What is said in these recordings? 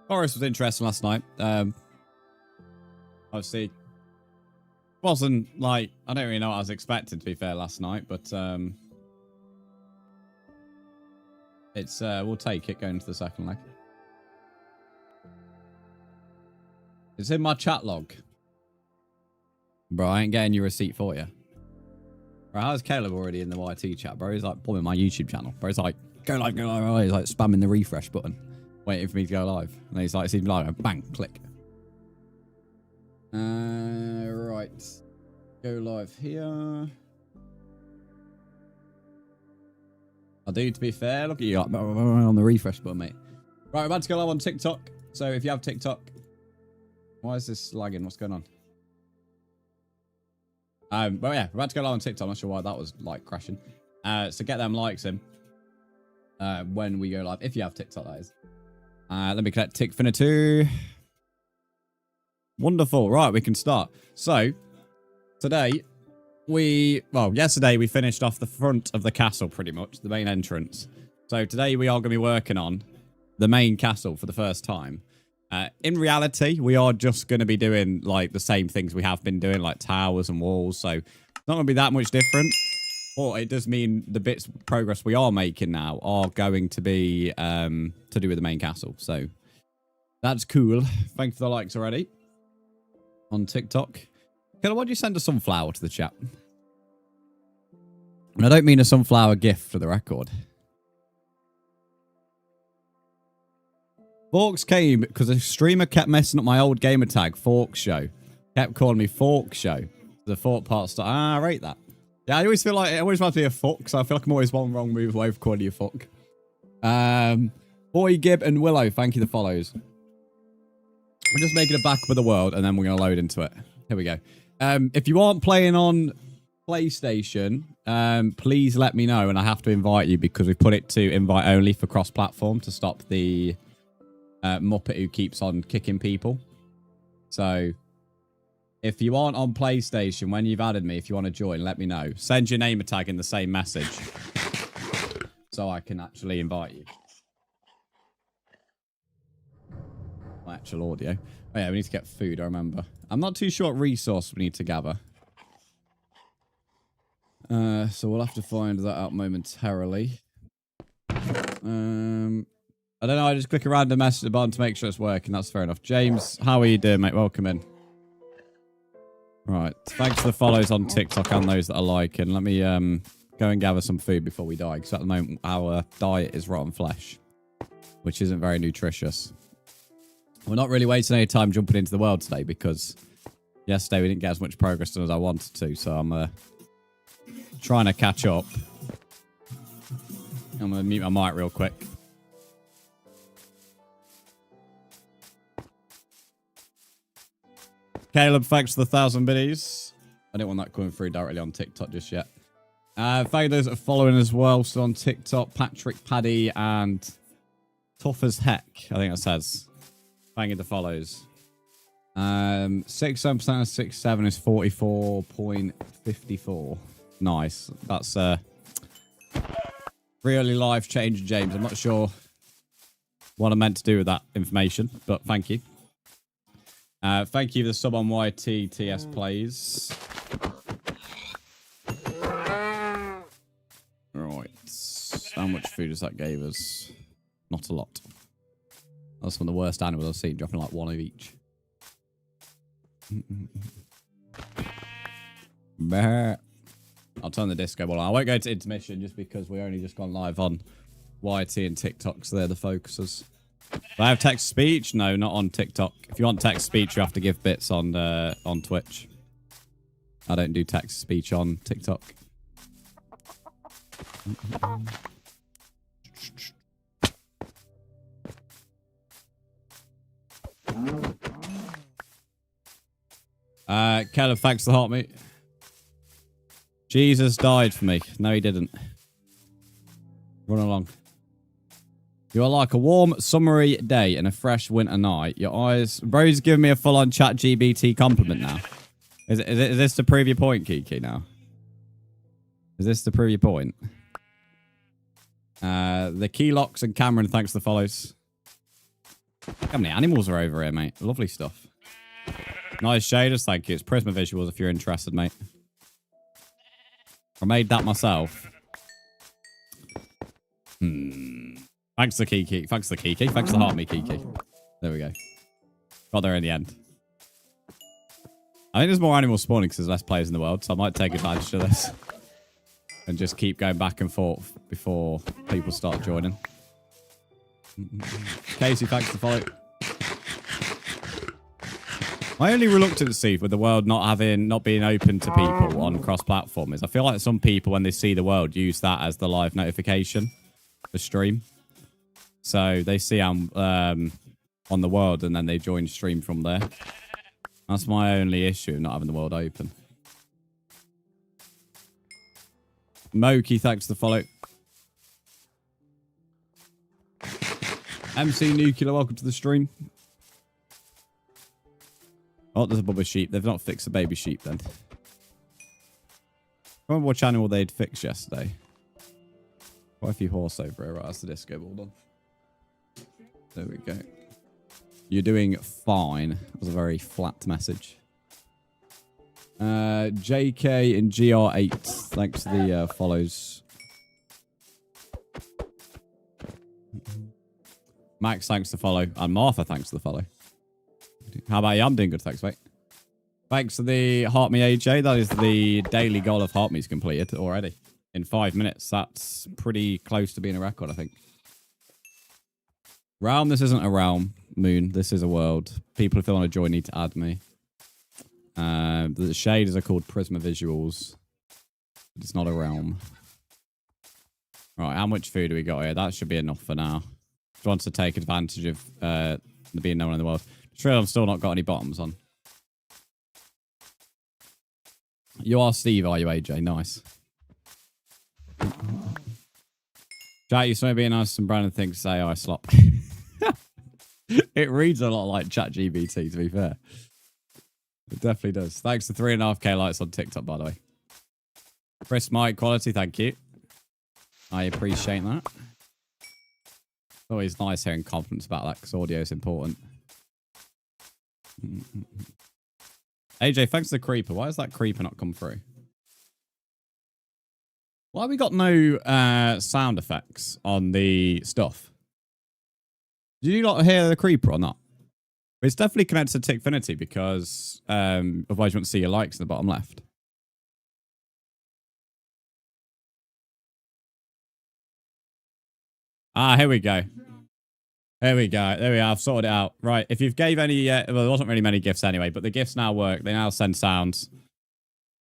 Forest was interesting last night. Obviously, wasn't like, I don't really know what I was expecting, to be fair, last night, but it's we'll take it going to the second leg. It's in my chat log. Bro, I ain't getting your receipt for you. Bro, how's Caleb already in the YT chat, bro? He's like bombing my YouTube channel. Bro, he's like, go live, go live. He's like spamming the refresh button, waiting for me to go live. And he's like, see me live, bang, click. Right. Go live here. I do, to be fair. Look at you, like, on the refresh button, mate. Right, we're about to go live on TikTok. So if you have TikTok, why is this lagging? What's going on? But yeah, we're about to go live on TikTok. I'm not sure why that was like crashing. So get them likes in when we go live. If you have TikTok, that is. Let me collect Tickfinity. Wonderful. Right, we can start. So today yesterday we finished off the front of the castle pretty much, the main entrance. So today we are going to be working on the main castle for the first time. In reality, we are just going to be doing like the same things we have been doing, like towers and walls. So it's not going to be that much different. But it does mean the bits of progress we are making now are going to be to do with the main castle. So that's cool. Thank you for the likes already on TikTok. Killer, why'd you send a sunflower to the chat? And I don't mean a sunflower gift for the record. Forks came because a streamer kept messing up my old gamer tag, Forks Show. Kept calling me Forks Show. The fork part stuff. I rate that. Yeah, I always feel like it always wants to be a fuck, so I feel like I'm always one wrong move away from calling you a fuck. Boy, Gib, and Willow, thank you for the follows. We're just making a backup of the world, and then we're going to load into it. Here we go. If you aren't playing on PlayStation, please let me know, and I have to invite you because we've put it to invite only for cross-platform to stop the Muppet who keeps on kicking people. So if you aren't on PlayStation, when you've added me, if you want to join, let me know. Send your name tag in the same message so I can actually invite you. My actual audio. Oh yeah, we need to get food, I remember. I'm not too sure what resource we need to gather. So we'll have to find that out momentarily. I don't know, I just click a random message button to make sure it's working. That's fair enough. James, how are you doing, mate? Welcome in. Right, thanks for the follows on TikTok and those that are liking. Let me go and gather some food before we die, because at the moment our diet is rotten flesh, which isn't very nutritious. We're not really wasting any time jumping into the world today, because yesterday we didn't get as much progress done as I wanted to, so I'm trying to catch up. I'm going to mute my mic real quick. Caleb, thanks for the 1,000 biddies. I didn't want that coming through directly on TikTok just yet. Thank you those that are following as well. So on TikTok, Patrick, Paddy, and Tough as Heck, I think that says. Thank you the follows. 67% of 67 is 44.54. Nice. That's really life-changing, James. I'm not sure what I meant to do with that information, but thank you. Thank you for the sub on YTTS plays. Right. How much food has that gave us? Not a lot. That's one of the worst animals I've seen, dropping like one of each. I'll turn the disco ball on. I won't go to intermission just because we only just gone live on YT and TikTok, so they're the focuses. Do I have text speech? No, not on TikTok. If you want text speech, you have to give bits on Twitch. I don't do text speech on TikTok. Caleb, thanks for the heart, mate. Jesus died for me. No, he didn't. Run along. You are like a warm, summery day and a fresh winter night. Your eyes... Bro's giving me a full-on chat GBT compliment now. Is this to prove your point, Kiki, now? Is this to prove your point? The Keylocks and Cameron, thanks for the follows. Look how many animals are over here, mate. Lovely stuff. Nice shaders, thank you. It's Prisma Visuals if you're interested, mate. I made that myself. Thanks to Kiki. Thanks to Kiki. Thanks to Heart Me, Kiki. There we go. Got there in the end. I think there's more animals spawning because there's less players in the world, so I might take advantage of this. And just keep going back and forth before people start joining. Casey, thanks to follow. My only reluctancy with the world not being open to people on cross-platform is I feel like some people, when they see the world, use that as the live notification for stream. So they see I'm on the world and then they join stream from there. That's my only issue, not having the world open. Moki, thanks for the follow. MC Nuclear, welcome to the stream. Oh, there's a bubba sheep. They've not fixed the baby sheep then. I remember what animal they'd fixed yesterday. Quite a few horse over here. Right, that's the disco ball done. There we go. You're doing fine. That was a very flat message. JK and GR8. Thanks to the follows. Max, thanks to follow. And Martha, thanks to the follow. How about you? I'm doing good, thanks, mate. Thanks to the Heart Me AJ. That is the daily goal of Heart Me's completed already. In 5 minutes. That's pretty close to being a record, I think. Realm, this isn't a realm. Moon, this is a world. People, if they want to join, need to add me. The shaders are called Prisma Visuals. It's not a realm. Right, how much food do we got here? That should be enough for now. Just wants to take advantage of being no one in the world. Sure, I've still not got any bottoms on. You are Steve, are you, AJ? Nice. Chat, you may be nice and Brandon thinks AI slop. It reads a lot like ChatGPT, to be fair. It definitely does. Thanks to 3.5k likes on TikTok, by the way. Chris mic quality, thank you. I appreciate that. It's always nice hearing compliments about that because audio is important. AJ, thanks to the creeper. Why has that creeper not come through? Why have we got no sound effects on the stuff? Did you not hear the creeper or not? It's definitely connected to Tickfinity because otherwise you won't see your likes in the bottom left. Ah, here we go. There we go. There we are. I've sorted it out. Right. If you've gave any, well, there wasn't really many gifts anyway, but the gifts now work. They now send sounds.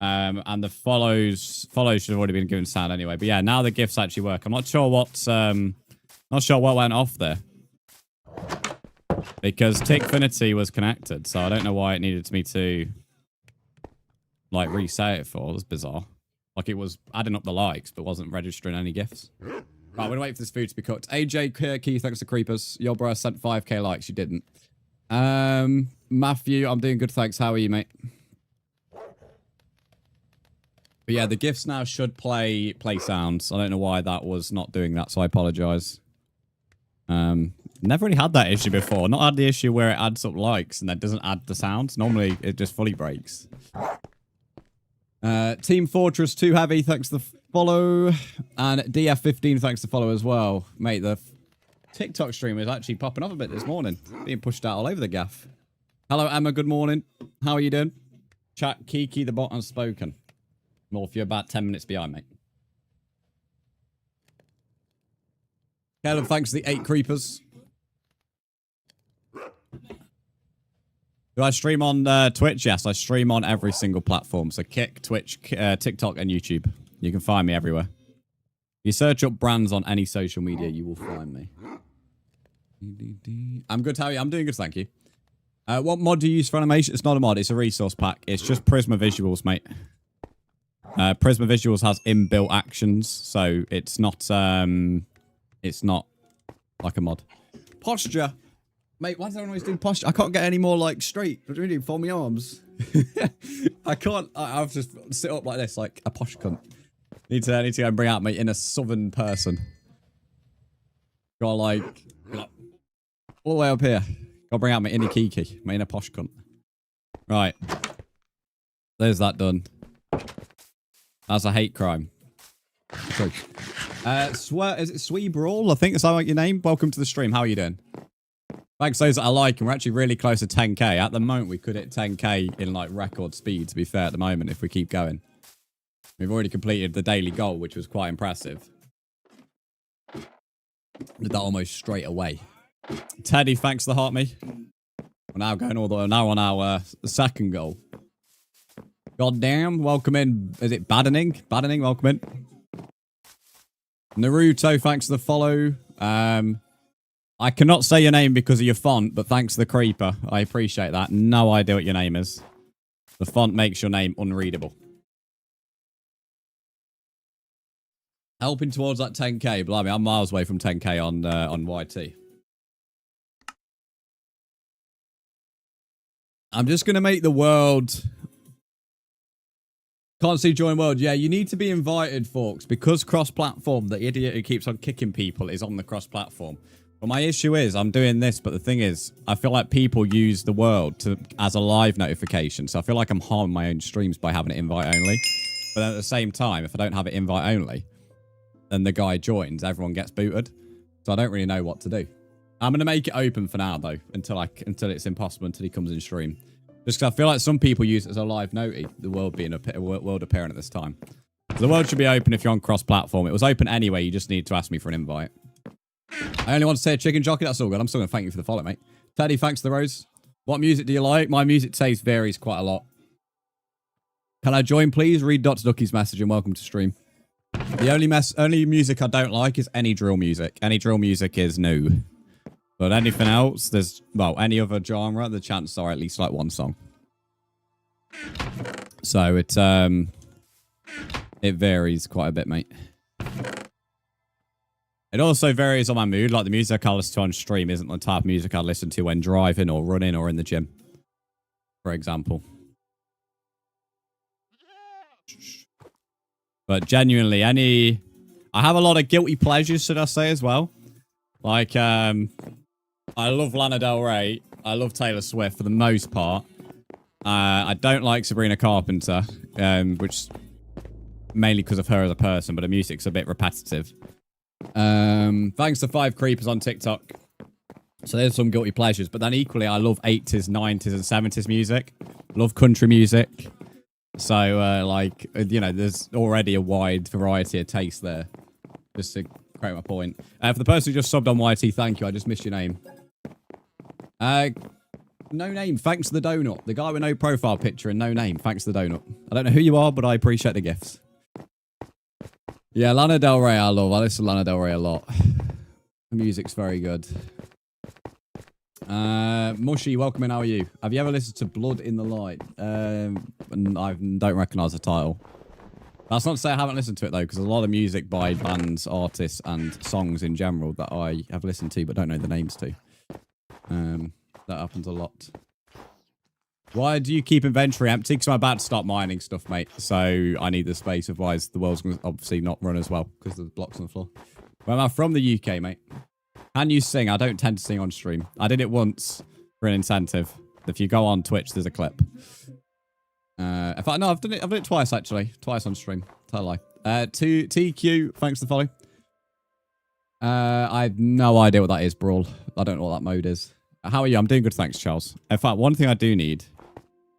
And the follows should have already been given sound anyway. But yeah, now the gifts actually work. I'm not sure what went off there. Because Tickfinity was connected, so I don't know why it needed me to like reset it for. It was bizarre. Like it was adding up the likes, but wasn't registering any gifts. Right, we're gonna wait for this food to be cooked. AJ Keith, thanks to Creepers. Your bro sent 5k likes, you didn't. Matthew, I'm doing good, thanks. How are you, mate? But yeah, the gifts now should play sounds. I don't know why that was not doing that, so I apologize. Never really had that issue before. Not had the issue where it adds up likes and then doesn't add the sounds. Normally, it just fully breaks. Team Fortress 2 Heavy, thanks to the follow. And DF15, thanks to follow as well. Mate, the TikTok stream is actually popping up a bit this morning. Being pushed out all over the gaff. Hello, Emma. Good morning. How are you doing? Chat Kiki, the bot unspoken. Well, if you're about 10 minutes behind, mate. Caleb, thanks to the 8 creepers. Do I stream on Twitch? Yes, I stream on every single platform. So Kick, Twitch, TikTok, and YouTube. You can find me everywhere. If you search up Brzndz on any social media, you will find me. I'm good, how are you? I'm doing good, thank you. What mod do you use for animation? It's not a mod, it's a resource pack. It's just Prisma Visuals, mate. Prisma Visuals has inbuilt actions, so it's not like a mod. Posture. Mate, why do I always do posture? I can't get any more, like, straight. What do you mean? Fold my arms. I can't. I have to just sit up like this, like a posh cunt. Need to go and bring out my inner southern person. Got like All the way up here. Gotta bring out my inner Kiki. My inner posh cunt. Right. There's that done. That's a hate crime. True. Is it Swee Brawl? I think that's like your name. Welcome to the stream. How are you doing? Thanks to those that I like, and we're actually really close to 10k. At the moment, we could hit 10k in like record speed, to be fair, at the moment, if we keep going. We've already completed the daily goal, which was quite impressive. Did that almost straight away. Teddy, thanks for the heart me. We're now going all the way now on our second goal. Goddamn, welcome in. Is it Baddening? Baddening, welcome in. Naruto, thanks for the follow. I cannot say your name because of your font, but thanks to the creeper. I appreciate that. No idea what your name is. The font makes your name unreadable. Helping towards that 10k. Blimey, I'm miles away from 10k on YT. I'm just going to make the world... Can't see join world. Yeah, you need to be invited, folks, because cross-platform, the idiot who keeps on kicking people is on the cross-platform. But my issue is, I'm doing this, but the thing is, I feel like people use the world as a live notification. So I feel like I'm harming my own streams by having it invite only. But then at the same time, if I don't have it invite only, then the guy joins, everyone gets booted. So I don't really know what to do. I'm going to make it open for now, though, until it's impossible, until he comes in stream. Just because I feel like some people use it as a live noti, the world being a world appearing at this time. The world should be open if you're on cross-platform. It was open anyway, you just need to ask me for an invite. I only want to say a chicken jockey, that's all good. I'm still going to thank you for the follow, mate. Teddy, thanks for the rose. What music do you like? My music taste varies quite a lot. Can I join, please? Read Dr. Ducky's message and welcome to stream. The only music I don't like is any drill music. Any drill music is new. But anything else, well, any other genre, the chances are at least like one song. So it varies quite a bit, mate. It also varies on my mood. Like the music I listen to on stream isn't the type of music I listen to when driving or running or in the gym, for example. But genuinely, I have a lot of guilty pleasures, should I say, as well. Like, I love Lana Del Rey. I love Taylor Swift for the most part. I don't like Sabrina Carpenter, which mainly because of her as a person, but her music's a bit repetitive. Thanks to 5 creepers on TikTok. So there's some guilty pleasures, but then equally I love 80s, 90s, and 70s music. Love country music. So, like, you know, there's already a wide variety of taste there. Just to create my point. For the person who just subbed on YT, thank you. I just missed your name. No name. Thanks to the donut. The guy with no profile picture and no name. Thanks to the donut. I don't know who you are, but I appreciate the gifts. Yeah, Lana Del Rey I love. I listen to Lana Del Rey a lot. The music's very good. Mushy, welcome in. How are you? Have you ever listened to Blood in the Light? I don't recognise the title. That's not to say I haven't listened to it, though, because there's a lot of music by bands, artists, and songs in general that I have listened to but don't know the names to. That happens a lot. Why do you keep inventory empty? Because I'm about to start mining stuff, mate. So I need the space, otherwise the world's going to obviously not run as well because there's blocks on the floor. Well, I'm from the UK, mate. Can you sing? I don't tend to sing on stream. I did it once for an incentive. If you go on Twitch, there's a clip. In fact, no, I've done it twice, actually. Twice on stream. Tell a lie. TQ, thanks for the follow. I have no idea what that is, Brawl. I don't know what that mode is. How are you? I'm doing good, thanks, Charles. In fact, one thing I do need,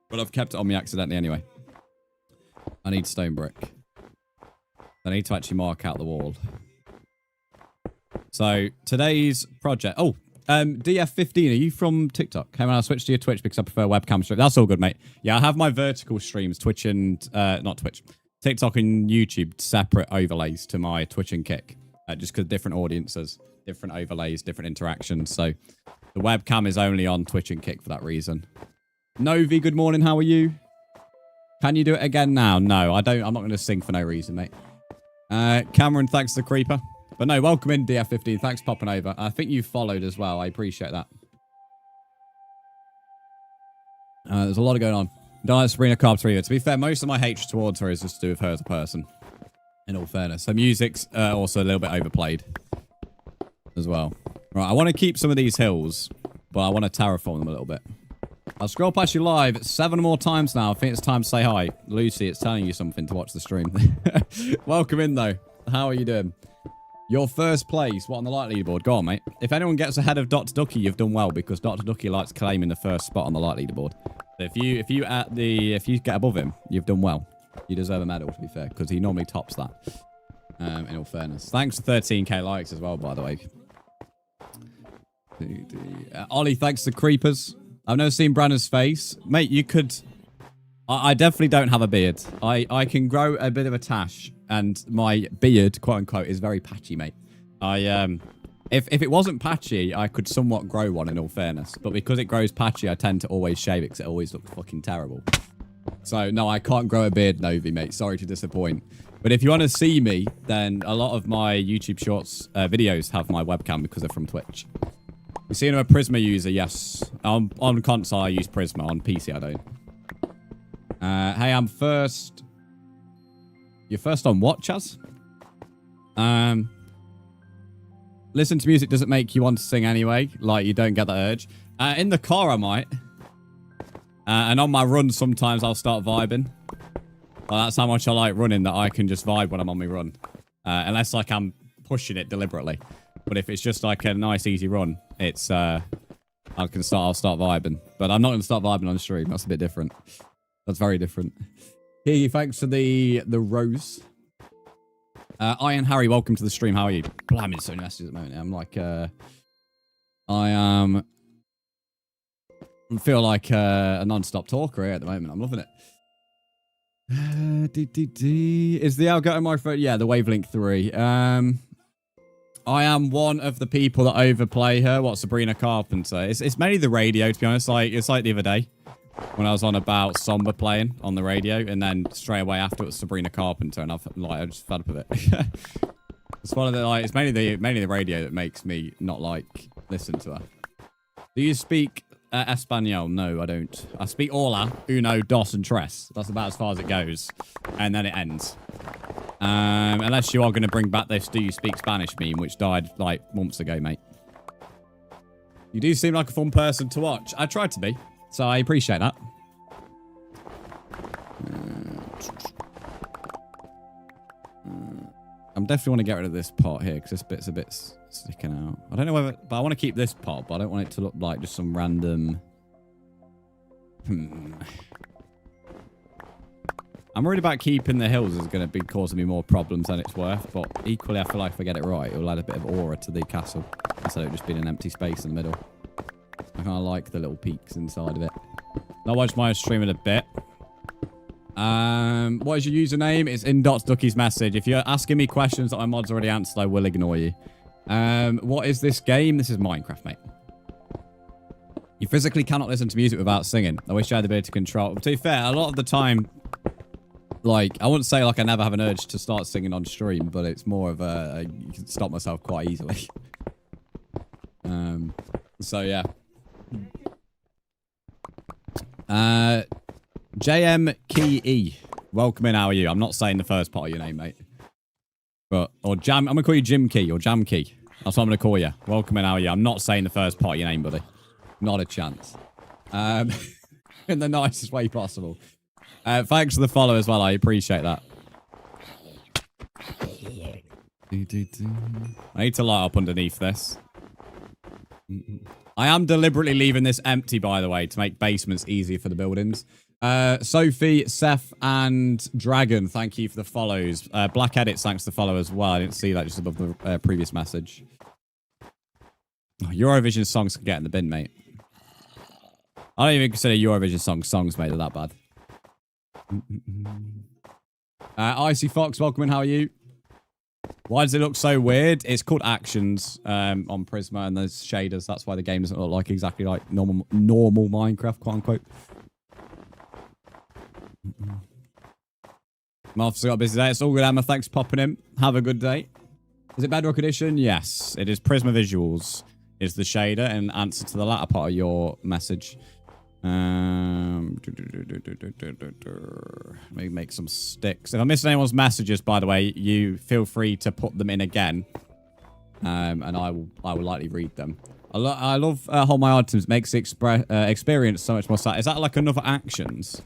but I've kept it on me accidentally anyway. I need stone brick. I need to actually mark out the wall. So, today's project... Oh, DF15, are you from TikTok? Hey, when I switched to your Twitch because I prefer webcam stream. That's all good, mate. Yeah, I have my vertical streams, Twitch and... not Twitch. TikTok and YouTube, separate overlays to my Twitch and Kick. Just because different audiences, different overlays, different interactions. So, the webcam is only on Twitch and Kick for that reason. Novi, good morning. How are you? Can you do it again now? No, I don't. I'm not going to sing for no reason, mate. Cameron, thanks to the creeper. But no, welcome in, DF15. Thanks for popping over. I think you followed as well. I appreciate that. There's a lot going on. Don't like Sabrina Carpenter either. To be fair, most of my hatred towards her is just to do with her as a person. In all fairness. Her music's also a little bit overplayed. As well. Right, I want to keep some of these hills, but I want to terraform them a little bit. I'll scroll past you live 7 more times now. I think it's time to say hi. Lucy, it's telling you something to watch the stream. Welcome in, though. How are you doing? Your first place. What on the light leaderboard? Go on, mate. If anyone gets ahead of Dr. Ducky, you've done well, because Dr. Ducky likes claiming the first spot on the light leaderboard. If you get above him, you've done well. You deserve a medal, to be fair, because he normally tops that. In all fairness. Thanks for 13k likes as well, by the way. Ollie, thanks to Creepers. I've never seen Brandon's face. Mate, you could... I definitely don't have a beard. I can grow a bit of a tash, and my beard, quote-unquote, is very patchy, mate. If it wasn't patchy, I could somewhat grow one, in all fairness. But because it grows patchy, I tend to always shave it, because it always looks fucking terrible. So, no, I can't grow a beard, Novi, mate. Sorry to disappoint. But if you want to see me, then a lot of my YouTube Shorts videos have my webcam because they're from Twitch. You see, I'm a Prisma user, yes. On console, I use Prisma. On PC, I don't. Hey, I'm first. You're first on what, Chaz? Listen to music doesn't make you want to sing anyway. Like, you don't get that urge. In the car, I might. And on my run, sometimes I'll start vibing. Well, that's how much I like running, that I can just vibe when I'm on my run. Unless, like, I'm pushing it deliberately. But if it's just, like, a nice, easy run, it's, I'll start vibing. But I'm not going to start vibing on stream. That's a bit different. That's very different. Hey, thanks for the rose. Iron Harry, welcome to the stream. How are you? Blimey, so many messages at the moment. I'm like, I feel like a non-stop talker here at the moment. I'm loving it. Is the Elgato microphone? Yeah, the Wavelink 3. I am one of the people that overplay her. What, Sabrina Carpenter? It's mainly the radio, to be honest. It's like the other day when I was on about Somber playing on the radio, and then straight away after it was Sabrina Carpenter, and I just fed up with it. It's one of the it's mainly the radio that makes me not like listen to her. Do you speak Espanol? No, I don't. I speak hola, uno, dos, and tres. That's about as far as it goes, and then it ends. Unless you are going to bring back this "Do you speak Spanish" meme, which died like months ago, mate. You do seem like a fun person to watch. I tried to be, so I appreciate that. I'm definitely want to get rid of this pot here because this bit's a bit sticking out. I don't know whether, but I want to keep this pot, but I don't want it to look like just some random. I'm worried about keeping the hills is going to be causing me more problems than it's worth, but equally I feel like if I get it right, it'll add a bit of aura to the castle instead of just being an empty space in the middle. I kind of like the little peaks inside of it. I'll watch my stream in a bit. What is your username? It's in Ducky's message. If you're asking me questions that my mod's already answered, I will ignore you. What is this game? This is Minecraft, mate. You physically cannot listen to music without singing. I wish I had the ability to control. To be fair, a lot of the time, like, I wouldn't say like I never have an urge to start singing on stream, but it's more of a you can stop myself quite easily. So yeah. JM Key E. Welcome in, how are you? I'm not saying the first part of your name, mate. But, or Jam, I'm going to call you Jim Key or Jam Key. That's what I'm going to call you. Welcome in, how are you? I'm not saying the first part of your name, buddy. Not a chance. In the nicest way possible. Thanks for the follow as well. I appreciate that. I need to light up underneath this. I am deliberately leaving this empty, by the way, to make basements easier for the buildings. Sophie, Seth, and Dragon, thank you for the follows. Black Edits, thanks for the follow as well. I didn't see that just above the previous message. Oh, Eurovision songs can get in the bin, mate. I don't even consider Eurovision songs, mate, are that bad. Icy Fox, welcome in, how are you? Why does it look so weird? It's called actions on Prisma, and there's shaders. That's why the game doesn't look like exactly like normal Minecraft, quote unquote. Martha's got a busy day. It's all good, Emma. Thanks for popping in. Have a good day. Is it Bedrock Edition? Yes, it is. Prisma Visuals is the shader, in answer to the latter part of your message. Maybe make some sticks. If I missed anyone's messages, by the way, you feel free to put them in again. and I will likely read them. I love hold my items. Makes the experience so much more sad. Is that like another actions?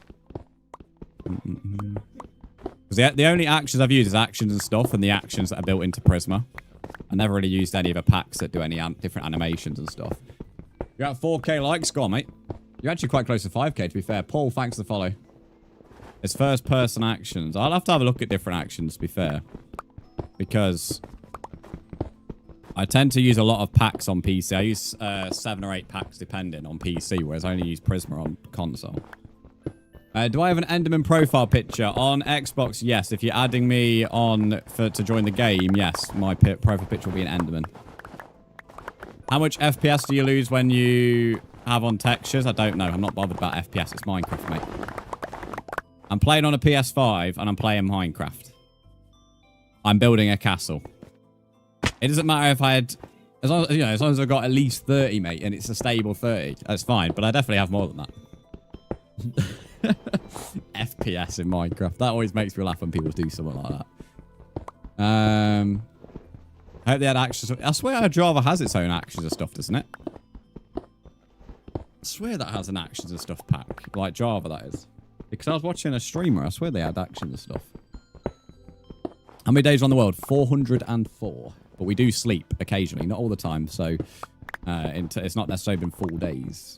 Because the only actions I've used is actions and stuff, and the actions that are built into Prisma. I never really used any of the packs that do any different animations and stuff. You're at 4K likes. Go on, mate. You're actually quite close to 5K, to be fair. Paul, thanks for the follow. It's first person actions. I'll have to have a look at different actions, to be fair. Because I tend to use a lot of packs on PC. I use 7 or 8 packs depending on PC, whereas I only use Prisma on console. Do I have an Enderman profile picture? On Xbox, yes. If you're adding me on to join the game, yes. My profile picture will be an Enderman. How much FPS do you lose when you have on textures? I don't know. I'm not bothered about FPS. It's Minecraft, mate. I'm playing on a PS5 and I'm playing Minecraft. I'm building a castle. It doesn't matter if I had... As long as I've got at least 30, mate, and it's a stable 30, that's fine. But I definitely have more than that. FPS in Minecraft. That always makes me laugh when people do something like that. I hope they had actions. I swear Java has its own actions and stuff, doesn't it? I swear that has an actions and stuff pack. Like Java, that is. Because I was watching a streamer. I swear they had actions and stuff. How many days are on the world? 404. But we do sleep occasionally. Not all the time. So it's not necessarily been full days.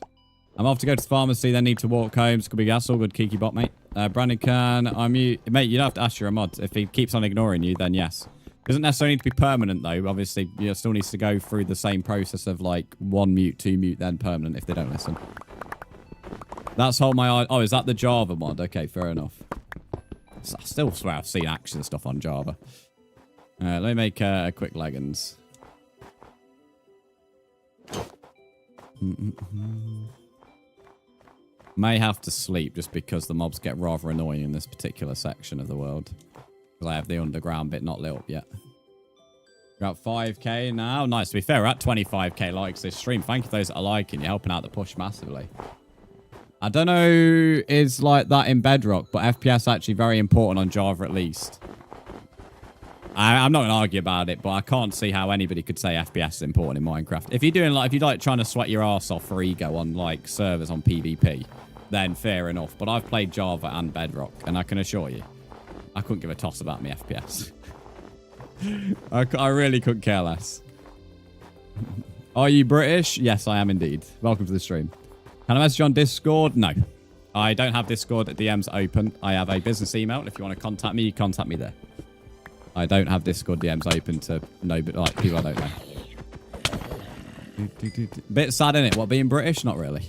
I'm off to go to the pharmacy, then need to walk home. It's going to be gas. All good, Kiki bot, mate. Brandon can unmute. Mate, you don't have to ask your mod. If he keeps on ignoring you, then yes. Doesn't necessarily need to be permanent, though. Obviously, you still needs to go through the same process of, like, 1 mute, 2 mute, then permanent if they don't listen. That's all my... Oh, is that the Java mod? Okay, fair enough. I still swear I've seen action stuff on Java. Let me make a quick leggings. May have to sleep just because the mobs get rather annoying in this particular section of the world. Because I have the underground bit not lit up yet. We're at 5K now. Nice. To be fair, we're at 25K likes this stream. Thank you for those that are liking. You're helping out the push massively. I don't know is like that in Bedrock, but FPS actually very important on Java at least. I'm not going to argue about it, but I can't see how anybody could say FPS is important in Minecraft. If you're doing like, if you're like trying to sweat your arse off for ego on like servers on PvP, then fair enough. But I've played Java and Bedrock, and I can assure you, I couldn't give a toss about me FPS. I really couldn't care less. Are you British? Yes, I am indeed. Welcome to the stream. Can I message on Discord? No. I don't have Discord. DMs open. I have a business email. If you want to contact me, you contact me there. I don't have Discord DMs open to like people I don't know. Bit sad, innit? What, being British? Not really.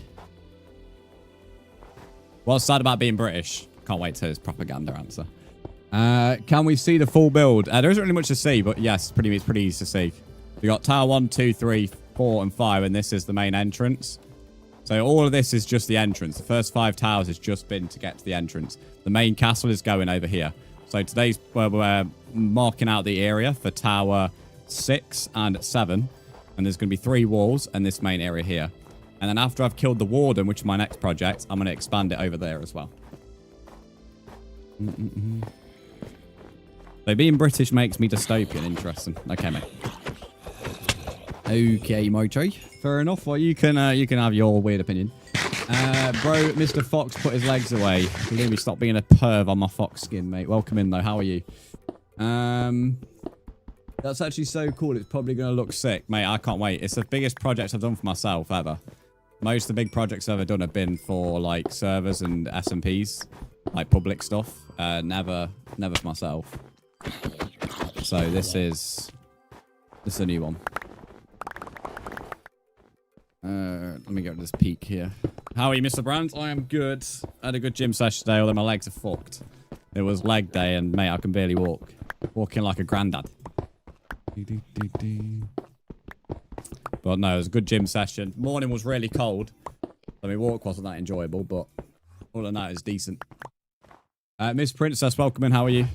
What's sad about being British? Can't wait to his propaganda answer. Can we see the full build? There isn't really much to see, but yes, it's pretty easy to see. We got tower 1, 2, 3, 4, and 5, and this is the main entrance. So all of this is just the entrance. The first 5 towers has just been to get to the entrance. The main castle is going over here. So today's where we're marking out the area for tower 6 and 7. And there's going to be 3 walls and this main area here. And then after I've killed the warden, which is my next project, I'm going to expand it over there as well. So being British makes me dystopian. Interesting. Okay, mate. Okay, Mochi. Fair enough. Well, you can have your weird opinion. Bro, Mr. Fox put his legs away. Let me stop being a perv on my fox skin, mate. Welcome in, though. How are you? That's actually so cool. It's probably going to look sick. Mate, I can't wait. It's the biggest project I've done for myself ever. Most of the big projects I've ever done have been for, like, servers and SMPs. Like, public stuff. Never for myself. So, this is a new one. Let me go to this peak here. How are you, Mr. Brzndz? I am good. I had a good gym session today, although my legs are fucked. It was leg day, and mate, I can barely walk. Walking like a granddad. But no, it was a good gym session. Morning was really cold. So my walk wasn't that enjoyable, but all of that is decent. Miss Princess, welcome in. How are you?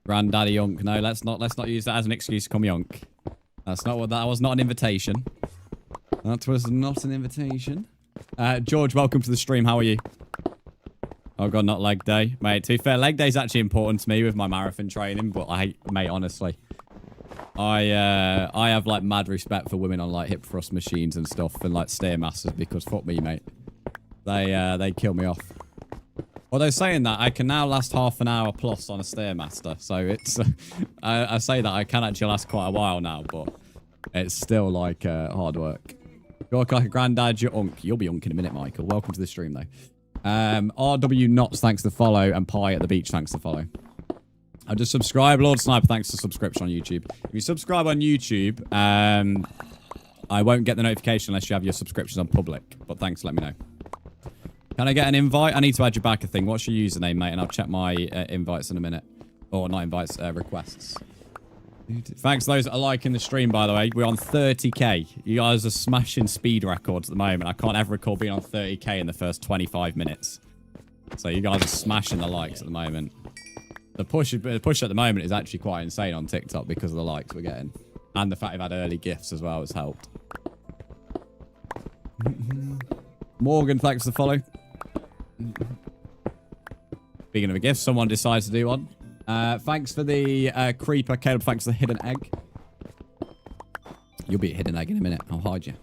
Granddaddy Yonk. No, let's not use that as an excuse to come Yonk. That's not what that was. Not an invitation. That was not an invitation. George, welcome to the stream. How are you? Oh god, not leg day. Mate, to be fair, leg day is actually important to me with my marathon training, but mate, honestly. I have like mad respect for women on like hip thrust machines and stuff and like stairmasters because fuck me, mate. They kill me off. Although saying that, I can now last half an hour plus on a stairmaster, so it's I say that I can actually last quite a while now, but it's still like hard work. You look like a granddad, you're unk. You'll be unk in a minute, Michael. Welcome to the stream though. RW Knots, thanks for the follow, and Pie at the Beach, thanks for the follow. I just subscribe. Lord Sniper, thanks for subscription on YouTube. If you subscribe on YouTube, I won't get the notification unless you have your subscriptions on public. But thanks for letting me know. Can I get an invite? I need to add you back a thing. What's your username, mate? And I'll check my invites in a minute. Or not invites, requests. Thanks to those that are liking the stream, by the way. We're on 30k. You guys are smashing speed records at the moment. I can't ever recall being on 30k in the first 25 minutes. So you guys are smashing the likes at the moment. The push at the moment is actually quite insane on TikTok because of the likes we're getting. And the fact we've had early gifts as well has helped. Morgan, thanks for the follow. Speaking of a gift, someone decides to do one. Thanks for the creeper. Caleb, thanks for the hidden egg. You'll be a hidden egg in a minute. I'll hide you.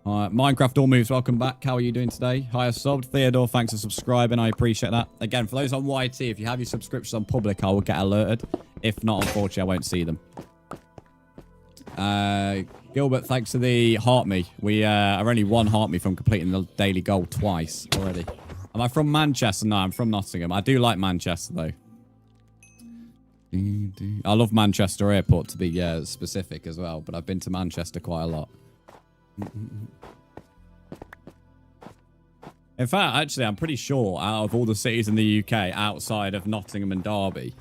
Minecraft All Moves, welcome back. How are you doing today? Hi, subbed. Theodore, thanks for subscribing. I appreciate that. Again, for those on YT, if you have your subscriptions on public, I will get alerted. If not, unfortunately, I won't see them. Gilbert, thanks for the heart me. We are only one heart me from completing the daily goal twice already. Am I from Manchester? No, I'm from Nottingham. I do like Manchester, though. I love Manchester Airport, to be specific as well, but I've been to Manchester quite a lot. In fact, actually, I'm pretty sure out of all the cities in the UK outside of Nottingham and Derby,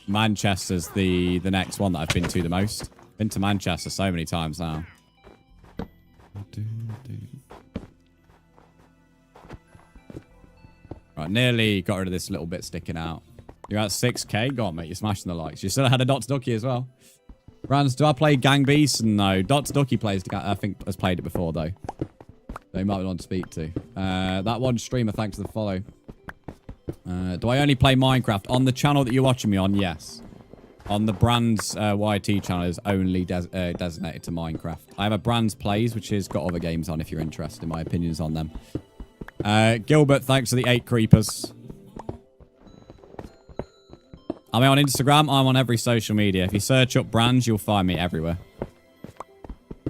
Manchester's the next one that I've been to the most. Been to Manchester so many times now. Right, nearly got rid of this little bit sticking out. You're at 6k? Go on, mate. You're smashing the likes. You still had a Dr. Ducky as well. Brzndz, do I play Gang Beast? No. Dr. Ducky plays, I think, has played it before, though. So you might want to speak to. That one streamer, thanks for the follow. Do I only play Minecraft? On the channel that you're watching me on, yes. On the Brzndz YT channel is only designated to Minecraft. I have a Brzndz Plays, which has got other games on if you're interested in my opinions on them. Gilbert, thanks for the 8 creepers. Am I on Instagram? I'm on every social media. If you search up Brzndz, you'll find me everywhere.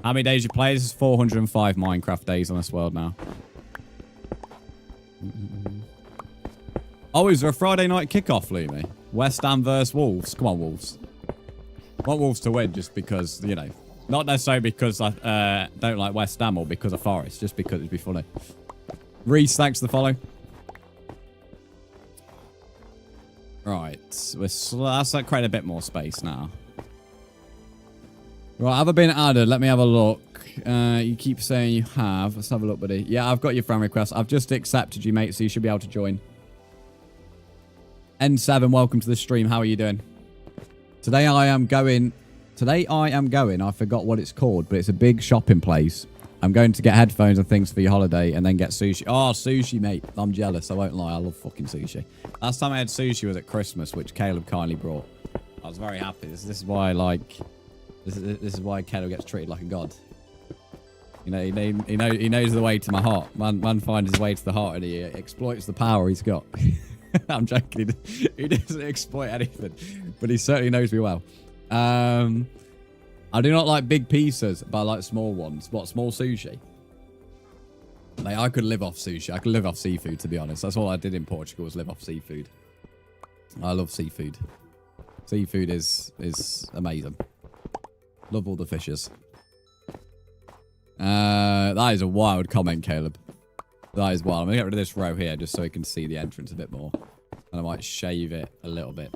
How many days you play? This is 405 Minecraft days on this world now. Oh, is there a Friday night kickoff, Lumi? West Ham versus Wolves. Come on, Wolves. I want Wolves to win just because, you know. Not necessarily because I don't like West Ham or because of Forest. Just because it'd be funny. Reese, thanks for the follow. Right. Let's create a bit more space now. Right, have I been added? Let me have a look. You keep saying you have. Let's have a look, buddy. Yeah, I've got your friend request. I've just accepted you, mate, so you should be able to join. N7, welcome to the stream. How are you doing? Today I am going, I forgot what it's called, but it's a big shopping place. I'm going to get headphones and things for your holiday and then get sushi. Oh, sushi, mate. I'm jealous. I won't lie. I love fucking sushi. Last time I had sushi was at Christmas, which Caleb kindly brought. I was very happy. This is why, like, this is why Caleb gets treated like a god. You know, he knows the way to my heart. Man finds his way to the heart and he exploits the power he's got. I'm joking. He doesn't exploit anything, but he certainly knows me well. I do not like big pieces, but I like small ones. What, small sushi? Like, I could live off sushi. I could live off seafood, to be honest. That's all I did in Portugal, was live off seafood. I love seafood. Seafood is amazing. Love all the fishes. That is a wild comment, Caleb. That is wild. I'm going to get rid of this row here just so we can see the entrance a bit more. And I might shave it a little bit.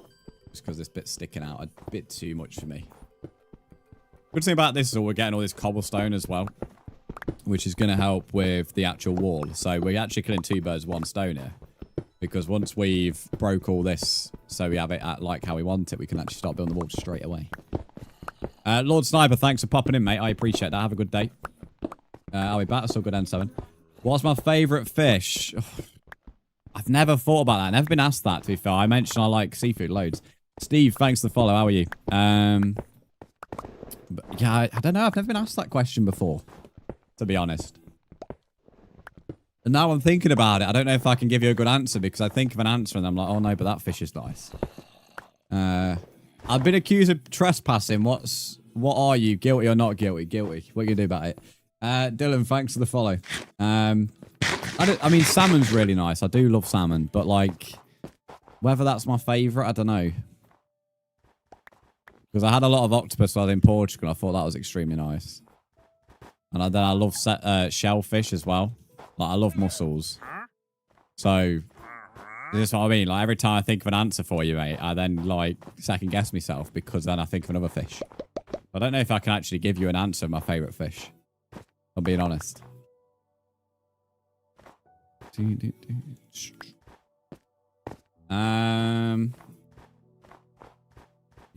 Just because this bit's sticking out a bit too much for me. Good thing about this is we're getting all this cobblestone as well, which is going to help with the actual wall. So we're actually killing 2 birds with 1 stone here, because once we've broke all this, so we have it at like how we want it, we can actually start building the wall straight away. Lord Sniper, thanks for popping in, mate. I appreciate that. Have a good day. Are we back? Still good, N7. What's my favourite fish? I've never thought about that. Never been asked that, to be fair. I mentioned I like seafood loads. Steve, thanks for the follow. How are you? But yeah, I don't know. I've never been asked that question before, to be honest. And now I'm thinking about it. I don't know if I can give you a good answer because I think of an answer and I'm like, oh no, but that fish is nice. I've been accused of trespassing. What are you? Guilty or not guilty? Guilty. What are you going to do about it? Dylan, thanks for the follow. I mean, salmon's really nice. I do love salmon, but like, whether that's my favourite, I don't know. Because I had a lot of octopus while I was in Portugal. I thought that was extremely nice. And then I love shellfish as well. Like, I love mussels. So, this is what I mean. Like, every time I think of an answer for you, mate, I then, like, second guess myself because then I think of another fish. I don't know if I can actually give you an answer of my favourite fish. I'm being honest. You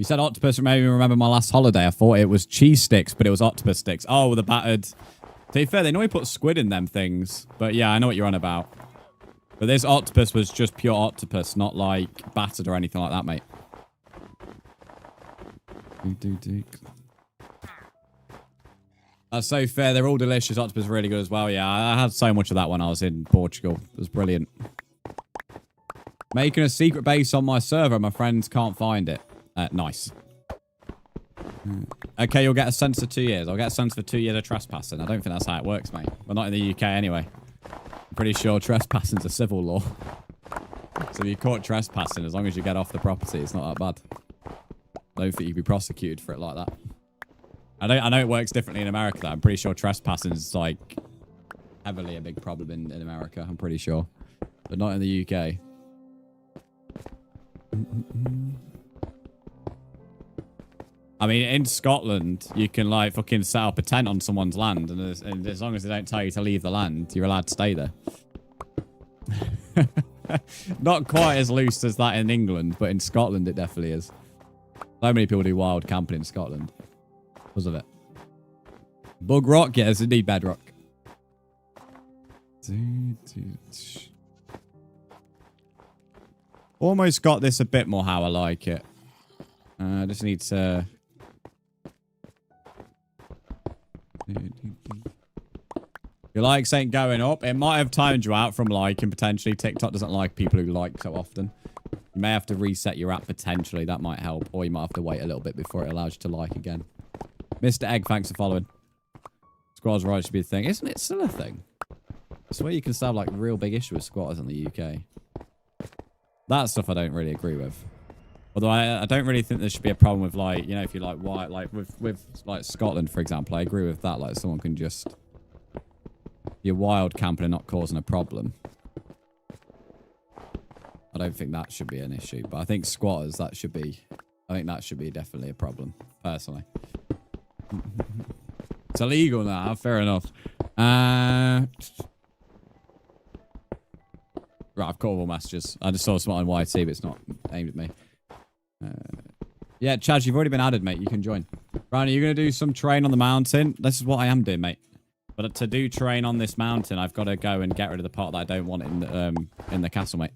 said octopus made me remember my last holiday. I thought it was cheese sticks, but it was octopus sticks. Oh, the battered. To be fair, they normally put squid in them things. But yeah, I know what you're on about. But this octopus was just pure octopus, not like battered or anything like that, mate. That's so fair. They're all delicious. Octopus is really good as well. Yeah, I had so much of that when I was in Portugal. It was brilliant. Making a secret base on my server. My friends can't find it. Nice. Okay, you'll get a sentence for 2 years. I'll get a sentence for 2 years of trespassing. I don't think that's how it works, mate. We're not in the UK anyway. I'm pretty sure trespassing's a civil law. So if you're caught trespassing, as long as you get off the property, it's not that bad. I don't think you'd be prosecuted for it like that. I know it works differently in America, though. I'm pretty sure trespassing is, like, heavily a big problem in America. I'm pretty sure. But not in the UK. I mean, in Scotland, you can, like, fucking set up a tent on someone's land, and as long as they don't tell you to leave the land, you're allowed to stay there. Not quite as loose as that in England, but in Scotland, it definitely is. So many people do wild camping in Scotland because of it. Bug rock? Yes, indeed, bedrock. Almost got this a bit more how I like it. I just need to... Your likes ain't going up. It might have timed you out from liking, potentially. TikTok doesn't like people who like so often. You may have to reset your app, potentially. That might help. Or you might have to wait a little bit before it allows you to like again. Mr. Egg, thanks for following. Squatters' rights should be a thing. Isn't it still a thing? I swear you can still have, like, real big issue with squatters in the UK. That stuff I don't really agree with. Although I don't really think there should be a problem with, like, you know, if you like white, like with like Scotland, for example. I agree with that. Like, someone can just be wild camping and not causing a problem. I don't think that should be an issue. But I think squatters, that should be, I think that should be definitely a problem, personally. It's illegal now. Fair enough. Right, I've caught all messages. I just saw something on YT, but it's not aimed at me. Yeah, Chaz, you've already been added, mate. You can join. Ryan, are you going to do some terrain on the mountain? This is what I am doing, mate. But to do terrain on this mountain, I've got to go and get rid of the part that I don't want in the castle, mate.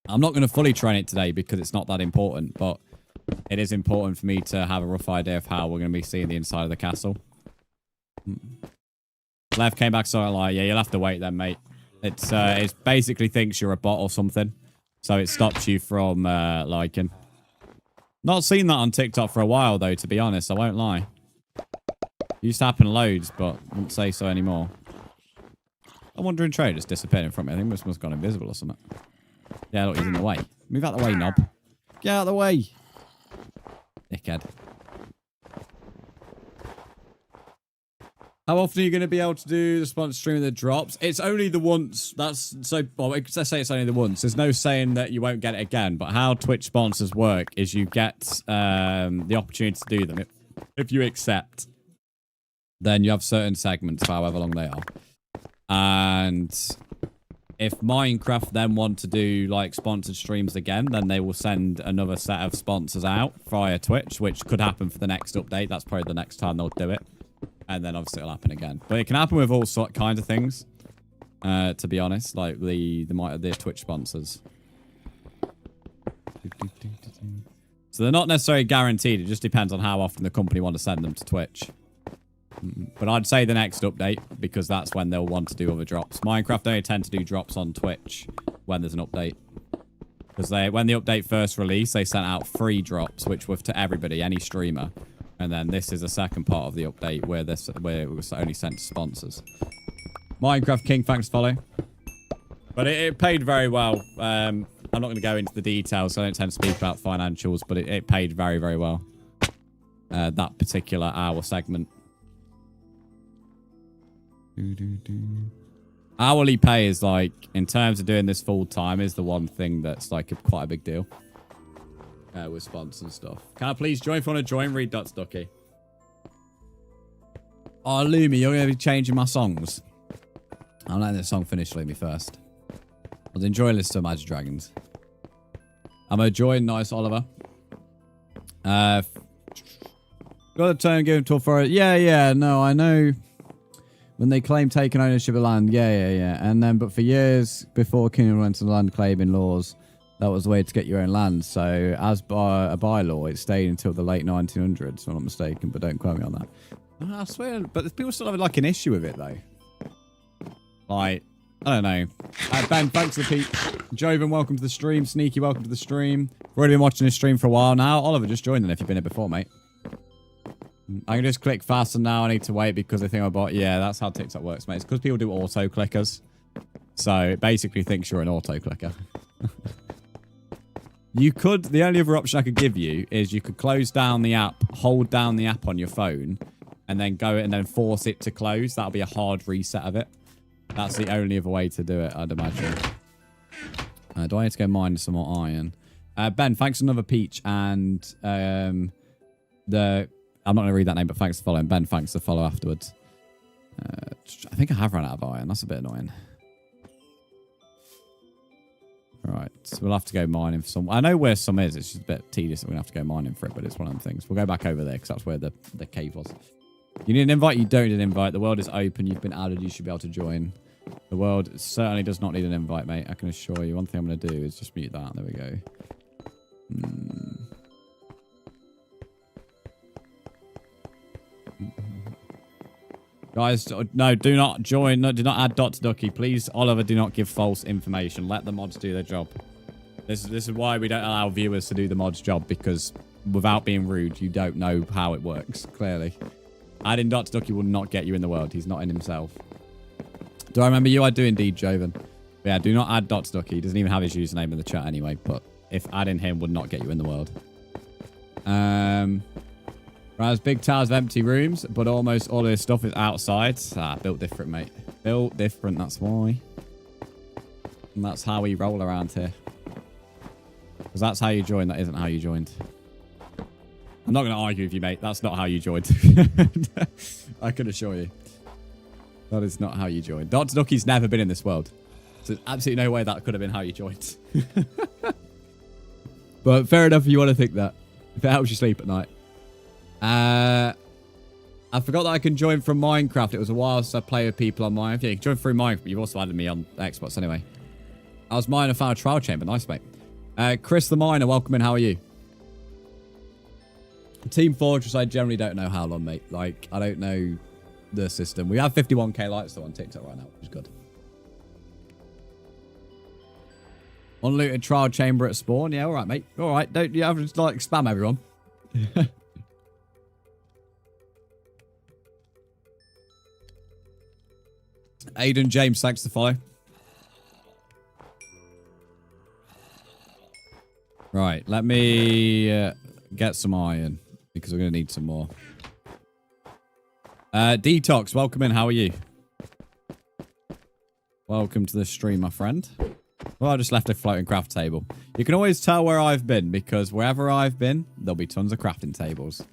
I'm not going to fully train it today because it's not that important, but it is important for me to have a rough idea of how we're going to be seeing the inside of the castle. Lev came back, so I lie. Yeah, you'll have to wait then, mate. It basically thinks you're a bot or something. So it stops you from liking. Not seen that on TikTok for a while, though, to be honest. I won't lie. Used to happen loads, but I wouldn't say so anymore. A wandering trader just disappeared in front of me. I think this must have gone invisible or something. Yeah, look, he's in the way. Move out the way, knob. Get out of the way. Dickhead. How often are you going to be able to do the sponsored stream of the drops? It's only the once. That's so. Well, let's say it's only the once. There's no saying that you won't get it again. But how Twitch sponsors work is you get the opportunity to do them. If you accept, then you have certain segments for however long they are. And if Minecraft then want to do like sponsored streams again, then they will send another set of sponsors out via Twitch, which could happen for the next update. That's probably the next time they'll do it. And then obviously it'll happen again. But it can happen with all kinds of things. To be honest, like the Twitch sponsors. So they're not necessarily guaranteed. It just depends on how often the company want to send them to Twitch. But I'd say the next update, because that's when they'll want to do other drops. Minecraft only tend to do drops on Twitch when there's an update. Because when the update first released, they sent out free drops, which were to everybody, any streamer. And then this is the second part of the update where it was only sent to sponsors. Minecraft King, thanks for following. But it paid very well. I'm not going to go into the details, so I don't tend to speak about financials, but it paid very, very well. That particular hour segment. Hourly pay is like, in terms of doing this full time, is the one thing that's like quite a big deal. With sponsors and stuff. Can I please join? If you want to join, read Dots Ducky. Oh, Lumi, you're going to be changing my songs. I'm letting this song finish, Lumi, first. I was enjoying listening to Imagine Dragons. I'm going to join. Nice, Oliver. Got a turn given to authority. Yeah, no, I know. When they claim taking ownership of land. Yeah. And then, but for years before Kingdom went to land claiming laws, that was the way to get your own land. So, as by a bylaw, it stayed until the late 1900s, if I'm not mistaken, but don't quote me on that. I swear, but people still have like an issue with it, though. Like, I don't know. Ben, thanks for the peep. Joven, welcome to the stream. Sneaky, welcome to the stream. We've already been watching this stream for a while now. Oliver, just join in if you've been here before, mate. I can just click faster now. I need to wait because they think I'm a bot. Yeah, that's how TikTok works, mate. It's because people do auto clickers. So it basically thinks you're an auto clicker. You could, the only other option I could give you is you could close down the app, hold down the app on your phone, and then go and then force it to close. That'll be a hard reset of it. That's the only other way to do it, I'd imagine. Do I need to go mine some more iron? Ben, thanks for another peach. And I'm not going to read that name, but thanks for following. Ben, thanks for the follow afterwards. I think I have run out of iron. That's a bit annoying. Right, so we'll have to go mining for some. I know where some is. It's just a bit tedious that we're going to have to go mining for it, but it's one of them things. We'll go back over there because that's where the cave was. You need an invite? You don't need an invite. The world is open. You've been added. You should be able to join. The world certainly does not need an invite, mate. I can assure you. One thing I'm going to do is just mute that. There we go. Guys, no, do not join. No, do not add Dots Ducky. Please, Oliver, do not give false information. Let the mods do their job. This is why we don't allow viewers to do the mods job, because without being rude, you don't know how it works, clearly. Adding Dots Ducky will not get you in the world. He's not in himself. Do I remember you? I do indeed, Joven. But yeah, do not add Dots Ducky. He doesn't even have his username in the chat anyway, but if adding him would not get you in the world. There's big towers of empty rooms, but almost all of his stuff is outside. Built different, mate. Built different, that's why. And that's how we roll around here. Because that's how you join. That isn't how you joined. I'm not going to argue with you, mate. That's not how you joined. I can assure you. That is not how you joined. Dots Ducky's never been in this world. So there's absolutely no way that could have been how you joined. But fair enough if you want to think that. If it helps you sleep at night. I forgot that I can join from Minecraft. It was a while since I played with people on Minecraft. Yeah, you can join through Minecraft. You've also added me on Xbox anyway. I was mining and found a trial chamber. Nice, mate. Chris the Miner, welcome in. How are you? Team Fortress, I generally don't know how long, mate. Like, I don't know the system. We have 51k likes though on TikTok right now, which is good. Unlooted trial chamber at spawn. Yeah, all right, mate. All right. Don't you have to like spam everyone? Aiden James, thanks to follow. Right, let me get some iron because we're going to need some more. Detox, welcome in. How are you? Welcome to the stream, my friend. Well, I just left a floating craft table. You can always tell where I've been because wherever I've been, there'll be tons of crafting tables.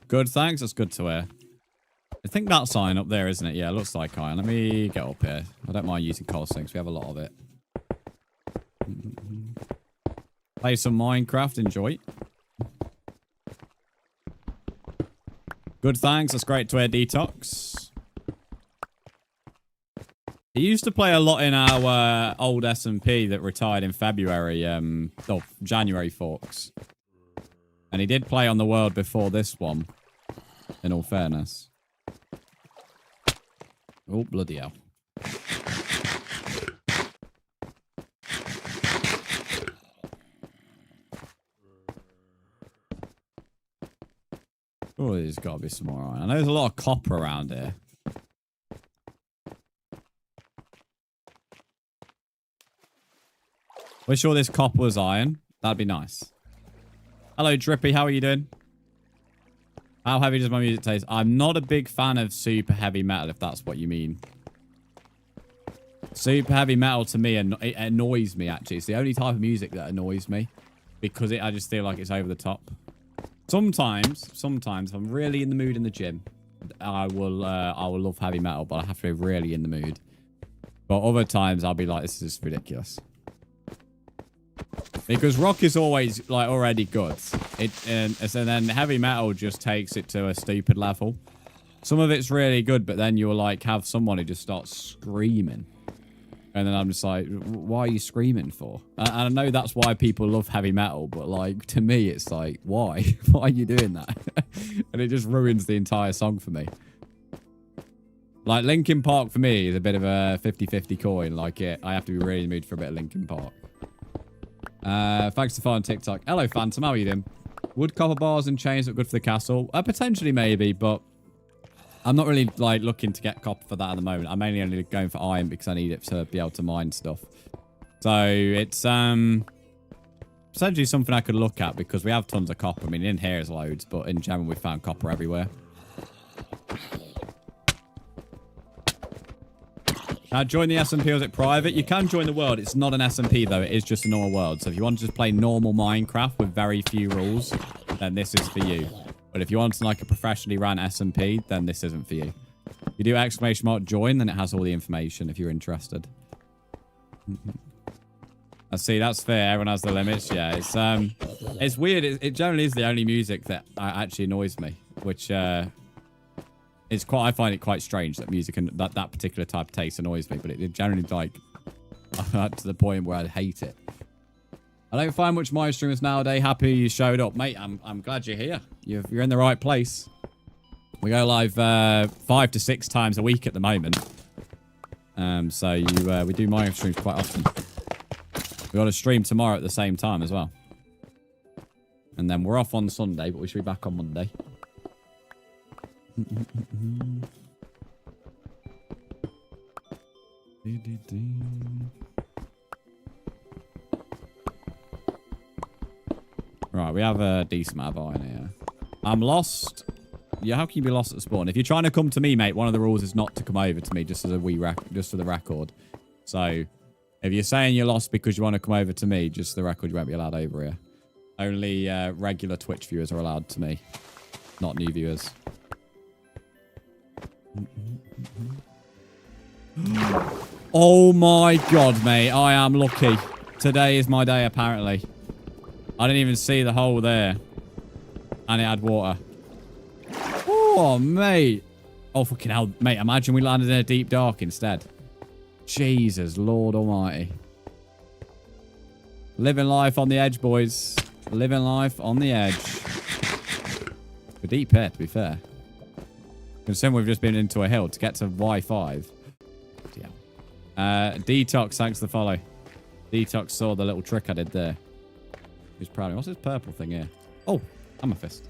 Good, thanks. That's good to hear. think that's iron up there, isn't it? Yeah, it looks like iron. Let me get up here. I don't mind using coal sinks. We have a lot of it. Play some Minecraft. Enjoy. Good, thanks. That's great to hear, Detox. He used to play a lot in our old SMP that retired in February, January Forks. And he did play on the world before this one, in all fairness. Oh, bloody hell. Oh, there's got to be some more iron. I know there's a lot of copper around here. We're sure this copper was iron. That'd be nice. Hello, Drippy. How are you doing? How heavy does my music taste? I'm not a big fan of super heavy metal, if that's what you mean. Super heavy metal, to me, it annoys me, actually. It's the only type of music that annoys me. Because I just feel like it's over the top. Sometimes, if I'm really in the mood in the gym, I will love heavy metal, but I have to be really in the mood. But other times, I'll be like, this is just ridiculous. Because rock is always, like, already good. And then heavy metal just takes it to a stupid level. Some of it's really good, but then you'll, like, have someone who just starts screaming. And then I'm just like, why are you screaming for? And I know that's why people love heavy metal, but, like, to me, it's like, why? Why are you doing that? And it just ruins the entire song for me. Like, Linkin Park, for me, is a bit of a 50-50 coin. Like, I have to be really in the mood for a bit of Linkin Park. Thanks to following TikTok. Hello, Phantom. How are you doing? Would copper bars and chains look good for the castle? Potentially, maybe, but I'm not really, like, looking to get copper for that at the moment. I'm mainly only going for iron because I need it to be able to mine stuff. So, it's, essentially something I could look at because we have tons of copper. I mean, in here is loads, but in general, we found copper everywhere. Join the SMP, or is it private? You can join the world. It's not an SMP, though. It is just a normal world. So if you want to just play normal Minecraft with very few rules, then this is for you. But if you want like a professionally ran SMP, then this isn't for you. You do exclamation mark join, then it has all the information if you're interested. I see, that's fair. Everyone has the limits. Yeah, it's weird. It generally is the only music that actually annoys me, which... I find it quite strange that music and that particular type of taste annoys me, but it generally, like, to the point where I hate it. I don't find much my streamers nowadays. Happy you showed up. Mate, I'm glad you're here. You're in the right place. We go live 5 to 6 times a week at the moment. So we do Minecraft streams quite often. We got a stream tomorrow at the same time as well. And then we're off on Sunday, but we should be back on Monday. Right, we have a decent amount of iron here. I'm lost. Yeah, how can you be lost at spawn? If you're trying to come to me, mate, one of the rules is not to come over to me, just for the record. So, if you're saying you're lost because you want to come over to me, just for the record, you won't be allowed over here. Only regular Twitch viewers are allowed to me, not new viewers. Oh my god, mate. I am lucky. Today is my day, apparently. I didn't even see the hole there. And it had water. Oh, mate. Oh, fucking hell. Mate, imagine we landed in a deep dark instead. Jesus, Lord almighty. Living life on the edge, boys. Living life on the edge. We're deep here, to be fair. Considering we've just been into a hill to get to Y5. Yeah. Detox, thanks for the follow. Detox saw the little trick I did there. He's proud of me. What's this purple thing here? Oh, amethyst.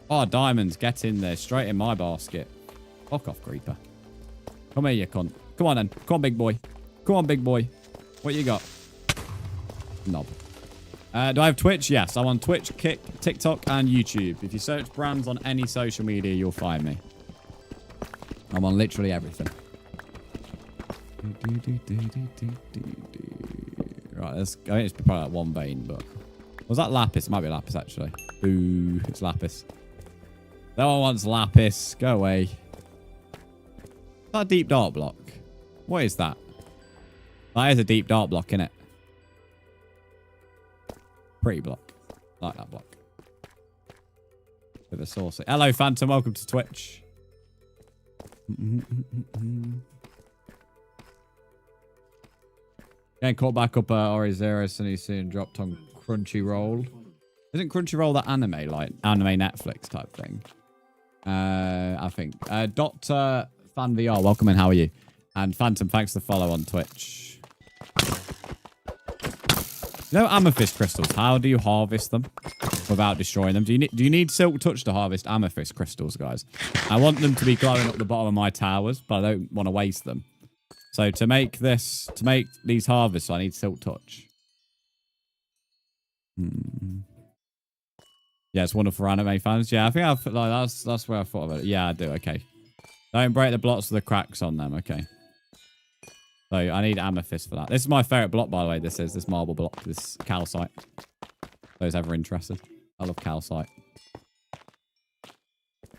Oh, diamonds. Get in there. Straight in my basket. Fuck off, creeper. Come here, you cunt. Come on, then. Come on, big boy. Come on, big boy. What you got? Knob. Do I have Twitch? Yes. I'm on Twitch, Kick, TikTok, and YouTube. If you search Brzndz on any social media, you'll find me. I'm on literally everything. Right, I think it's probably like one vein, but... Was that lapis? It might be lapis, actually. Ooh, it's lapis. No one wants lapis. Go away. That a deep dark block. What is that? That is a deep dark block, innit? Pretty block. Like that block. Bit of saucy. Hello, Phantom. Welcome to Twitch. Getting caught back up Ori Zero soon dropped on Crunchyroll. Isn't Crunchyroll that anime, like anime Netflix type thing? I think. Dr. Fan VR, welcome in. How are you? And Phantom, thanks for the follow on Twitch. You know amethyst crystals, how do you harvest them without destroying them? Do you need Silk Touch to harvest amethyst crystals, guys? I want them to be glowing up the bottom of my towers, but I don't want to waste them. So to make these harvests, I need Silk Touch. Yeah, it's wonderful for anime fans. Yeah, I think that's where I thought about it. Yeah, I do. Okay. Don't break the blocks with the cracks on them. Okay. So I need amethyst for that. This is my favorite block, by the way. This marble block, this calcite. Those ever interested? I love calcite.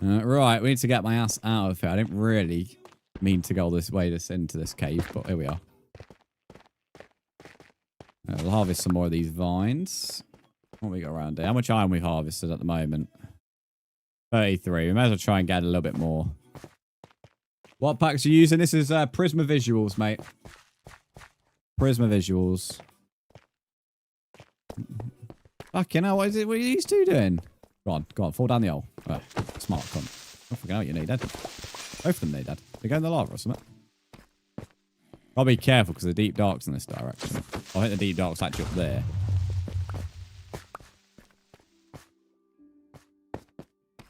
Right, we need to get my ass out of here. I didn't really mean to go into this cave, but here we are. We'll harvest some more of these vines. What have we got around here? How much iron we harvested at the moment? 33. We may as well try and get a little bit more. What packs are you using? This is Prisma Visuals, mate. Prisma Visuals. Fucking hell, what are these two doing? Go on, fall down the hole. Oh, smart cunt. Oh, fucking hell, you're near dead. Both of them near dead. They go in the lava or something. Gotta be careful because the deep dark's in this direction. I think the deep dark's actually up there.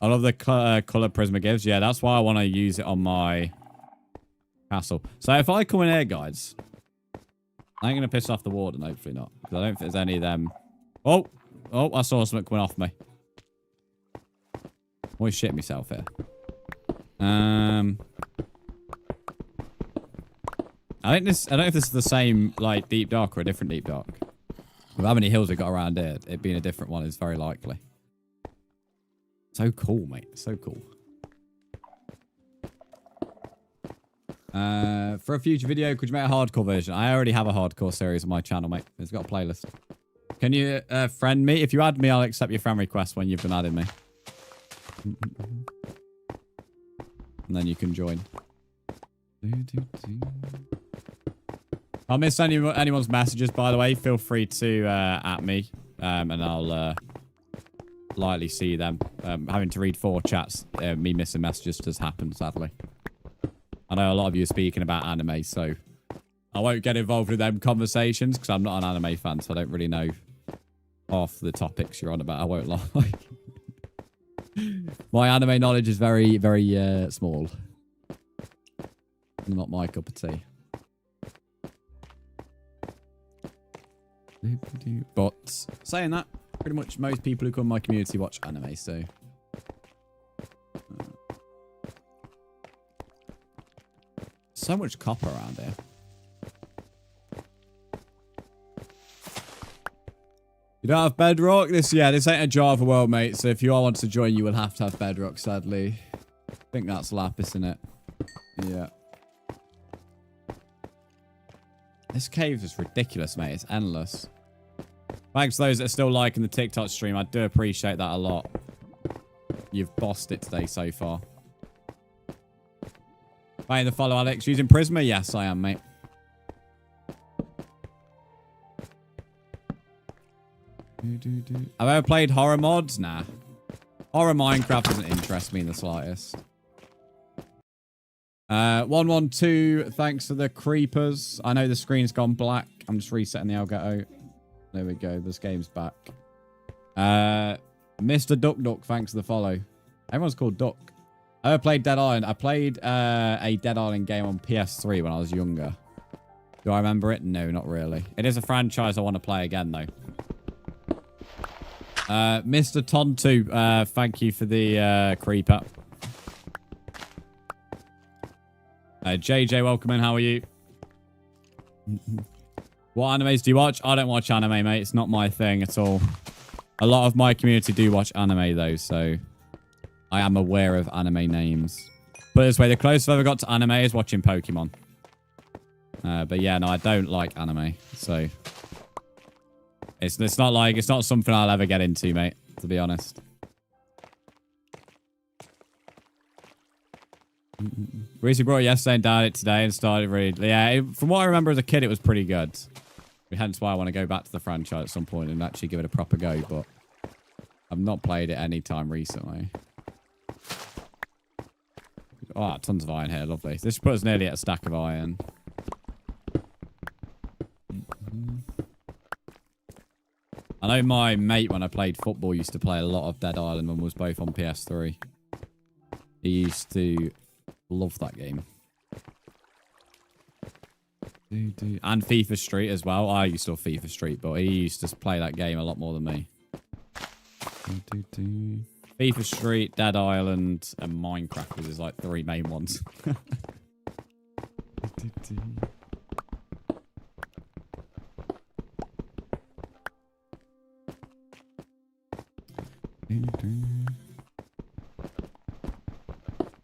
I love the colour Prisma gives. Yeah, that's why I want to use it on my castle. So if I come in here, guys, I ain't going to piss off the warden. Hopefully not. Because I don't think there's any of them. Oh, I saw something coming off me. I'm always shitting myself here. I don't know if this is the same, like, deep dark or a different deep dark. With how many hills we got around here, it being a different one is very likely. So cool, mate. So cool. For a future video, could you make a hardcore version? I already have a hardcore series on my channel, mate. It's got a playlist. Can you friend me? If you add me, I'll accept your friend request when you've been adding me. And then you can join. I'll miss anyone's messages, by the way. Feel free to at me, and I'll lightly see them. Having to read 4 chats, me missing messages just happened, sadly. I know a lot of you are speaking about anime, so I won't get involved with them conversations because I'm not an anime fan, so I don't really know half the topics you're on about. I won't lie. My anime knowledge is very, very small. Not my cup of tea. But saying that, pretty much most people who come in my community watch anime, so... So much copper around here. You don't have bedrock? This ain't a Java world, mate, so if you all want to join, you will have to have bedrock, sadly. I think that's lapis, isn't it? Yeah. This cave is ridiculous, mate. It's endless. Thanks to those that are still liking the TikTok stream. I do appreciate that a lot. You've bossed it today so far. Paying the follow, Alex. Using Prisma? Yes, I am, mate. Have I ever played horror mods? Nah. Horror Minecraft doesn't interest me in the slightest. 112, thanks for the creepers. I know the screen's gone black. I'm just resetting the Elgato. There we go. This game's back. Mr. Duck Duck, thanks for the follow. Everyone's called Duck. I ever played Dead Island. I played a Dead Island game on PS3 when I was younger. Do I remember it? No, not really. It is a franchise I want to play again, though. Mr. Tontu, thank you for the creeper. JJ, welcome in. How are you? What animes do you watch? I don't watch anime, mate. It's not my thing at all. A lot of my community do watch anime, though, so I am aware of anime names. Put it this way, the closest I've ever got to anime is watching Pokemon. But yeah, no, I don't like anime. So it's not something I'll ever get into, mate, to be honest. Reese brought it yesterday and downloaded it today and started reading. Yeah, from what I remember as a kid, it was pretty good. Hence why I want to go back to the franchise at some point and actually give it a proper go, but I've not played it any time recently. Oh, tons of iron here. Lovely. This should put us nearly at a stack of iron. I know my mate, when I played football, used to play a lot of Dead Island when we was both on PS3. He used to love that game. And FIFA Street as well. I used to love FIFA Street, but he used to play that game a lot more than me. FIFA Street, Dead Island, and Minecraft was his like 3 main ones.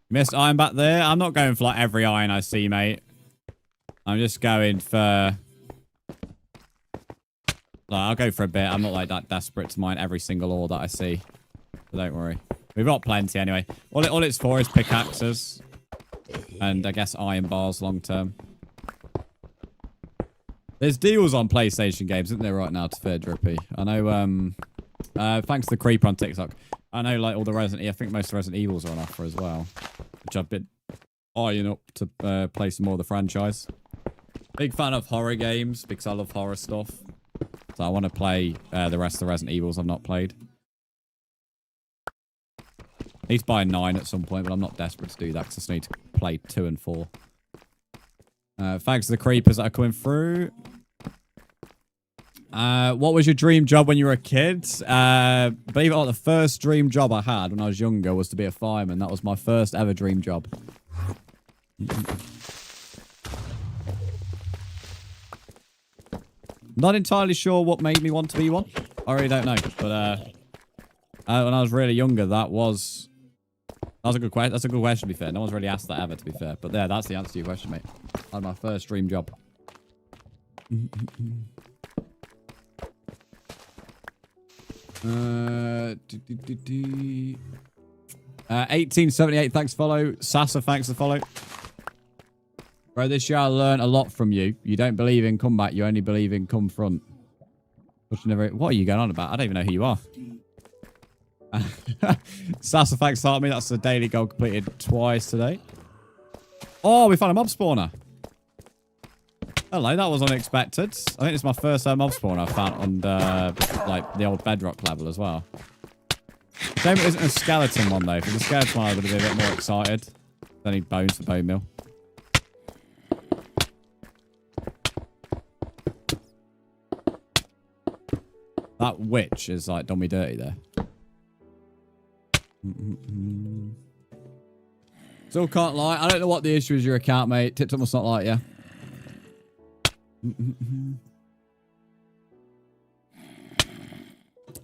Missed iron back there. I'm not going for like every iron I see, mate. I'm just going for... Like, I'll go for a bit. I'm not like that desperate to mine every single ore that I see. So don't worry. We've got plenty anyway. All it's for is pickaxes. And I guess iron bars long term. There's deals on PlayStation games, isn't there, right now, to fair Drippy? I know, thanks to the creeper on TikTok. I know, like, all the I think most of the Resident Evils are on offer as well. Which I've been eyeing up to play some more of the franchise. Big fan of horror games because I love horror stuff. So I want to play the rest of the Resident Evils I've not played. I need to buy 9 at some point, but I'm not desperate to do that because I just need to play 2 and 4. Thanks to the creepers that are coming through. What was your dream job when you were a kid? Believe it or not, the first dream job I had when I was younger was to be a fireman. That was my first ever dream job. Not entirely sure what made me want to be one. I really don't know. But when I was really younger, that was a good question. That's a good question, to be fair. No one's really asked that ever, to be fair. But there, that's the answer to your question, mate. I had my first dream job. 1878, thanks for follow. Sasa, thanks for follow. Bro, this year I learned a lot from you. You don't believe in comeback, you only believe in come front. What are you going on about? I don't even know who you are. Sasa, thanks for me. That's a daily goal completed twice today. Oh, we found a mob spawner. Hello, that was unexpected. I think it's my first mob spawner I found on like the old bedrock level as well. Shame it isn't a skeleton one though. If it was a skeleton one, I would have been a bit more excited. I need bones for bone meal. That witch is like done me dirty there. Still can't lie. I don't know what the issue is with your account, mate. TikTok must not like you.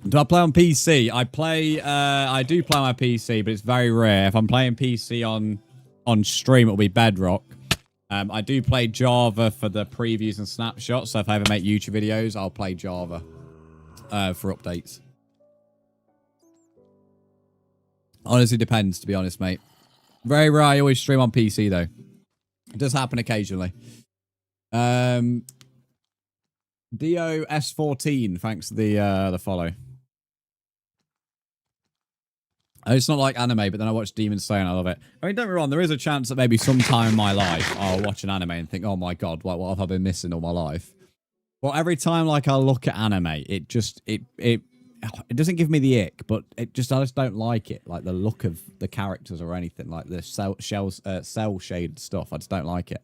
Do I play on PC? I do play on my PC, but it's very rare. If I'm playing PC on stream, it'll be Bedrock. I do play Java for the previews and snapshots, so if I ever make YouTube videos, I'll play Java for updates. Honestly, depends, to be honest, mate. Very rare. I always stream on PC, though. It does happen occasionally. DOS14, thanks for the follow. It's not like anime, but then I watch Demon Slayer and I love it. I mean, don't get me wrong, there is a chance that maybe sometime in my life I'll watch an anime and think, oh my god, what have I been missing all my life? Well, every time like I look at anime, it doesn't give me the ick, but I just don't like it. Like the look of the characters or anything, like the cell shaded stuff. I just don't like it.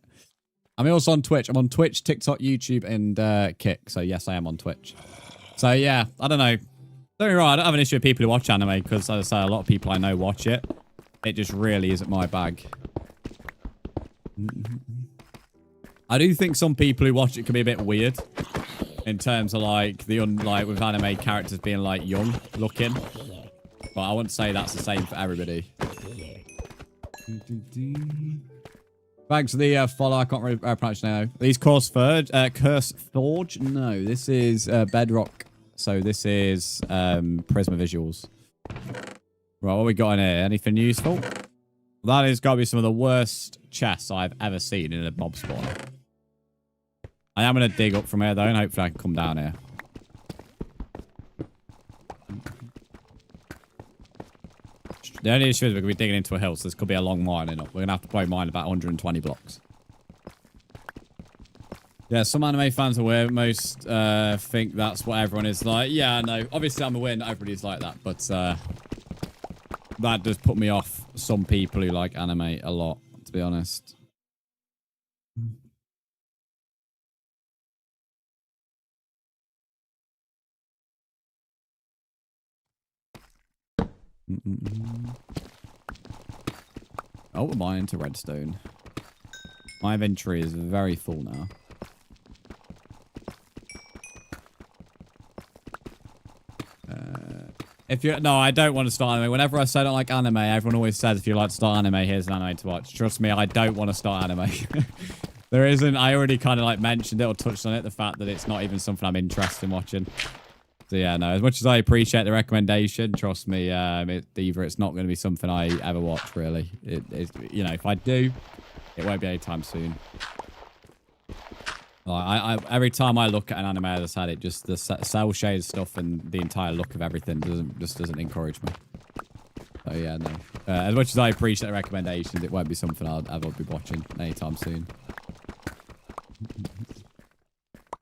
I'm also on Twitch. I'm on Twitch, TikTok, YouTube, and Kick. So yes, I am on Twitch. So yeah, I don't know. Don't get me wrong, I don't have an issue with people who watch anime because, as I say, a lot of people I know watch it. It just really isn't my bag. I do think some people who watch it can be a bit weird in terms of like with anime characters being like young looking. But I wouldn't say that's the same for everybody. Thanks for the follow. I can't really pronounce now. These Curse Forge? No, this is Bedrock. So this is Prisma Visuals. Right, what we got in here? Anything useful? That has got to be some of the worst chests I've ever seen in a mob spawn. I am going to dig up from here, though, and hopefully I can come down here. The only issue is we're going to be digging into a hill, so this could be a long mining up. We're going to have to probably mine about 120 blocks. Yeah, some anime fans are weird. Most think that's what everyone is like. Yeah, I know. Obviously, I'm aware not everybody's like that, but that does put me off some people who like anime a lot, to be honest. Oh, we're mining to redstone. My inventory is very full now. No, I don't want to start anime. Whenever I say I don't like anime, everyone always says if you like to start anime, here's an anime to watch. Trust me, I don't want to start anime. There isn't. I already kind of like mentioned it or touched on it, the fact that it's not even something I'm interested in watching. So yeah, no, as much as I appreciate the recommendation, trust me, it's not going to be something I ever watch, really. You know, if I do, it won't be anytime soon. Every time I look at an anime, as I said, it just the cell shade stuff and the entire look of everything doesn't encourage me. So yeah, no. As much as I appreciate the recommendations, it won't be something I'll ever be watching anytime soon.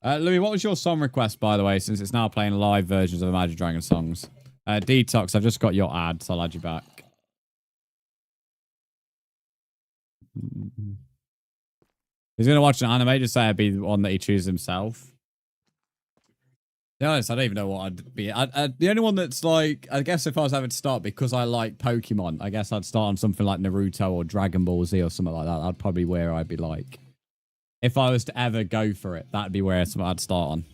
Louis, what was your song request, by the way, since it's now playing live versions of Imagine Dragon songs? Detox, I've just got your ad, so I'll add you back. He's going to watch an anime, just say it'd be the one that he chooses himself. To be honest, I don't even know what I'd be. The only one that's like, I guess if I was having to start because I like Pokemon, I guess I'd start on something like Naruto or Dragon Ball Z or something like that. That'd probably be where I'd be like. If I was to ever go for it, that'd be where I'd start on.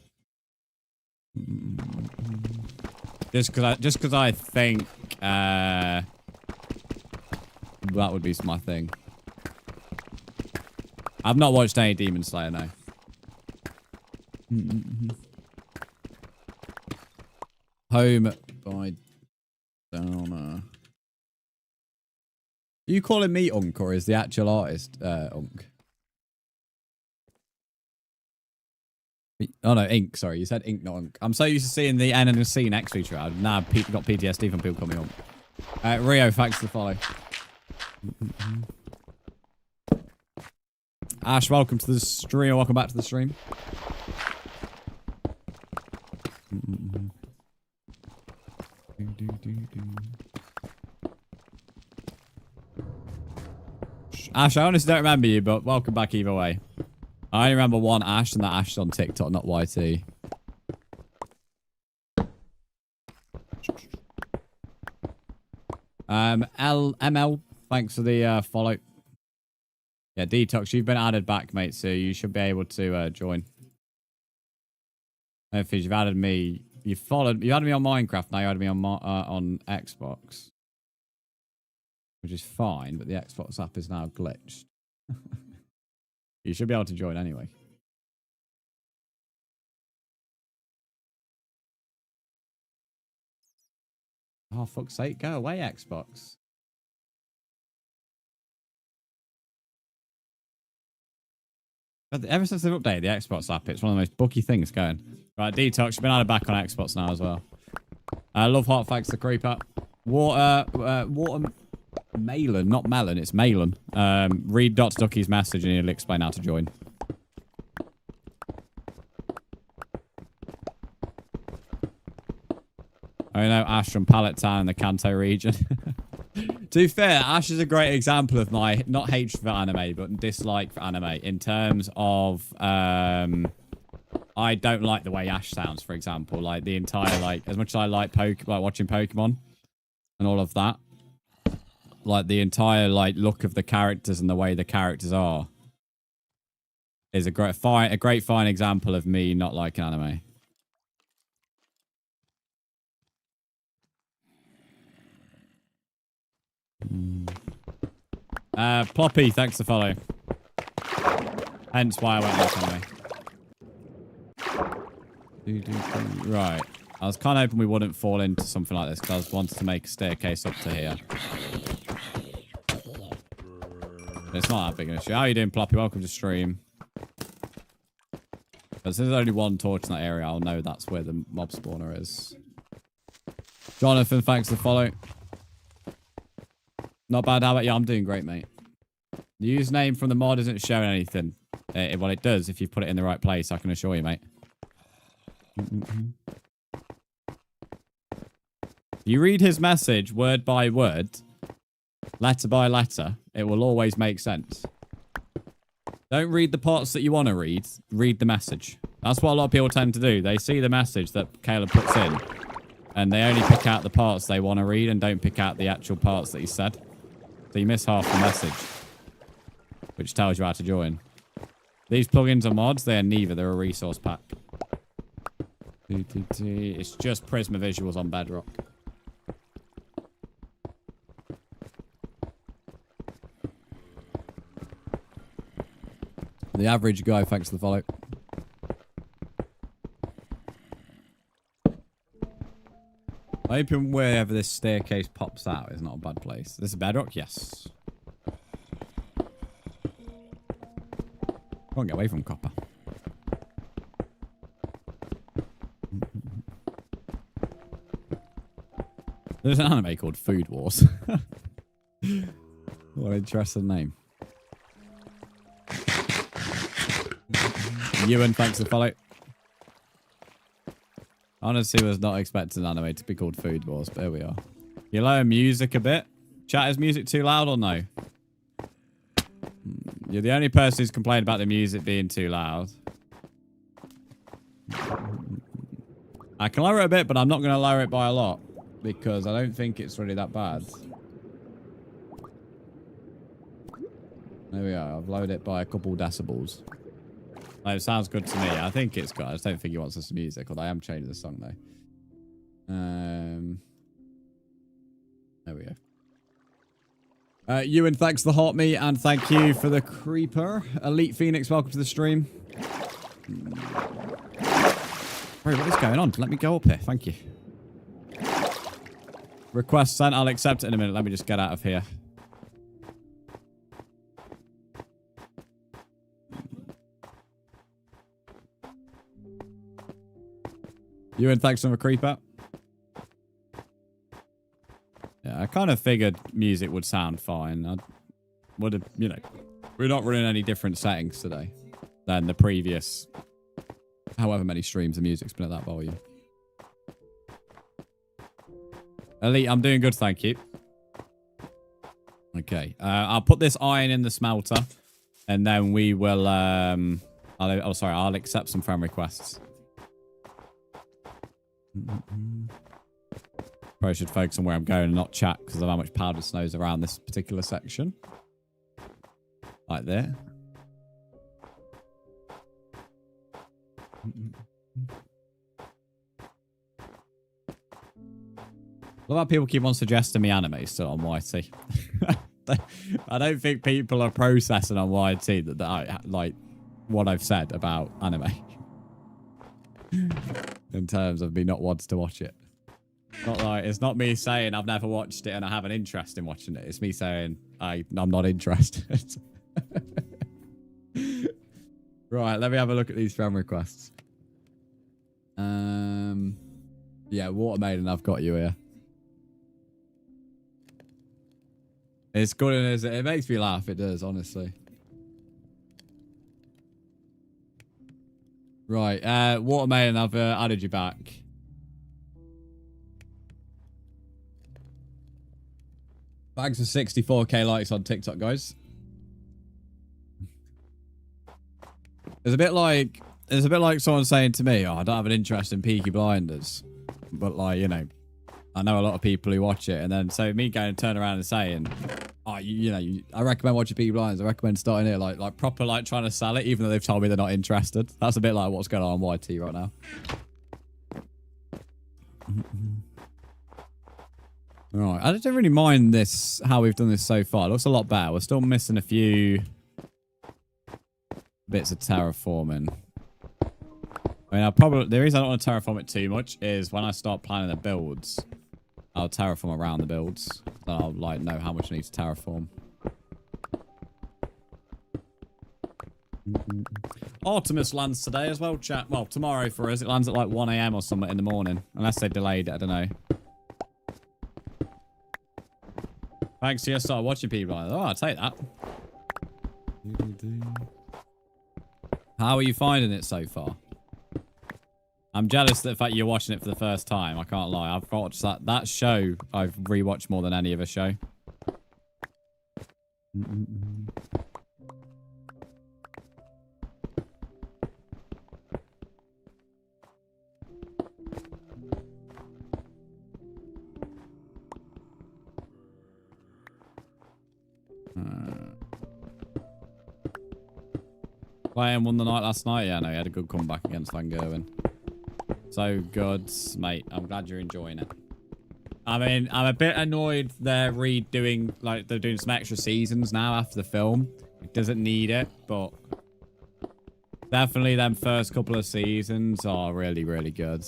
Just because I think that would be my thing. I've not watched any Demon Slayer, no. Home by Downer. Are you calling me Unk, or is the actual artist Unk? Oh no, Ink, sorry. You said Ink, not Unk. I'm so used to seeing the N and the C next to each other. I've now got PTSD from people calling me Unk. Rio, thanks for the follow. Ash, welcome to the stream. Welcome back to the stream. Ash, I honestly don't remember you, but welcome back either way. I only remember one Ash, and that Ash is on TikTok, not YT. ML, thanks for the follow. Yeah, Detox, you've been added back, mate, so you should be able to join. If you've added me, you added me on Minecraft, now you added me on Xbox. Which is fine, but the Xbox app is now glitched. You should be able to join anyway. Oh, fuck's sake, go away, Xbox. But ever since they've updated the Xbox app, it's one of the most buggy things going. Right, Detox, you've been added back on Xbox now as well. Love Heart, thanks to Creeper. Watermelon, not melon, it's Malin. Read Dr. Ducky's message and he'll explain how to join. I know Ash from Pallet Town in the Kanto region. To be fair, Ash is a great example of my, not hatred for anime, but dislike for anime in terms of, I don't like the way Ash sounds, for example. Like, the entire, like, as much as I like watching Pokemon and all of that, like, the entire, like, look of the characters and the way the characters are is a great fine example of me not liking anime. Ploppy, thanks for follow. Hence why I went left anyway. Right. I was kind of hoping we wouldn't fall into something like this because I was wanting to make a staircase up to here. It's not that big an issue. How are you doing, Ploppy? Welcome to stream. Because there's only one torch in that area, I'll know that's where the mob spawner is. Jonathan, thanks for the follow. Not bad. How about you? I'm doing great, mate. The username from the mod isn't showing anything. Well, it does if you put it in the right place, I can assure you, mate. You read his message word by word, letter by letter, it will always make sense. Don't read the parts that you want to read. Read the message. That's what a lot of people tend to do. They see the message that Caleb puts in, and they only pick out the parts they want to read and don't pick out the actual parts that he said. So you miss half the message, which tells you how to join. These plugins are mods. They're neither. They're a resource pack. It's just Prisma visuals on Bedrock. The average guy, thanks for the follow. Hoping wherever this staircase pops out is not a bad place. This is Bedrock? Yes. Can't get away from copper. There's an anime called Food Wars. What an interesting name. Ewan, thanks for the follow. Honestly, was not expecting an anime to be called Food Wars, but here we are. You lower music a bit. Chat, is music too loud or no? You're the only person who's complained about the music being too loud. I can lower it a bit, but I'm not going to lower it by a lot because I don't think it's really that bad. There we are. I've lowered it by a couple decibels. It sounds good to me. I think it's good. I just don't think he wants us to music, although I am changing the song though. There we go. Ewan, thanks for the hot meat, and thank you for the creeper. Elite Phoenix, welcome to the stream. Wait, what is going on? Let me go up here. Thank you. Request sent. I'll accept it in a minute. Let me just get out of here. Ewan, thanks for the creeper. Yeah, I kind of figured music would sound fine. I would have, you know, we're not running any different settings today than the previous however many streams of music's been at that volume. Elite, I'm doing good, thank you. Okay, I'll put this iron in the smelter, and then we will, I'll accept some friend requests. Probably should focus on where I'm going and not chat because of how much powder snow's around this particular section. Like there. What about people keep on suggesting me anime still on YT? I don't think people are processing on YT that I like what I've said about anime. In terms of me not wanting to watch it. Not like it's not me saying I've never watched it and I have an interest in watching it. It's me saying I'm not interested. Right, let me have a look at these friend requests. Yeah, Water Maiden, I've got you here. It's good, and it makes me laugh. It does, honestly. Right, Water Maiden, I've added you back. Thanks for 64k likes on TikTok, guys. It's a bit like someone saying to me, "Oh, I don't have an interest in Peaky Blinders," but like, you know, I know a lot of people who watch it, and then so me going and turn around and saying, "Oh, I recommend watching Peaky Blinders. I recommend starting it," like proper, like trying to sell it, even though they've told me they're not interested. That's a bit like what's going on YT right now. Right, I don't really mind this, how we've done this so far. It looks a lot better. We're still missing a few bits of terraforming. I mean, the reason I don't want to terraform it too much is when I start planning the builds, I'll terraform around the builds. Then I'll, like, know how much I need to terraform. Artemis lands today as well, chat. Well, tomorrow for us. It lands at like 1 AM or something in the morning. Unless they delayed it, I don't know. Thanks to you, started watching people. Oh, I'll take that. How are you finding it so far? I'm jealous of the fact you're watching it for the first time. I can't lie. I've watched that show. I've rewatched more than any other show. Playing won the night last night. Yeah, no, he had a good comeback against Van Gerwen. So good, mate. I'm glad you're enjoying it. I mean, I'm a bit annoyed they're redoing, like, they're doing some extra seasons now after the film. It doesn't need it, but definitely them first couple of seasons are really, really good.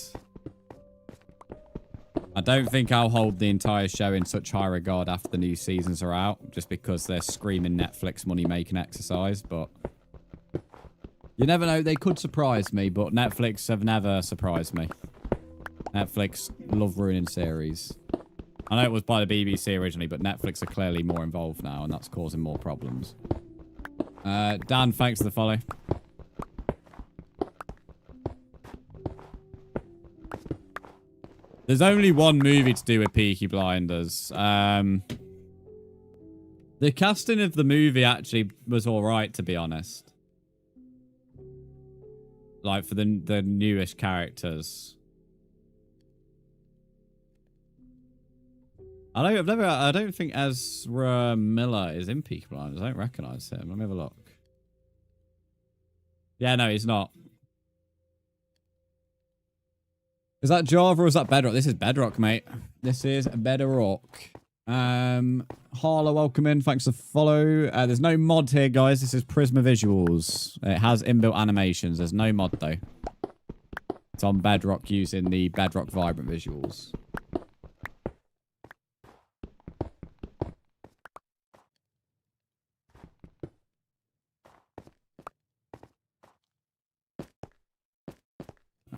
I don't think I'll hold the entire show in such high regard after the new seasons are out, just because they're screaming Netflix money-making exercise, but you never know. They could surprise me, but Netflix have never surprised me. Netflix love ruining series. I know it was by the BBC originally, but Netflix are clearly more involved now, and that's causing more problems. Dan, thanks for the follow. There's only one movie to do with Peaky Blinders. The casting of the movie actually was alright, to be honest. Like, for the newish characters. I don't think Ezra Miller is in Peaky Blinders. I don't recognise him. Let me have a look. Yeah, no, he's not. Is that Java or is that Bedrock? This is Bedrock, mate. This is Bedrock. Harlow, welcome in. Thanks for the follow. There's no mod here, guys. This is Prisma Visuals. It has inbuilt animations. There's no mod, though. It's on Bedrock using the Bedrock Vibrant Visuals.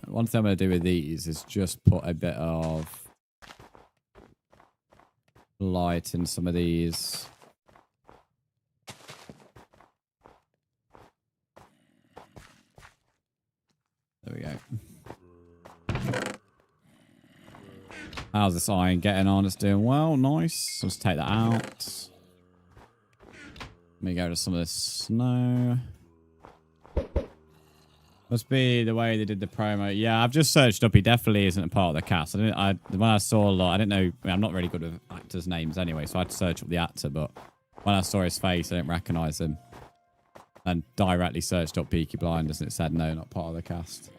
One thing I'm going to do with these is just put a bit of light in some of these. There we go. How's this iron getting on? It's doing well. Nice. Let's take that out. Let me go to some of this snow. Must be the way they did the promo. Yeah, I've just searched up. He definitely isn't a part of the cast. When I saw a lot, I didn't know. I mean, I'm not really good with actors' names anyway, so I had to search up the actor. But when I saw his face, I didn't recognise him. And directly searched up Peaky Blinders, and it said no, not part of the cast.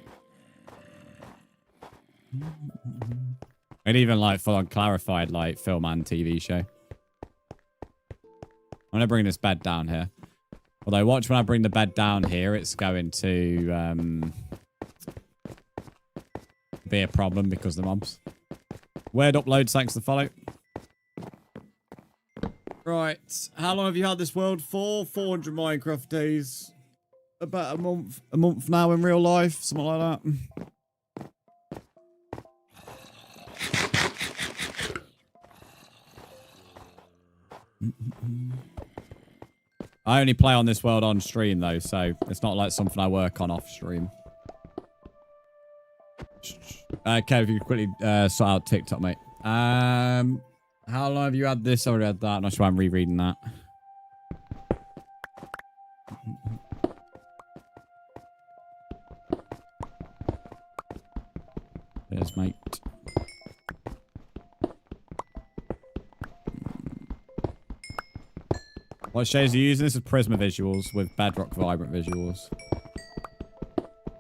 It even like full on clarified like film and TV show. I'm gonna bring this bed down here. Although, watch when I bring the bed down here, it's going to be a problem because of the mobs. Weird uploads, thanks for the follow. Right, how long have you had this world for? 400 Minecraft days. About a month now in real life, something like that. I only play on this world on stream, though, so it's not like something I work on off stream. Okay, if you could quickly sort out TikTok, mate. How long have you had this? I already had that. I'm not sure I'm rereading that. Cheers, mate. What shades are you using? This is Prisma Visuals with Bedrock Vibrant Visuals.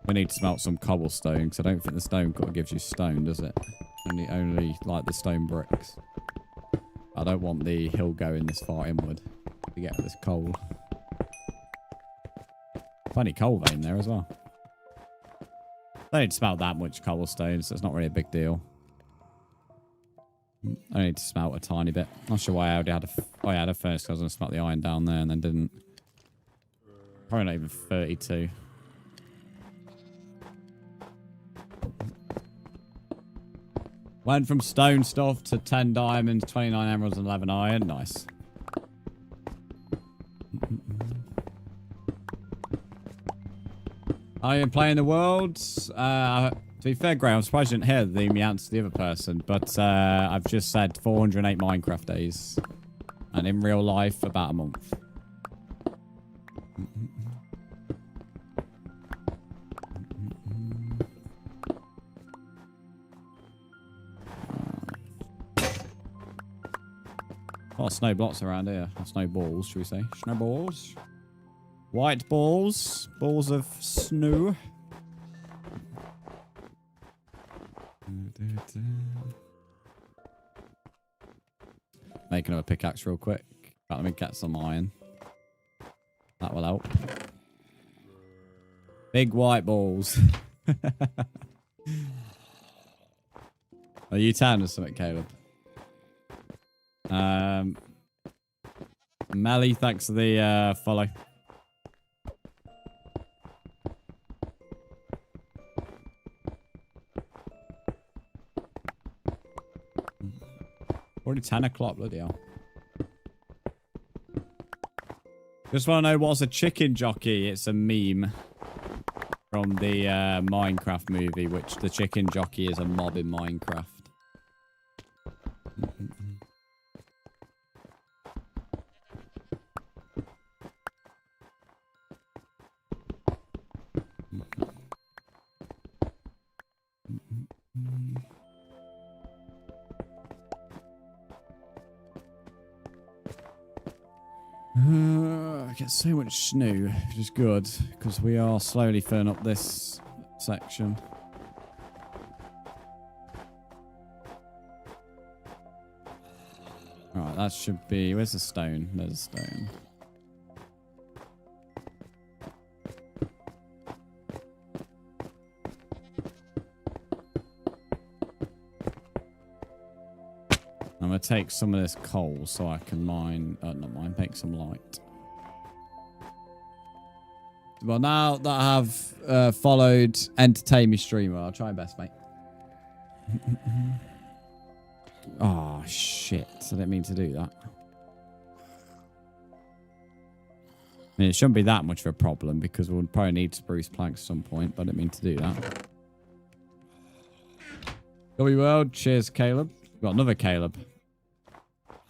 We need to smelt some cobblestone, because I don't think the stone cut gives you stone, does it? Only like the stone bricks. I don't want the hill going this far inward to get this coal. Plenty coal vein there as well. I don't need to smelt that much cobblestone, so it's not really a big deal. I need to smelt a tiny bit. Not sure why I already had a... Oh, yeah, I had a furnace because I was going to smelt the iron down there and then didn't. Probably not even 32. Went from stone stuff to 10 diamonds, 29 emeralds, and 11 iron. Nice. I am playing the worlds. To be fair, Gray, I'm surprised you didn't hear the answer to the other person, but I've just said 408 Minecraft days. And in real life, about a month. A lot of snow blocks around here. Or snow balls, should we say? Snow balls. White balls. Balls of snow. Make another pickaxe real quick. Let me get some iron. That will help. Big white balls. Are you 10 or something, Caleb? Melly, thanks for the follow. Already 10 o'clock, bloody hell. Just want to know what's a chicken jockey. It's a meme from the Minecraft movie, which the chicken jockey is a mob in Minecraft. I get so much snow, which is good, because we are slowly filling up this section. Alright, that should be... Where's the stone? There's a stone. I'm going to take some of this coal so I can mine... not mine, make some light. Well, now that I have followed Entertain Me Streamer, I'll try my best, mate. Oh, shit. I didn't mean to do that. I mean, it shouldn't be that much of a problem because we'll probably need spruce planks at some point, but I didn't mean to do that. W World, cheers, Caleb. We've got another Caleb.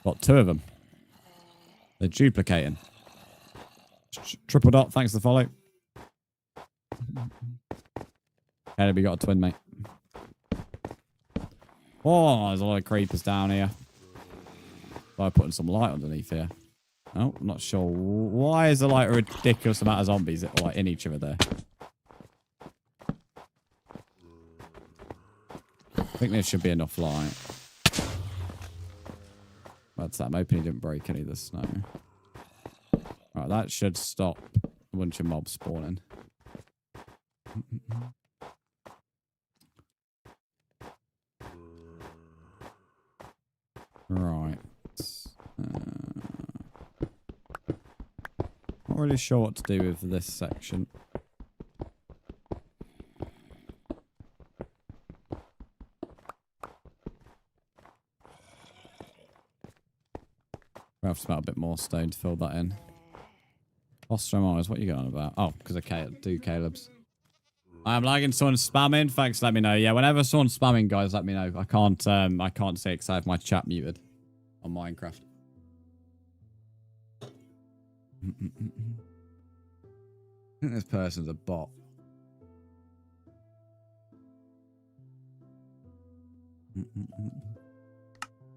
Got two of them. They're duplicating. Triple dot, thanks for the follow. Caleb, you got a twin, mate. Oh, there's a lot of creepers down here. By putting some light underneath here. Oh, I'm not sure. Why is there like a ridiculous amount of zombies that are like in each other there? I think there should be enough light. That's that. I'm hoping he didn't break any of the snow. Right, that should stop a bunch of mobs spawning. Right. Not really sure what to do with this section. We'll have to smelt a bit more stone to fill that in. Foster Mars, what are you going about? Oh, because I do Caleb's. I'm lagging, someone's spamming. Thanks, let me know. Yeah, whenever someone's spamming, guys, let me know. I can't say it because I have my chat muted on Minecraft. I think this person's a bot.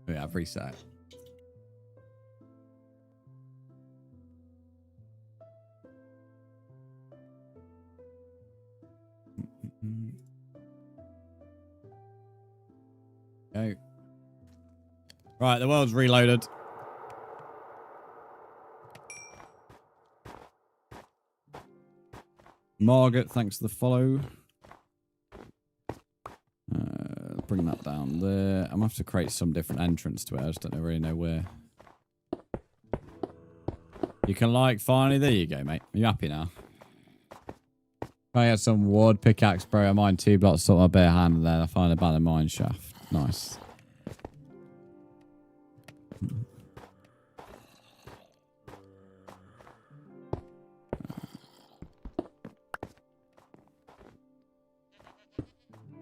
Yeah, I've reset. Go. Right, the world's reloaded. Margaret, thanks for the follow. Bring that down there. I'm going to have to create some different entrance to it. I just don't really know where. You can like, finally, there you go, mate. Are you happy now? I had some wood pickaxe, bro. I mined 2 blocks of my bare hand and then I find a abandoned mine shaft. Nice.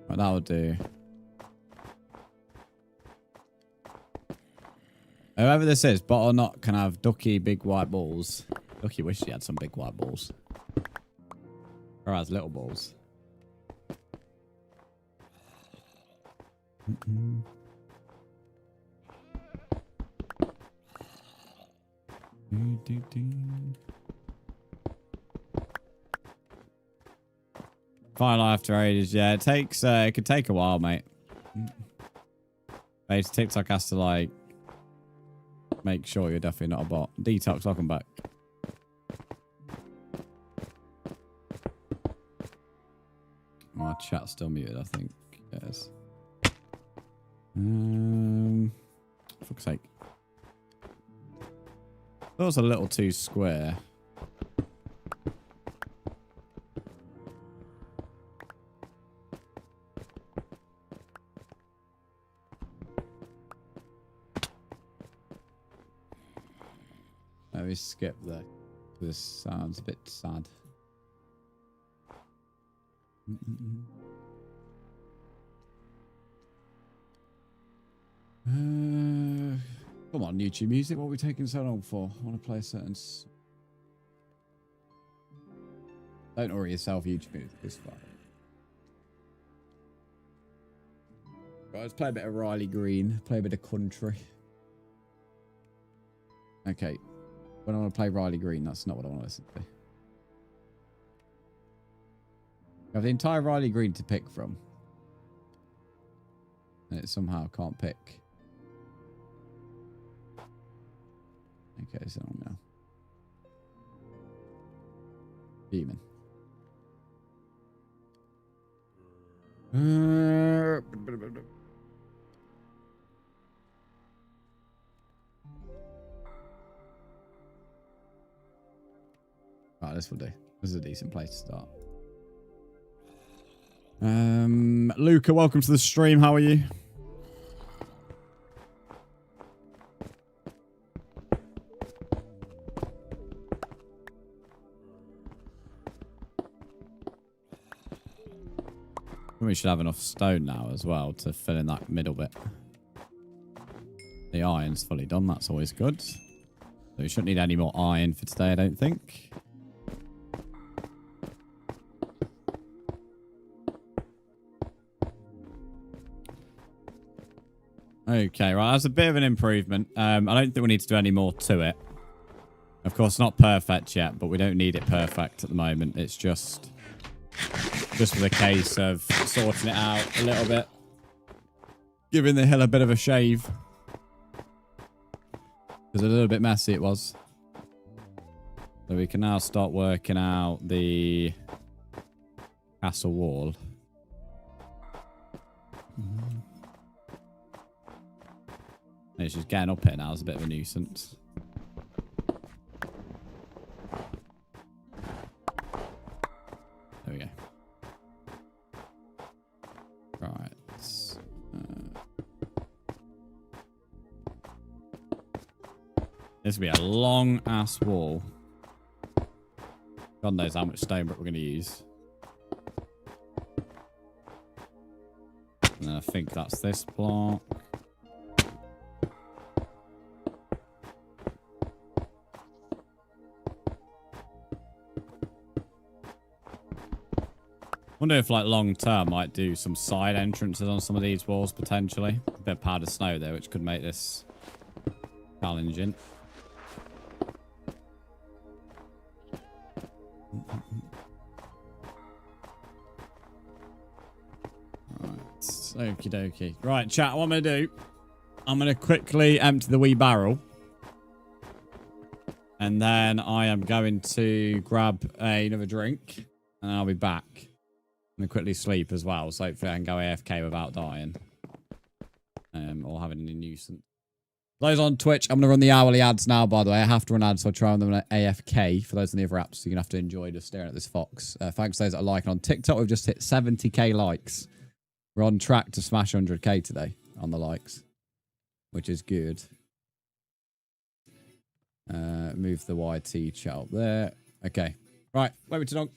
Right, that would do. Whoever this is, bot or not, can have Ducky big white balls. Ducky wished he had some big white balls. Or has little balls. Final after ages, yeah. It takes, it could take a while, mate. TikTok has to, like, make sure you're definitely not a bot. Detox, welcome back. My chat's still muted, I think. Yes. Fuck's sake. That was a little too square. Let me skip that. This sounds a bit sad. Come on, YouTube music. What are we taking so long for? I want to play a certain. Don't worry yourself, YouTube music. It's fine. Right, let's play a bit of Riley Green. Play a bit of country. Okay. When I want to play Riley Green, that's not what I want to listen to. I have the entire Riley Green to pick from. And it somehow can't pick. Okay, so now. Demon. Right, this will do. This is a decent place to start. Luca, welcome to the stream. How are you? We should have enough stone now as well to fill in that middle bit. The iron's fully done. That's always good. So we shouldn't need any more iron for today, I don't think. Okay, right. That's a bit of an improvement. I don't think we need to do any more to it. Of course, not perfect yet, but we don't need it perfect at the moment. It's just for the case of sorting it out a little bit. Giving the hill a bit of a shave. Because a little bit messy it was. So we can now start working out the castle wall. It's just getting up here now. It's a bit of a nuisance. There we go. Right. This will be a long ass wall. God knows how much stone brick we're going to use. And then I think that's this block. Wonder if, like, long term, might do some side entrances on some of these walls potentially. A bit of powdered snow there, which could make this challenging. Right, okie dokie. Right, chat. What I'm gonna do? I'm going to quickly empty the wee barrel. And then I am going to grab another drink. And I'll be back. I'm going to quickly sleep as well. So hopefully I can go AFK without dying. Or having any nuisance. Those on Twitch, I'm going to run the hourly ads now, by the way. I have to run ads, so I'll try on them at AFK. For those on the other apps, you're going to have to enjoy just staring at this fox. Thanks to those that are liking on TikTok. We've just hit 70k likes. We're on track to smash 100k today on the likes, which is good. Move the YT chat up there. Okay. Right. Wait to dog.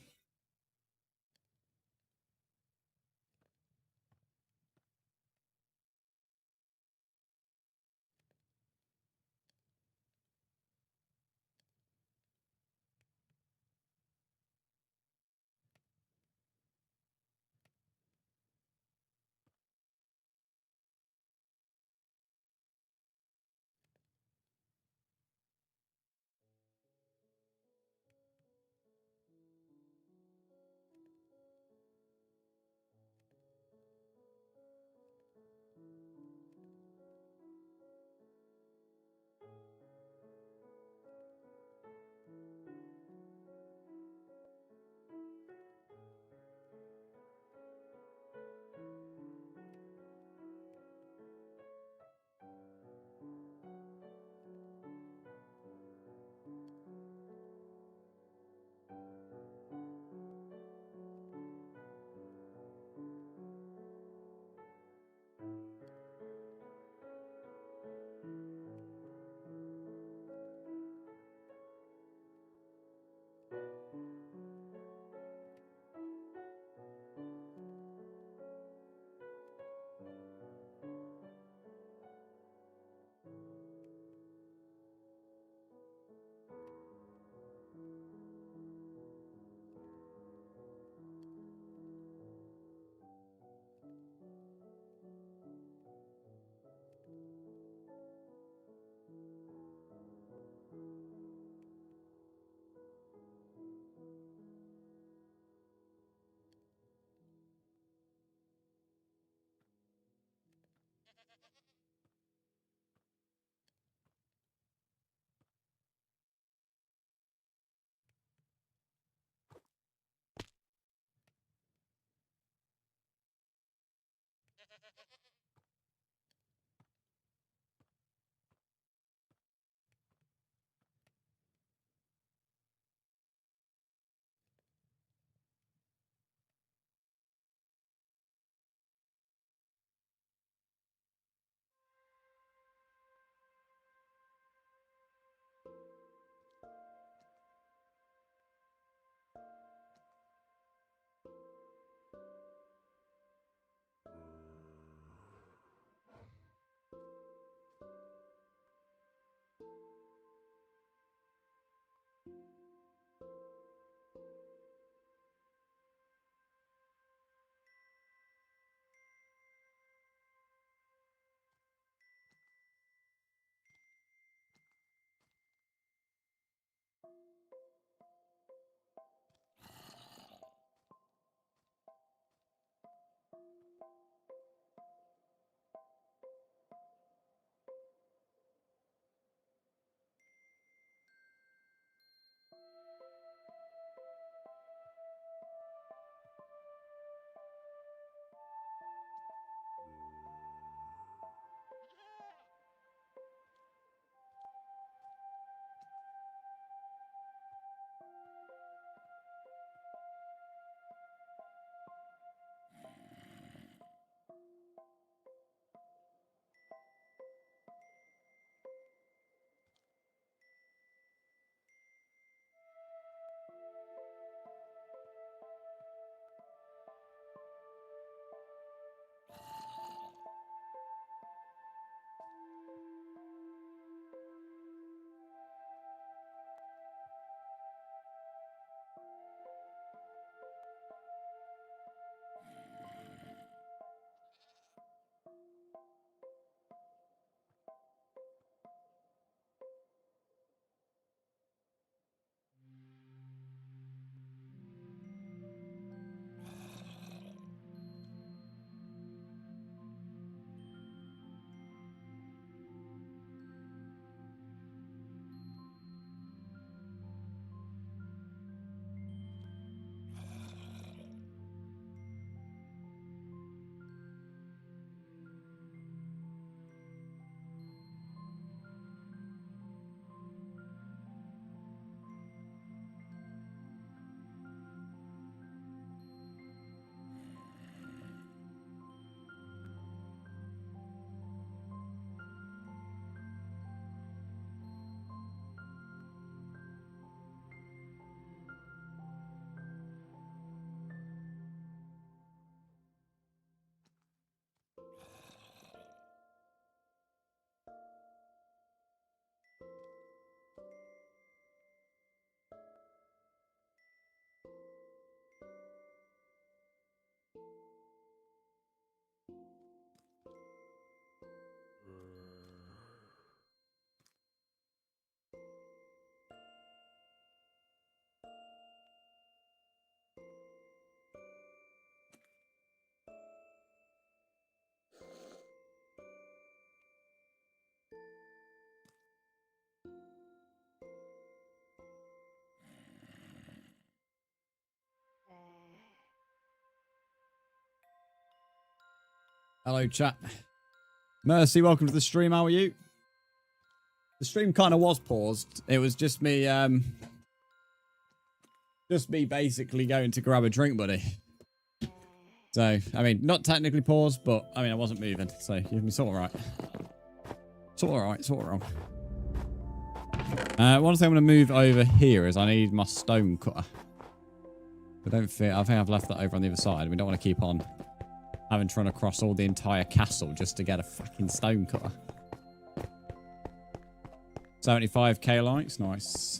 Hello, chat. Mercy, welcome to the stream. How are you? The stream kind of was paused. It was just me basically going to grab a drink, buddy. So, I mean, not technically paused, but I mean, I wasn't moving. So, it's all right. It's all right. It's all wrong. One thing I'm going to move over here is I need my stone cutter. I think I've left that over on the other side. We don't want to keep on having to run across all the entire castle just to get a fucking stone cutter. 75k likes, nice.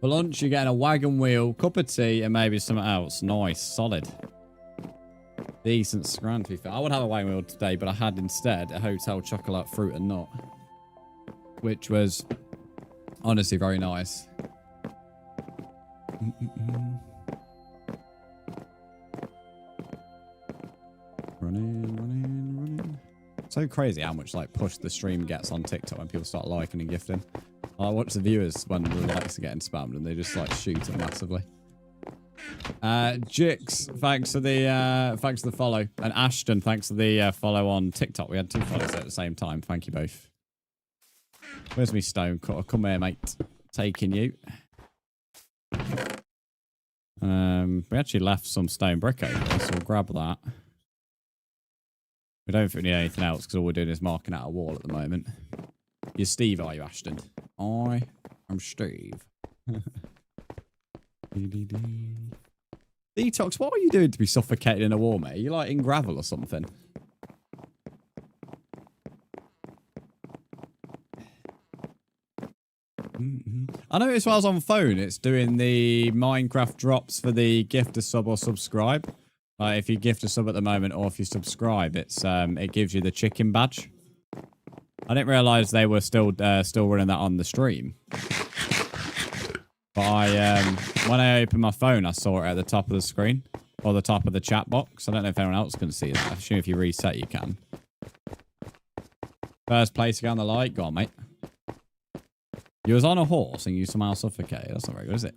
For lunch, you're getting a wagon wheel, cup of tea, and maybe something else. Nice, solid. Decent scran, to be fair. I would have a wagon wheel today, but I had instead a hotel chocolate fruit and nut, which was honestly very nice. Running. So crazy how much like push the stream gets on TikTok when people start liking and gifting. I watch the viewers when the likes are getting spammed and they just like shoot it massively. Jix, thanks for the follow, and Ashton, thanks for the follow on TikTok. We had 2 follows at the same time. Thank you both. Where's me stone cutter? Come here, mate. Taking you. We actually left some stone brick over there, so we'll grab that. We don't think we need anything else because all we're doing is marking out a wall at the moment. You're Steve, are you, Ashton? I am Steve. Detox, what are you doing to be suffocated in a wall, mate? Are you like in gravel or something? I noticed while I was on phone, it's doing the Minecraft drops for the gift a sub or subscribe. If you gift a sub at the moment or if you subscribe, it gives you the chicken badge. I didn't realise they were still running that on the stream. But when I opened my phone, I saw it at the top of the screen or the top of the chat box. I don't know if anyone else can see that. I assume if you reset, you can. First place again on the light. Go on, mate. You was on a horse and you somehow suffocated. That's not very good, is it?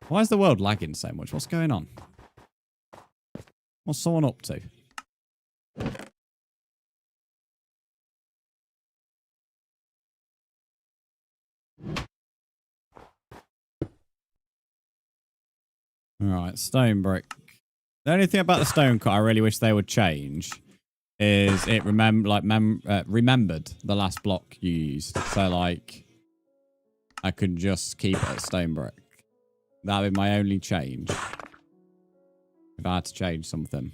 Why is the world lagging so much? What's going on? What's someone up to? Alright, stone brick. The only thing about the stone cut I really wish they would change is it remembered the last block you used. So, like, I could just keep it at stone brick. That would be my only change. If I had to change something.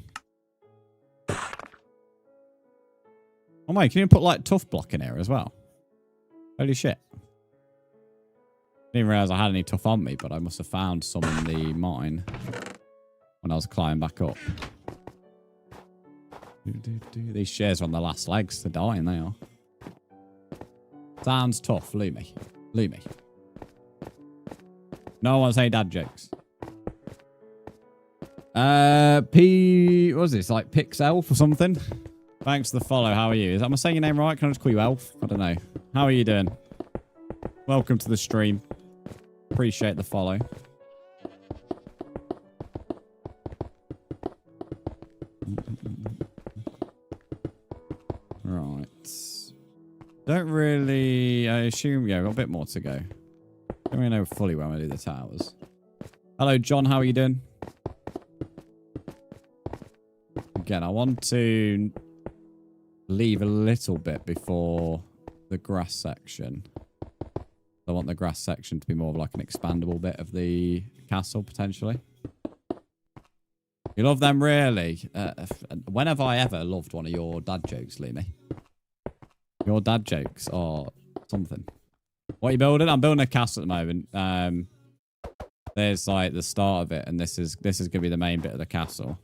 Oh, mate, can you put, like, tough block in here as well? Holy shit. Didn't realise I had any tough on me, but I must have found some in the mine when I was climbing back up. These shares are on the last legs. They're dying, they are. Sounds tough. Loomy. No one wants any dad jokes. What was this? Like Pix Elf or something? Thanks for the follow. How are you? Am I saying your name right? Can I just call you Elf? I don't know. How are you doing? Welcome to the stream. Appreciate the follow. Right. Don't really... I assume... Yeah, we've got a bit more to go. Don't really know fully when we do the towers. Hello, John. How are you doing? Again, I want to leave a little bit before the grass section. I want the grass section to be more of like an expandable bit of the castle, potentially. You love them, really? When have I ever loved one of your dad jokes, Lumi? Your dad jokes are something. What are you building? I'm building a castle at the moment. There's like the start of it, and this is going to be the main bit of the castle.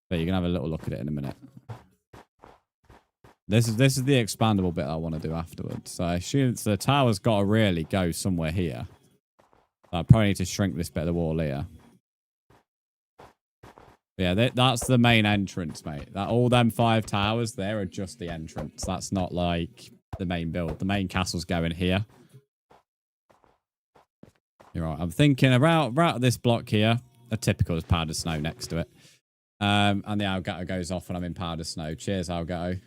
But you can have a little look at it in a minute. This is the expandable bit I want to do afterwards. So I assume the tower's got to really go somewhere here. So I probably need to shrink this bit of the wall here. But yeah, that's the main entrance, mate. All them 5 towers there are just the entrance. That's not like the main build. The main castle's going here. You're right. I'm thinking about this block here. A typical is powdered snow next to it. And the Elgato goes off when I'm in powdered snow. Cheers, Elgato.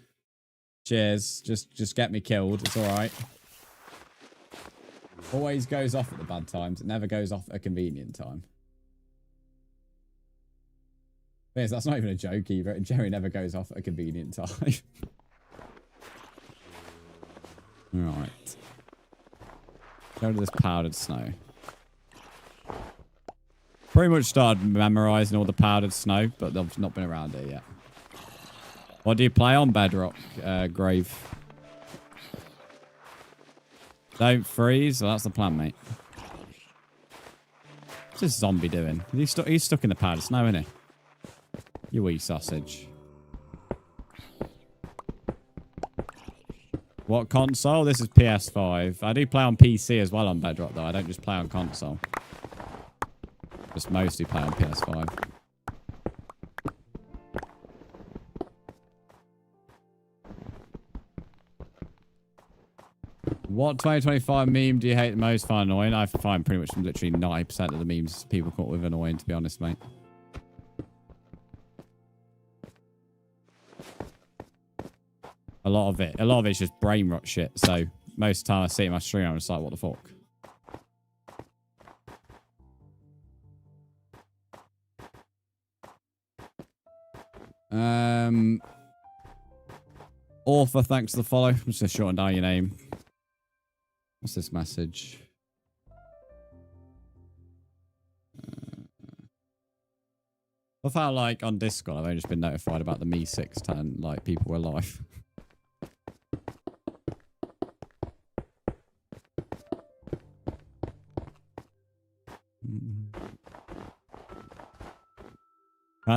Cheers. Just get me killed. It's all right. Always goes off at the bad times. It never goes off at a convenient time. Yes, that's not even a joke either. Jerry never goes off at a convenient time. Right. Go to this powdered snow. Pretty much started memorizing all the powdered snow, but I've not been around here yet. What do you play on bedrock, Grave? Don't freeze. Well, that's the plan, mate. What's this zombie doing? He's stuck in the powdered snow, isn't he? You wee sausage. What console? This is PS5. I do play on PC as well on bedrock, though. I don't just play on console. Just mostly play on PS5. What 2025 meme do you hate the most? Find annoying? I find pretty much literally 90% of the memes people caught with annoying, to be honest, mate. A lot of it's just brain rot shit. So most of the time I see it in my stream, I'm just like, what the fuck? Author, thanks for the follow. I'm just shorting down your name. What's this message? I felt like on Discord, I've only just been notified about the Me 610, like people were live.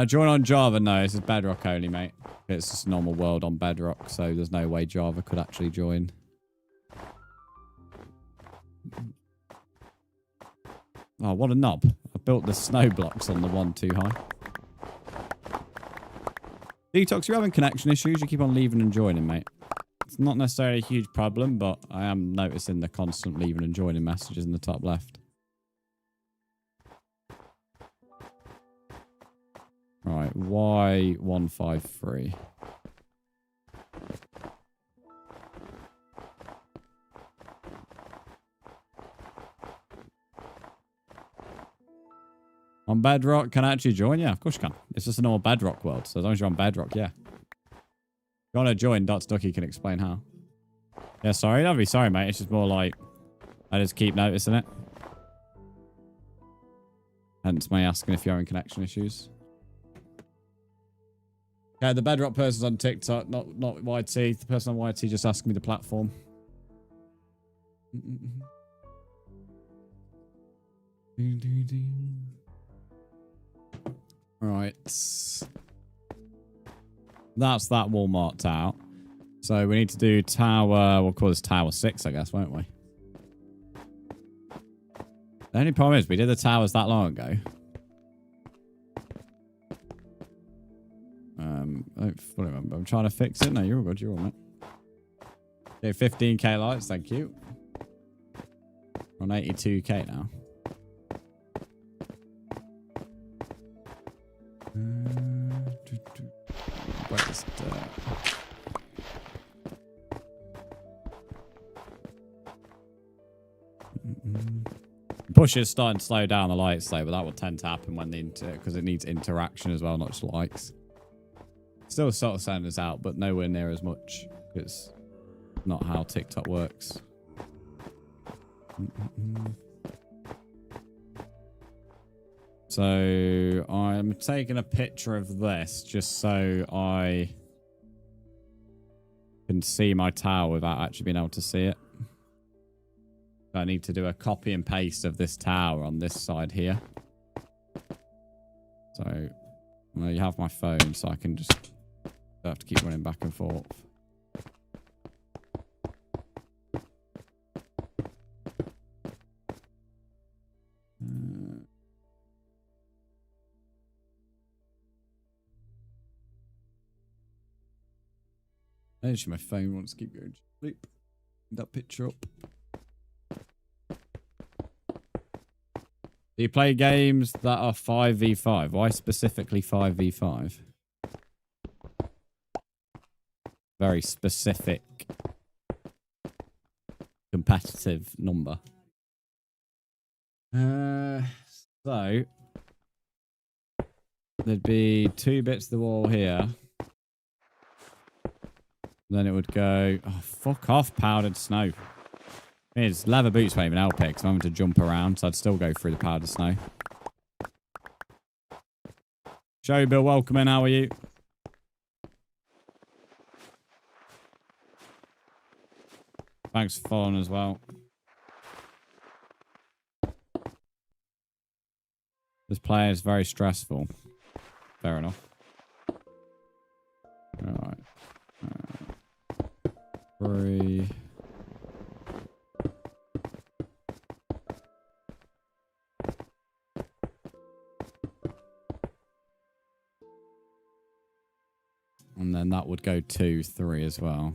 Join on Java? No, this is Bedrock only, mate. It's just a normal world on Bedrock, so there's no way Java could actually join. Oh, what a knob. I built the snow blocks on the one too high. Detox, you're having connection issues. You keep on leaving and joining, mate. It's not necessarily a huge problem, but I am noticing the constant leaving and joining messages in the top left. Right, Y153. On Bedrock, can I actually join? Yeah, of course you can. It's just a normal Bedrock world, so as long as you're on Bedrock, yeah. If you want to join, Dots Ducky can explain how. Yeah, sorry, don't be sorry, mate. It's just more like, I just keep noticing it. Hence my asking if you're having connection issues. Okay, the Bedrock person's on TikTok, not YT. The person on YT just asked me the platform. Right. That's that wall marked out. So we need to do tower, we'll call this tower 6, I guess, won't we? The only problem is we did the towers that long ago. I don't fully remember. I'm trying to fix it. No, you're all good. You're all right. Okay, 15k likes. Thank you. We're on 82k now. Where's Push is starting to slow down the lights though, but that will tend to happen when because it needs interaction as well, not just likes. Still sort of sending us out, but nowhere near as much. It's not how TikTok works. So I'm taking a picture of this just so I can see my tower without actually being able to see it. I need to do a copy and paste of this tower on this side here. So well, you have my phone, so I can just have to keep running back and forth. Actually, my phone wants to keep going to sleep. That picture up. Do you play games that are 5v5? Why specifically 5v5? Very specific competitive number. So there'd be 2 bits of the wall here. Then it would go... Oh, fuck off, powdered snow. His leather boots won't even help it because I'm having to jump around, so I'd still go through the powdered snow. Show Bill, welcome in. How are you? Thanks for following as well. This player is very stressful. Fair enough. Alright. 3. And then that would go 2, 3 as well.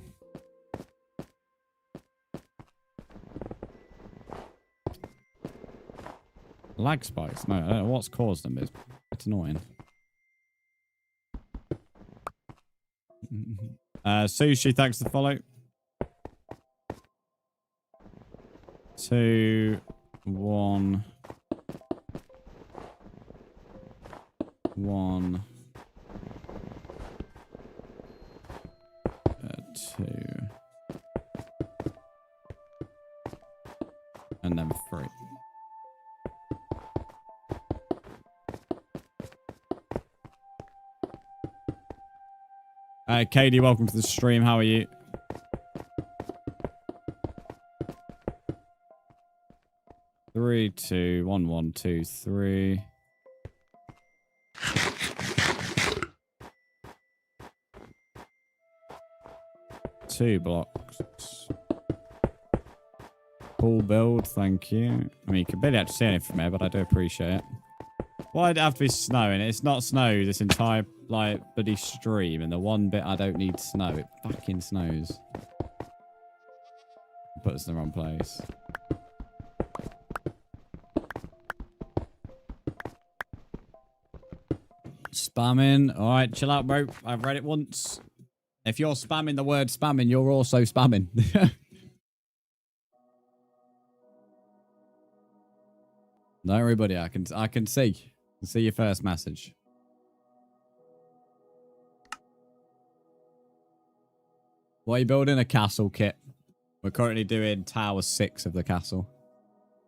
Lag spikes? No, I don't know what's caused them. It's annoying. Sushi, thanks for the follow. 2, 1. 1. 2. And then 3. Katie, welcome to the stream. How are you? Three, 2, 1, 1, 2, 3. Two blocks. Cool build, thank you. I mean, you can barely actually see anything from here, but I do appreciate it. Why'd it have to be snowing? It's not snow this entire, like, bloody stream. And the one bit I don't need snow, it fucking snows. Put us in the wrong place. Spamming. Alright, chill out, bro. I've read it once. If you're spamming the word spamming, you're also spamming. No, everybody, I can see. See your first message. What are you building? A castle kit. We're currently doing Tower 6 of the castle.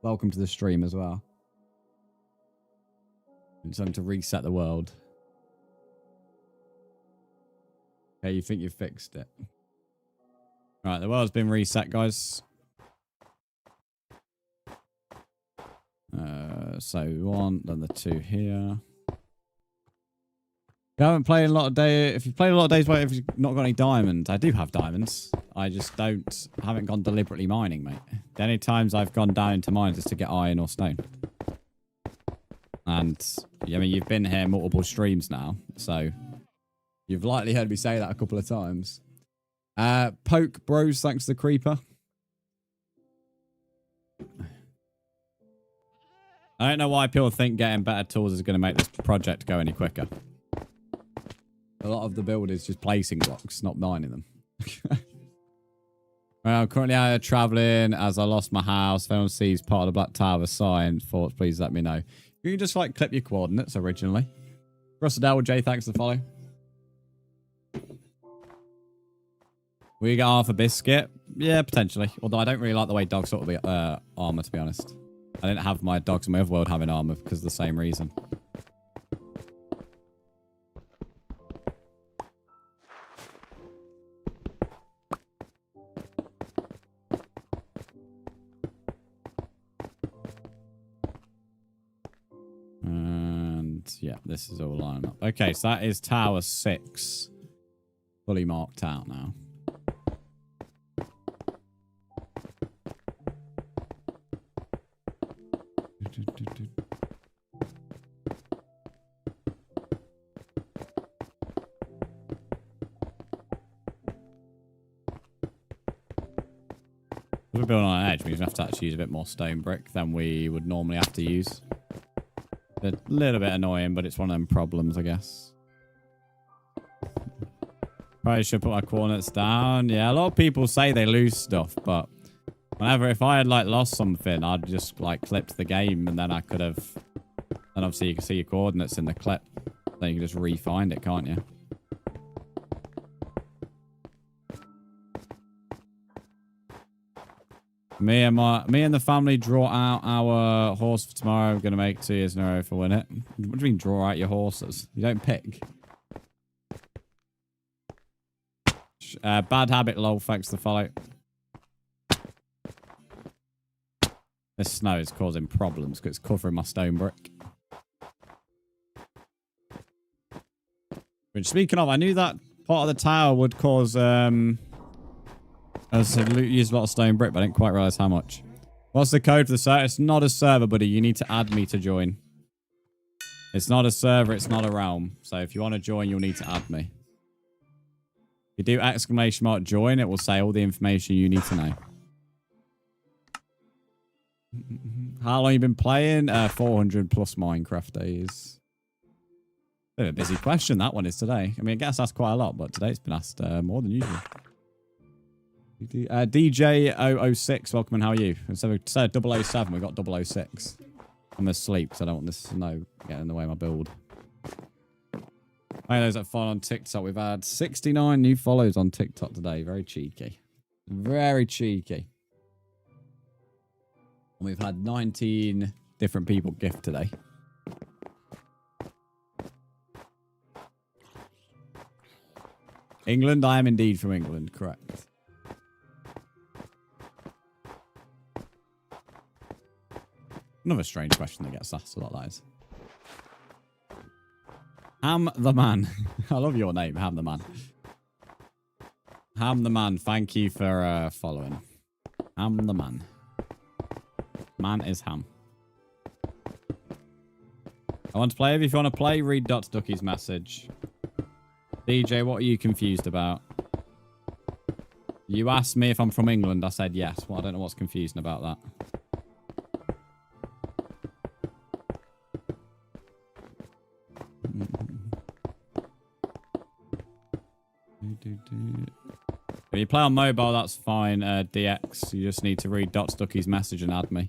Welcome to the stream as well. It's time to reset the world. Okay, you think you've fixed it. Right, the world's been reset, guys. So 1, then the 2 here. You haven't played a lot of days. If you've played a lot of days, if you've not got any diamonds, I do have diamonds. I just haven't gone deliberately mining, mate. The only times I've gone down into mines is to get iron or stone. And I mean, you've been here multiple streams now, so you've likely heard me say that a couple of times. Poke Bros, thanks to the creeper. I don't know why people think getting better tools is going to make this project go any quicker. A lot of the build is just placing blocks, not mining them. Well, I'm currently out here traveling as I lost my house. If anyone sees part of the Black Tower sign, thoughts, please let me know. You can just like clip your coordinates originally. Russell J, thanks for the follow. Will you get half a biscuit? Yeah, potentially. Although I don't really like the way dogs sort of armor, to be honest. I didn't have my dogs in my other world having armor because of the same reason. And yeah, this is all lining up. Okay, so that is Tower 6. Fully marked out now. We're building on an edge, we have to actually use a bit more stone brick than we would normally have to use. A little bit annoying, but it's one of them problems, I guess. Probably should put my coordinates down. Yeah, a lot of people say they lose stuff, but whenever, if I had like lost something, I'd just like clipped the game and then I could have, and obviously you can see your coordinates in the clip. Then you can just re-find it, can't you? Me and the family draw out our horse for tomorrow. We're going to make 2 years in a row if I win it. What do you mean draw out your horses? You don't pick. Bad habit, lol. Thanks for the follow. This snow is causing problems because it's covering my stone brick. Which, speaking of, I knew that part of the tower would cause us to use a lot of stone brick, but I didn't quite realize how much. What's the code for the server? It's not a server, buddy. You need to add me to join. It's not a server. It's not a realm. So if you want to join, you'll need to add me. If you do ! Join, it will say all the information you need to know. How long you been playing? 400 plus Minecraft days. Bit of a busy question that one is today. I mean, I guess that's quite a lot, but today it's been asked more than usual. DJ006, welcome and how are you? Instead of 007, we got 006. I'm asleep because I don't want this snow getting in the way of my build. Hey, those that follow on TikTok, we've had 69 new follows on TikTok today. Very cheeky. Very cheeky. And we've had 19 different people gift today. England? I am indeed from England, correct. Another strange question that gets asked a lot, that is. Ham the Man. I love your name, Ham the Man. Ham the Man, thank you for following. Ham the Man. Man is Ham. I want to play. If you want to play, read Dr. Ducky's message. DJ, what are you confused about? You asked me if I'm from England. I said yes. Well, I don't know what's confusing about that. If you play on mobile, that's fine. DX, you just need to read Dot Stucky's message and add me.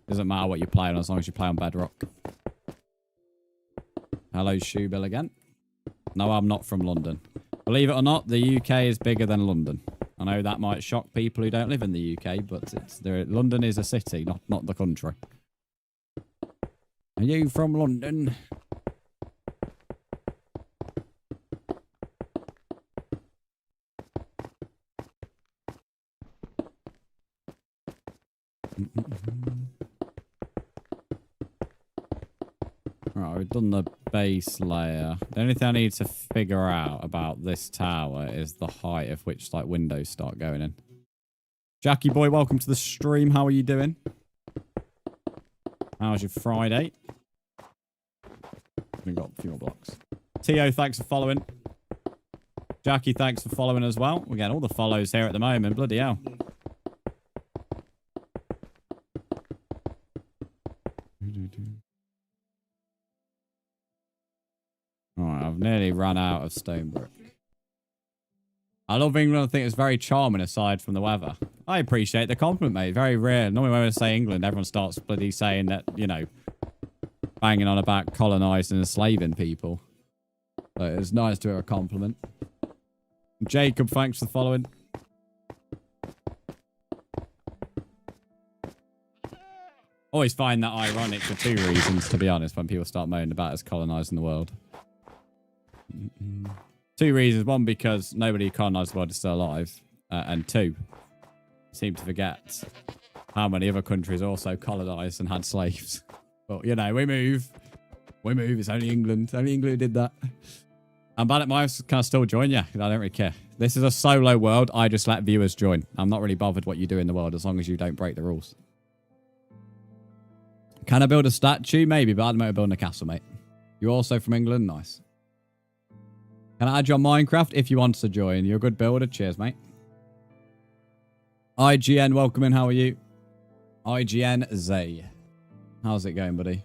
Doesn't matter what you're playing as long as you play on Bedrock. Hello, Shoebill again. No, I'm not from London. Believe it or not, the UK is bigger than London. I know that might shock people who don't live in the UK, but London is a city, not the country. Are you from London? Right, we've done the base layer. The only thing I need to figure out about this tower is the height of which like windows start going in. Jackie boy, welcome to the stream. How are you doing? How's your Friday? We've got a few more blocks. Tio, thanks for following. Jackie, thanks for following as well. We're getting all the follows here at the moment. Bloody hell. Alright, I've nearly run out of stone brick. I love England. I think it's very charming aside from the weather. I appreciate the compliment, mate. Very rare. Normally when I say England, everyone starts bloody saying that, you know, banging on about colonising and enslaving people. But it's nice to hear a compliment. Jacob, thanks for following. Always find that ironic for two reasons, to be honest, when people start moaning about us colonising the world. Two reasons. One, because nobody who colonised the world is still alive. And two, seem to forget how many other countries also colonised and had slaves. But, you know, we move. We move. It's only England. Only England who did that. I'm bad at my house. Can I still join? Yeah, I don't really care. This is a solo world. I just let viewers join. I'm not really bothered what you do in the world as long as you don't break the rules. Can I build a statue? Maybe, but I don't know building a castle, mate. You're also from England? Nice. Can I add you on Minecraft if you want to join? You're a good builder. Cheers, mate. IGN, welcome in. How are you? IGN Zay. How's it going, buddy?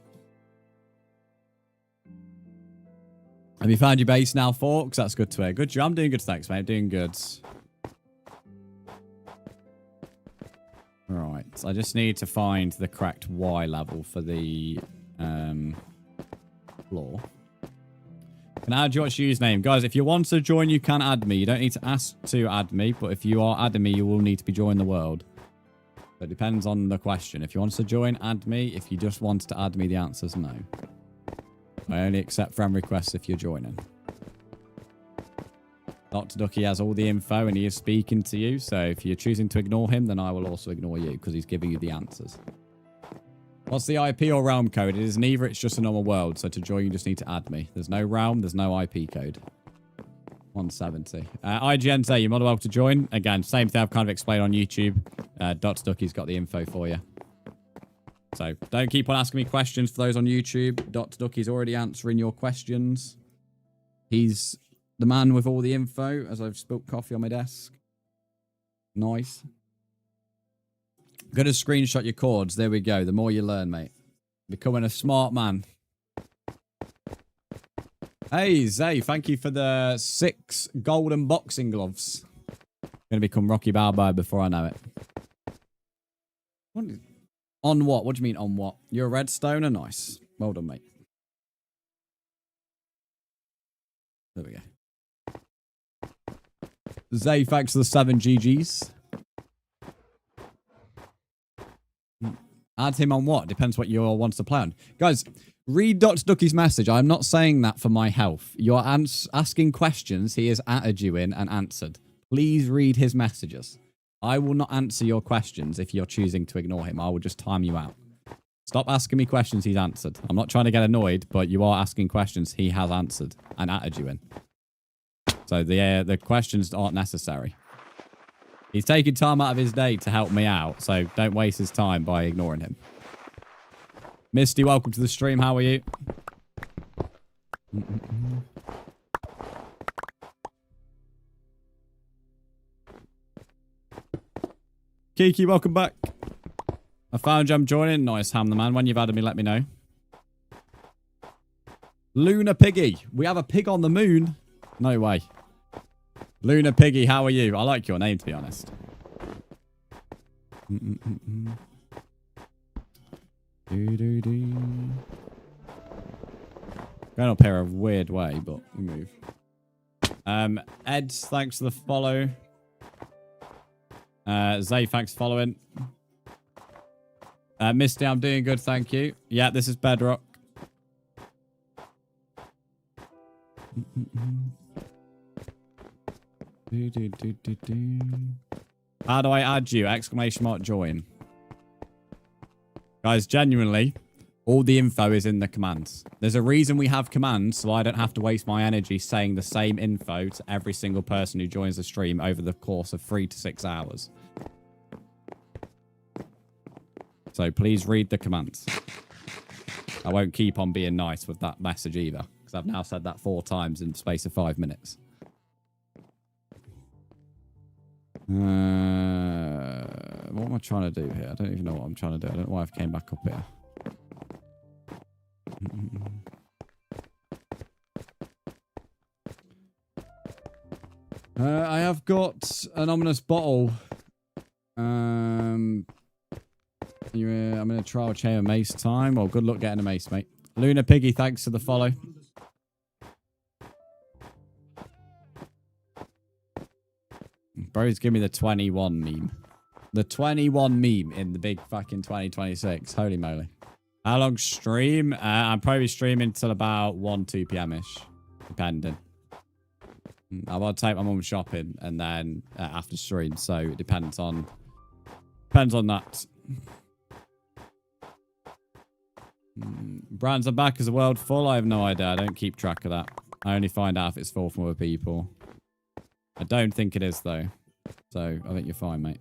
Have you found your base now, Forks? That's good to hear. Good job. I'm doing good, thanks, mate. Doing good. Right. So I just need to find the correct Y level for the floor. Can I add your username? Guys, if you want to join, you can add me. You don't need to ask to add me, but if you are adding me, you will need to be joining the world. So it depends on the question. If you want to join, add me. If you just want to add me, the answer is no. I only accept friend requests if you're joining. Dr. Ducky has all the info and he is speaking to you. So if you're choosing to ignore him, then I will also ignore you because he's giving you the answers. What's the IP or realm code? It is neither. It's just a normal world. So to join, you just need to add me. There's no realm. There's no IP code. 170. IGNZ, you're more than welcome to join. Again, same thing I've kind of explained on YouTube. Dr. Ducky's got the info for you. So don't keep on asking me questions for those on YouTube. Dr. Ducky's already answering your questions. He's the man with all the info as I've spilt coffee on my desk. Nice. I'm going to screenshot your chords. There we go. The more you learn, mate. Becoming a smart man. Hey, Zay, thank you for the 6 golden boxing gloves. I'm going to become Rocky Balboa before I know it. On what? What do you mean on what? You're a redstoner? Nice. Well done, mate. There we go. Zay, thanks for the 7 GGs. Add him on what? Depends what you all want to play on. Guys, read Dr. Ducky's message. I'm not saying that for my health. You're asking questions he has added you in and answered. Please read his messages. I will not answer your questions if you're choosing to ignore him. I will just time you out. Stop asking me questions he's answered. I'm not trying to get annoyed, but you are asking questions he has answered and added you in. So the questions aren't necessary. He's taking time out of his day to help me out, so don't waste his time by ignoring him. Misty, welcome to the stream. How are you? Kiki, welcome back. I found you. I'm joining. Nice, Ham the man. When you've added me, let me know. Lunar Piggy. We have a pig on the moon. No way. Lunar Piggy, how are you? I like your name, to be honest. Going up here a weird way, but we move. Ed, thanks for the follow. Zay, thanks for following. Misty, I'm doing good, thank you. Yeah, this is Bedrock. How do I add you? Exclamation mark join. Guys, genuinely, all the info is in the commands. There's a reason we have commands, so I don't have to waste my energy saying the same info to every single person who joins the stream over the course of 3 to 6 hours. So please read the commands. I won't keep on being nice with that message either, because I've now said that 4 times in the space of 5 minutes. What am I trying to do here? I don't even know what I'm trying to do. I don't know why I've came back up here. I have got an ominous bottle. I'm in a trial chain of mace time. Well, good luck getting a mace, mate. Lunar Piggy, thanks for the follow. Bro's give me the 21 meme. The 21 meme in the big fucking 2026. Holy moly. How long stream? I'm probably streaming till about 1, 2 p.m.-ish. Depending. I will take my mum shopping and then after stream. So it depends on that. Brands are back. Is the world full? I have no idea. I don't keep track of that. I only find out if it's full from other people. I don't think it is, though. So, I think you're fine, mate.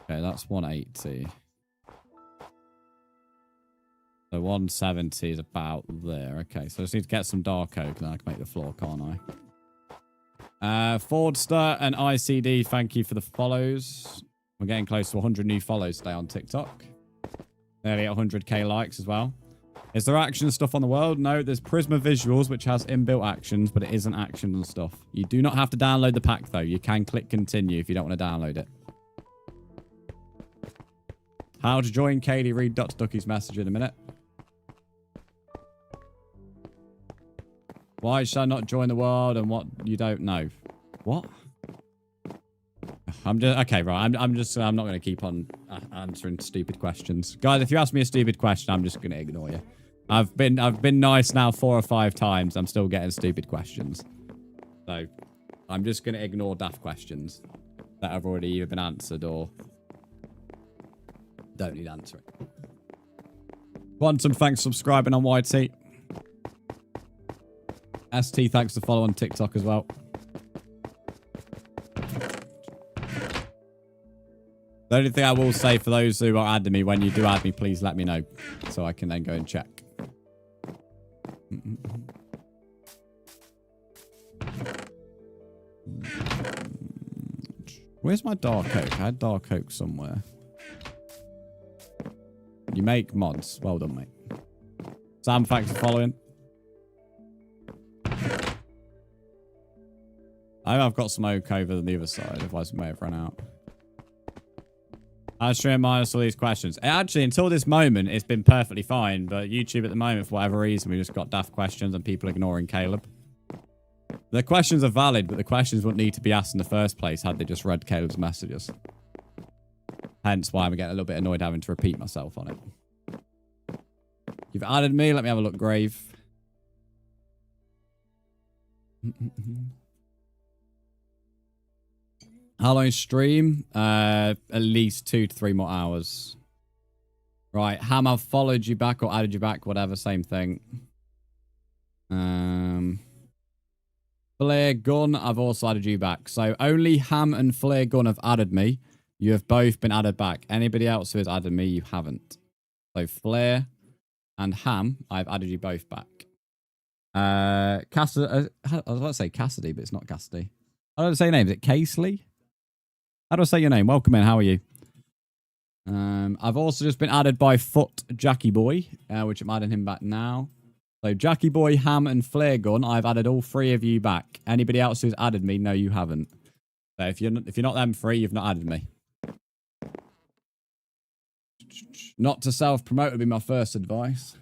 Okay, that's 180. So, 170 is about there. Okay, so I just need to get some dark oak, and I can make the floor, can't I? Fordster and ICD, thank you for the follows. We're getting close to 100 new follows today on TikTok. Nearly 100k likes as well. Is there action stuff on the world? No, there's Prisma Visuals, which has inbuilt actions, but it isn't action and stuff. You do not have to download the pack, though. You can click continue if you don't want to download it. How to join Katie? Read Dr. Ducky's message in a minute. Why should I not join the world and what you don't know? What? I'm just okay, right. I'm not going to keep on answering stupid questions, guys. If you ask me a stupid question, I'm just going to ignore you. I've been nice now 4 or 5 times. I'm still getting stupid questions, so I'm just going to ignore daft questions that have already either been answered or don't need answering. Quantum, thanks for subscribing on YT. ST, thanks for following on TikTok as well. The only thing I will say for those who are adding me, when you do add me, please let me know so I can then go and check. Where's my dark oak? I had dark oak somewhere. You make mods. Well done, mate. Sam, thanks for following. I've got some oak over the other side, otherwise we may have run out. I stream minus all these questions. Actually, until this moment, it's been perfectly fine, but YouTube at the moment, for whatever reason, we just got daft questions and people ignoring Caleb. The questions are valid, but the questions wouldn't need to be asked in the first place had they just read Caleb's messages. Hence why I'm getting a little bit annoyed having to repeat myself on it. You've added me. Let me have a look, Grave. How long stream? At least 2 to 3 more hours. Right, Ham, I've followed you back or added you back, whatever, same thing. Flare Gun, I've also added you back. So only Ham and Flare Gun have added me. You have both been added back. Anybody else who has added me, you haven't. So Flare and Ham, I've added you both back. Cassidy, I was about to say Cassidy, but it's not Cassidy. How do I say your name? Is it Casely? How do I say your name? Welcome in. How are you? I've also just been added by Foot Jackie Boy, which I'm adding him back now. So Jackie Boy, Ham, and Flare Gun, I've added all 3 of you back. Anybody else who's added me, no, you haven't. So if you're not them 3, you've not added me. Not to self-promote would be my first advice.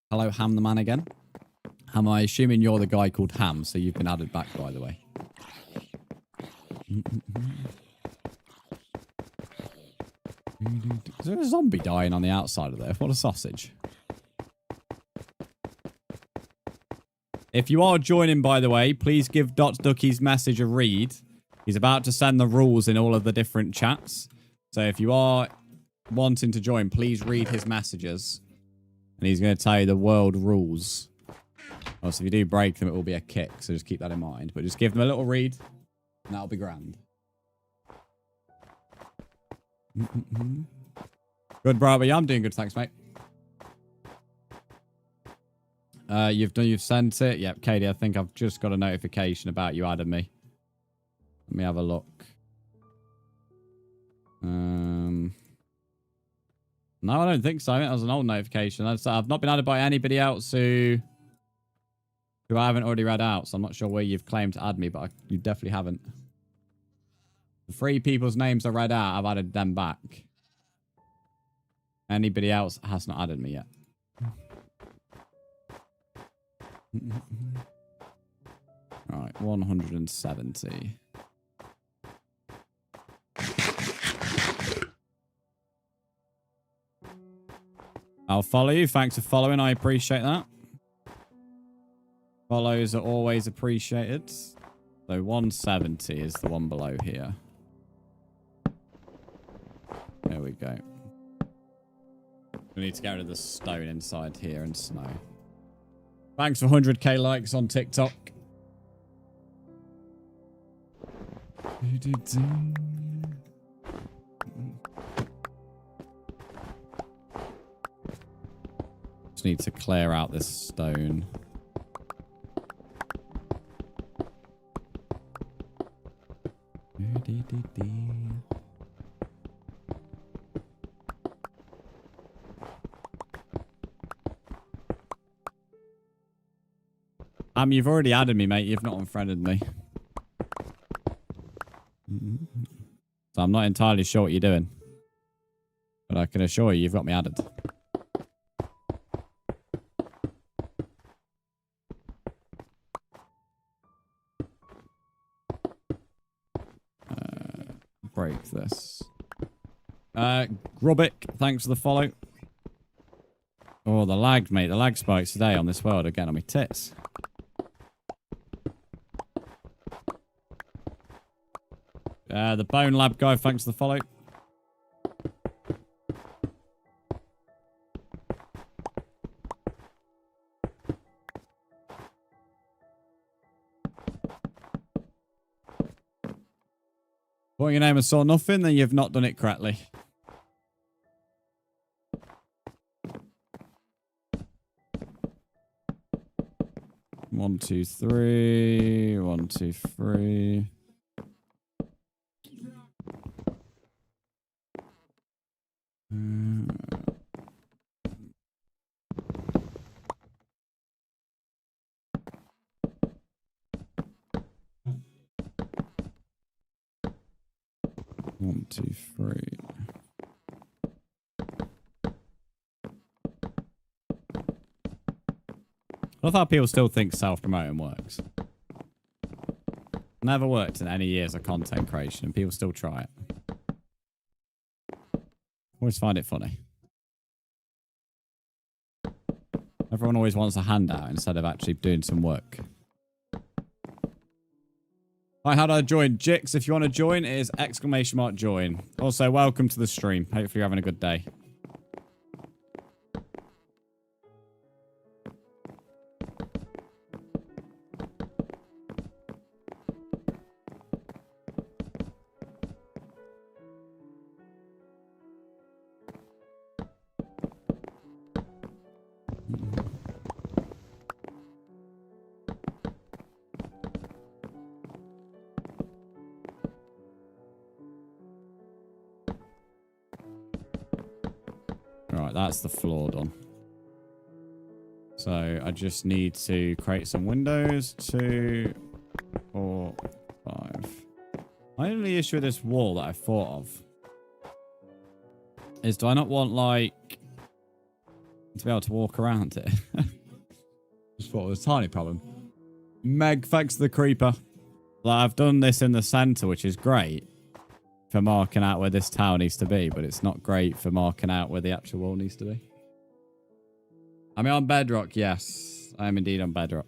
Hello, Ham the man again. Ham, I assuming you're the guy called Ham, so you've been added back, by the way. Is there a zombie dying on the outside of there? What a sausage. If you are joining, by the way, please give Dot Ducky's message a read. He's about to send the rules in all of the different chats. So if you are wanting to join, please read his messages. And he's going to tell you the world rules. Also, if you do break them, it will be a kick. So just keep that in mind. But just give them a little read, and that'll be grand. Good, bro. But yeah, I'm doing good. Thanks, mate. You've sent it. Yep, Katie, I think I've just got a notification about you adding me. Let me have a look. No, I don't think so. I think that was an old notification. I've not been added by anybody else who I haven't already read out, so I'm not sure where you've claimed to add me, but you definitely haven't. The 3 people's names I read out, I've added them back. Anybody else has not added me yet. Alright, 170. I'll follow you. Thanks for following. I appreciate that. Follows are always appreciated. So 170 is the one below here. There we go. We need to get rid of the stone inside here and snow. Thanks for 100k likes on TikTok. Just need to clear out this stone. You've already added me, mate. You've not unfriended me. So I'm not entirely sure what you're doing. But I can assure you, you've got me added. Break this. Grubbick, thanks for the follow. Oh, the lag, mate. The lag spikes today on this world again on my tits. The Bone Lab guy, thanks for the follow. Put your name and saw nothing, then you've not done it correctly. One, two, three. 1, 2, 3. One, two, three. I love how people still think self-promoting works. Never worked in any years of content creation, and people still try it. Always find it funny. Everyone always wants a handout instead of actually doing some work. Right, how do I join? Jix, if you want to join, it is !join. Also, welcome to the stream. Hopefully you're having a good day. Right, that's the floor done. So I just need to create some windows. 2, 4, 5. My only issue with this wall that I thought of is, do I not want, like, to be able to walk around it? Just thought it was a tiny problem. Meg, thanks to the creeper. Like, I've done this in the center, which is great for marking out where this tower needs to be, but it's not great for marking out where the actual wall needs to be. I mean, on bedrock, yes. I am indeed on bedrock.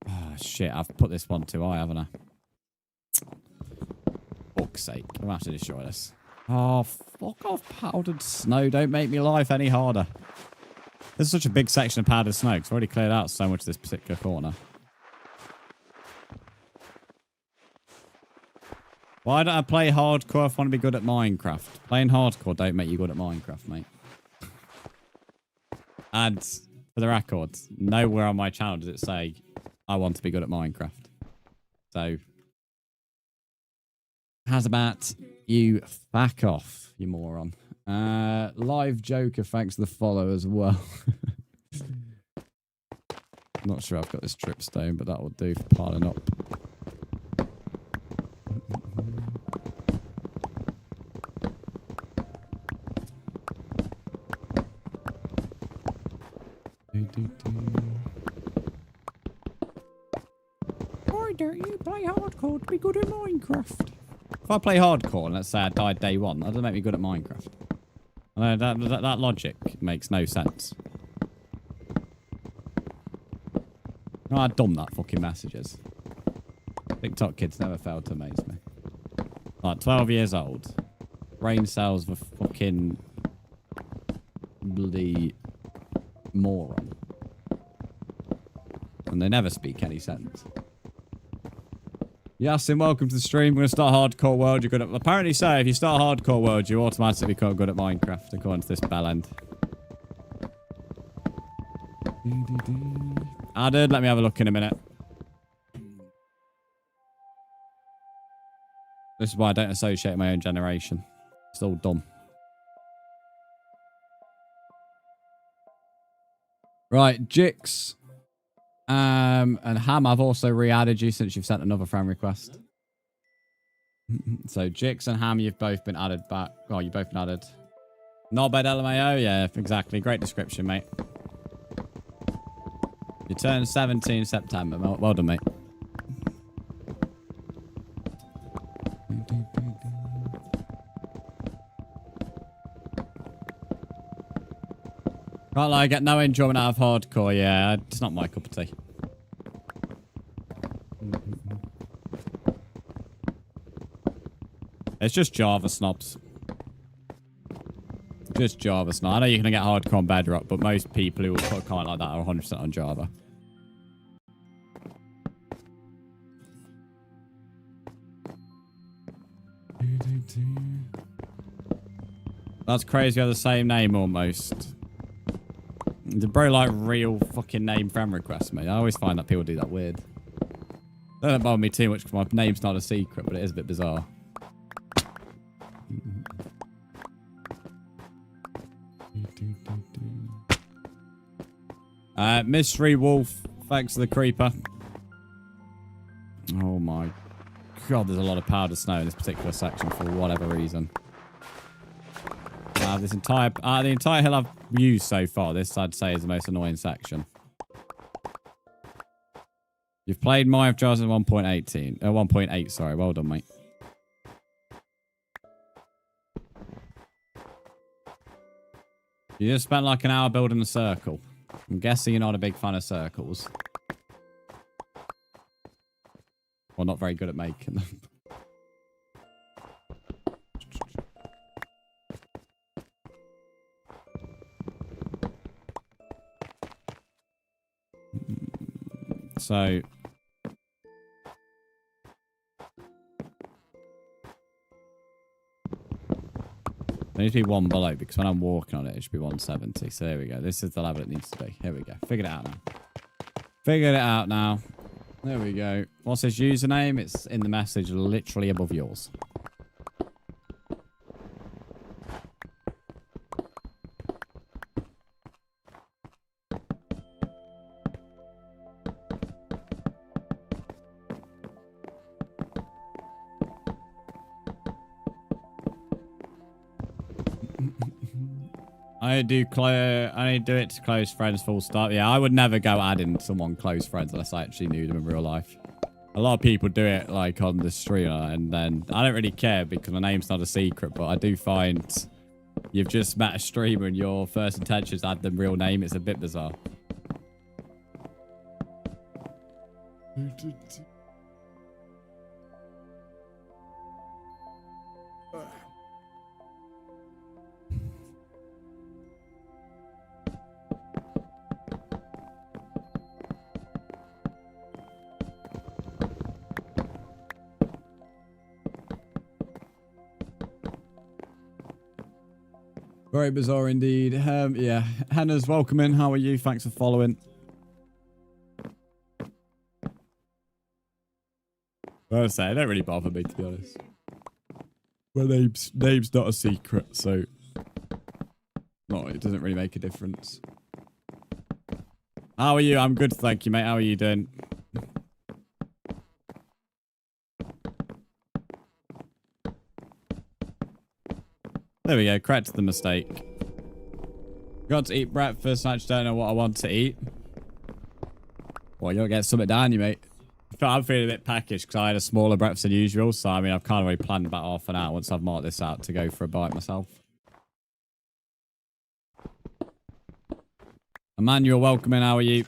Oh, shit. I've put this one too high, haven't I? Fuck's sake. I'm going to have to destroy this. Oh, fuck off, powdered snow. Don't make me life any harder. This is such a big section of powdered snow, because I've already cleared out so much of this particular corner. Why don't I play hardcore if I want to be good at Minecraft? Playing hardcore don't make you good at Minecraft, mate. And for the record, nowhere on my channel does it say I want to be good at Minecraft. So, how's about you fuck off, you moron? Live Joker, thanks for the follow as well. Not sure I've got this tripstone, but that will do for piling up. Why don't you play hardcore to be good at Minecraft? If I play hardcore and let's say I died day one, that doesn't make me good at Minecraft. I know that logic makes no sense. Oh, how dumb that fucking message is. TikTok kids never failed to amaze me. Like 12 years old. Brain cells of a fucking bloody moron. And they never speak any sense. Yasin, welcome to the stream. We're going to start hardcore world. You're good at... Apparently so, if you start hardcore world, you automatically become good at Minecraft, according to this bellend. Added. Let me have a look in a minute. This is why I don't associate my own generation. It's all dumb. Right, Jix. And Ham, I've also re-added you since you've sent another friend request. So Jix and Ham, you've both been added back. Oh, you've both been added. Not bad, LMAO. Yeah, exactly. Great description, mate. You turned 17 September. Well done, mate. Can't lie, I get no enjoyment out of hardcore. Yeah, it's not my cup of tea. It's just Java snobs. Just Java snobs. I know you can get hardcore on Bedrock, but most people who will put a comment like that are 100% on Java. That's crazy. We have the same name almost. The bro like real fucking name friend requests, mate. I always find that people do that weird. Don't bother me too much because my name's not a secret, but it is a bit bizarre. Mystery Wolf, thanks for the creeper. Oh my god, there's a lot of powdered snow in this particular section for whatever reason. This entire the entire hill I've used so far, this I'd say is the most annoying section. You've played Minecraft at 1.18, 1.8. Sorry, well done, mate. You just spent like an hour building a circle. I'm guessing you're not a big fan of circles. Well, not very good at making them. So, there needs to be one below because when I'm walking on it, it should be 170. So there we go. This is the level it needs to be. Here we go. Figured it out now. Figured it out now. There we go. What's his username? It's in the message literally above yours. I do it to close friends full stop. Yeah, I would never go adding someone close friends unless I actually knew them in real life. A lot of people do it like on the stream, and then I don't really care because my name's not a secret, but I do find you've just met a streamer and your first intention is to add them real name. It's a bit bizarre. Very bizarre indeed. Yeah, Hannah's welcome in. How are you? Thanks for following. I say, it don't really bother me, to be honest. Well, name's not a secret, so no, it doesn't really make a difference. How are you? I'm good, thank you, mate. How are you doing? There we go. Corrected the mistake. Got to eat breakfast. I just don't know what I want to eat. Well, you'll get something down you, mate. I'm feeling a bit peckish because I had a smaller breakfast than usual. So, I mean, I've kind of already planned about half an hour once I've marked this out to go for a bite myself. Emmanuel, welcome in. How are you?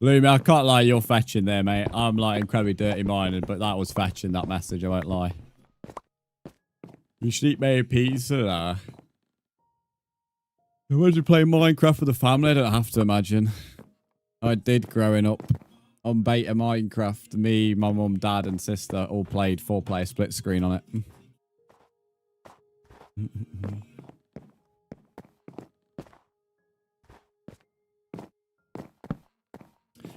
Lumi, I can't lie, you're fetching there, mate. I'm like incredibly dirty minded, but that was fetching, that message, I won't lie. You should eat me a pizza. Imagine playing Minecraft with the family, I don't have to imagine. I did growing up on beta Minecraft. Me, my mum, dad and sister all played 4-player split screen on it.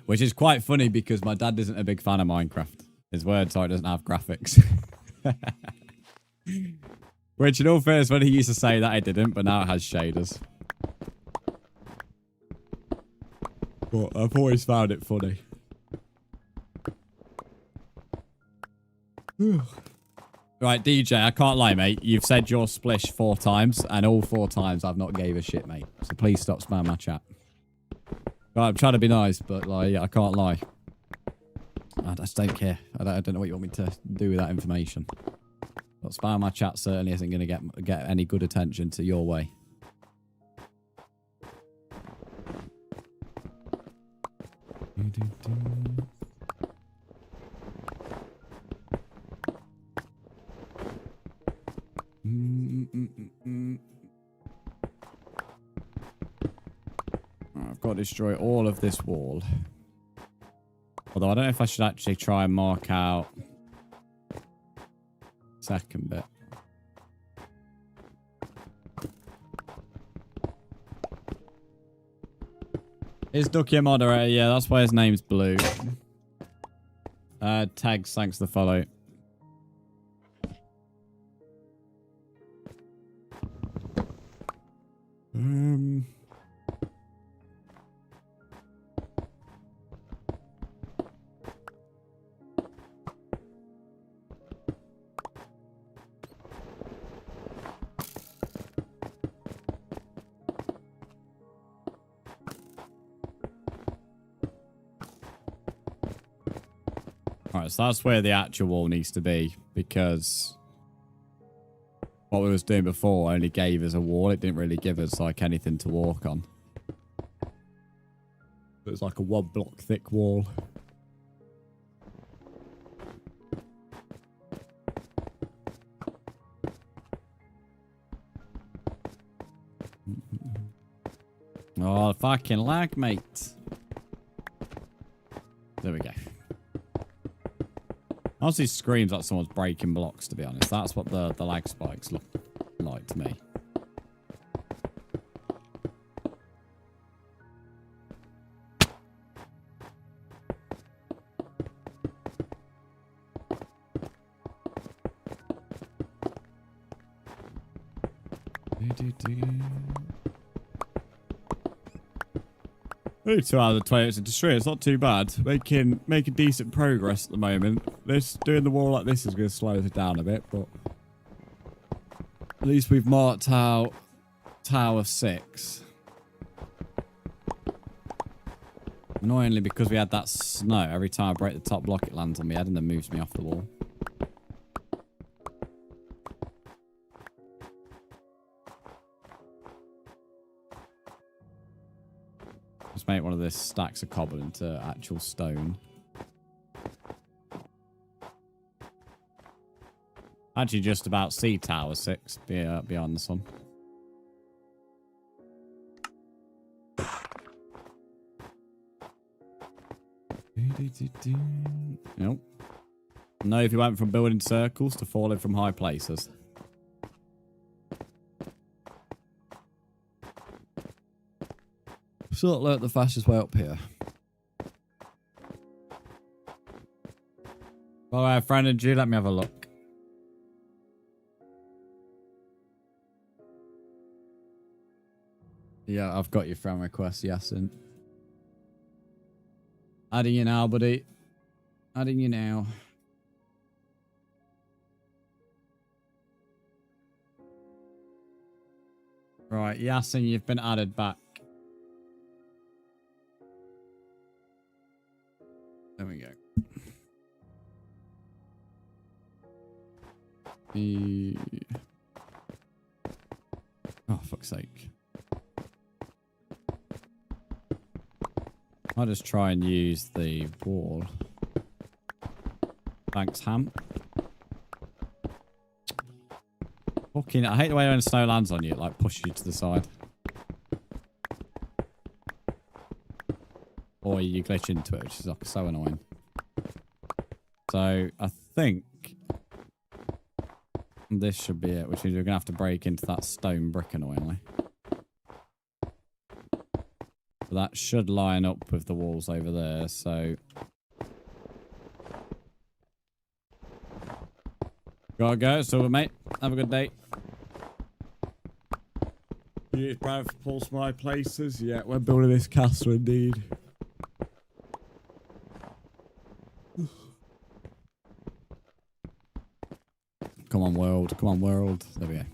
Which is quite funny because my dad isn't a big fan of Minecraft. His word, so it doesn't have graphics. Which in all fairness, when he used to say that, I didn't, but now it has shaders. But I've always found it funny. Right, DJ, I can't lie, mate. You've said your splish 4 times, and all 4 times I've not gave a shit, mate. So please stop spamming my chat. Right, I'm trying to be nice, but like, I can't lie. I just don't care. I don't know what you want me to do with that information. But spam my chat certainly isn't going to get any good attention to your way. I've got to destroy all of this wall. Although I don't know if I should actually try and mark out second bit. Is Ducky a moderator? Yeah, that's why his name's Blue. Tags, thanks for the follow. Alright, so that's where the actual wall needs to be, because what we was doing before only gave us a wall. It didn't really give us like anything to walk on. It was like a 1 block thick wall. Oh, fucking lag, mate. There we go. Honestly, screams like someone's breaking blocks, to be honest. That's what the lag spikes look like to me. Only 2 hours and 20 minutes into stream. It's not too bad. Making decent progress at the moment. Doing the wall like this is going to slow it down a bit, but at least we've marked out Tower 6. Annoyingly, because we had that snow, every time I break the top block, it lands on my head and then moves me off the wall. Just make one of these stacks of cobble into actual stone. Actually, just about see Tower 6 beyond this one. Nope. No, if you went from building circles to falling from high places. Sort of learnt the fastest way up here. Alright, friend and G, let me have a look. Yeah, I've got your friend request, Yasin. Adding you now, buddy. Adding you now. Right, Yasin, you've been added back. There we go. Oh, fuck's sake. I'll just try and use the wall. Thanks, Ham. Fucking, I hate the way when snow lands on you, it like pushes you to the side. Or you glitch into it, which is like so annoying. So, I think This should be it, which means we're going to have to break into that stone brick annoyingly. But that should line up with the walls over there, so... Gotta go, so mate. Have a good day. You both pulse my places. Yeah, we're building this castle indeed. Come on, world. Come on, world. There we go.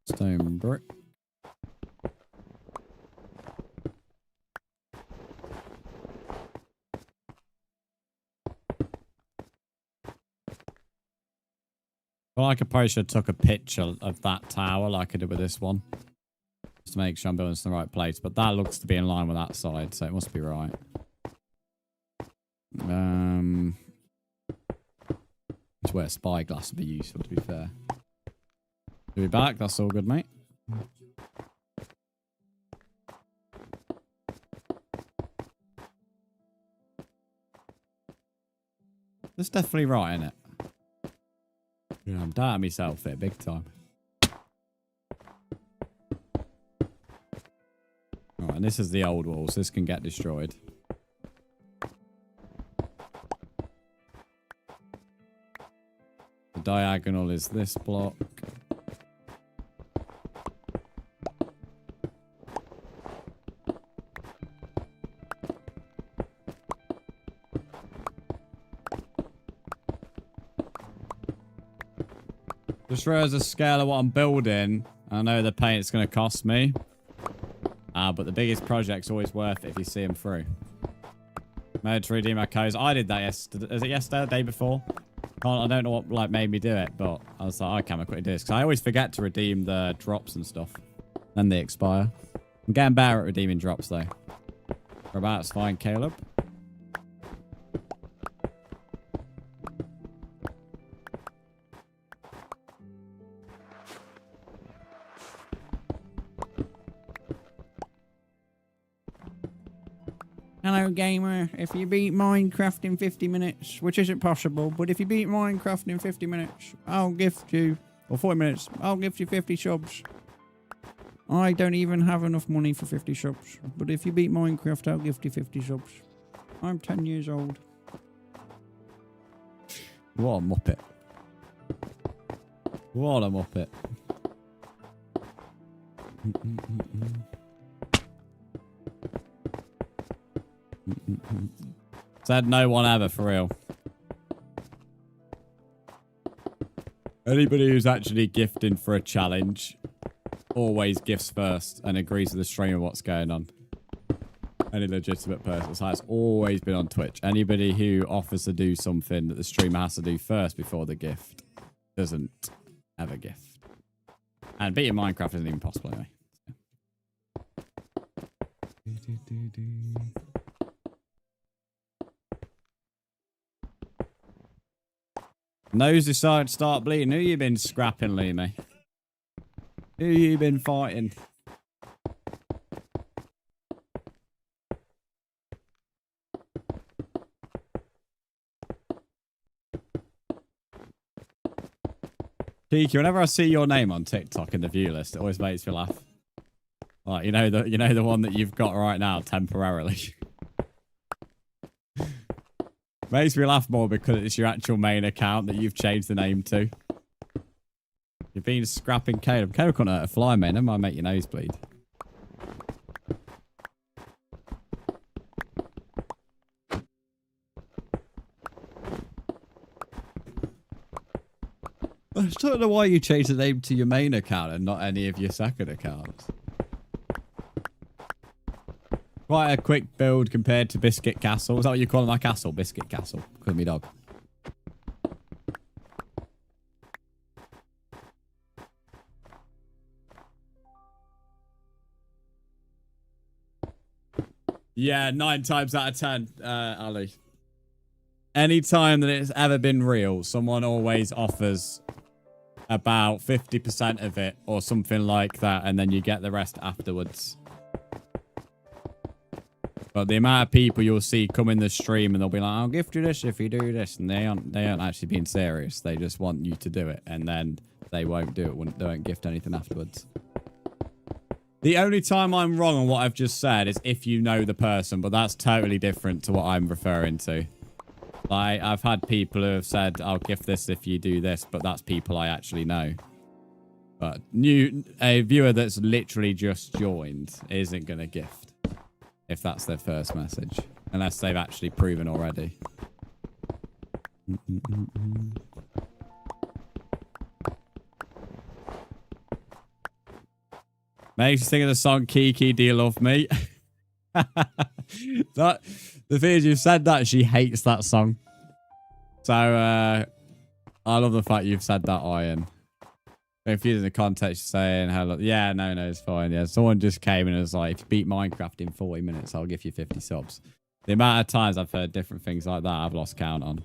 Stone brick. Well, I could probably should have took a picture of that tower like I did with this one. Just to make sure I'm building this in the right place. But that looks to be in line with that side, so it must be right. It's where spyglass would be useful, to be fair. We'll be back. That's all good, mate. That's definitely right, isn't it? Yeah, I'm doubting myself there, big time. Alright, and this is the old wall, so this can get destroyed. The diagonal is this block. Just realised the scale of what I'm building. I know the paint it's going to cost me. But the biggest project's always worth it if you see them through. Made to redeem my codes. I did that yesterday. Is it yesterday or the day before? I don't know what like made me do it, but I was like, okay, I'm quickly do this. Because I always forget to redeem the drops and stuff. Then they expire. I'm getting better at redeeming drops though. Whereabouts fine, Caleb? Hello, gamer. If you beat Minecraft in 50 minutes, which isn't possible, but if you beat Minecraft in 50 minutes, I'll gift you, or 40 minutes, I'll gift you 50 subs. I don't even have enough money for 50 subs, but if you beat Minecraft, I'll gift you 50 subs. I'm 10 years old. What a muppet. What a muppet. Said no one ever, for real. Anybody who's actually gifting for a challenge always gifts first and agrees with the streamer what's going on. Any legitimate person. So it's always been on Twitch. Anybody who offers to do something that the streamer has to do first before the gift doesn't ever gift. And beating Minecraft isn't even possible anyway. Nose decided to start bleeding. Who you been scrapping, Lumi? Who you been fighting? Kiki, whenever I see your name on TikTok in the view list, it always makes me laugh. Like, you know the one that you've got right now temporarily. Makes me laugh more because it's your actual main account that you've changed the name to. You've been scrapping Caleb. Caleb couldn't hurt a fly, man. Never mind make your nose bleed. I just don't know why you changed the name to your main account and not any of your second accounts. Quite a quick build compared to Biscuit Castle. Is that what you call my castle? Biscuit Castle. Because of me dog. Yeah, 9 times out of 10, Ali. Any time that it's ever been real, someone always offers about 50% of it or something like that, and then you get the rest afterwards. But the amount of people you'll see come in the stream and they'll be like, I'll gift you this if you do this. And they aren't actually being serious. They just want you to do it. And then they won't do it. They won't gift anything afterwards. The only time I'm wrong on what I've just said is if you know the person. But that's totally different to what I'm referring to. Like, I've had people who have said, I'll gift this if you do this. But that's people I actually know. But a viewer that's literally just joined isn't going to gift. If that's their first message. Unless they've actually proven already. Makes you think of the song Kiki, Do You Love Me? The thing is, you've said that she hates that song. So, I love the fact you've said that, Iron. If you're in the context saying hello, yeah, no, it's fine. Yeah, someone just came and was like, if you beat Minecraft in 40 minutes, I'll give you 50 subs. The amount of times I've heard different things like that, I've lost count on.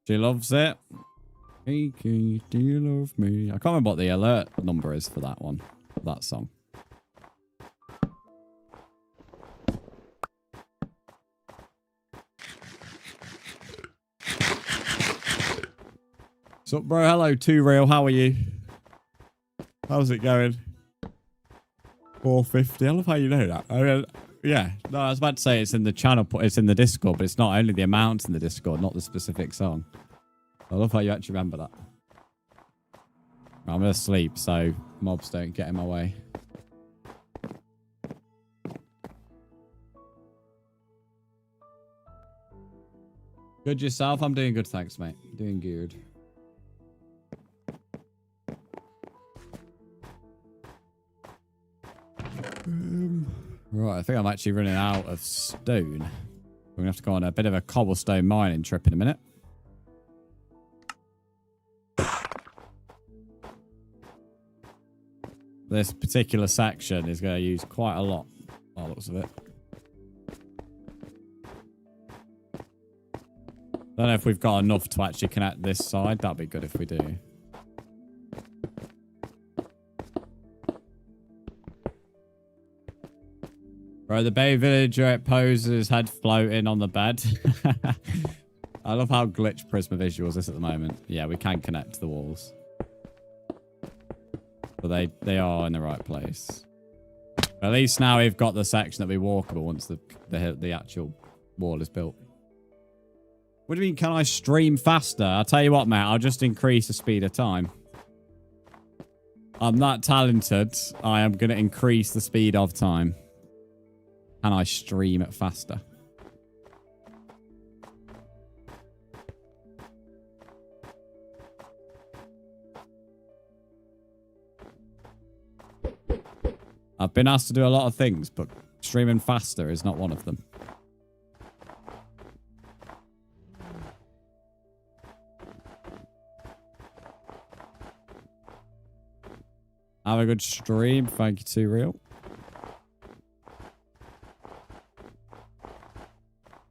She loves it. Kiki, do you love me? I can't remember what the alert number is for that one. That song. What's up, bro? Hello, 2Real. How are you? How's it going? 450. I love how you know that. I mean, yeah. No, I was about to say it's in the channel. It's in the Discord, but it's not only the amounts in the Discord, not the specific song. I love how you actually remember that. I'm going to sleep, so mobs don't get in my way. Good yourself? I'm doing good, thanks, mate. Doing good. Right, I think I'm actually running out of stone. We're going to have to go on a bit of a cobblestone mining trip in a minute. This particular section is going to use quite a lot, by the looks of it. Don't know if we've got enough to actually connect this side. That'd be good if we do. Bro, the baby villager poses his head floating on the bed. I love how glitch Prisma Visuals is at the moment. Yeah, we can connect to the walls. But they are in the right place. At least now we've got the section that we walkable once the actual wall is built. What do you mean, can I stream faster? I'll tell you what, mate. I'll just increase the speed of time. I'm that talented. I am going to increase the speed of time. Can I stream it faster? I've been asked to do a lot of things, but streaming faster is not one of them. Have a good stream. Thank you, 2Real.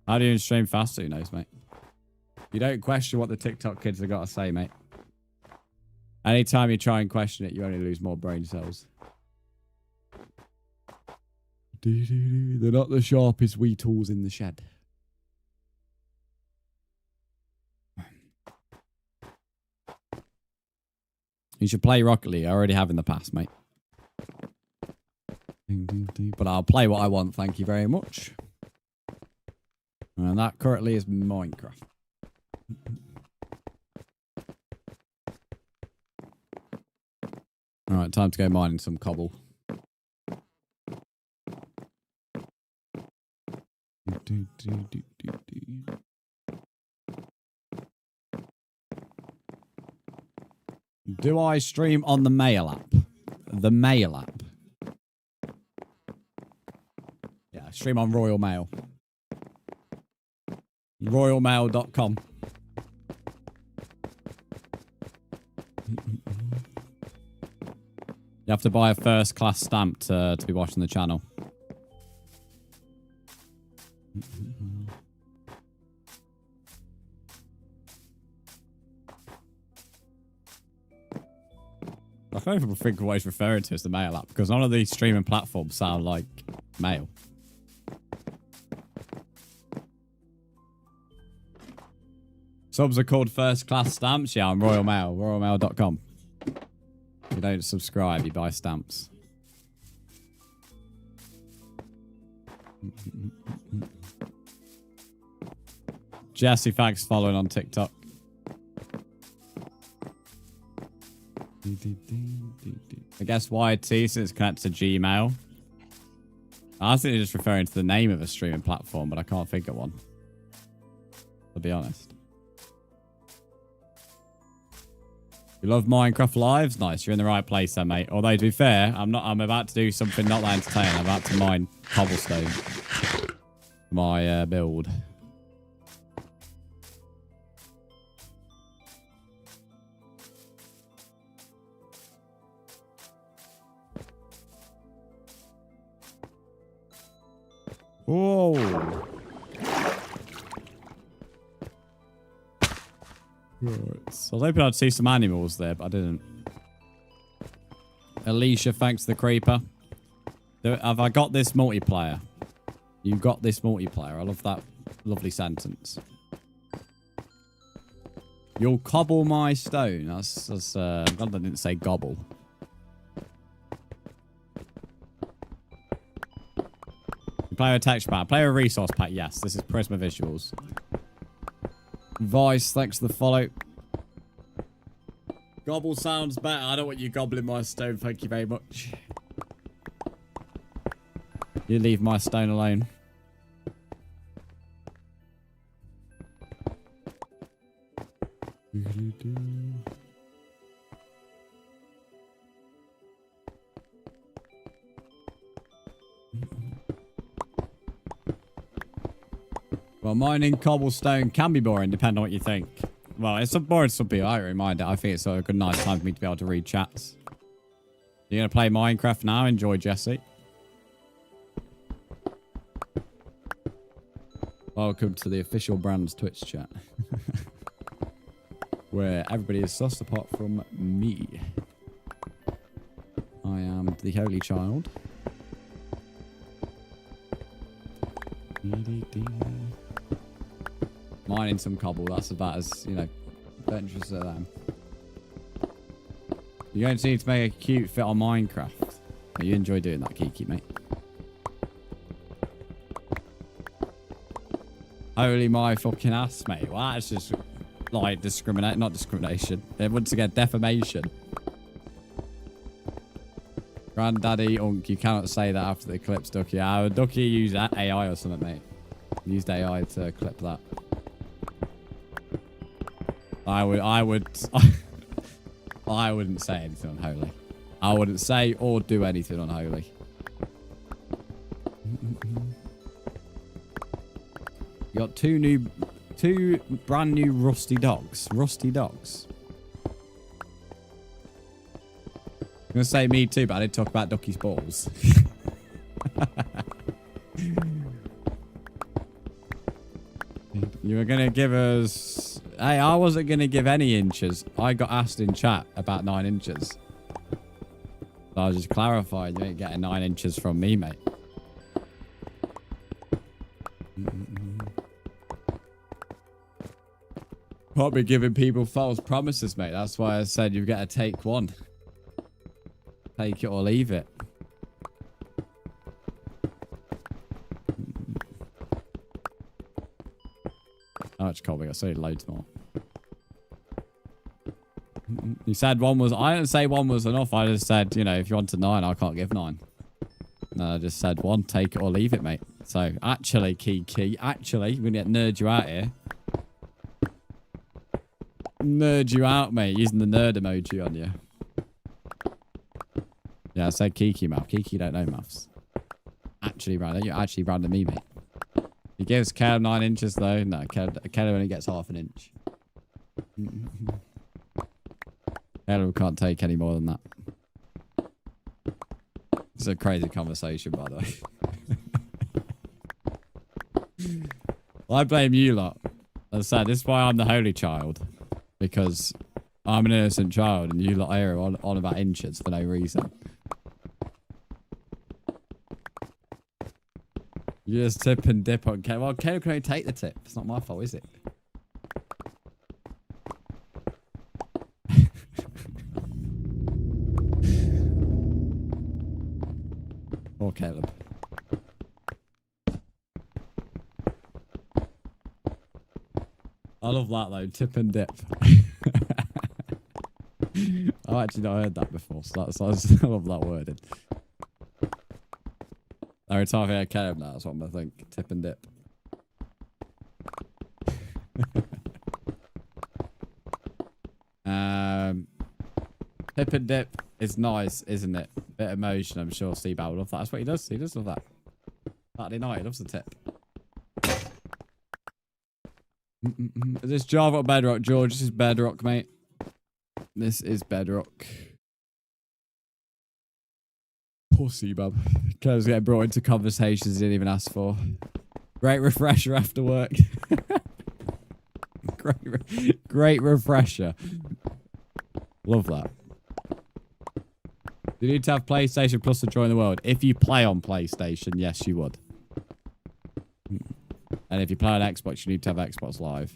How do you stream faster? Who knows, mate? You don't question what the TikTok kids have got to say, mate. Anytime you try and question it, you only lose more brain cells. They're not the sharpest wee tools in the shed. You should play Rocket League. I already have in the past, mate. But I'll play what I want. Thank you very much. And that currently is Minecraft. Alright, time to go mining some cobble. Do I stream on the Mail app? The Mail app. Yeah, stream on Royal Mail. Royalmail.com. You have to buy a first class stamp to be watching the channel. I don't know if people think of what he's referring to as the mail app, because none of these streaming platforms sound like mail. Subs are called first class stamps. Yeah, on Royal Mail, royalmail.com. You don't subscribe, you buy stamps. Jesse, thanks for following on TikTok. I guess YT, since it's connected to Gmail. I think they're just referring to the name of a streaming platform, but I can't think of one. To be honest. You love Minecraft Lives? Nice, you're in the right place there, mate. Although, to be fair, I'm about to do something not that entertaining. I'm about to mine cobblestone. My build. Whoa. Right. So I was hoping I'd see some animals there, but I didn't. Alicia, thanks for the creeper. Have I got this multiplayer? You got this multiplayer. I love that lovely sentence. You'll cobble my stone. That's I'm glad I didn't say gobble. Player text pack. Player resource pack. Yes, this is Prisma Visuals. Vice, thanks for the follow. Gobble sounds better. I don't want you gobbling my stone. Thank you very much. You leave my stone alone. Well, mining cobblestone can be boring, depending on what you think. Well, it's boring to some people. I remind it. I think it's a good, nice time for me to be able to read chats. You're going to play Minecraft now? Enjoy, Jesse. Welcome to the official Brzndz Twitch chat. Where everybody is sus apart from me. I am the Holy Child. Mining some cobble, that's about as, you know, adventurous as I am. You're going to need to make a cute fit on Minecraft. Oh, you enjoy doing that, Kiki, mate. Holy my fucking ass, mate. Well, that's just, like, not discrimination. Once again, defamation. Granddaddy, Unk, you cannot say that after the clips, Ducky. Ducky used AI or something, mate. Used AI to clip that. I wouldn't say anything unholy. I wouldn't say or do anything unholy. You got two brand new rusty dogs. Rusty dogs. I'm gonna say me too, but I did talk about Ducky's balls. You were gonna give us. Hey, I wasn't going to give any inches. I got asked in chat about 9 inches. So I was just clarifying, you ain't getting 9 inches from me, mate. Can't be giving people false promises, mate. That's why I said you've got to take one. Take it or leave it. How much coal we got? So loads more. You said one was... I didn't say one was enough. I just said, you know, if you wanted 9, I can't give 9. No, I just said 1. Take it or leave it, mate. So, actually, Kiki, actually, we're going to nerd you out here. Nerd you out, mate. Using the nerd emoji on you. Yeah, I said Kiki, Math. Kiki don't know maths. Actually, Brandon. You're actually Brandon me, mate. He gives Caleb 9 inches, though. No, Caleb only gets half an inch. Caleb can't take any more than that. It's a crazy conversation, by the way. Well, I blame you lot. As I said, this is why I'm the holy child. Because I'm an innocent child and you lot here on about inches for no reason. You just tip and dip on Caleb. Well, Caleb can only take the tip. It's not my fault, is it? Poor Caleb. I love that though, tip and dip. I've actually not heard that before, so I love that wording. Every time I Caleb now, that's what I'm gonna think. Tip and dip. Tip and dip is nice, isn't it? Bit of motion, I'm sure Seabow will love that. That's what he does. He does love that. Saturday night, he loves the tip. Is this Java or bedrock? George, this is bedrock, mate. This is bedrock. Poor Seabow. Caleb's getting brought into conversations he didn't even ask for. Great refresher after work. Great refresher. Love that. You need to have PlayStation Plus to join the world. If you play on PlayStation, yes, you would. And if you play on Xbox, you need to have Xbox Live.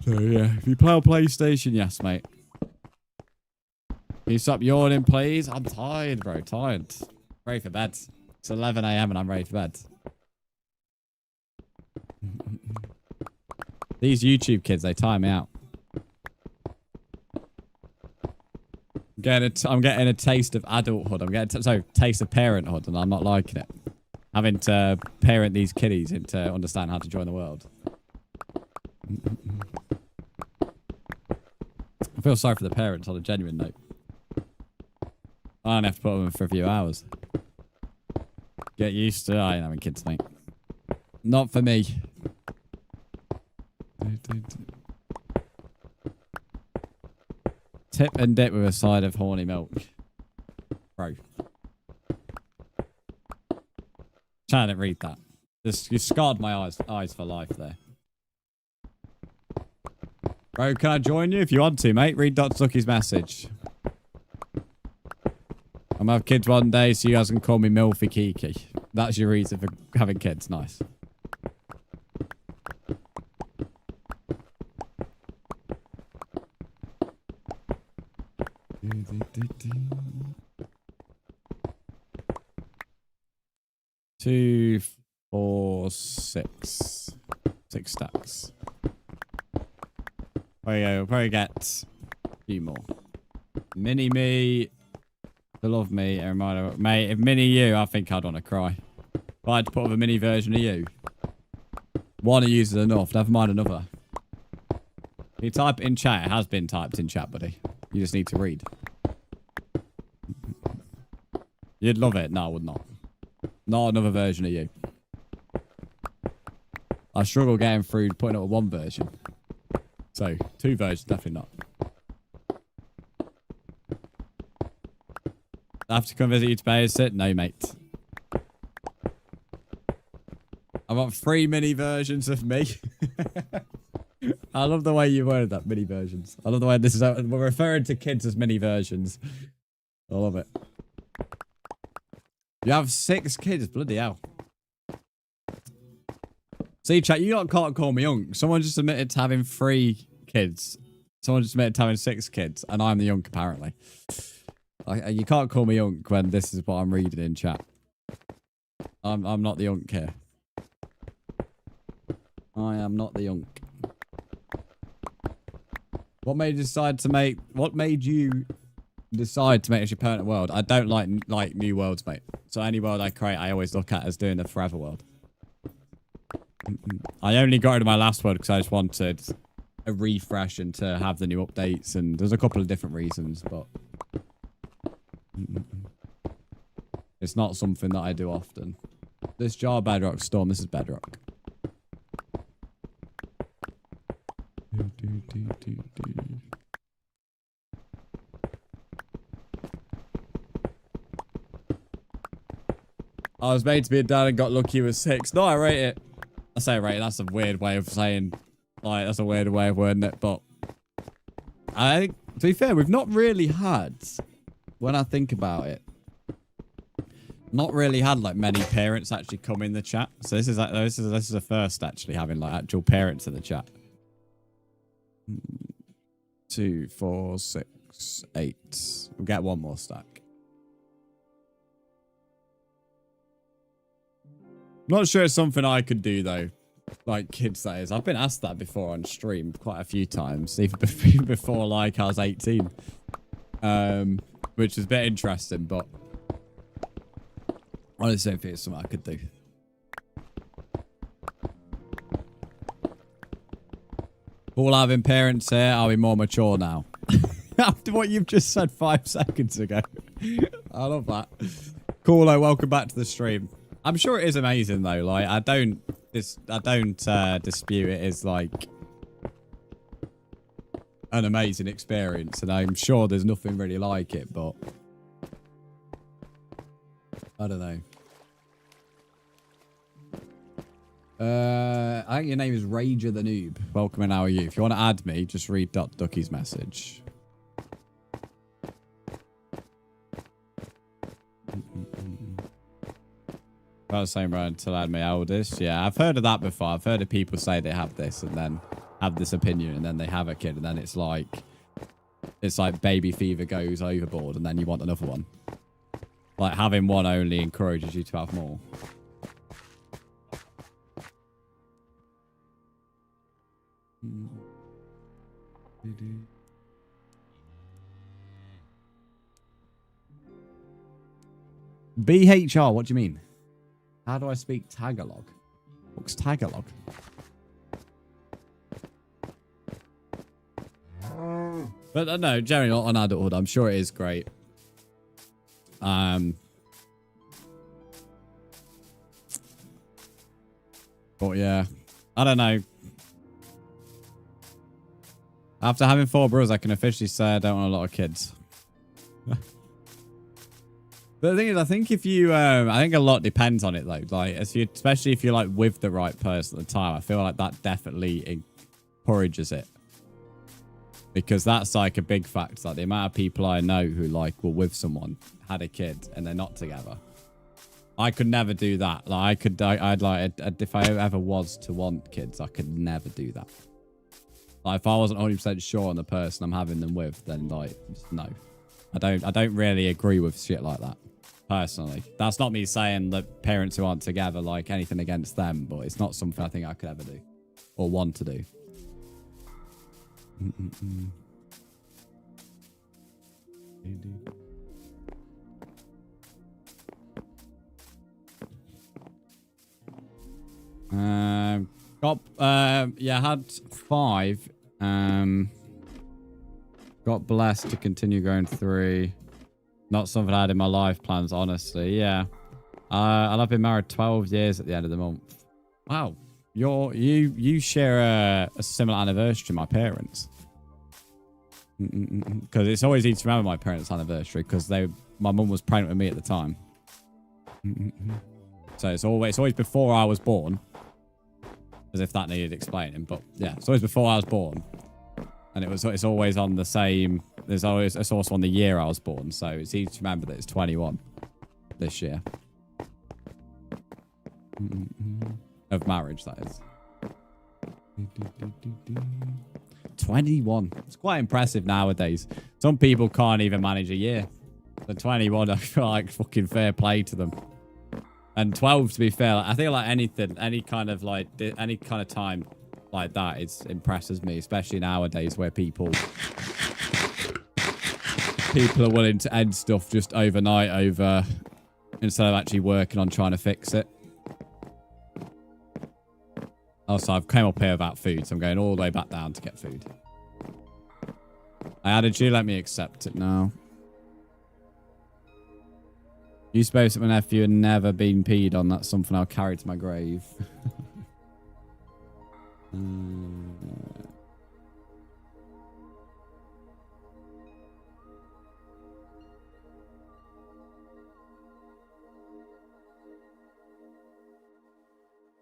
So yeah, if you play on PlayStation, yes, mate. Can you stop yawning, please? I'm tired, bro. Tired. Ready for bed. It's 11 AM and I'm ready for bed. These YouTube kids, they tire me out. I'm getting a taste of adulthood. I'm getting taste of parenthood, and I'm not liking it. Having to parent these kiddies into understand how to join the world. I feel sorry for the parents on a genuine note. I only have to put them for a few hours. Get used to it. I ain't having kids, mate. Not for me. Tip and dip with a side of horny milk. Bro. Trying to read that. You scarred my eyes for life there. Bro, can I join you if you want to, mate? Read Dr. Sucky's message. I'm gonna have kids one day so you guys can call me Milfy Kiki. That's your reason for having kids. Nice. Two, 4, 6. 6 stacks. There you go. We'll probably get a few more. Mini me. To love me. A reminder. Mate, if mini you, I think I'd want to cry. If I had to put up a mini version of you. One of you is enough. Never mind another. You type it in chat. It has been typed in chat, buddy. You just need to read. You'd love it. No, I would not. Not another version of you. I struggle getting through putting up one version. So, 2 versions, definitely not. I have to come visit you to babysit? No, mate. I want 3 mini versions of me. I love the way you worded that, mini versions. I love the way this is... We're referring to kids as mini versions. I love it. You have 6 kids, bloody hell. See, chat, you can't call me young. Someone just admitted to having 3 kids. Someone just admitted to having 6 kids, and I'm the young, apparently. You can't call me young when this is what I'm reading in chat. I'm not the young here. I am not the young. What made you decide to make... What made you decide to make this your permanent world? I don't like new worlds, mate. So any world I create, I always look at as doing the forever world. I only got rid of my last world because I just wanted a refresh and to have the new updates, and there's a couple of different reasons, but it's not something that I do often. This jar bedrock storm, this is bedrock. I was made to be a dad and got lucky with 6. No, I rate it. I say rate it. That's a weird way of saying, like, that's a weird way of wording it. But I think, to be fair, we've not really had, when I think about it, not really had like many parents actually come in the chat. So this is the first actually having like actual parents in the chat. 2, 4, 6, 8. We'll get one more stack. Not sure it's something I could do though. Like kids, that is. I've been asked that before on stream quite a few times, even before like I was 18. Which is a bit interesting, but I honestly don't think it's something I could do. All having parents here, are we more mature now? After what you've just said 5 seconds ago. I love that. Cool, welcome back to the stream. I'm sure it is amazing though. Like I don't dispute it is like an amazing experience, and I'm sure there's nothing really like it, but I don't know. I think your name is Rager the Noob. Welcome and how are you? If you want to add me, just read Ducky's message. I was saying right until I had my eldest. Yeah, I've heard of that before. I've heard of people say they have this and then have this opinion and then they have a kid and then it's like baby fever goes overboard and then you want another one. Like having one only encourages you to have more. BHR, what do you mean? How do I speak Tagalog? What's Tagalog? But no, generally not on adulthood. I'm sure it is great. But yeah, I don't know. After having 4 brothers, I can officially say I don't want a lot of kids. But the thing is, I think if you, I think a lot depends on it though. Like, especially if you're like with the right person at the time, I feel like that definitely encourages it. Because that's like a big fact. Like the amount of people I know who like were with someone, had a kid, and they're not together. I could never do that. Like I'd like, if I ever was to want kids, I could never do that. Like if I wasn't 100% sure on the person I'm having them with, then like, no. I don't really agree with shit like that. Personally, that's not me saying that parents who aren't together, like anything against them, but it's not something I think I could ever do or want to do. 'Got had 5. Got blessed to continue going 3. Not something I had in my life plans, honestly. Yeah. And I've been married 12 years at the end of the month. Wow. You share a similar anniversary to my parents. Because it's always easy to remember my parents' anniversary because my mum was pregnant with me at the time. So it's always before I was born. As if that needed explaining. But yeah, it's always before I was born. And it's always on the same. It's also on the year I was born, so it's easy to remember that it's 21 this year. Of marriage, that is. 21. It's quite impressive nowadays. Some people can't even manage a year. The 21, I feel like fucking fair play to them. And 12, to be fair, I feel like any kind of time like that, it impresses me, especially nowadays where people are willing to end stuff just overnight instead of actually working on trying to fix it. Also, I've come up here about food, so I'm going all the way back down to get food. I added you, let me accept it now. You supposed to my nephew had never been peed on. That's something I'll carry to my grave.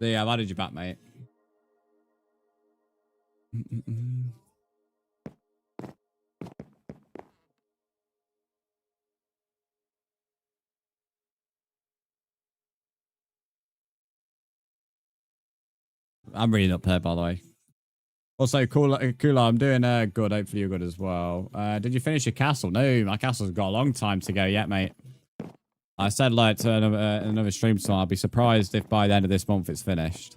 Yeah, I've added you back, mate. I'm reading up here, by the way. Also, cool, I'm doing good. Hopefully you're good as well. Did you finish your castle? No, my castle's got a long time to go yet, mate. I said like to another stream tomorrow, I'll be surprised if by the end of this month it's finished.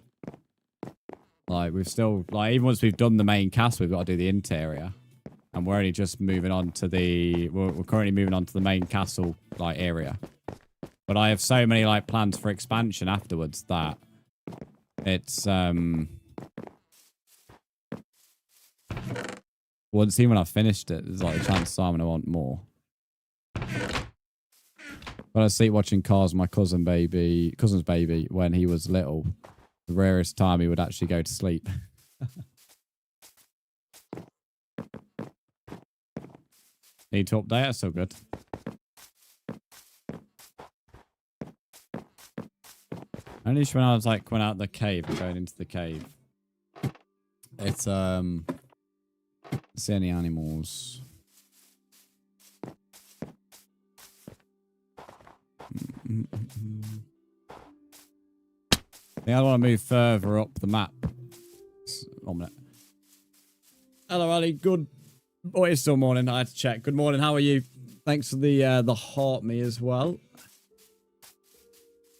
Like we've still, like even once we've done the main castle, we've got to do the interior. And we're only just moving on to we're currently moving on to the main castle like area. But I have so many like plans for expansion afterwards that it's once even when I've finished it, there's like a chance I'm gonna want more. When I sleep watching Cars, my cousin's baby, when he was little, the rarest time he would actually go to sleep. Need to update? That's so good. Only when I was like, went out the cave and going into the cave. It's, see any animals. I think I want to move further up the map. 1 minute. Hello, Ali. Good. Oh, it's still morning. I had to check. Good morning. How are you? Thanks for the heart me as well.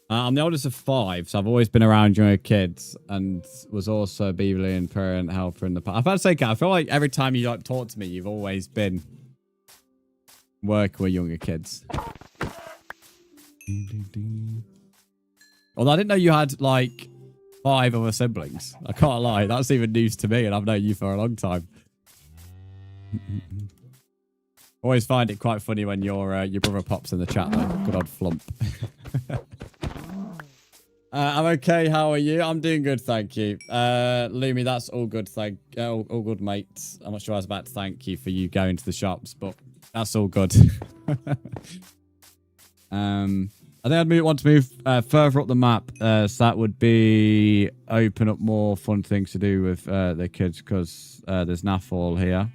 I'm the oldest of 5, so I've always been around younger kids and was also a Beaverly parent helper in the past. I've had to say, Kat, I feel like every time you like talk to me, you've always been working with younger kids. Although I didn't know you had like 5 other siblings. I can't lie. That's even news to me, and I've known you for a long time. Always find it quite funny when your brother pops in the chat though. Good old flump. I'm okay. How are you? I'm doing good, thank you. Lumi, that's all good. All good, mate. I'm not sure I was about to thank you for you going to the shops, but that's all good. I think I'd want to move further up the map, so that would be open up more fun things to do with the kids because there's Naffall here.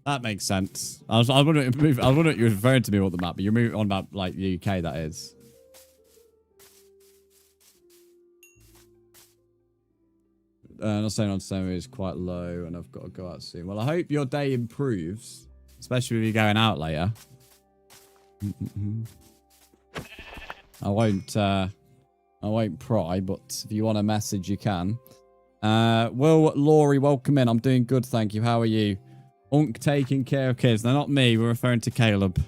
That makes sense. I was wondering what you were referring to me on the map, but you're moving on about like the UK, that is. Not saying on semi is quite low, and I've got to go out soon. Well, I hope your day improves, especially if you're going out later. I won't pry, but if you want a message, you can. Will Laurie, welcome in. I'm doing good, thank you. How are you? Unk taking care of kids. No, not me. We're referring to Caleb.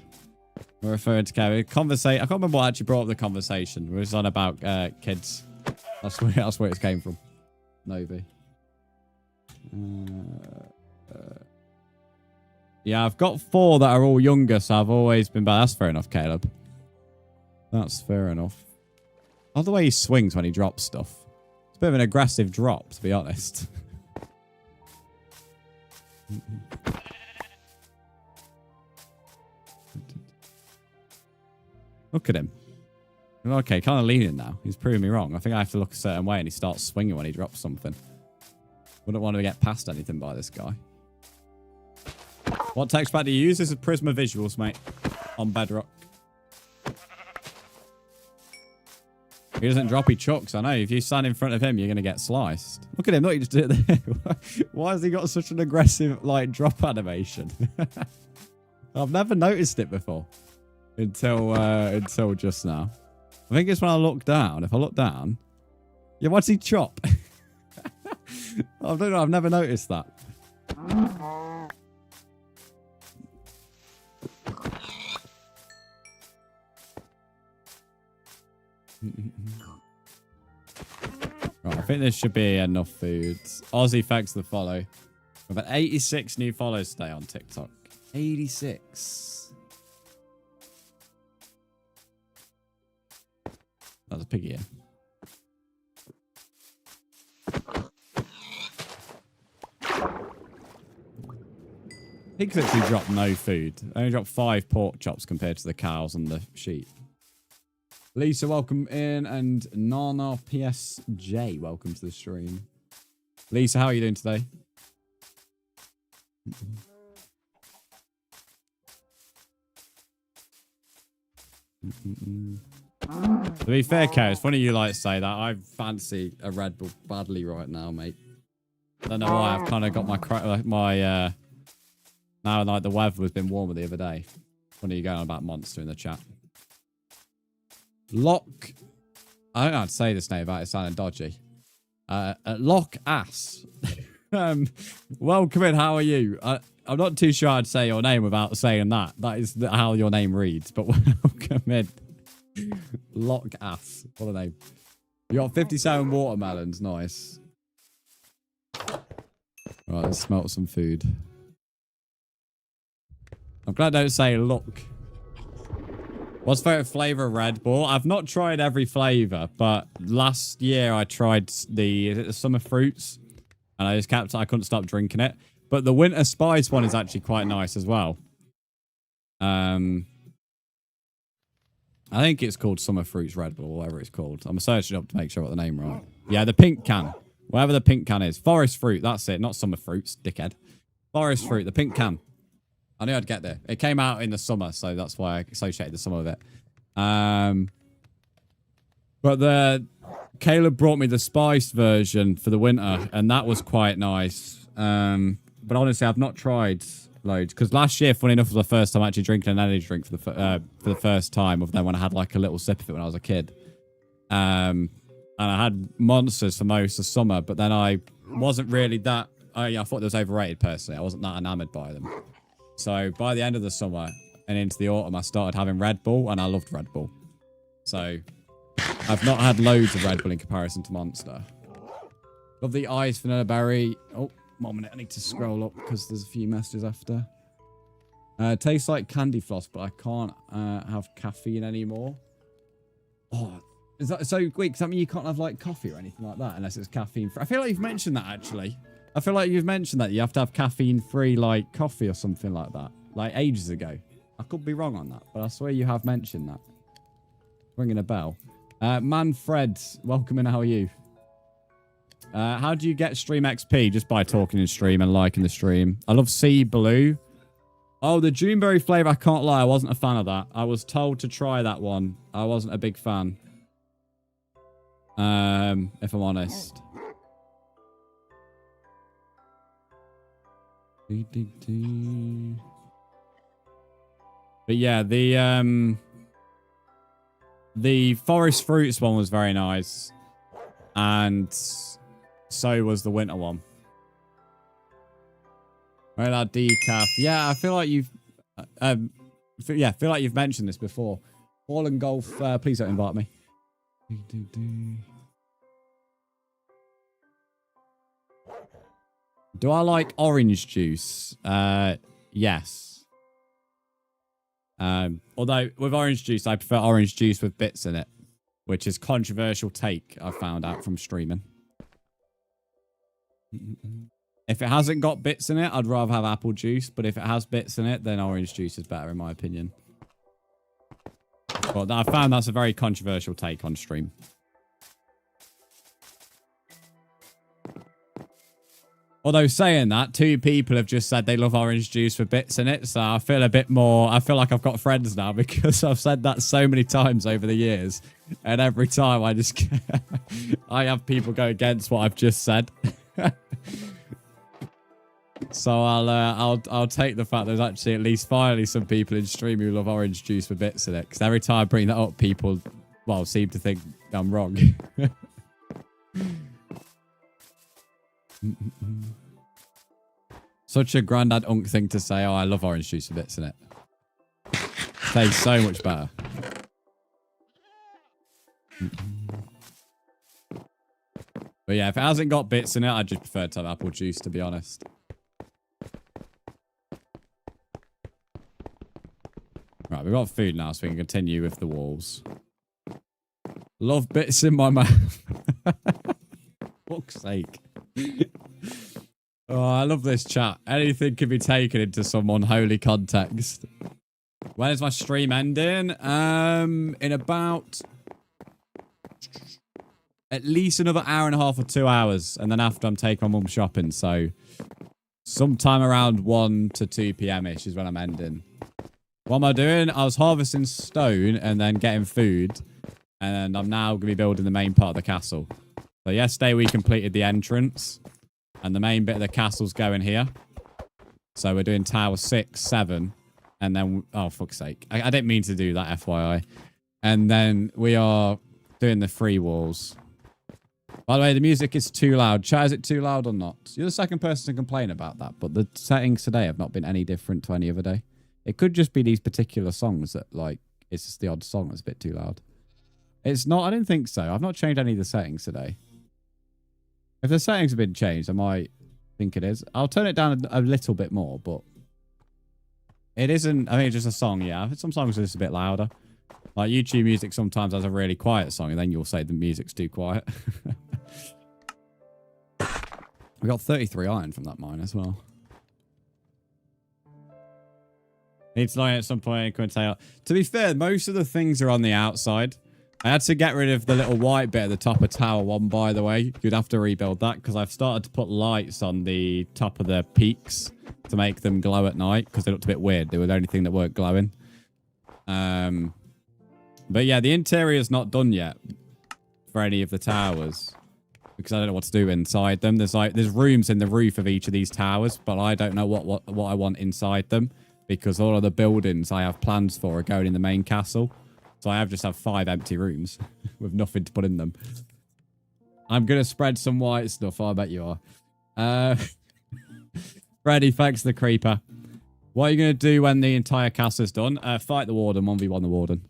We're referring to Caleb. I can't remember what actually brought up the conversation. It was on about kids. That's where it came from. Novi. Yeah, I've got 4 that are all younger, so I've always been bad. That's fair enough, Caleb. That's fair enough. I love the way he swings when he drops stuff. It's a bit of an aggressive drop, to be honest. Look at him. Okay, kind of leaning now. He's proving me wrong. I think I have to look a certain way and he starts swinging when he drops something. Wouldn't want to get past anything by this guy. What text pack do you use? This is Prisma Visuals, mate. On Bedrock. He doesn't drop, he chucks. I know. If you stand in front of him, you're going to get sliced. Look at him. Look, he just did it there. Why has he got such an aggressive, like, drop animation? I've never noticed it before. Until just now. I think it's when I look down. If I look down... Yeah, what's he chop? I don't know. I've never noticed that. Right, I think this should be enough food. Aussie, thanks for the follow. We've had 86 new follows today on TikTok. 86. That's a piggy, yeah. Pigs actually drop no food. They only drop 5 pork chops compared to the cows and the sheep. Lisa, welcome in. And Nana PSJ, welcome to the stream. Lisa, how are you doing today? To be fair, Kay, it's funny you like to say that. I fancy a Red Bull badly right now, mate. I don't know why. I've kind of got now like the weather has been warmer the other day. Funny you going on about Monster in the chat. Lock. I don't know how to say this name without it sounding dodgy. Lock ass. Welcome in. How are you? I'm not too sure I'd say your name without saying that. That is how your name reads. But welcome in. Lock ass. What a name. You got 57 watermelons. Nice. Right, let's smelt some food. I'm glad I don't say look. What's favorite flavor of Red Bull? I've not tried every flavor, but last year I tried the summer fruits, and I couldn't stop drinking it. But the winter spice one is actually quite nice as well. I think it's called Summer Fruits Red Bull, or whatever it's called. I'm searching up to make sure I got the name right. Yeah, the pink can. Whatever the pink can is. Forest fruit, that's it. Not summer fruits, dickhead. Forest fruit, the pink can. I knew I'd get there. It came out in the summer, so that's why I associated the summer with it. But Caleb brought me the spiced version for the winter, and that was quite nice. But honestly, I've not tried loads, because last year, funny enough, was the first time actually drinking an energy drink for the first time. Of then when I had like a little sip of it when I was a kid. And I had Monsters for most of summer, but then I wasn't really that. I thought it was overrated personally. I wasn't that enamored by them. So by the end of the summer and into the autumn, I started having Red Bull, and I loved Red Bull. So I've not had loads of Red Bull in comparison to Monster. Love the ice vanilla berry. Oh, 1 minute. I need to scroll up because there's a few messages after. Tastes like candy floss, but I can't have caffeine anymore. Oh, is that so? Wait, does that mean you can't have like coffee or anything like that unless it's caffeine free? I feel like you've mentioned that actually. I feel like you've mentioned that you have to have caffeine-free, like, coffee or something like that. Like, ages ago. I could be wrong on that, but I swear you have mentioned that. Ringing a bell. Manfred, welcome in. How are you? How do you get stream XP? Just by talking in stream and liking the stream. I love Sea Blue. Oh, the Juneberry flavor, I can't lie. I wasn't a fan of that. I was told to try that one. I wasn't a big fan. If I'm honest. But yeah, the forest fruits one was very nice, and so was the winter one. Right, that decaf. Yeah, I feel like you've feel like you've mentioned this before. Fallen Golf, please don't invite me. Do I like orange juice? Yes. Although with orange juice, I prefer orange juice with bits in it, which is controversial take I found out from streaming. If it hasn't got bits in it, I'd rather have apple juice, but if it has bits in it, then orange juice is better in my opinion. But I found that's a very controversial take on stream. Although saying that, 2 people have just said they love orange juice with bits in it. So I feel a bit more, I feel like I've got friends now because I've said that so many times over the years. And every time I just, I have people go against what I've just said. So I'll take the fact there's actually at least finally some people in stream who love orange juice with bits in it. Because every time I bring that up, people, well, seem to think I'm wrong. Such a granddad unk thing to say. Oh, I love orange juice with bits in it. Tastes so much better. But yeah, if it hasn't got bits in it, I just prefer to have apple juice, to be honest. Right, we've got food now, so we can continue with the walls. Love bits in my mouth. Fuck's sake. Oh, I love this chat. Anything can be taken into some unholy context. When is my stream ending? In about at least another hour and a half or 2 hours. And then after, I'm taking my mum shopping. So sometime around 1 to 2 p.m.-ish is when I'm ending. What am I doing? I was harvesting stone and then getting food. And I'm now going to be building the main part of the castle. So yesterday we completed the entrance. And the main bit of the castle's going here. So we're doing tower 6, 7. And then... Oh, fuck's sake. I didn't mean to do that, FYI. And then we are doing the 3 walls. By the way, the music is too loud. Chat, is it too loud or not? You're the second person to complain about that. But the settings today have not been any different to any other day. It could just be these particular songs that, like... It's just the odd song that's a bit too loud. It's not... I didn't think so. I've not changed any of the settings today. If the settings have been changed, I might think it is. I'll turn it down a little bit more, but... It isn't... I think it's just a song, yeah. Some songs are just a bit louder. Like, YouTube music sometimes has a really quiet song, and then you'll say the music's too quiet. We got 33 iron from that mine as well. Need to line at some point. To be fair, most of the things are on the outside. I had to get rid of the little white bit at the top of Tower 1, by the way. You'd have to rebuild that, because I've started to put lights on the top of the peaks to make them glow at night, because they looked a bit weird. They were the only thing that weren't glowing. But yeah, the interior's not done yet for any of the towers, because I don't know what to do inside them. There's rooms in the roof of each of these towers, but I don't know what I want inside them, because all of the buildings I have plans for are going in the main castle. So I just have 5 empty rooms with nothing to put in them. I'm going to spread some white stuff. I bet you are. Freddy, thanks for the creeper. What are you going to do when the entire castle is done? Fight the warden, 1v1 the warden.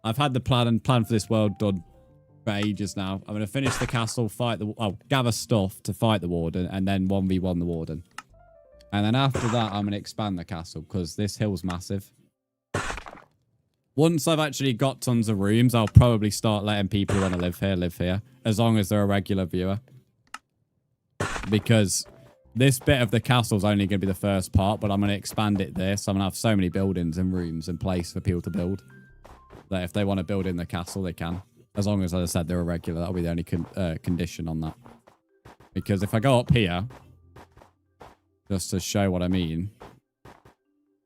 I've had the plan for this world done for ages now. I'm going to finish the castle, gather stuff to fight the warden, and then 1v1 the warden. And then after that, I'm going to expand the castle, because this hill's massive. Once I've actually got tons of rooms, I'll probably start letting people who want to live here, as long as they're a regular viewer. Because this bit of the castle is only going to be the first part, but I'm going to expand it there, so I'm going to have so many buildings and rooms and place for people to build, that if they want to build in the castle, they can. As long as I said, they're a regular, that'll be the only condition on that. Because if I go up here, just to show what I mean,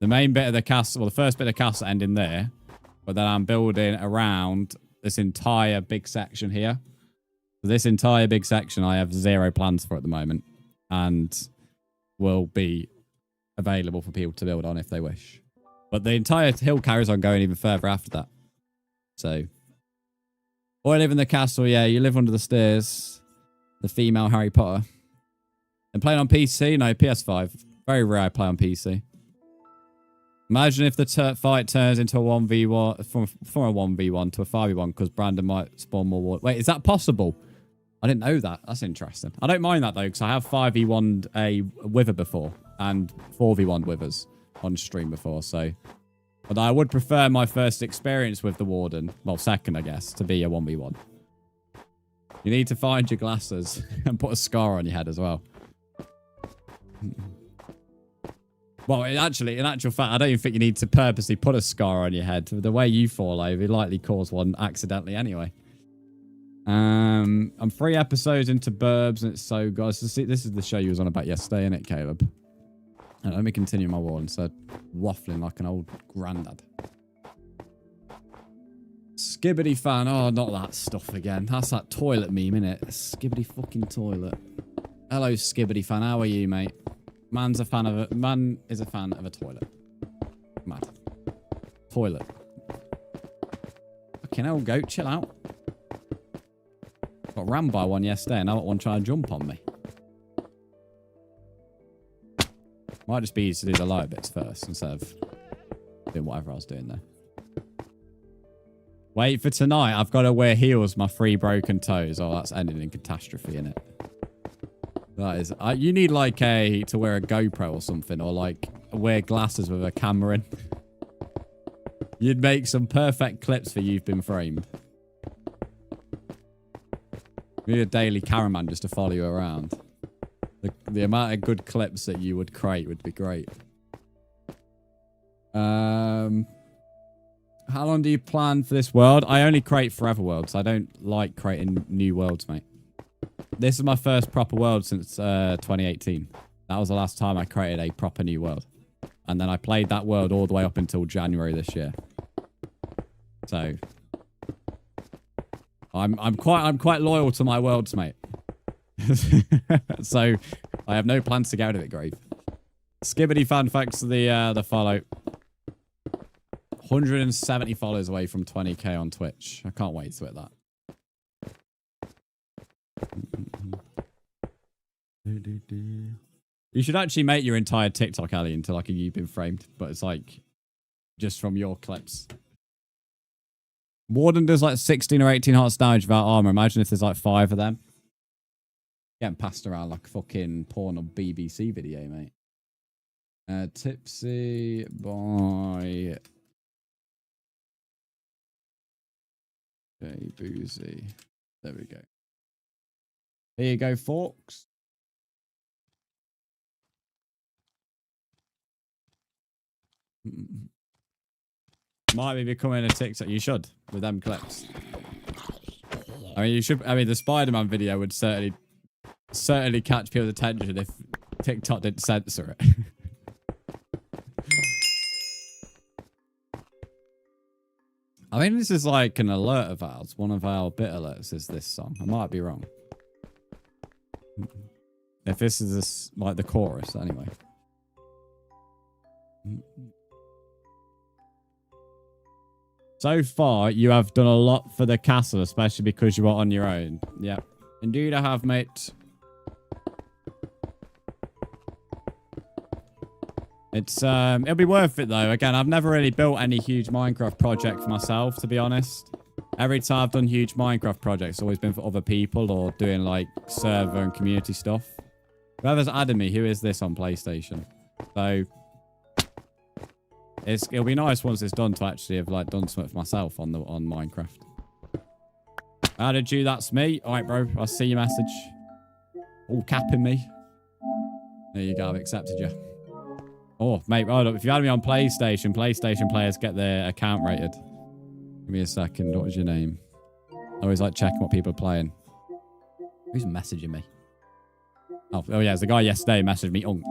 the main bit of the castle, well, the first bit of the castle ending there, but then I'm building around this entire big section here. This entire big section I have 0 plans for at the moment, and will be available for people to build on if they wish. But the entire hill carries on going even further after that. So, or I live in the castle, yeah, you live under the stairs. The female Harry Potter. And playing on PC? No, PS5. Very rare I play on PC. Imagine if the fight turns into a 1v1, from a 1v1 to a 5v1, because Brandon might spawn more water. Wait, is that possible? I didn't know that. That's interesting. I don't mind that, though, because I have 5v1'd a wither before, and 4v1 withers on stream before, so... But I would prefer my first experience with the warden, well, second, I guess, to be a 1v1. You need to find your glasses and put a scar on your head as well. Well, in actual fact, I don't even think you need to purposely put a scar on your head. The way you fall over, you likely cause one accidentally anyway. I'm 3 episodes into Burbs, and it's so good. This is the show you was on about yesterday, isn't it, Caleb? And let me continue my war instead. Waffling like an old granddad. Skibbity fan. Oh, not that stuff again. That's that toilet meme, innit? Skibbity fucking toilet. Hello, Skibbity fan. How are you, mate? Man is a fan of a toilet. Mad. Toilet. Fucking hell, goat. Chill out. Got rammed by one yesterday, and now I want one trying to jump on me. Might just be easy to do the lower bits first, instead of doing whatever I was doing there. Wait for tonight. I've got to wear heels, my 3 broken toes. Oh, that's ending in catastrophe, innit? That is... you need, like, to wear a GoPro or something, or, like, wear glasses with a camera in. You'd make some perfect clips for You've Been Framed. You need a daily cameraman just to follow you around. The amount of good clips that you would create would be great. How long do you plan for this world? I only create forever worlds. I don't like creating new worlds, mate. This is my first proper world since 2018. That was the last time I created a proper new world. And then I played that world all the way up until January this year. So I'm quite loyal to my worlds, mate. So I have no plans to get out of it, Grave. Skibbity fan, thanks for the follow. 170 followers away from 20k on Twitch. I can't wait to hit that. You should actually make your entire TikTok, Ali, into like a you've been framed, but it's like just from your clips. Warden does like 16 or 18 hearts damage without armor. Imagine if there's like 5 of them. Getting passed around like a fucking porn or BBC video, mate. Tipsy by J Boozy. There we go. Here you go, Forks. Might be becoming a TikTok. You should with them clips. I mean, you should. I mean, the Spider-Man video would certainly catch people's attention if TikTok didn't censor it. I think this is like an alert of ours. One of our bit alerts is this song. I might be wrong. If this is like the chorus, anyway. So far, you have done a lot for the castle, especially because you are on your own. Yeah, indeed I have, mate. It's it'll be worth it though. Again, I've never really built any huge Minecraft project for myself, to be honest. Every time I've done huge Minecraft projects, it's always been for other people or doing like server and community stuff. Whoever's added me, who is this on PlayStation? So it'll be nice once it's done to actually have like done something for myself on Minecraft. Added you, that's me. Alright, bro. I see your message. All capping me. There you go, I've accepted you. Oh, mate, hold up. If you add me on PlayStation players get their account rated. Give me a second. What was your name? I always like checking what people are playing. Who's messaging me? Oh yeah, it's the guy yesterday messaged me, Unk.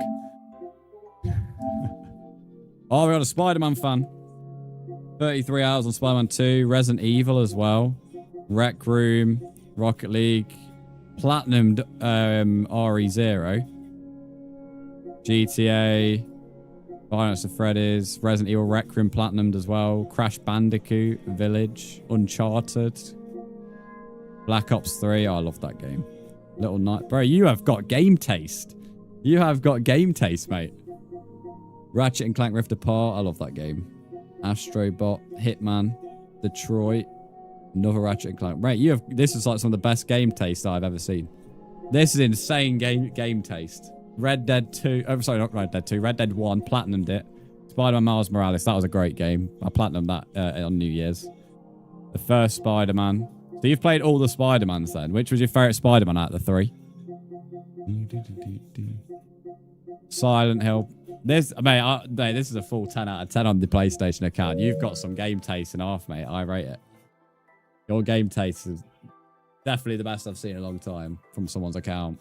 Oh, we got a Spider-Man fan. 33 hours on Spider-Man 2. Resident Evil as well. Rec Room. Rocket League. Platinumed RE0. GTA. Violence of Freddy's. Resident Evil Rec Room Platinumed as well. Crash Bandicoot. Village. Uncharted. Black Ops 3. Oh, I love that game. Little Night. Bro, you have got game taste. You have got game taste, mate. Ratchet and Clank Rift Apart. I love that game. Astrobot. Hitman. Detroit. Another Ratchet and Clank. Right, you have. This is like some of the best game taste I've ever seen. This is insane game taste. Red Dead 2. Oh, sorry, not Red Dead 2. Red Dead 1. Platinumed it. Spider-Man Miles Morales. That was a great game. I platinumed that on New Year's. The first Spider-Man. So you've played all the Spider-Mans then. Which was your favourite Spider-Man out of the 3? Silent Hill. This, mate, this is a full 10 out of 10 on the PlayStation account. You've got some game taste and half, mate. I rate it. Your game taste is definitely the best I've seen in a long time from someone's account.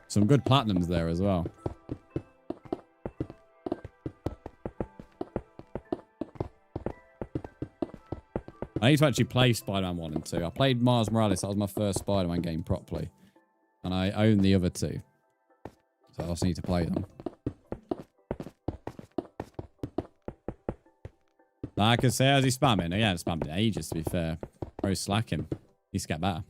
Some good platinums there as well. I need to actually play Spider-Man 1 and 2. I played Miles Morales. That was my first Spider-Man game properly. And I own the other 2. So I also need to play them. Like I say, how's he spamming? Oh, yeah, he's spamming ages, to be fair. Bro's slacking. Needs to get better.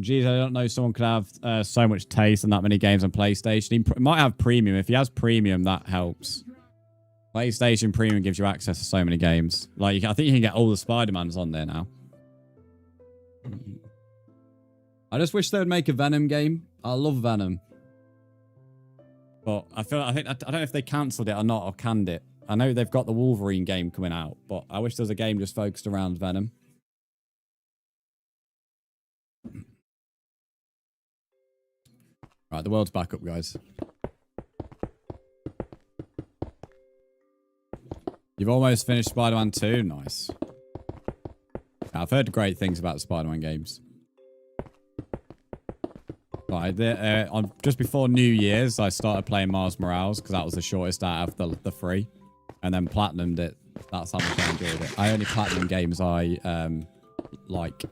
Geez, I don't know someone could have so much taste and that many games on PlayStation. He might have premium. If he has premium, that helps. PlayStation Premium gives you access to so many games. Like, I think you can get all the Spider-Mans on there now. I just wish they would make a Venom game. I love Venom. But I don't know if they cancelled it or not, or canned it. I know they've got the Wolverine game coming out, but I wish there was a game just focused around Venom. Right, the world's back up, guys. You've almost finished Spider-Man 2? Nice. I've heard great things about Spider-Man games. Right, just before New Year's, I started playing Miles Morales because that was the shortest out of the three. And then platinumed it. That's how much I enjoyed it. I only platinum games I like.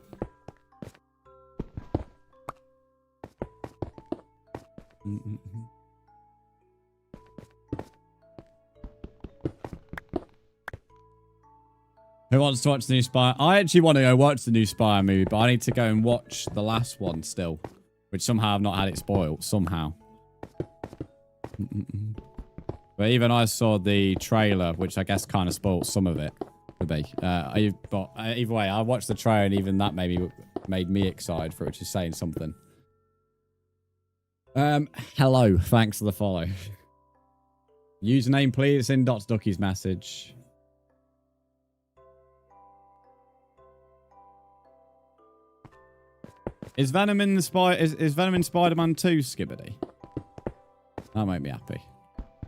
Who wants to watch the new Spy? I actually want to go watch the new Spy movie, but I need to go and watch the last one still. Which somehow I've not had it spoiled. Somehow. But even I saw the trailer, which I guess kind of spoiled some of it. Could be. But either way, I watched the trailer and even that made me excited for it, which is saying something. Hello. Thanks for the follow. Username, please. In Ducky's message. Is Venom in the is Venom in Spider-Man 2, Skibbity? That made me happy.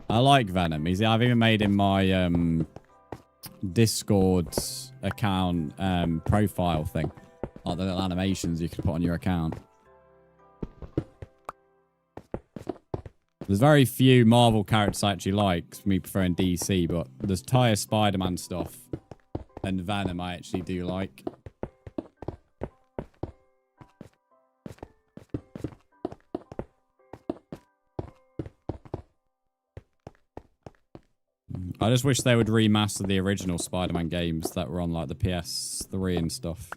I like Venom. I've even made him my Discord account profile thing. Like the little animations you can put on your account. There's very few Marvel characters I actually like, me preferring DC, but there's entire Spider-Man stuff and Venom I actually do like. I just wish they would remaster the original Spider-Man games that were on like the PS3 and stuff.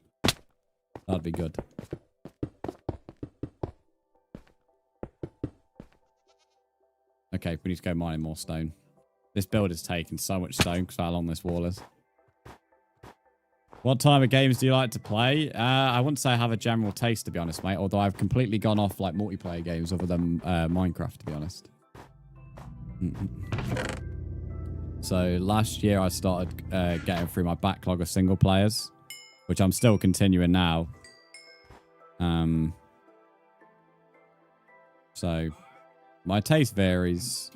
That'd be good. Okay, we need to go mining more stone. This build is taking so much stone because how long this wall is. What type of games do you like to play? I wouldn't say I have a general taste, to be honest, mate. Although I've completely gone off like multiplayer games other than Minecraft, to be honest. So last year I started getting through my backlog of single players, which I'm still continuing now. So my taste varies.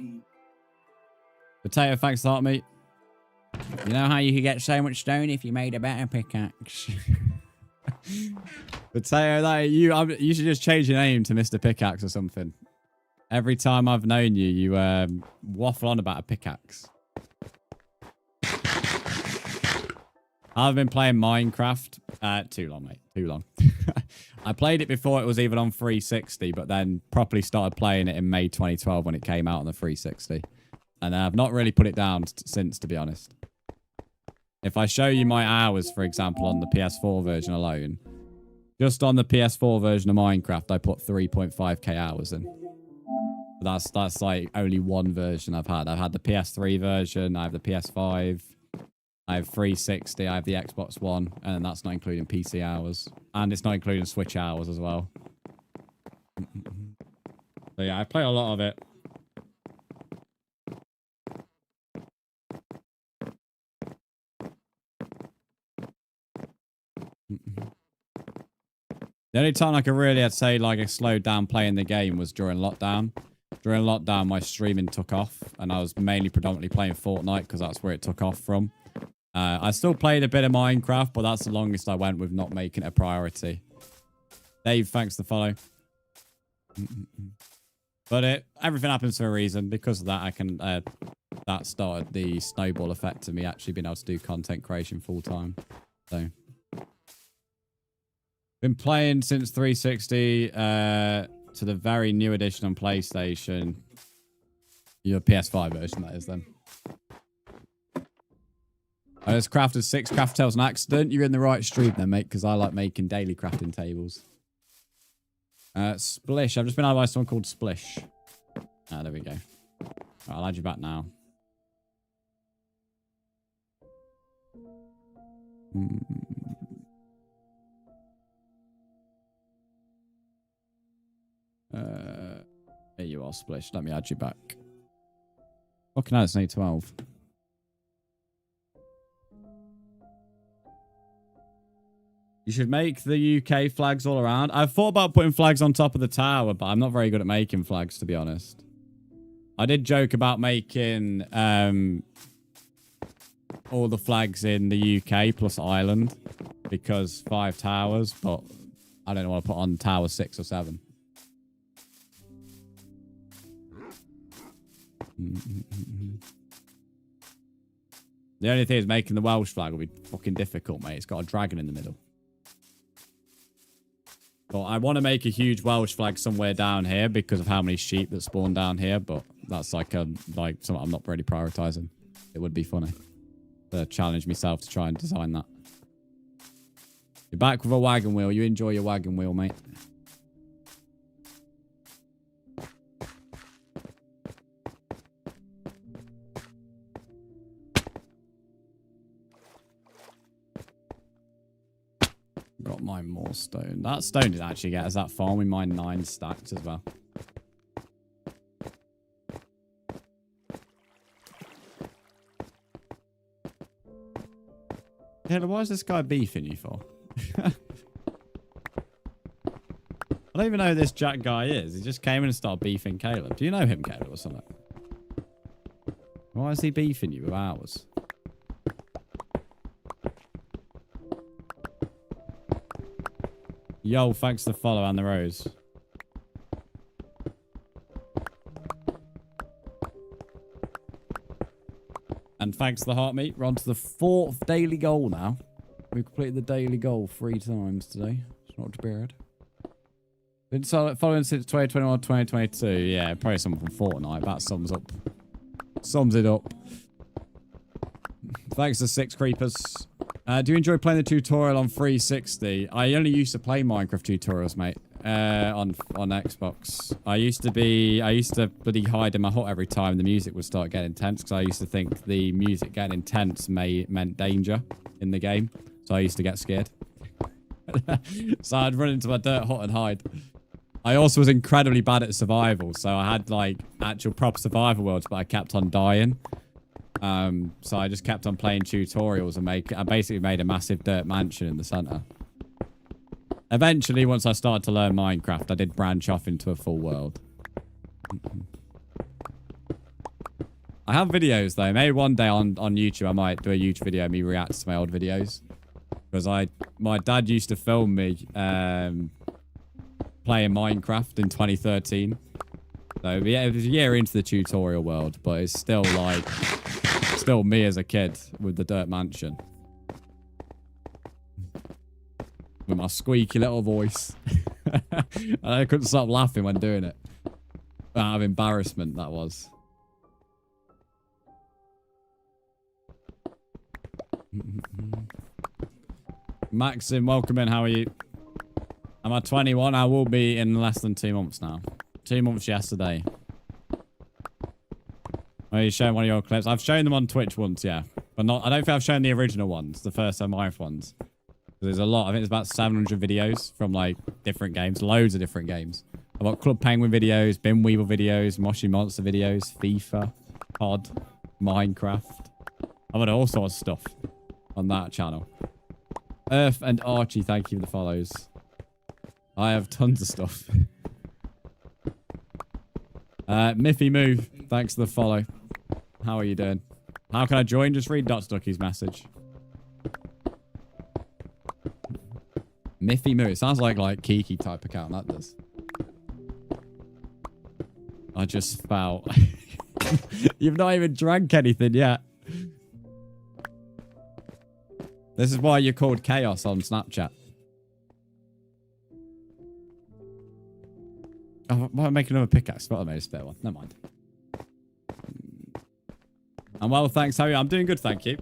Potato, thanks for that, mate. You know how you could get so much stone if you made a better pickaxe? Potato, you should just change your name to Mr. Pickaxe or something. Every time I've known you, you waffle on about a pickaxe. I've been playing Minecraft. Too long, mate. Too long. I played it before it was even on 360, but then properly started playing it in May 2012 when it came out on the 360. And I've not really put it down since, to be honest. If I show you my hours, for example, on the PS4 version alone, just on the PS4 version of Minecraft, I put 3.5k hours in. But that's like only one version I've had. I've had the PS3 version, I have the PS5, I have 360, I have the Xbox One, and that's not including PC hours. And it's not including Switch hours as well. So yeah, I play a lot of it. The only time I could really, I'd say, like, I slowed down playing the game was during lockdown. During lockdown, my streaming took off, and I was mainly predominantly playing Fortnite because that's where it took off from. I still played a bit of Minecraft, but that's the longest I went with not making it a priority. Dave, thanks for the follow. But everything happens for a reason. Because of that, I can that started the snowball effect of me actually being able to do content creation full time. So been playing since 360 to the very new edition on PlayStation. Your PS5 version, that is, then. I just crafted 6 craft tables on accident. You're in the right street then, mate, because I like making daily crafting tables. Splish. I've just been added by someone called Splish. Ah, there we go. Right, I'll add you back now. Here you are, Splish. Let me add you back. Fucking hell, it's 8:12. You should make the UK flags all around. I've thought about putting flags on top of the tower, but I'm not very good at making flags, to be honest. I did joke about making all the flags in the UK plus Ireland because 5 towers, but I don't know what to put on tower 6 or 7. The only thing is making the Welsh flag will be fucking difficult, mate. It's got a dragon in the middle. But I want to make a huge Welsh flag somewhere down here because of how many sheep that spawn down here. But that's like something I'm not really prioritizing. It would be funny to challenge myself to try and design that. You're back with a wagon wheel. You enjoy your wagon wheel, mate. Got mine more stone. That stone didn't actually get us that far. We mined 9 stacks as well. Taylor, why is this guy beefing you for? I don't even know who this Jack guy is. He just came in and started beefing Caleb. Do you know him, Caleb, or something? Why is he beefing you with ours? Yo, thanks for the follow and the rose. And thanks to the heart meat. We're on to the 4th daily goal now. We've completed the daily goal 3 times today. It's not too bad. Been following since 2021, 2022. Yeah, probably something from Fortnite. That sums it up. Thanks to 6 creepers. Do you enjoy playing the tutorial on 360? I only used to play Minecraft tutorials, mate, on Xbox. I used to bloody hide in my hut every time the music would start getting intense because I used to think the music getting intense meant danger in the game. So I used to get scared. So I'd run into my dirt hut and hide. I also was incredibly bad at survival, so I had like actual proper survival worlds, but I kept on dying. So I just kept on playing tutorials and I basically made a massive dirt mansion in the center. Eventually, once I started to learn Minecraft, I did branch off into a full world. I have videos though. Maybe one day on YouTube, I might do a YouTube video of me reacting to my old videos. Because my dad used to film me playing Minecraft in 2013. So yeah, it was a year into the tutorial world, but it's still like... Still me as a kid with the dirt mansion. With my squeaky little voice. And I couldn't stop laughing when doing it. Out of embarrassment, that was. Maxim, welcome in. How are you? Am I 21? I will be in less than 2 months now. 2 months yesterday. Oh, you showing one of your clips? I've shown them on Twitch once, yeah. But not. I don't think I've shown the original ones, the first time Minecraft ones. There's a lot. I think there's about 700 videos from like different games. Loads of different games. I've got Club Penguin videos, Bin Weevil videos, Moshi Monster videos, FIFA, COD, Minecraft. I've got all sorts of stuff on that channel. Earth and Archie, thank you for the follows. I have tons of stuff. Miffy Move, thanks for the follow. How are you doing? How can I join? Just read Dr. Ducky's message. Miffy Move. It sounds like Kiki type account, that does. I just felt... You've not even drank anything yet. This is why you're called Chaos on Snapchat. Oh, why make another pickaxe? But I made a spare one. Never mind. I'm well, thanks. How are you? I'm doing good, thank you.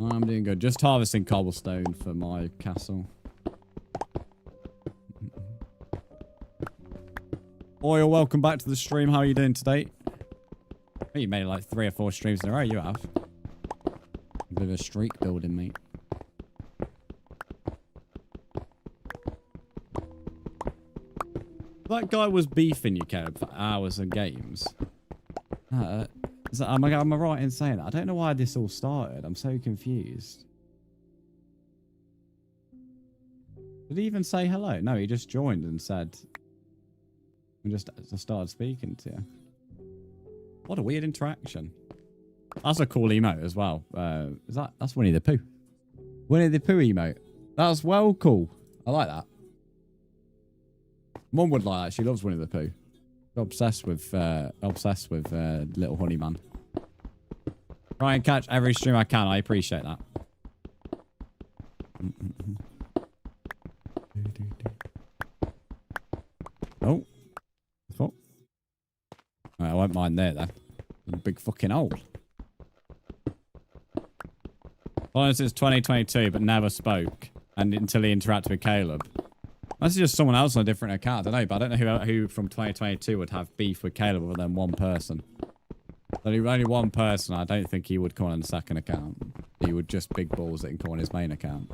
I'm doing good. Just harvesting cobblestone for my castle. Oil, welcome back to the stream. How are you doing today? Oh, you made like 3 or 4 streams in a row. You have. A bit of a streak building, mate. That guy was beefing you, Caleb, for hours of games. Am I right in saying that? I don't know why this all started. I'm so confused. Did he even say hello? No, he just joined and said... We just started speaking to you. What a weird interaction. That's a cool emote as well. That's Winnie the Pooh. Winnie the Pooh emote. That's well cool. I like that. Mum would like that. She loves Winnie the Pooh. Obsessed with little honey man. Try and catch every stream I can. I appreciate that. Oh. Fuck. Right, I won't mind there then. A big fucking hole. Followed since 2022, but never spoke. And until he interacted with Caleb. That's just someone else on a different account. I don't know, but I don't know who from 2022 would have beef with Caleb other than one person. Only one person. I don't think he would come on the second account. He would just big balls it and come on his main account.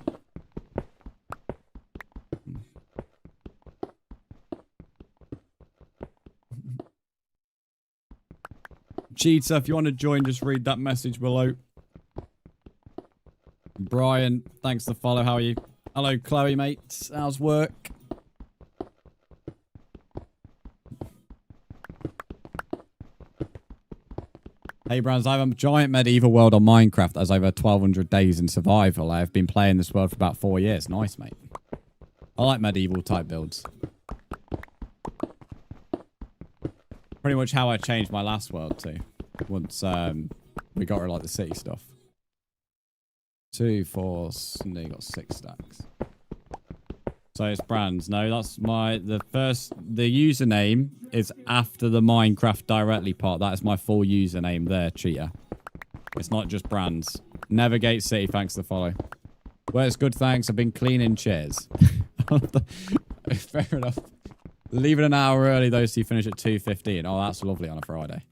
Cheetah, if you want to join, just read that message below. Brian, thanks for the follow. How are you? Hello, Chloe, mate. How's work? Hey, Brzndz, I have a giant medieval world on Minecraft that has over 1,200 days in survival. I have been playing this world for about 4 years. Nice, mate. I like medieval type builds. Pretty much how I changed my last world too. Once we got rid of like the city stuff. 2, 4, and then you got 6 stacks. So it's Brzndz. No, that's the username is after the Minecraft directly part. That is my full username there, cheater. It's not just Brzndz. Nevergate City, thanks for the follow. Well, it's good, thanks. I've been cleaning chairs. Fair enough. Leave it an hour early though, so you finish at 2:15. Oh, that's lovely on a Friday.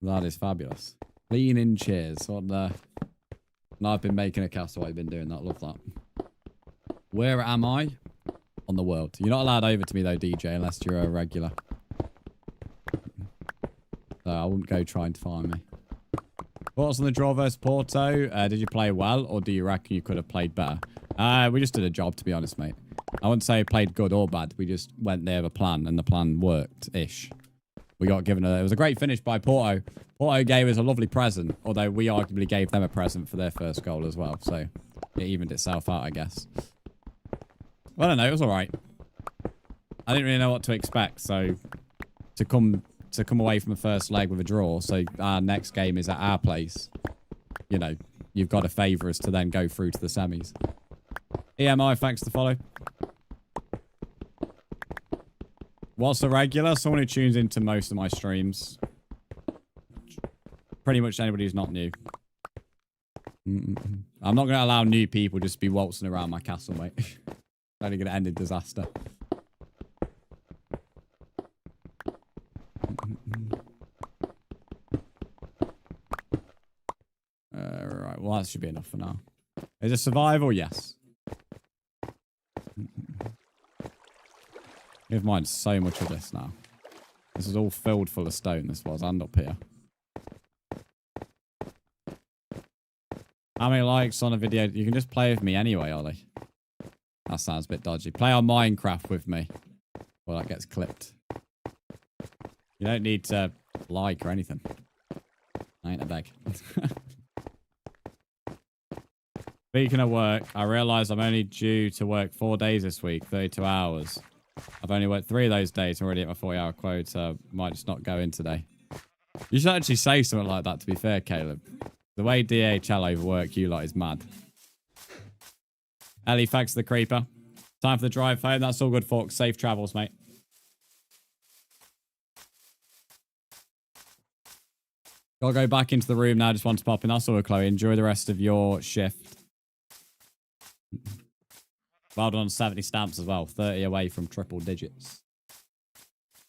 That is fabulous. Cleaning chairs. What the... No, I've been making a castle. I've been doing that. Love that. Where am I? On the world. You're not allowed over to me though, DJ, unless you're a regular. So I wouldn't go trying to find me. Thoughts on the draw versus Porto? Did you play well, or do you reckon you could have played better? We just did a job, to be honest, mate. I wouldn't say played good or bad. We just went there with a plan, and the plan worked-ish. We got given it was a great finish by Porto. Porto gave us a lovely present, although we arguably gave them a present for their first goal as well. So it evened itself out, I guess. Well, I don't know. It was all right. I didn't really know what to expect, so to come away from the first leg with a draw, so our next game is at our place. You know, you've got to favour us to then go through to the semis. EMI, thanks for the follow. What's a regular? Someone who tunes into most of my streams. Pretty much anybody who's not new. I'm not going to allow new people just to be waltzing around my castle, mate. It's only going to end in disaster. Right, well, that should be enough for now. Is it survival? Yes. Never mind so much of this now. This is all filled full of stone, this was, and up here. How many likes on a video? You can just play with me anyway, Ollie. That sounds a bit dodgy. Play on Minecraft with me. Well, that gets clipped. You don't need to like or anything. I ain't a beg. Speaking of work, I realise I'm only due to work 4 days this week, 32 hours. I've only worked 3 of those days already at my 40-hour quota. Might just not go in today. You should actually say something like that, to be fair, Caleb. The way DHL overwork you lot is mad. Ellie, thanks for the creeper. Time for the drive home. That's all good, folks. Safe travels, mate. Gotta go back into the room now. Just want to pop in. That's all, Chloe. Enjoy the rest of your shift. Well done on 70 stamps as well. 30 away from triple digits.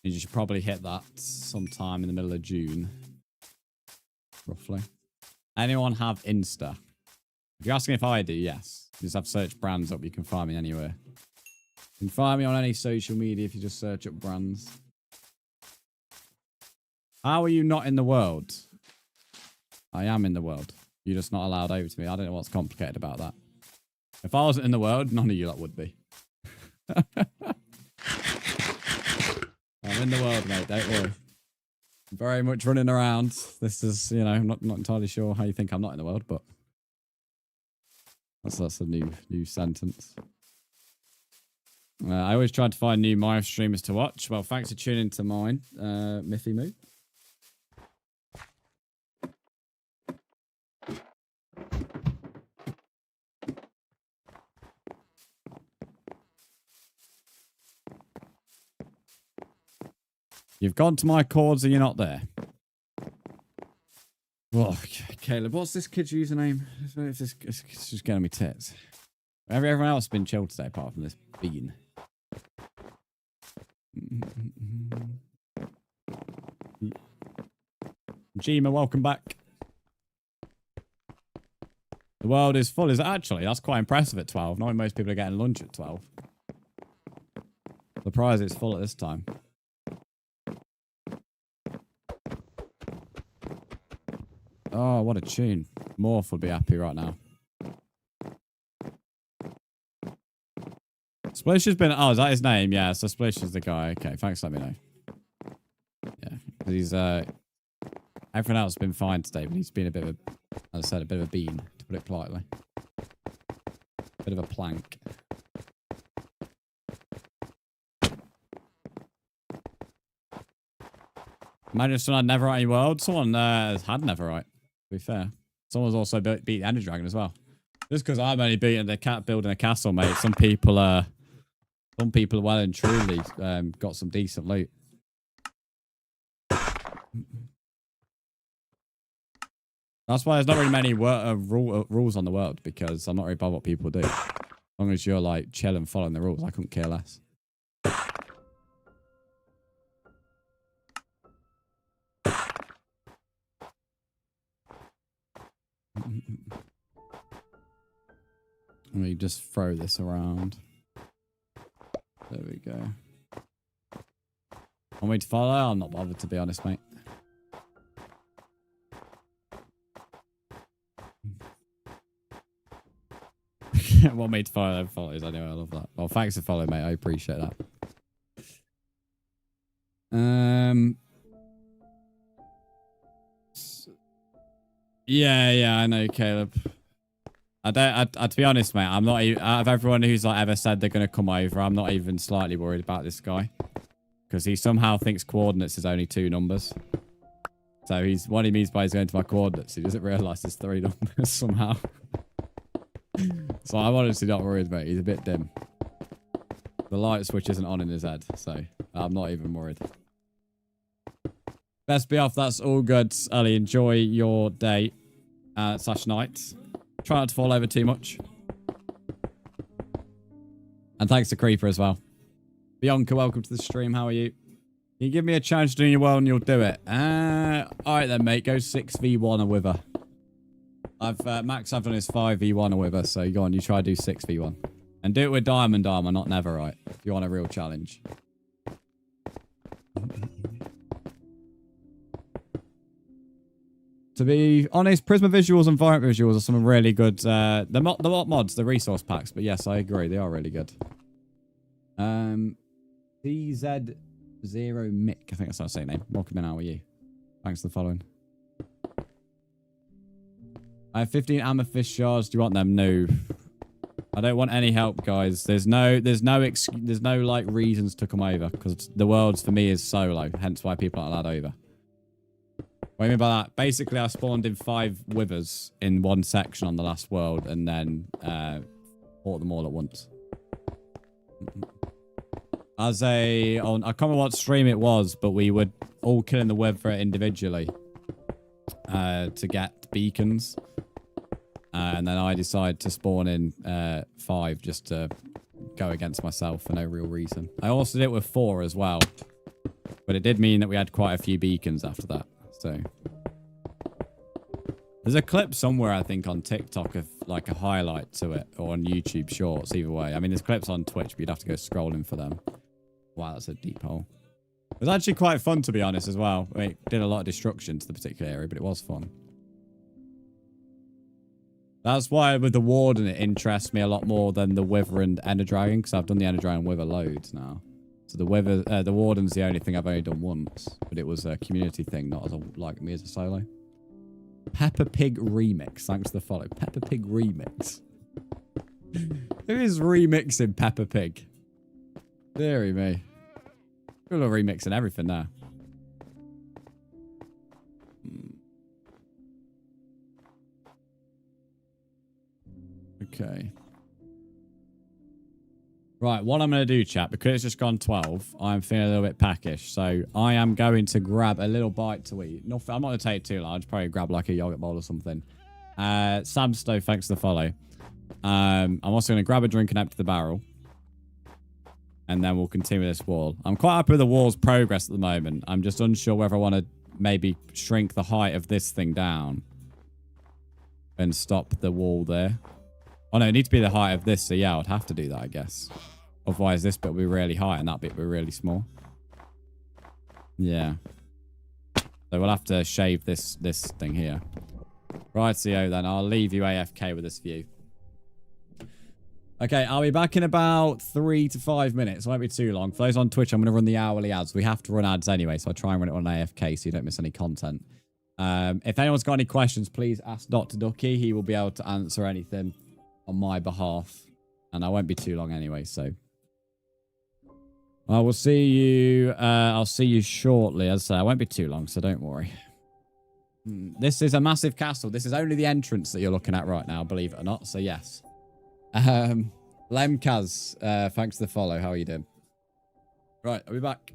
You should probably hit that sometime in the middle of June. Roughly. Anyone have Insta? If you're asking if I do, yes. You just have search Brzndz up. You can find me anywhere. You can find me on any social media if you just search up Brzndz. How are you not in the world? I am in the world. You're just not allowed over to me. I don't know what's complicated about that. If I wasn't in the world, none of you lot would be. I'm in the world, mate. Don't worry. I'm very much running around. This is, you know, I'm not entirely sure how you think I'm not in the world, but that's a new sentence. I always try to find new Minecraft streamers to watch. Well, thanks for tuning to mine, Miffy Moo. You've gone to my chords and you're not there. Oh, Caleb, what's this kid's username? It's just getting me tits. Everyone else has been chilled today apart from this bean. Jima, welcome back. The world is full, is it actually? That's quite impressive at 12. Not most people are getting lunch at 12. Surprised it's full at this time. Oh, what a tune. Morph would be happy right now. Splish has been... Oh, is that his name? Yeah, so Splish is the guy. Okay, thanks for letting me know. Yeah, because he's... everyone else has been fine today, but he's been a bit of a... As I said, a bit of a bean, to put it politely. Bit of a plank. Imagine if someone had Neverite in your world. Someone had Neverite, to be fair. Someone's also beat the Ender Dragon as well. Just because I'm only beating the cat building a castle, mate. Some people well and truly got some decent loot. That's why there's not really many rules on the world, because I'm not really bothered what people do. As long as you're like chill and following the rules, I couldn't care less. Let me just throw this around. There we go. Want me to follow? I'm not bothered, to be honest, mate. Want me to follow? Follows anyway. I love that. Well, thanks for following, mate. I appreciate that. Yeah, I know, Caleb. To be honest, mate, I'm not even, out of everyone who's like ever said they're going to come over, I'm not even slightly worried about this guy. Because he somehow thinks coordinates is only 2 numbers. So what he means by he's going to my coordinates, he doesn't realise there's 3 numbers somehow. So I'm honestly not worried, mate. He's a bit dim. The light switch isn't on in his head, so I'm not even worried. Best be off, that's all good. Ellie, enjoy your day / night. Try not to fall over too much. And thanks to Creeper as well. Bianca, welcome to the stream. How are you? Can you give me a chance to do your well and you'll do it? Alright then, mate. Go 6v1 a wither. Max I've done is 5v1 a wither, so go on, you try to do 6v1. And do it with diamond armor, not Neverite. If you want a real challenge. To be honest, Prisma visuals and Virant visuals are some really good. The mods, the resource packs. But yes, I agree, they are really good. DZ0 Mick, I think that's how I say your name. Welcome in, how are you? Thanks for the following. I have 15 amethyst shards. Do you want them? No. I don't want any help, guys. There's no like reasons to come over because the world's for me is solo. Hence why people aren't allowed over. What do you mean by that? Basically, I spawned in 5 withers in one section on the last world and then fought them all at once. I can't remember what stream it was, but we were all killing the wither individually to get beacons. And then I decided to spawn in 5 just to go against myself for no real reason. I also did it with 4 as well. But it did mean that we had quite a few beacons after that. So there's a clip somewhere, I think, on TikTok of like a highlight to it, or on YouTube Shorts, either way. I mean, there's clips on Twitch, but you'd have to go scrolling for them. Wow, that's a deep hole. It was actually quite fun, to be honest, as well. It did a lot of destruction to the particular area, but it was fun. That's why with the Warden, it interests me a lot more than the Wither and Ender Dragon, because I've done the Ender Dragon and Wither loads now. So the Warden's the only thing I've only done once, but it was a community thing, not as a, like me as a solo. Peppa Pig Remix. Thanks to the follow. Peppa Pig Remix. Who is remixing Peppa Pig? Deary me. People are remixing everything now. Okay. Right, what I'm going to do, chat, because it's just gone 12, I'm feeling a little bit packish. So I am going to grab a little bite to eat. Nothing, I'm not going to take too large. Probably grab like a yogurt bowl or something. Sam Stowe, thanks for the follow. I'm also going to grab a drink and empty the barrel. And then we'll continue this wall. I'm quite happy with the wall's progress at the moment. I'm just unsure whether I want to maybe shrink the height of this thing down. And stop the wall there. Oh no, it needs to be the height of this. So yeah, I would have to do that, I guess. Otherwise, this bit will be really high and that bit will be really small. Yeah. So we'll have to shave this thing here. Right, CEO, then. I'll leave you AFK with this view. Okay, I'll be back in about 3 to 5 minutes. It won't be too long. For those on Twitch, I'm going to run the hourly ads. We have to run ads anyway, so I'll try and run it on AFK so you don't miss any content. If anyone's got any questions, please ask Dr. Ducky. He will be able to answer anything on my behalf. And I won't be too long anyway, so. I will see you. I'll see you shortly. As I say, I won't be too long, so don't worry. This is a massive castle. This is only the entrance that you're looking at right now, believe it or not. So yes. Lemkaz, thanks for the follow. How are you doing? Right, I'll be back.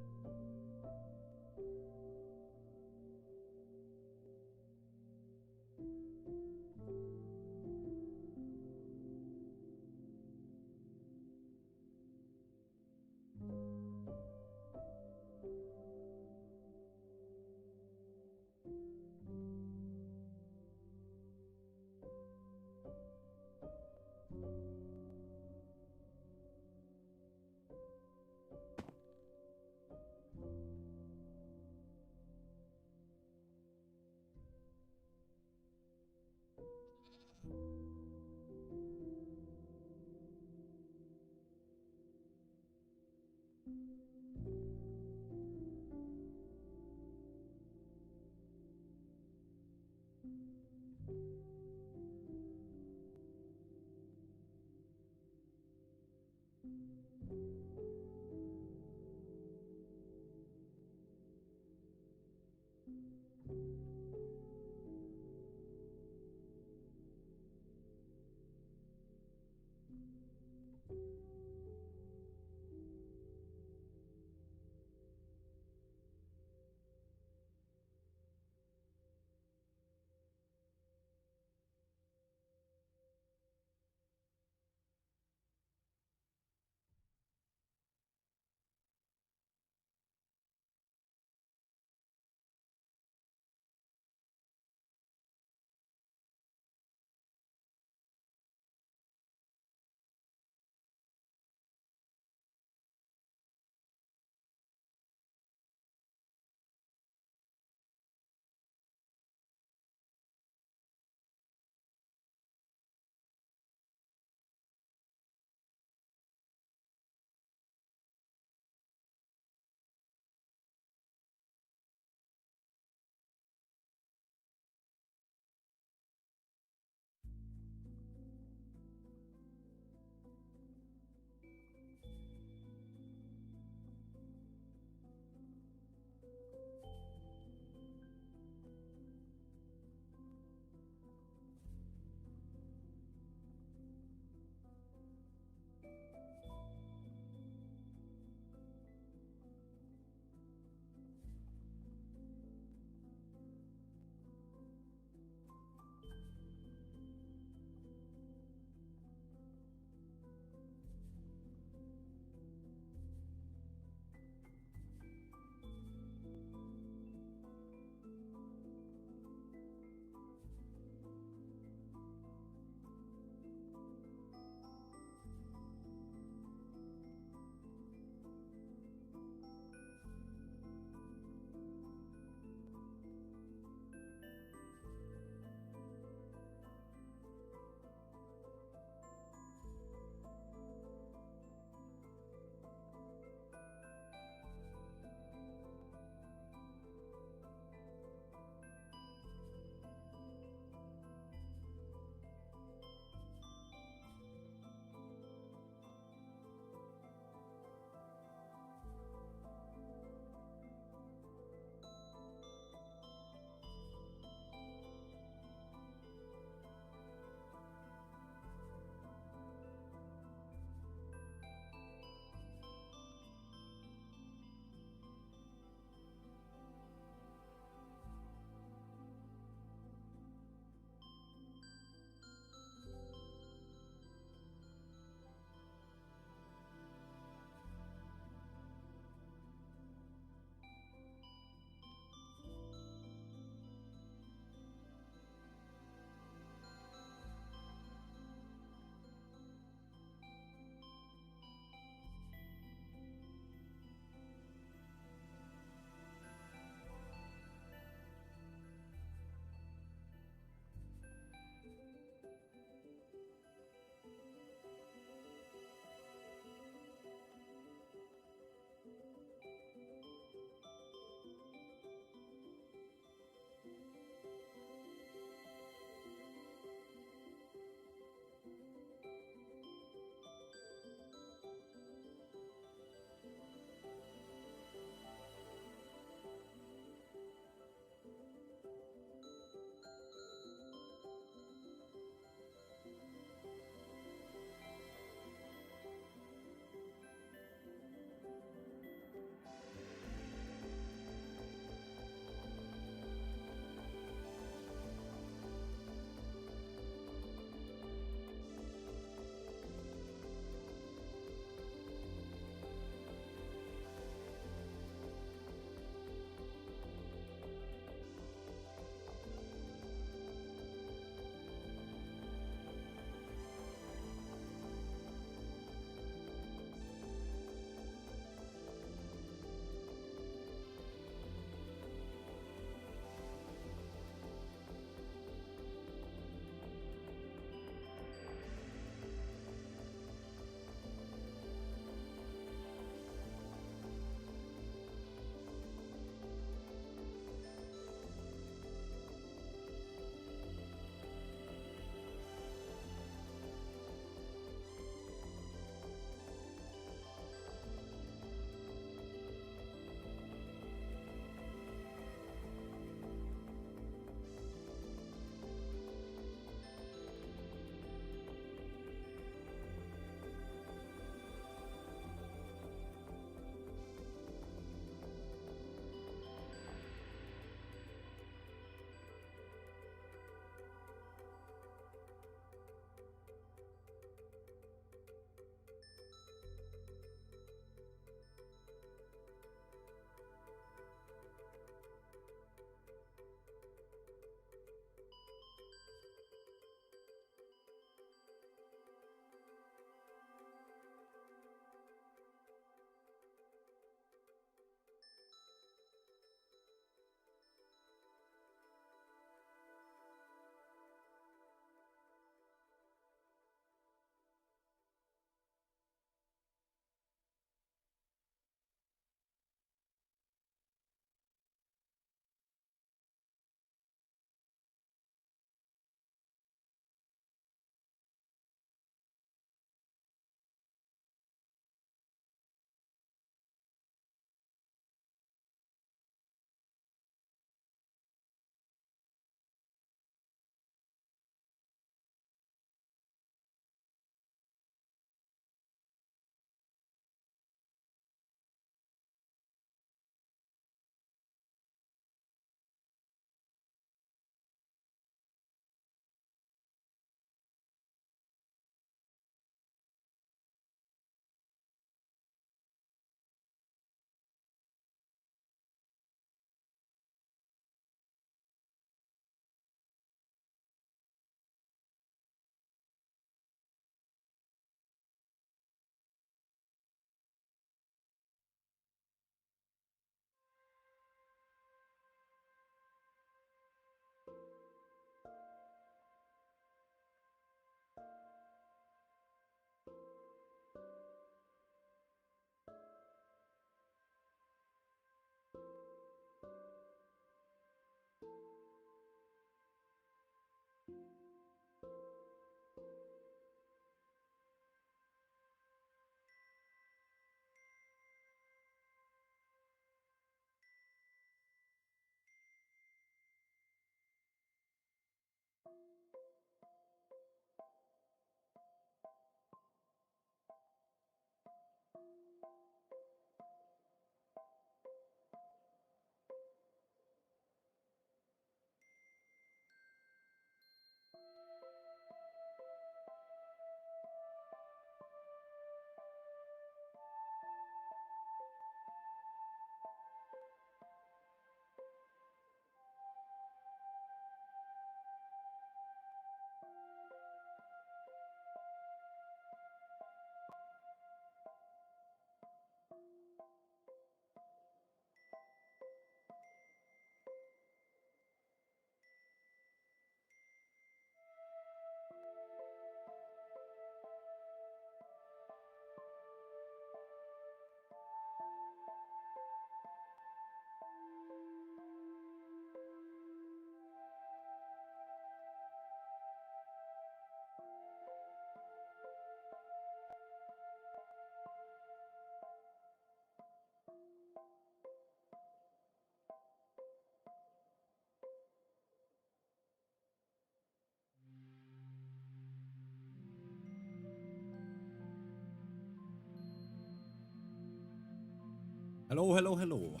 Hello, hello, hello.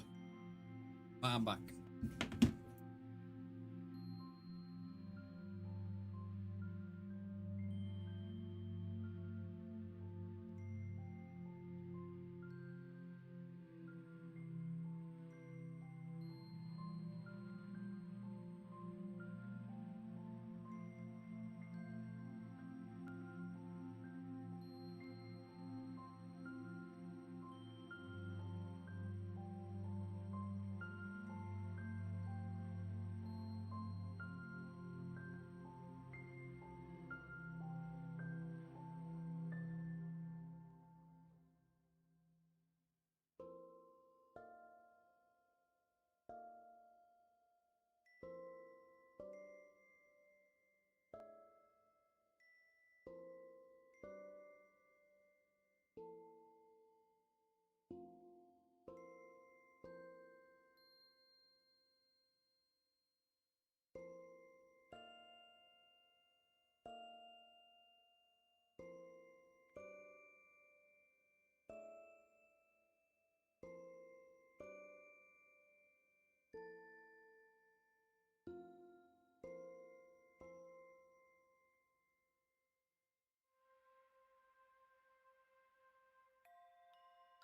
I'm back.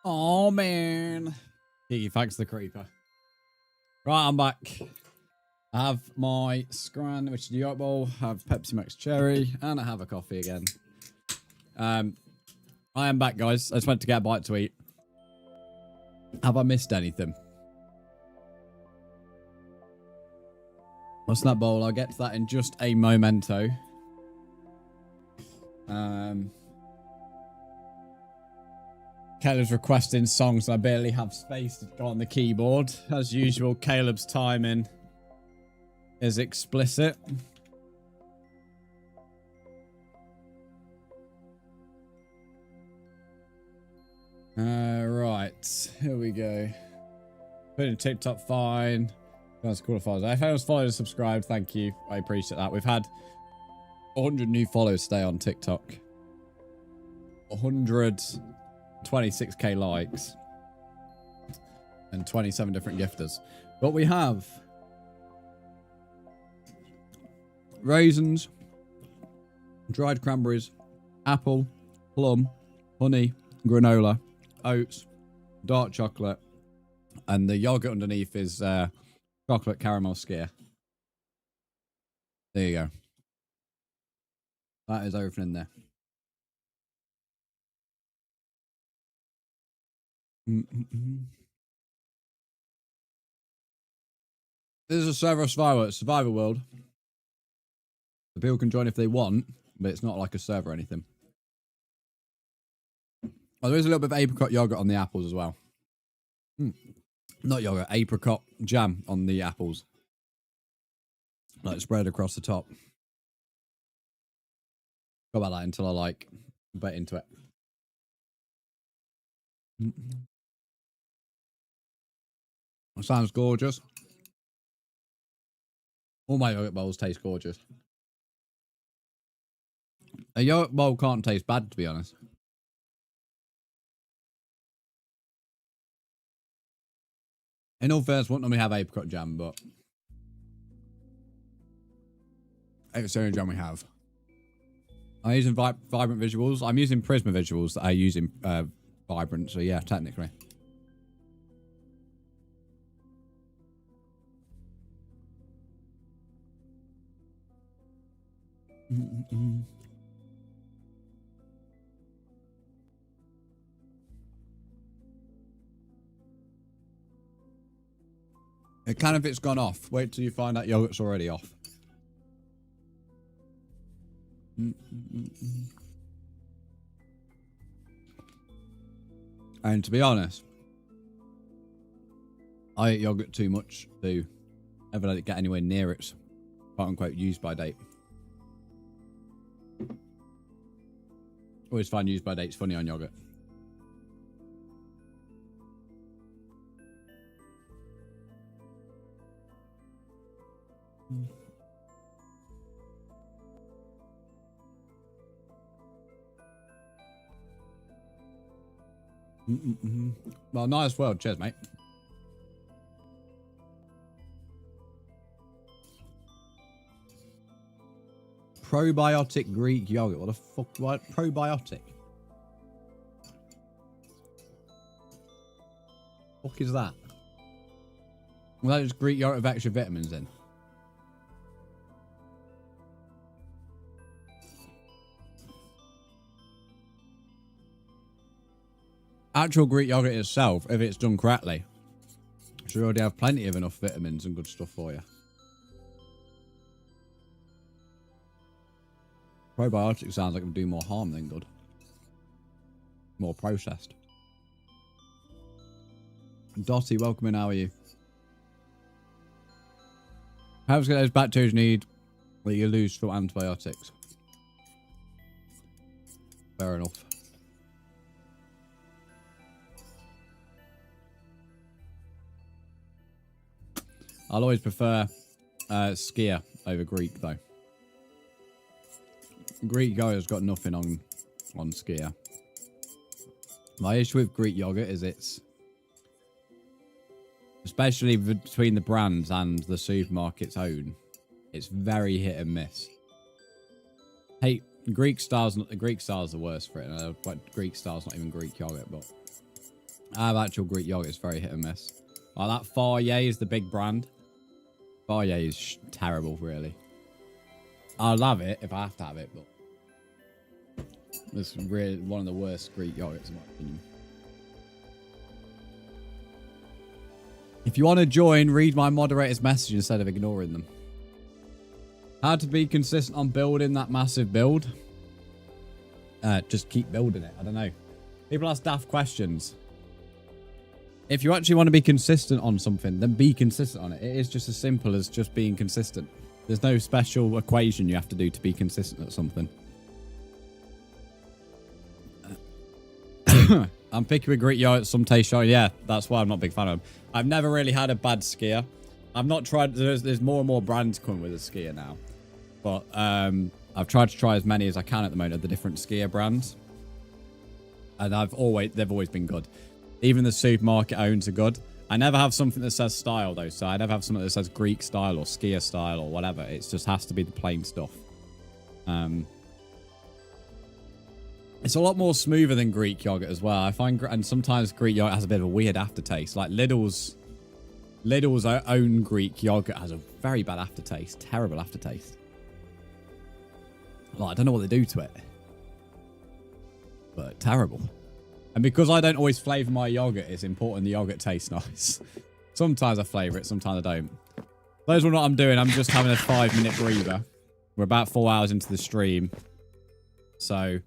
Oh, man. He thanks the creeper. Right, I'm back. I have my scran, which is the York bowl, I have Pepsi Max Cherry, and I have a coffee again. I am back, guys. I just went to get a bite to eat. Have I missed anything? What's that bowl? I'll get to that in just a momento. Caleb's requesting songs. I barely have space to go on the keyboard. As usual, Caleb's timing is explicit. Right. Here we go. Put in TikTok, fine. That's cool followers. If anyone's followed and subscribed, thank you. I appreciate that. We've had 100 new followers today on TikTok. 126k likes. And 27 different gifters. But we have raisins, dried cranberries, apple, plum, honey, granola, oats, dark chocolate, and the yogurt underneath is chocolate caramel skyr. There you go. That is everything in there. This is a server of Survivor. It's Survivor World. The people can join if they want, but it's not like a server or anything. Oh, there is a little bit of apricot yogurt on the apples as well. Not yogurt, apricot jam on the apples. Like spread across the top. Go about that until I like bite into it. That sounds gorgeous. All my yogurt bowls taste gorgeous. A yogurt bowl can't taste bad, to be honest. In all fairness, wouldn't normally have apricot jam, but it's the only jam we have. I'm using Vibrant visuals. I'm using Prisma visuals that I use in Vibrant, so yeah, technically. It kind of, it's gone off. Wait till you find out yogurt's already off. And to be honest, I eat yogurt too much to ever let it get anywhere near its quote-unquote use-by date. Always find use-by dates funny on yogurt. Well, nice world. Cheers, mate. Probiotic Greek yogurt. What the fuck? What? Probiotic? Fuck is that? Well, that is Greek yogurt with extra vitamins in. Actual Greek yogurt itself, if it's done correctly, should already have plenty of enough vitamins and good stuff for you. Probiotics sounds like it would do more harm than good. More processed. Dotty, welcome in. How are you? How much those bacteria need that you lose from antibiotics? Fair enough. I'll always prefer skyr over Greek, though. Greek yogurt's got nothing on skyr. My issue with Greek yogurt is it's, especially between the brands and the supermarket's own, it's very hit and miss. Hey, Greek style's the worst for it. But Greek style's not even Greek yogurt, but I have actual Greek yogurt. It's very hit and miss. Like that Farye is the big brand. Farye is terrible, really. I'll have it if I have to have it, but it's really one of the worst Greek yogurts in my opinion. If you want to join, read my moderator's message instead of ignoring them. How to be consistent on building that massive build? Just keep building it. I don't know. People ask daft questions. If you actually want to be consistent on something, then be consistent on it. It is just as simple as just being consistent. There's no special equation you have to do to be consistent at something. I'm picky with Greek yogurt, some taste shy. Yeah, that's why I'm not a big fan of them. I've never really had a bad skyr. I've not tried. There's more and more brands coming with a skyr now. But I've tried to try as many as I can at the moment of the different skyr brands. And they've always been good. Even the supermarket owns are good. I never have something that says style though. So I never have something that says Greek style or skyr style or whatever. It just has to be the plain stuff. It's a lot more smoother than Greek yogurt as well. I find, and sometimes Greek yogurt has a bit of a weird aftertaste. Like Lidl's own Greek yogurt has a very bad aftertaste. Terrible aftertaste. Like, I don't know what they do to it. But terrible. And because I don't always flavour my yogurt, it's important the yogurt tastes nice. Sometimes I flavour it, sometimes I don't. Those are what I'm doing. I'm just having a 5-minute breather. We're about 4 hours into the stream. So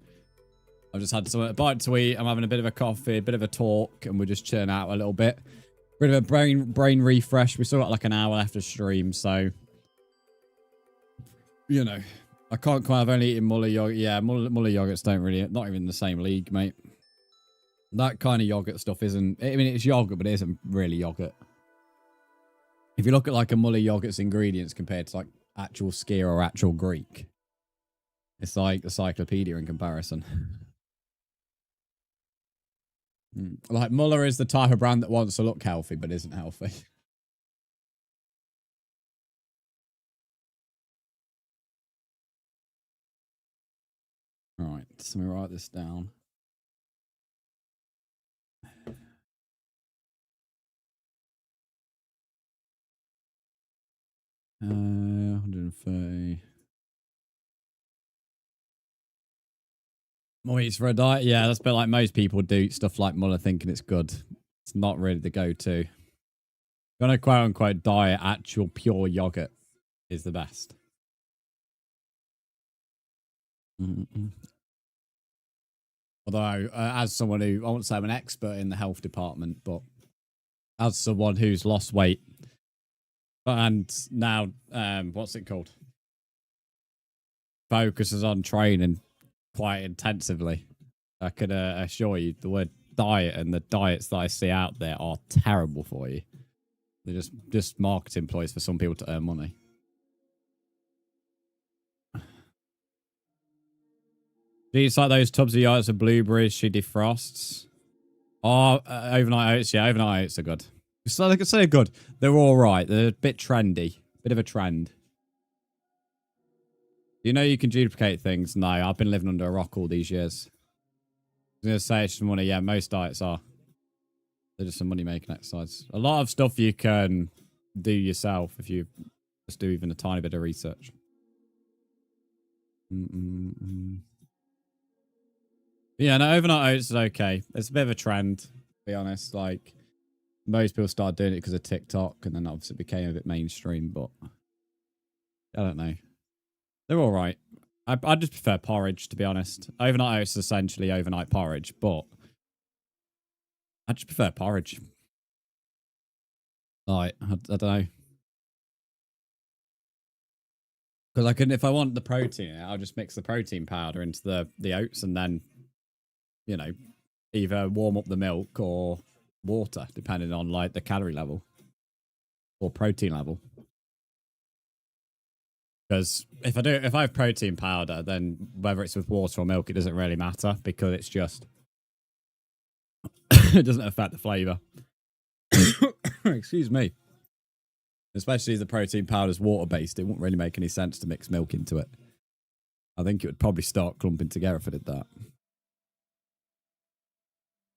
I've just had a bite to eat. I'm having a bit of a coffee, a bit of a talk, and we're just chilling out a little bit. Bit of a brain refresh. We still got like an hour left of stream, so you know, I can't quite. I've only eaten Muller yogurt. Yeah, Muller yogurts don't really, not even in the same league, mate. That kind of yogurt stuff isn't. I mean, it's yogurt, but it isn't really yogurt. If you look at like a Muller yogurt's ingredients compared to like actual skyr or actual Greek, it's like a cyclopedia in comparison. Like Muller is the type of brand that wants to look healthy but isn't healthy. Right, so let me write this down. 130. More eats for a diet? Yeah, that's a bit like most people do stuff like Muller thinking it's good. It's not really the go-to. On a quote-unquote diet, actual pure yogurt is the best. Although, as someone who, I won't say I'm an expert in the health department, but as someone who's lost weight and now, what's it called? Focuses on training quite intensively. I can assure you the word diet and the diets that I see out there are terrible for you. They're just marketing ploys for some people to earn money. Do you like those tubs of yogurt with blueberries she defrosts? Oh, overnight oats. Yeah, overnight oats are good. So they could say good. They're all right. They're a bit trendy. Bit of a trend. You know you can duplicate things? No, I've been living under a rock all these years. I was going to say it's just money. Yeah, most diets are. They're just some money-making exercise. A lot of stuff you can do yourself if you just do even a tiny bit of research. Yeah, no, overnight oats is okay. It's a bit of a trend, to be honest. Like, most people started doing it because of TikTok, and then obviously it became a bit mainstream, but I don't know. They're all right. I just prefer porridge, to be honest. Overnight oats is essentially overnight porridge, but I just prefer porridge. Like, I don't know. Because I can, if I want the protein, I'll just mix the protein powder into the oats and then, you know, either warm up the milk or water, depending on like the calorie level or protein level. Because if I have protein powder, then whether it's with water or milk, it doesn't really matter because it's just it doesn't affect the flavor. Excuse me. Especially as the protein powder is water based, it wouldn't really make any sense to mix milk into it. I think it would probably start clumping together if I did that.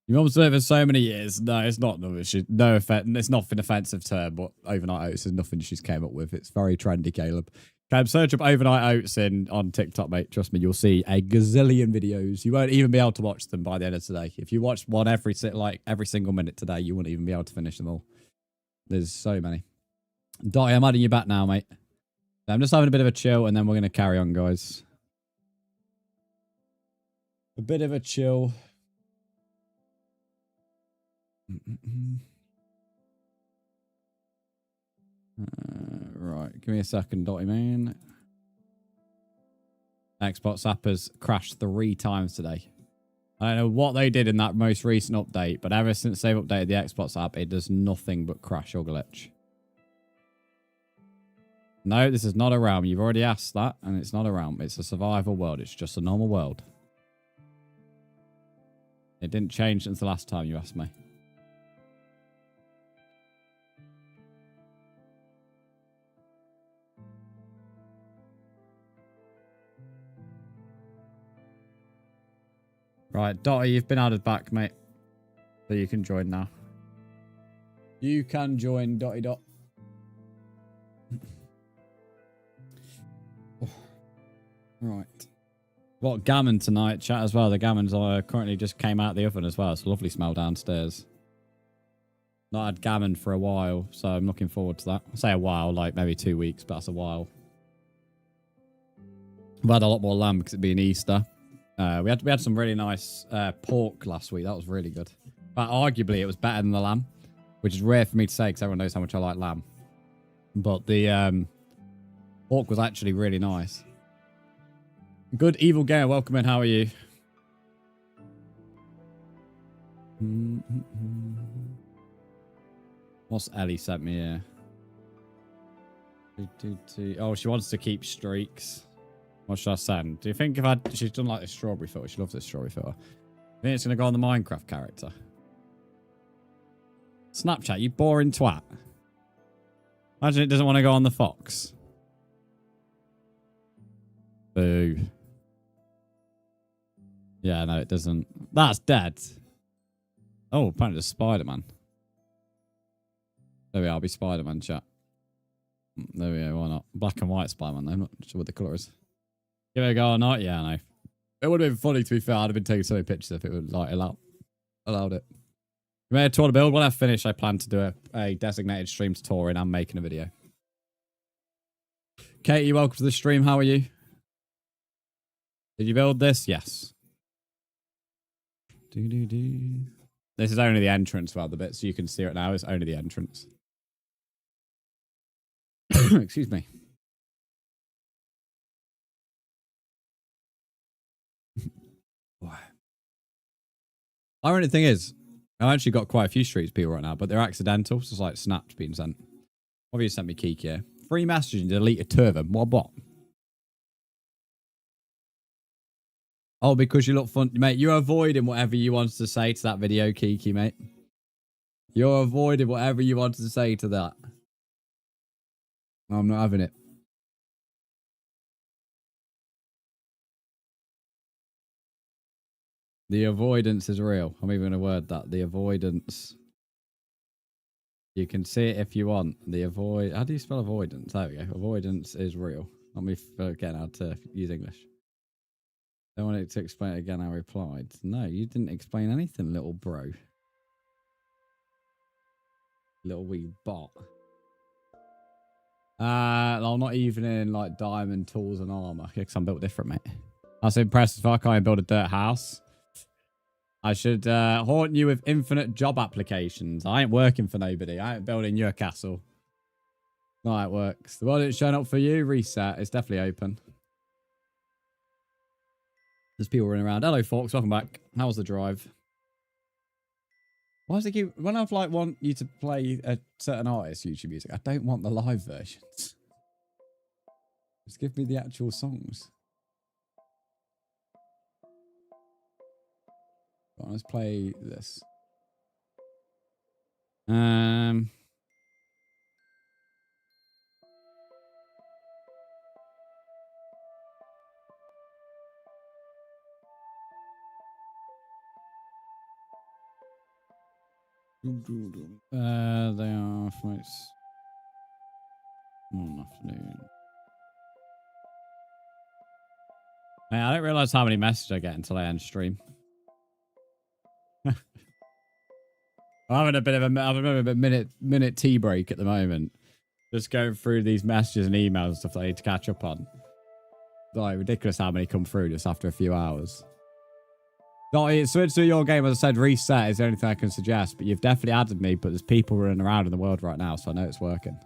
You've observed for so many years. No, it's not. No, it's nothing offensive to her, but overnight oats is nothing she's came up with. It's very trendy, Caleb. Caleb, search up overnight oats on TikTok, mate. Trust me, you'll see a gazillion videos. You won't even be able to watch them by the end of today. If you watch one every single minute today, you wouldn't even be able to finish them all. There's so many. Dottie, I'm adding you back now, mate. I'm just having a bit of a chill, and then we're going to carry on, guys. A bit of a chill. Right, give me a second, Dottie, man. Xbox app has crashed 3 times today. I don't know what they did in that most recent update, but ever since they've updated the Xbox app, it does nothing but crash or glitch. No, this is not a realm. You've already asked that, and it's not a realm. It's a survival world. It's just a normal world. It didn't change since the last time you asked me. Right, Dottie, you've been added back, mate. So you can join now. You can join, Dottie Dot. Right. Got gammon tonight, chat, as well. The gammons currently just came out of the oven as well. It's a lovely smell downstairs. Not had gammon for a while, so I'm looking forward to that. I say a while, like maybe 2 weeks, but that's a while. We've had a lot more lamb because it being Easter. We had some really nice pork last week. That was really good. But arguably, it was better than the lamb, which is rare for me to say because everyone knows how much I like lamb. But the pork was actually really nice. Good evil gamer, welcome in. How are you? What's Ellie sent me here? Oh, she wants to keep streaks. What should I send? Do you think she's done like the strawberry filter? She loves this strawberry filter. I think it's going to go on the Minecraft character. Snapchat, you boring twat. Imagine it doesn't want to go on the fox. Boo. Yeah, no, it doesn't. That's dead. Oh, apparently it's Spider-Man. There we are. I'll be Spider-Man, chat. There we go. Why not? Black and white Spider-Man, though. I'm not sure what the colour is. Give it a go or not? Yeah, I know. It would have been funny, to be fair. I'd have been taking so many pictures if it would like allowed it. You made a tour to build. When I finish, I plan to do a designated stream tutorial and I'm making a video. Katie, welcome to the stream. How are you? Did you build this? Yes. This is only the entrance for the bit, so you can see it now. It's only the entrance. Excuse me. The ironic thing is, I've actually got quite a few streets people right now, but they're accidental, so it's like snaps being sent. What have you sent me, Keek here? 3 messages and deleted 2 of them. What a bot. Oh, because you look fun. Mate, you're avoiding whatever you wanted to say to that video, Kiki, mate. You're avoiding whatever you wanted to say to that. I'm not having it. The avoidance is real. I'm even going to word that. The avoidance. You can see it if you want. The avoid. How do you spell avoidance? There we go. Avoidance is real. Let me forget how to use English. Don't want it to explain it again. I replied. No, you didn't explain anything, little bro. Little wee bot. I'm not even in like diamond tools and armor because I'm built different, mate. I was impressed if I can't build a dirt house. I should haunt you with infinite job applications. I ain't working for nobody. I ain't building your castle. Not how it works. The one that's showing up for you, reset. It's definitely open. There's people running around. Hello, folks. Welcome back. How was the drive? Why does it keep... When I've like want you to play a certain artist's YouTube music, I don't want the live versions. Just give me the actual songs. Right, let's play this. They are fights. Morning, afternoon. Man, I don't realize how many messages I get until I end stream. I'm having a bit of a minute tea break at the moment. Just going through these messages and emails and stuff that I need to catch up on. Like ridiculous how many come through just after a few hours. Switch to your game, as I said, reset is the only thing I can suggest. But you've definitely added me, but there's people running around in the world right now, so I know it's working.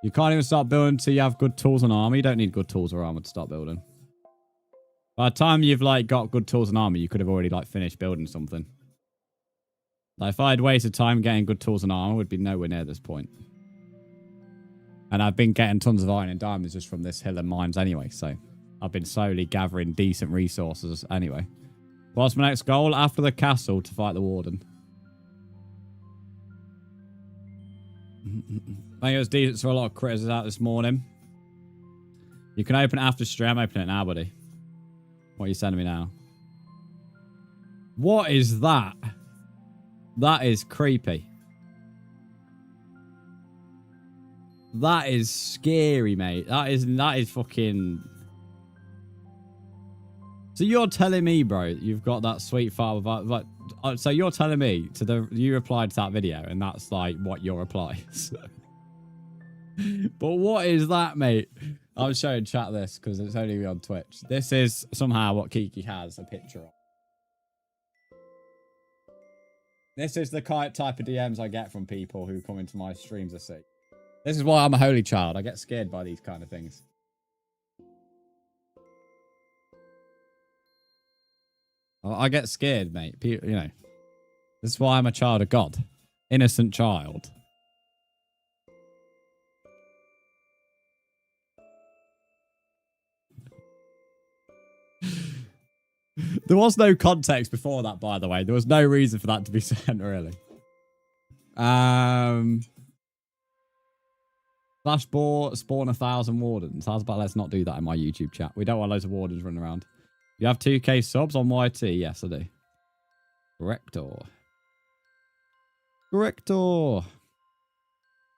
You can't even start building until you have good tools and armor. You don't need good tools or armor to start building. By the time you've like got good tools and armor, you could have already like finished building something. Like if I had wasted time getting good tools and armor, we'd be nowhere near this point. And I've been getting tons of iron and diamonds just from this hill and mines anyway, so I've been slowly gathering decent resources anyway. What's my next goal? After the castle, to fight the warden. I think it was decent for a lot of critters out this morning. You can open it after stream. I'm opening it now, buddy. What are you sending me now? What is that? That is creepy. That is scary, mate. That is fucking... So you're telling me, bro, you've got that sweet file of... So you're telling me you replied to that video and that's like what your reply is. But what is that, mate? I'm showing chat this because it's only on Twitch. This is somehow what Kiki has a picture of. This is the type of DMs I get from people who come into my streams to see. This is why I'm a holy child. I get scared by these kind of things. I get scared, mate. You know. This is why I'm a child of God. Innocent child. There was no context before that, by the way. There was no reason for that to be sent, really. Flashball, spawn 1,000 wardens. How's about let's not do that in my YouTube chat. We don't want loads of wardens running around. You have 2k subs on YT? Yes, I do. Corrector.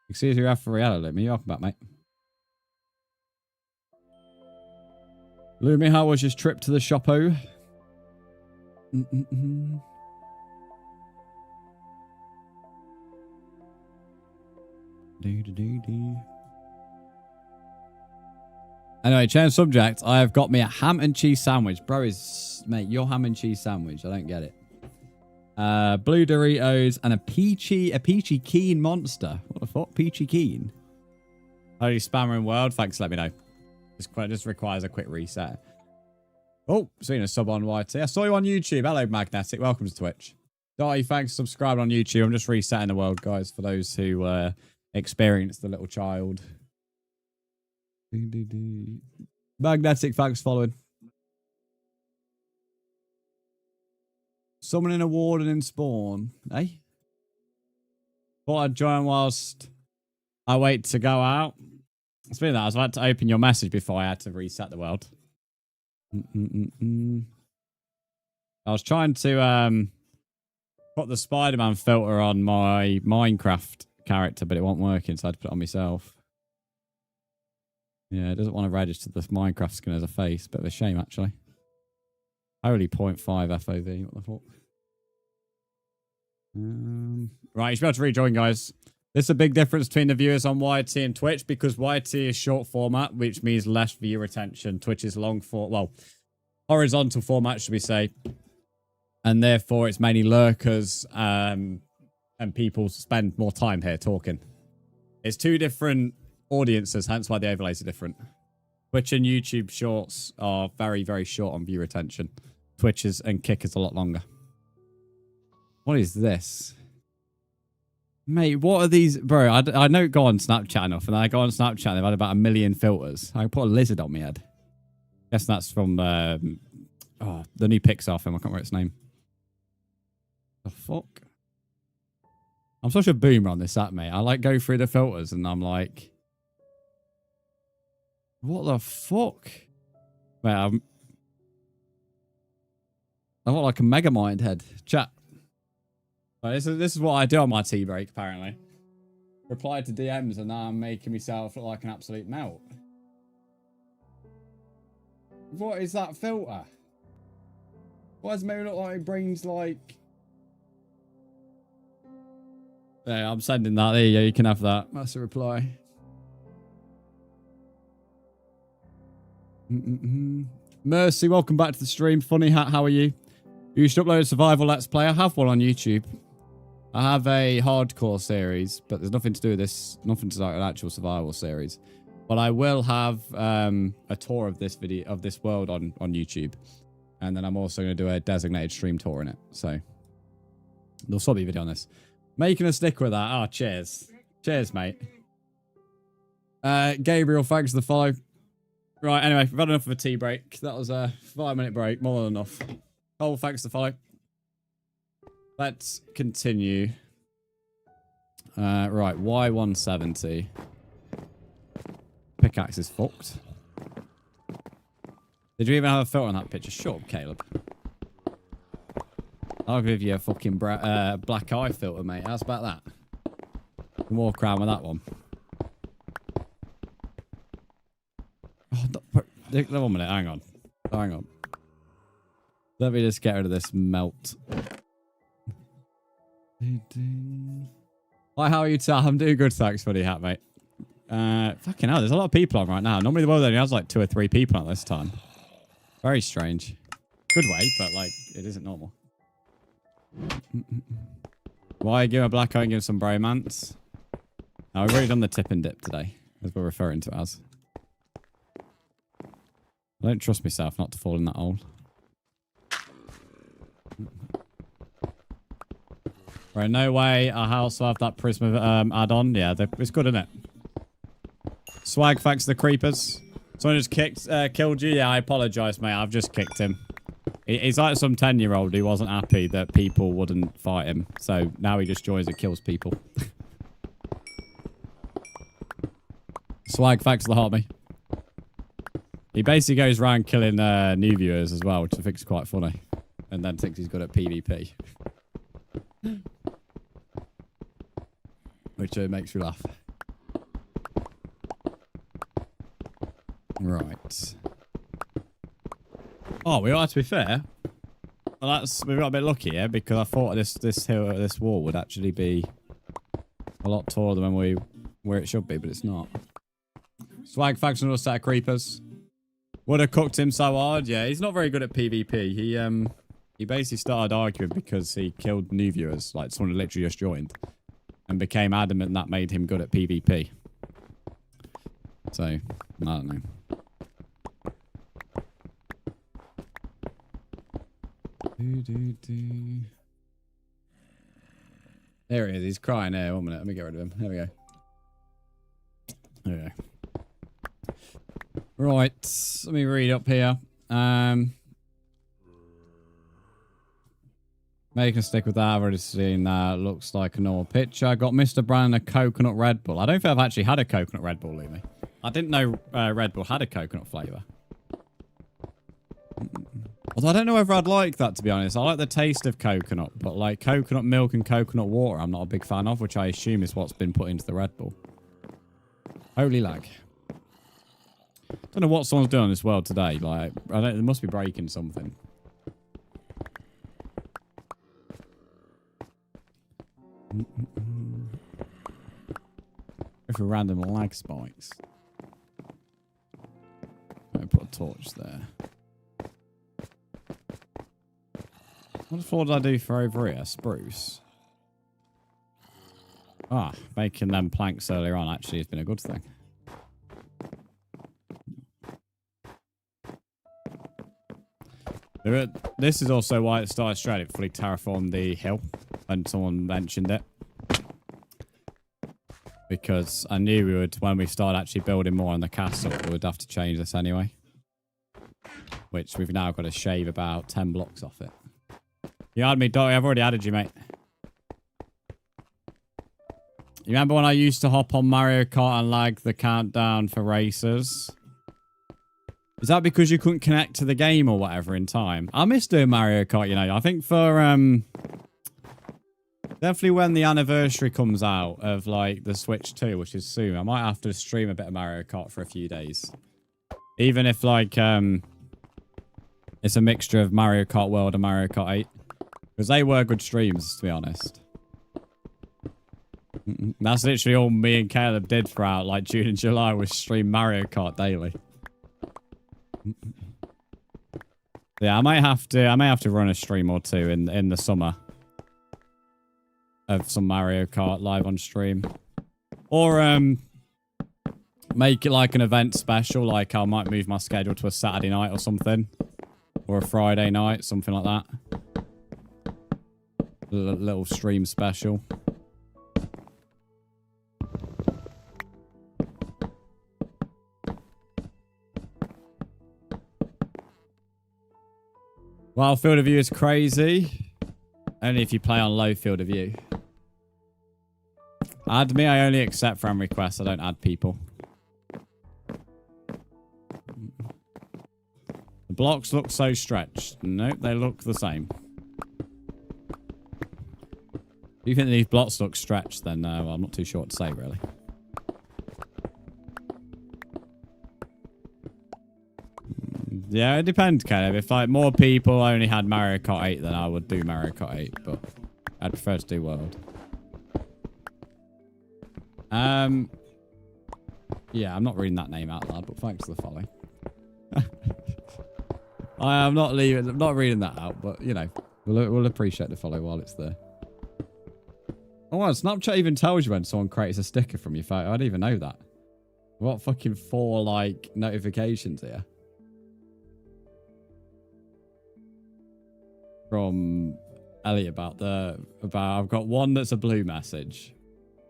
Excuse me, referee. Hello, Lumi. Welcome back, mate. Lumi, how was your trip to the shoppo? Anyway, change subject. I have got me a ham and cheese sandwich. Bro, mate, your ham and cheese sandwich. I don't get it. Blue Doritos and a peachy keen monster. What the fuck? Peachy keen. Only spammer in world. Thanks, let me know. This requires a quick reset. Oh, seen a sub on YT. I saw you on YouTube. Hello, Magnetic. Welcome to Twitch. Dotty, thanks for subscribing on YouTube. I'm just resetting the world, guys, for those who experienced the little child. Magnetic, thanks for following. Summoning a warden in spawn, eh? Thought I'd join whilst I wait to go out. Speaking of that, I was about to open your message before I had to reset the world. I was trying to put the Spider-Man filter on my Minecraft character, but it wasn't working, so I had to put it on myself. Yeah, it doesn't want to register the Minecraft skin as a face. Bit of a shame, actually. Only 0.5 FOV. What the fuck? Right, you should be able to rejoin, guys. There's a big difference between the viewers on YT and Twitch because YT is short format, which means less viewer retention. Twitch is long format, well, horizontal format, should we say. And therefore, it's mainly lurkers and people spend more time here talking. It's two different audiences, hence why the overlays are different. Twitch and YouTube shorts are very, very short on view retention. Twitches and Kick is a lot longer. What is this? Mate, what are these? Bro, I don't go on Snapchat enough, and I go on Snapchat, they've had about 1 million filters. I put a lizard on my head. Guess that's from the new Pixar film. I can't remember its name. The fuck? I'm such a boomer on this app, mate. I like go through the filters, and I'm like, what the fuck? Wait, I want like a Megamind head. Chat. Right, this is what I do on my tea break, apparently. Reply to DMs, and now I'm making myself look like an absolute melt. What is that filter? Why does it make me look like my brain's like... Yeah, I'm sending that. There you go. You can have that. That's a reply. Mercy, welcome back to the stream. Funny Hat, how are you? You should upload a survival Let's Play. I have one on YouTube. I have a hardcore series, but there's nothing to do with this. Nothing to do with an actual survival series. But I will have a tour of this video, of this world on YouTube. And then I'm also going to do a designated stream tour in it. So there'll still be a video on this. Making a stick with that. Oh, cheers. Cheers, mate. Gabriel, thanks for the follow. Right, anyway, we've had enough of a tea break. That was a 5-minute break, more than enough. Oh, thanks for the follow. Let's continue. Right, Y170. Pickaxe is fucked. Did you even have a filter on that picture? Shut up, Caleb. I'll give you a fucking black eye filter, mate. How's about that? You can walk around with that one. Oh, no, 1 minute. Hang on. Hang on. Let me just get rid of this melt. Hi, how are you, Tal? I'm doing good, thanks, Funny Hat, mate. Fucking hell, there's a lot of people on right now. Normally the world only has like 2 or 3 people on this time. Very strange. Good way, but like, it isn't normal. Why give a black eye and give some bromance? Now, we've already done the tip and dip today, as we're referring to it as. I don't trust myself not to fall in that hole. Right, no way our house will have that Prisma add-on. Yeah, it's good, isn't it? Swag, thanks to the creepers. Someone just killed you? Yeah, I apologise, mate. I've just kicked him. He's like some 10-year-old who wasn't happy that people wouldn't fight him. So now he just joins and kills people. Swag, thanks to the heart, me. He basically goes around killing new viewers as well, which I think is quite funny. And then thinks he's good at PvP. Which makes me laugh. Right. Oh, we are, to be fair. Well, we've got a bit lucky here because I thought this wall would actually be a lot taller than where it should be, but it's not. Swag, thanks for another set of creepers. Would have cooked him so hard. Yeah, he's not very good at PvP. He basically started arguing because he killed new viewers, like someone who literally just joined, and became adamant that made him good at PvP. So, I don't know. There he is. He's crying here. 1 minute. Let me get rid of him. There we go. There we go. Right, let me read up here. Make a stick with that. I've already seen that. Looks like a normal picture. I got Mr. Brand a coconut Red Bull. I don't think I've actually had a coconut Red Bull, Lumi. I didn't know Red Bull had a coconut flavour. Although I don't know whether I'd like that, to be honest. I like the taste of coconut, but like coconut milk and coconut water, I'm not a big fan of, which I assume is what's been put into the Red Bull. Holy lag. Don't know what someone's doing in this world today. Like, they must be breaking something. For random lag spikes. Let me put a torch there. What floor did I do for over here? Spruce. Ah, making them planks earlier on actually has been a good thing. This is also why it started straight. It fully terraformed the hill, and someone mentioned it. Because I knew we would, when we started actually building more on the castle, we would have to change this anyway. Which we've now got to shave about 10 blocks off it. You add me, Dotty. I've already added you, mate. You remember when I used to hop on Mario Kart and lag the countdown for races? Is that because you couldn't connect to the game or whatever in time? I miss doing Mario Kart, you know. I think for, definitely when the anniversary comes out of, like, the Switch 2, which is soon, I might have to stream a bit of Mario Kart for a few days. Even if, like, it's a mixture of Mario Kart World and Mario Kart 8. Because they were good streams, to be honest. That's literally all me and Caleb did throughout, like, June and July, was stream Mario Kart daily. Yeah, I may have to run a stream or two in the summer. Of some Mario Kart live on stream. Or make it like an event special, like I might move my schedule to a Saturday night or something. Or a Friday night, something like that. Little stream special. Well, field of view is crazy. Only if you play on low field of view. Add me, I only accept friend requests. I don't add people. The blocks look so stretched. Nope, they look the same. Do you think these blocks look stretched then? No, well, I'm not too sure what to say, really. Yeah, it depends, Caleb. If like more people only had Mario Kart 8, then I would do Mario Kart 8, but I'd prefer to do World. Yeah, I'm not reading that name out loud, but thanks for the follow. I'm not reading that out, but you know, we'll appreciate the follow while it's there. Oh, wow, Snapchat even tells you when someone creates a sticker from your photo. I didn't even know that. What fucking 4 like notifications here? From Elliot about I've got one that's a blue message.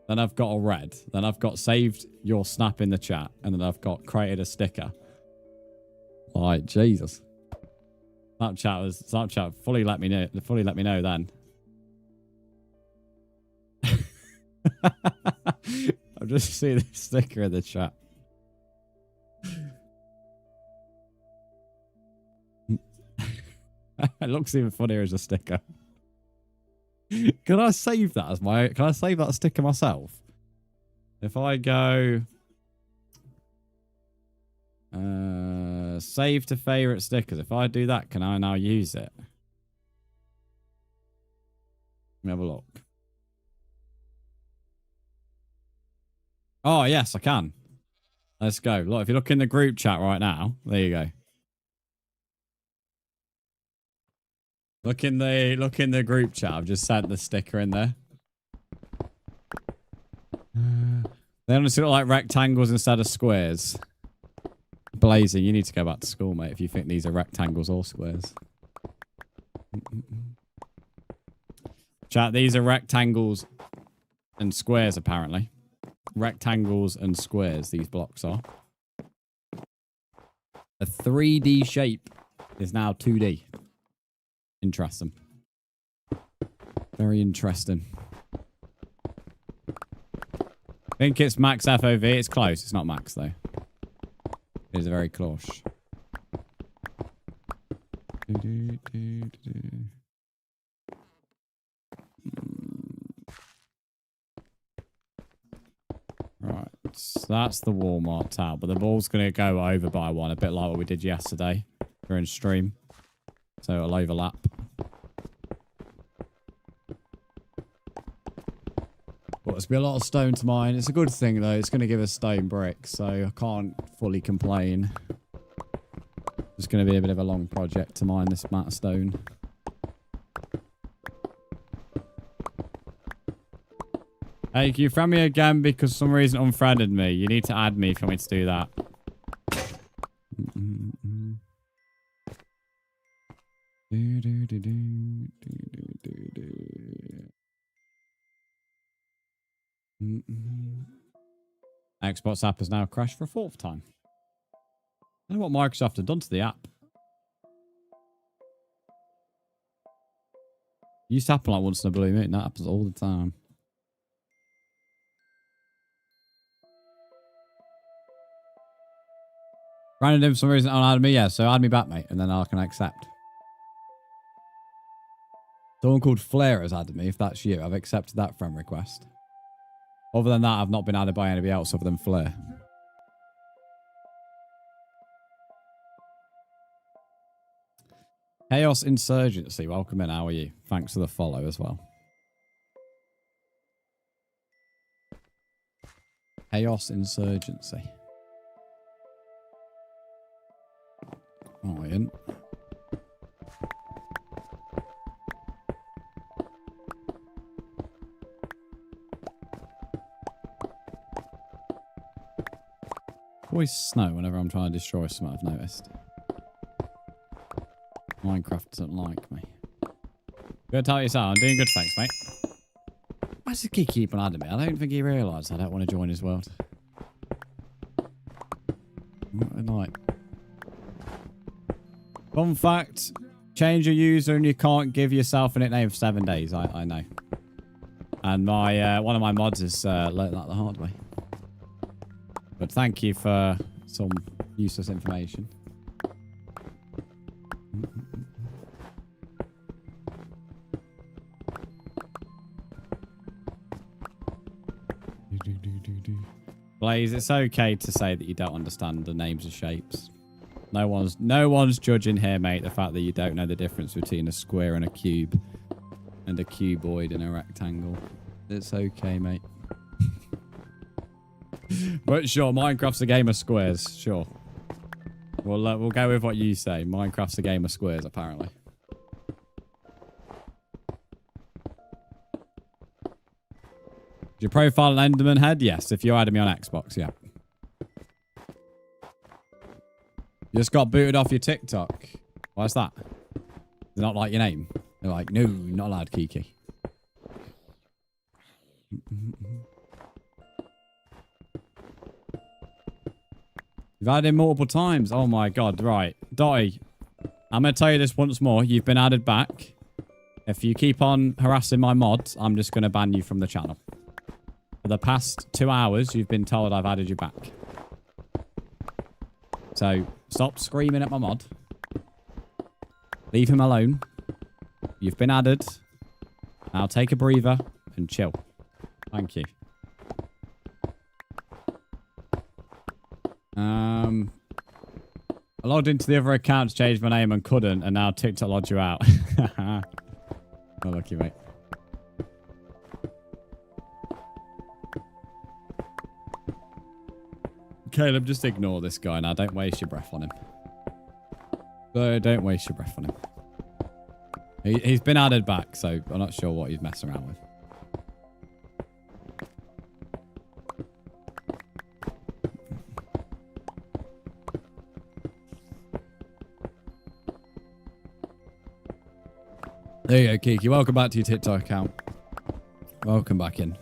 Then I've got a red. Then I've got saved your snap in the chat. And then I've got created a sticker. Like, Jesus. Snapchat fully let me know then. I've just seen this sticker in the chat. It looks even funnier as a sticker. Can I save that as my... Can I save that sticker myself? If I go... save to favorite stickers. If I do that, can I now use it? Let me have a look. Oh, yes, I can. Let's go. Look, if you look in the group chat right now, there you go. Look in the group chat. I've just sent the sticker in there. They honestly look like rectangles instead of squares. Blazing, you need to go back to school, mate, if you think these are rectangles or squares. Chat, these are rectangles and squares, apparently. Rectangles and squares, these blocks are. A 3D shape is now 2D. Interesting. Very interesting. I think it's max FOV. It's close. It's not max, though. It is very close. Right. So that's the wall marked out, but the ball's going to go over by one, a bit like what we did yesterday during stream. So it'll overlap. But it's be a lot of stone to mine. It's a good thing, though. It's going to give us stone bricks, so I can't fully complain. It's going to be a bit of a long project to mine this mat of stone. Hey, can you friend me again because for some reason unfriended me? You need to add me if you want me to do that. Xbox app has now crashed for a 4th time. I don't know what Microsoft have done to the app. It used to happen like once in a blue moon. That happens all the time. Random for some reason on add me, yeah. So add me back, mate, and then I can accept. Someone called Flair has added me. If that's you, I've accepted that friend request. Other than that, I've not been added by anybody else other than Flair. Chaos Insurgency, welcome in. How are you? Thanks for the follow as well. Chaos Insurgency. Oh, Ian. Always snow whenever I'm trying to destroy something, I've noticed. Minecraft doesn't like me. Good to tell you so. I'm doing good, thanks, mate. Why does he keep on adding me? I don't think he realised I don't want to join his world. What a night. Fun fact, change your user and you can't give yourself a nickname for 7 days. I know. And my one of my mods has learnt that the hard way. But thank you for some useless information. Blaze, it's okay to say that you don't understand the names of shapes. No one's judging here, mate, the fact that you don't know the difference between a square and a cube. And a cuboid and a rectangle. It's okay, mate. But sure, Minecraft's a game of squares. Sure. We'll go with what you say. Minecraft's a game of squares, apparently. Is your profile an Enderman head? Yes, if you added me on Xbox, yeah. You just got booted off your TikTok. Why's that? They not like your name. They're like, no, not allowed, Kiki. You've added him multiple times. Oh my god, right. Dotty, I'm going to tell you this once more. You've been added back. If you keep on harassing my mods, I'm just going to ban you from the channel. For the past 2 hours, you've been told I've added you back. So, stop screaming at my mod. Leave him alone. You've been added. Now take a breather and chill. Thank you. I logged into the other account to change my name and couldn't, and now TikTok logged you out. Oh, lucky, mate. Caleb, just ignore this guy now. Don't waste your breath on him. So don't waste your breath on him. He's been added back, so I'm not sure what he's messing around with. There you go, Kiki. Welcome back to your TikTok account. Welcome back in.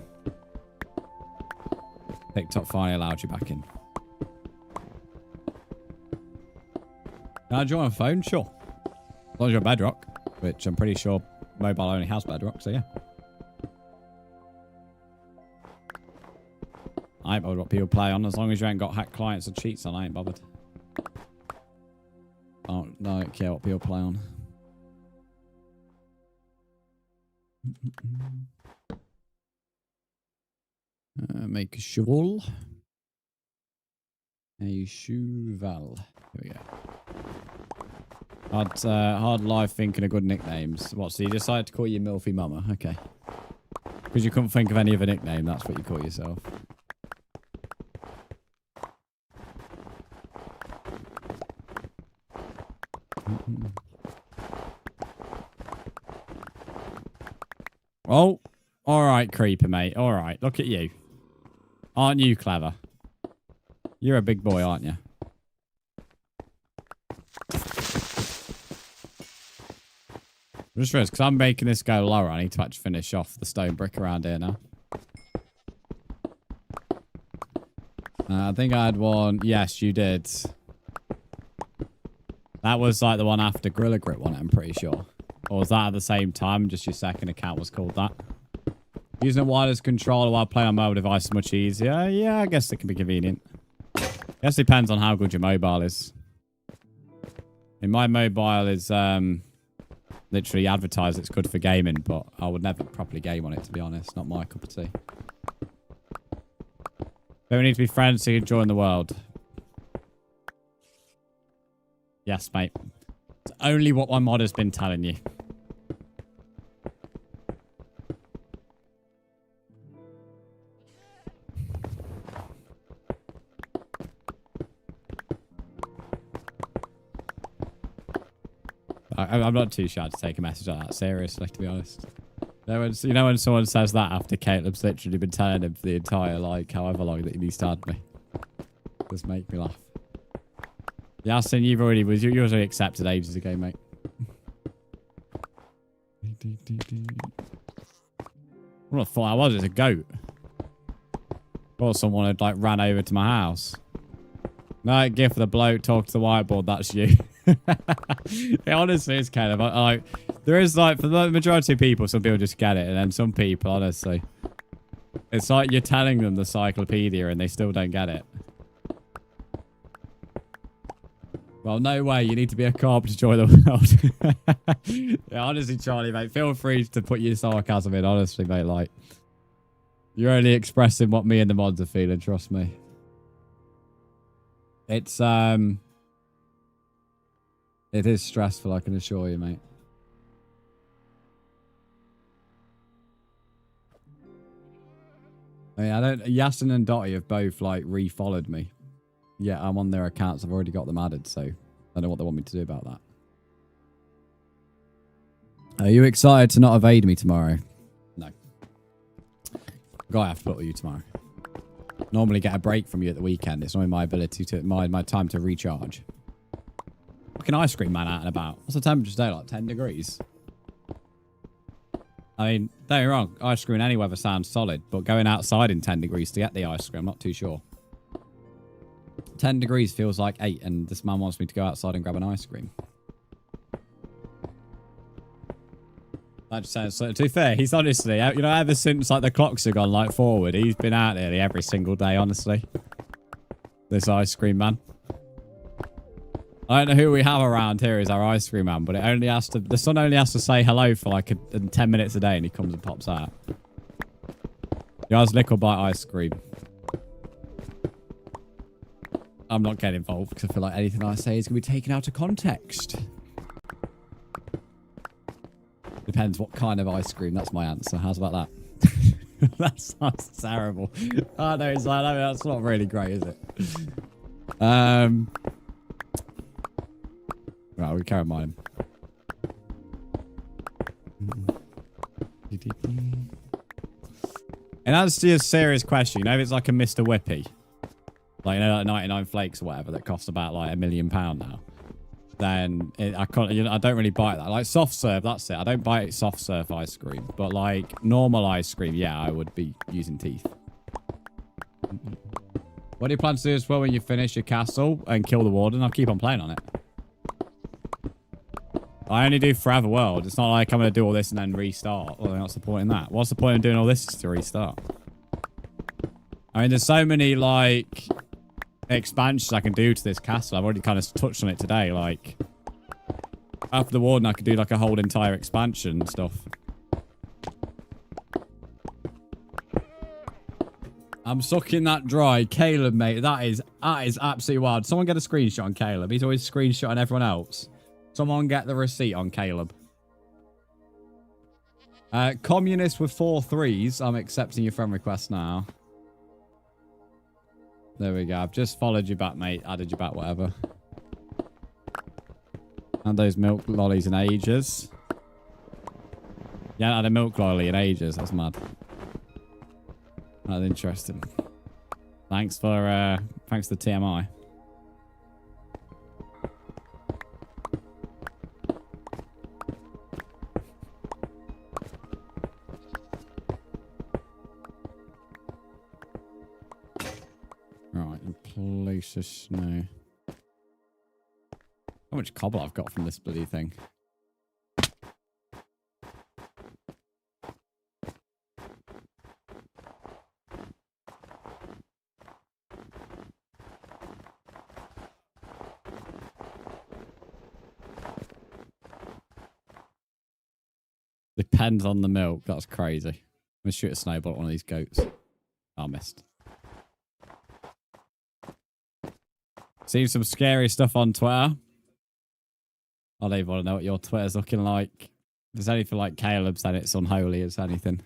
TikTok finally allowed you back in. Can I join a phone? Sure. As long as you're bedrock, which I'm pretty sure mobile only has bedrock, so yeah. I ain't bothered what people play on. As long as you ain't got hacked clients or cheats on, I ain't bothered. I don't care what people play on. Make a shovel. A cheval. Here we go. Hard life thinking of good nicknames. What, so you decided to call you Milfy Mama? Okay. Because you couldn't think of any other nickname, that's what you call yourself. Oh, alright, creeper, mate. Alright, look at you. Aren't you clever? You're a big boy, aren't you? Just realised, because I'm making this go lower, I need to actually finish off the stone brick around here now. I think I had one. Yes, you did. That was like the one after Gorilla Grip one, I'm pretty sure. Or was that at the same time? Just your second account was called that. Using a wireless controller while playing on mobile device is much easier. Yeah, I guess it can be convenient. I guess it depends on how good your mobile is. And my mobile is literally advertised it's good for gaming, but I would never properly game on it, to be honest. Not my cup of tea. Don't need to be friends so you can join the world. Yes, mate. It's only what my mod has been telling you. I'm not too shy to take a message like that seriously, to be honest. You know when someone says that after Caleb's literally been telling him for the entire, like, however long that he needs to add me. Just make me laugh. Yasin, you already accepted ages ago, mate. What I thought I was a goat. Or someone had, like, ran over to my house. No, gift for the bloke, talk to the whiteboard, that's you. It honestly is kind of like, there is like, for the majority of people, some people just get it, and then some people, honestly, it's like you're telling them the cyclopedia and they still don't get it. Well, no way, you need to be a carp to join the world. Yeah, honestly, Charlie, mate, feel free to put your sarcasm in, honestly, mate, like, you're only expressing what me and the mods are feeling, trust me. It is stressful, I can assure you, mate. I mean, Yasin and Dottie have both, like, re-followed me. Yeah, I'm on their accounts. I've already got them added, so I don't know what they want me to do about that. Are you excited to not evade me tomorrow? No. I have to put with you tomorrow. Normally get a break from you at the weekend. It's only my ability to, my time to recharge. Fucking ice cream man out and about. What's the temperature today? Like 10 degrees? I mean, don't get me wrong. Ice cream in any weather sounds solid, but going outside in 10 degrees to get the ice cream, I'm not too sure. 10 degrees feels like 8, and this man wants me to go outside and grab an ice cream. That just sounds, to be fair, he's honestly, you know, ever since like the clocks have gone like forward, he's been out there every single day, honestly. This ice cream man. I don't know who we have around here as our ice cream man, but it only has to, the sun only has to say hello for like 10 minutes a day and he comes and pops out. He has nickel bite ice cream. I'm not getting involved because I feel like anything I say is going to be taken out of context. Depends what kind of ice cream. That's my answer. How's about that? That sounds terrible. Oh, no, it's like, I mean, that's not really great, is it? Right, we carry mine. And that's just a serious question. You know, if it's like a Mr. Whippy, like, you know, like 99 flakes or whatever that costs about like £1 million now, then I can't. You know, I don't really buy that. Like soft serve, that's it. I don't buy soft serve ice cream, but like normal ice cream, yeah, I would be using teeth. What do you plan to do as well when you finish your castle and kill the warden? I'll keep on playing on it. I only do Forever World. It's not like I'm going to do all this and then restart. Well, what's the point in that? What's the point of doing all this to restart? I mean, there's so many, like, expansions I can do to this castle. I've already kind of touched on it today. Like, after the Warden, I could do, like, a whole entire expansion and stuff. I'm sucking that dry. Caleb, mate, that is absolutely wild. Someone get a screenshot on Caleb. He's always screenshotting everyone else. Someone get the receipt on Caleb. Communist with 4 3s. I'm accepting your friend request now. There we go. I've just followed you back, mate. Added you back, whatever. And those milk lollies in ages. Yeah, I had a milk lolly in ages. That's mad. That's interesting. Thanks for the TMI. Right, and place of snow. How much cobble I've got from this bloody thing. Depends on the milk. That's crazy. I'm going to shoot a snowball at one of these goats. Oh, I missed. Seen some scary stuff on Twitter. I don't even want to know what your Twitter's looking like. If there's anything like Caleb's, then it's unholy as anything.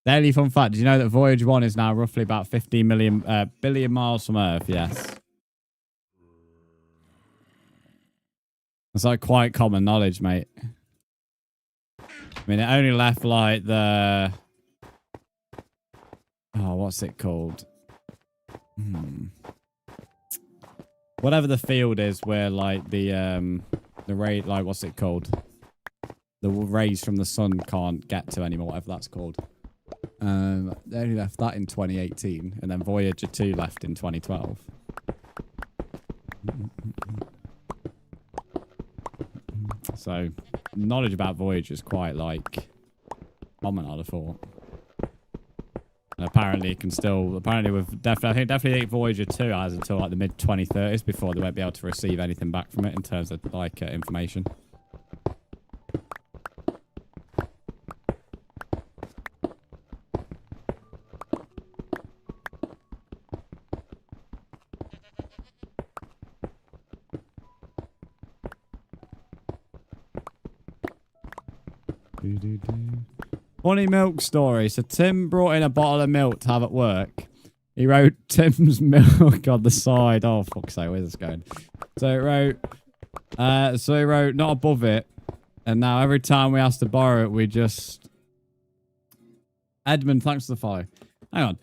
Daily fun fact. Did you know that Voyage 1 is now roughly about 15 billion miles from Earth? Yes. That's like quite common knowledge, mate. I mean, it only left like the... Oh, what's it called? Whatever the field is where like the ray, like what's it called? The rays from the sun can't get to anymore, whatever that's called. They only left that in 2018, and then Voyager 2 left in 2012. So, knowledge about Voyager is quite, like, common, I'd have thought. And apparently it can still... Apparently, with definitely Voyager 2 has until, like, the mid-2030s before they won't be able to receive anything back from it in terms of, like, information. Funny milk story. So Tim brought in a bottle of milk to have at work. He wrote Tim's milk on the side. Oh, fuck's sake, where's this going? So he wrote not above it. And now every time we ask to borrow it, we just... Edmund, thanks for the follow. Hang on.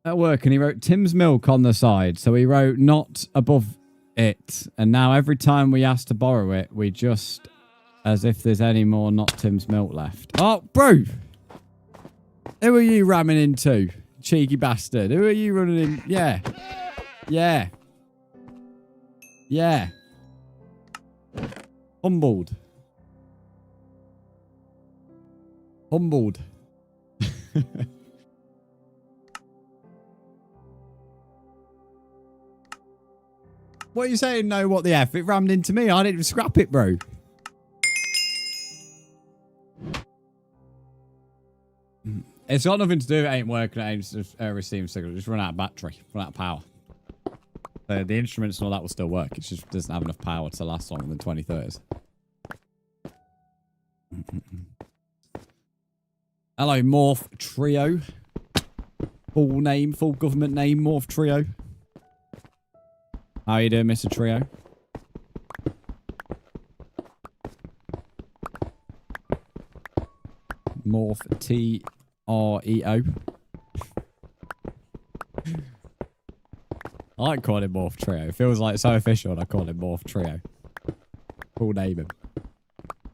At work, and he wrote Tim's milk on the side. So he wrote not above it. And now every time we ask to borrow it, we just... As if there's any more not Tim's milk left. Oh, bro! Who are you ramming into? Cheeky bastard. Who are you running in? Yeah. Yeah. Yeah. Humbled. Humbled. What are you saying? No, what the F? It rammed into me. I didn't even scrap it, bro. It's got nothing to do. It ain't working. It ain't just receiving signal. Just run out of battery. Run out of power. The instruments and all that will still work. It just doesn't have enough power to last longer than 2030s. Hello, Morph Trio. Full name, full government name, Morph Trio. How are you doing, Mr. Trio? Morph T-R-E-O. I like calling him Morph Trio. It feels like so official when I call him Morph Trio. Full name him.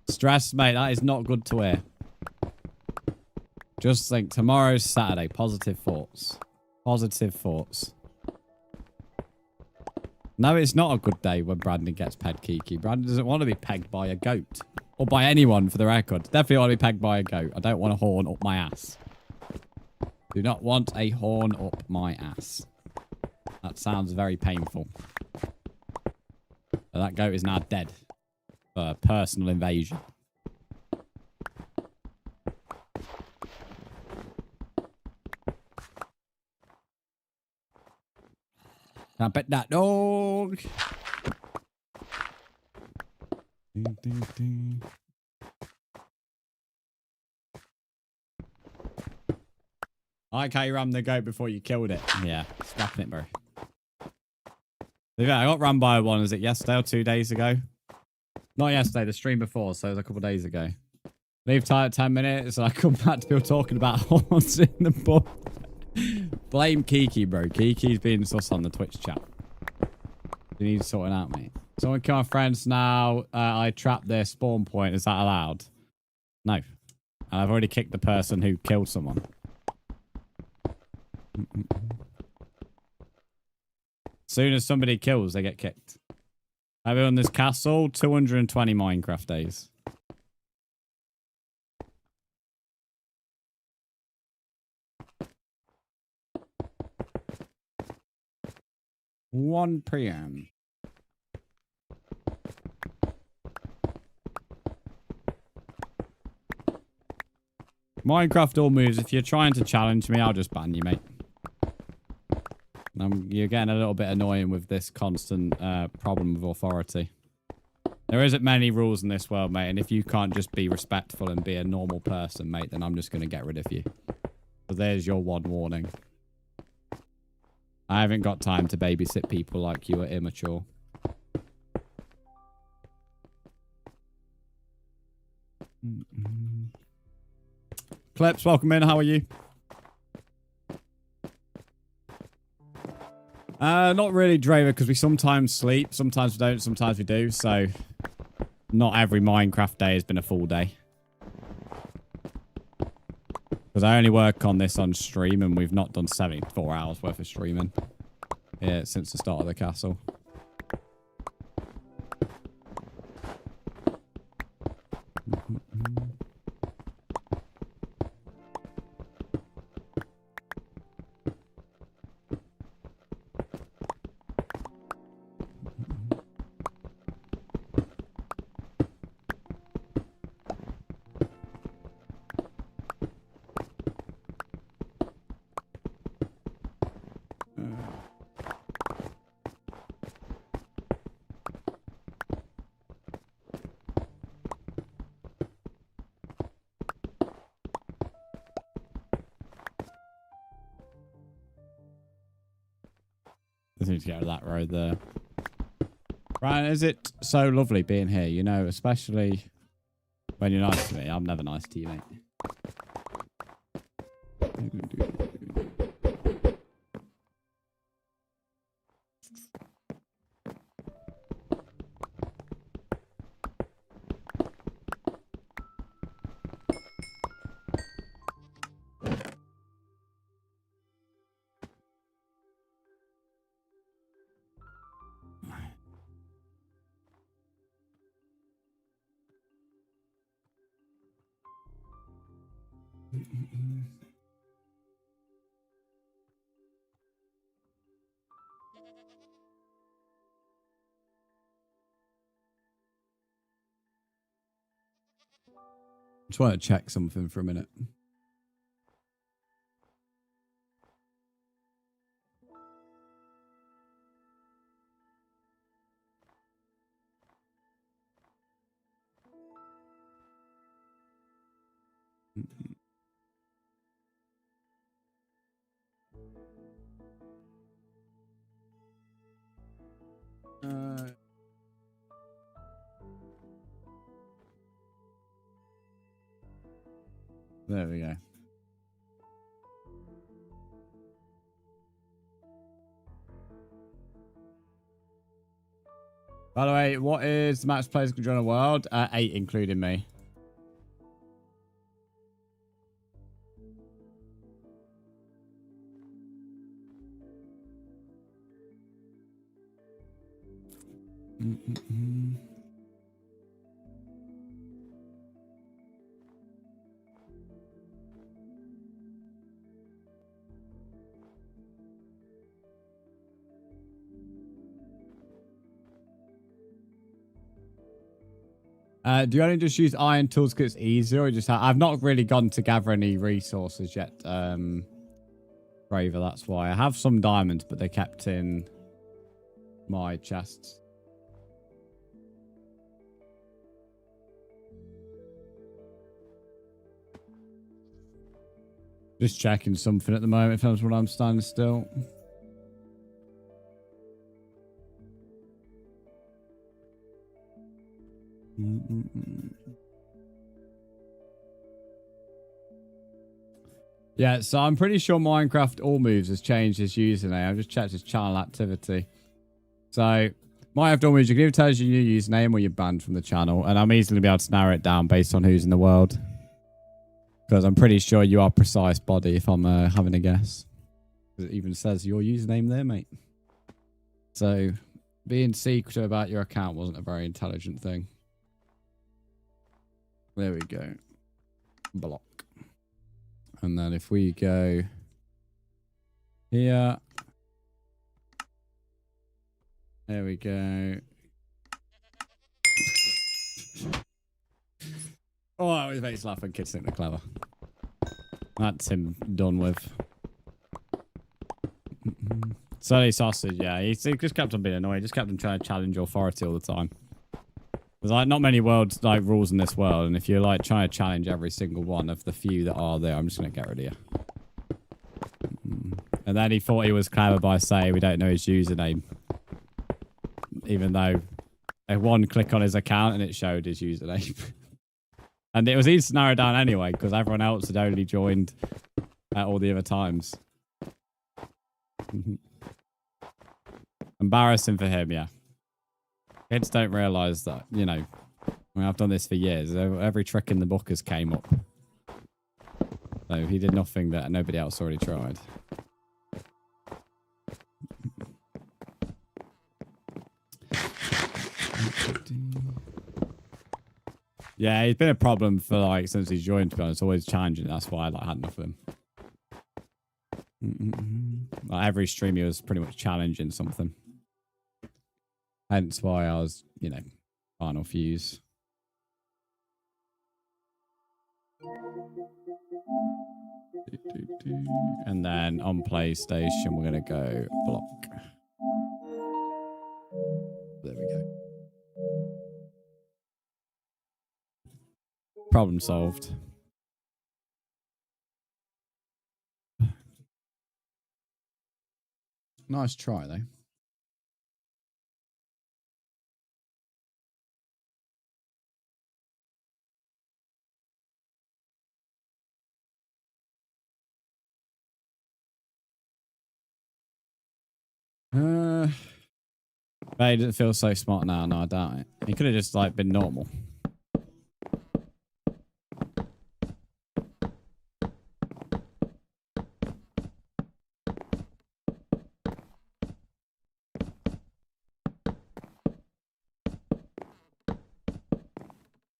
Stress, mate, that is not good to hear. Just think, tomorrow's Saturday. Positive thoughts. Positive thoughts. No, it's not a good day when Brandon gets pegged, Kiki. Brandon doesn't want to be pegged by a goat. Or by anyone, for the record. Definitely want to be pegged by a goat. I don't want a horn up my ass. Do not want a horn up my ass. That sounds very painful. So that goat is now dead. For personal invasion. Can't pet that dog. I like how you rammed the goat before you killed it. Yeah, scrapping it, bro. Yeah, I got rammed by one. Was it yesterday or 2 days ago? Not yesterday, the stream before, so it was a couple of days ago. Leave time at 10 minutes, and I come back to people talking about horns in the book. Blame Kiki, bro. Kiki's being sus on the Twitch chat. You need sorting out, mate. Someone kill my friends now. I trapped their spawn point. Is that allowed? No. And I've already kicked the person who killed someone. As soon as somebody kills, they get kicked. Have you on this castle? 220 Minecraft days. (1 PM) Minecraft all moves. If you're trying to challenge me, I'll just ban you, mate. You're getting a little bit annoying with this constant problem of authority. There isn't many rules in this world, mate, and if you can't just be respectful and be a normal person, mate, then I'm just going to get rid of you. So there's your one warning. I haven't got time to babysit people like you are immature. Clips, welcome in. How are you? Not really, Draver, because we sometimes sleep, sometimes we don't, sometimes we do. So, not every Minecraft day has been a full day. Because I only work on this on stream, and we've not done 74 hours worth of streaming since the start of the castle. Just need to get that road there. Ryan, is it so lovely being here? You know, especially when you're nice to me. I'm never nice to you, mate. Just want to check something for a minute. There we go. By the way, what is the max players can join the world? 8, including me. Do you only just use iron tools because it's easier, or just I've not really gone to gather any resources yet, Braver, that's why. I have some diamonds, but they're kept in my chests. Just checking something at the moment, if that's what I'm standing still. Yeah, so I'm pretty sure Minecraft All Moves has changed his username. I've just checked his channel activity. So, Minecraft All Moves, you can either tell us your new username or you're banned from the channel. And I'm easily be able to narrow it down based on who's in the world. Because I'm pretty sure you are Precise Body if I'm having a guess. It even says your username there, mate. So, being secretive about your account wasn't a very intelligent thing. There we go. Block. And then if we go here. There we go. Oh, that was makes laughing. Kids think they're clever. That's him done with. Sully Sausage, yeah. He just kept on being annoying. He just kept on trying to challenge authority all the time. There's like not many worlds like rules in this world, and if you're like trying to challenge every single one of the few that are there, I'm just gonna get rid of you. And then he thought he was clever by saying we don't know his username, even though one click on his account and it showed his username. And it was easy to narrow down anyway because everyone else had only joined at all the other times. Embarrassing for him, yeah. Kids don't realise that, you know, I mean, I've done this for years. Every trick in the book has came up. So he did nothing that nobody else already tried. Yeah, he's been a problem for like since he's joined, to be honest. Always challenging. That's why I like had enough of him. Like every stream he was pretty much challenging something. Hence why I was, you know, final fuse. And then on PlayStation, we're going to go block. There we go. Problem solved. Nice try, though. But he doesn't feel so smart now. No, I doubt it. He could have just like been normal.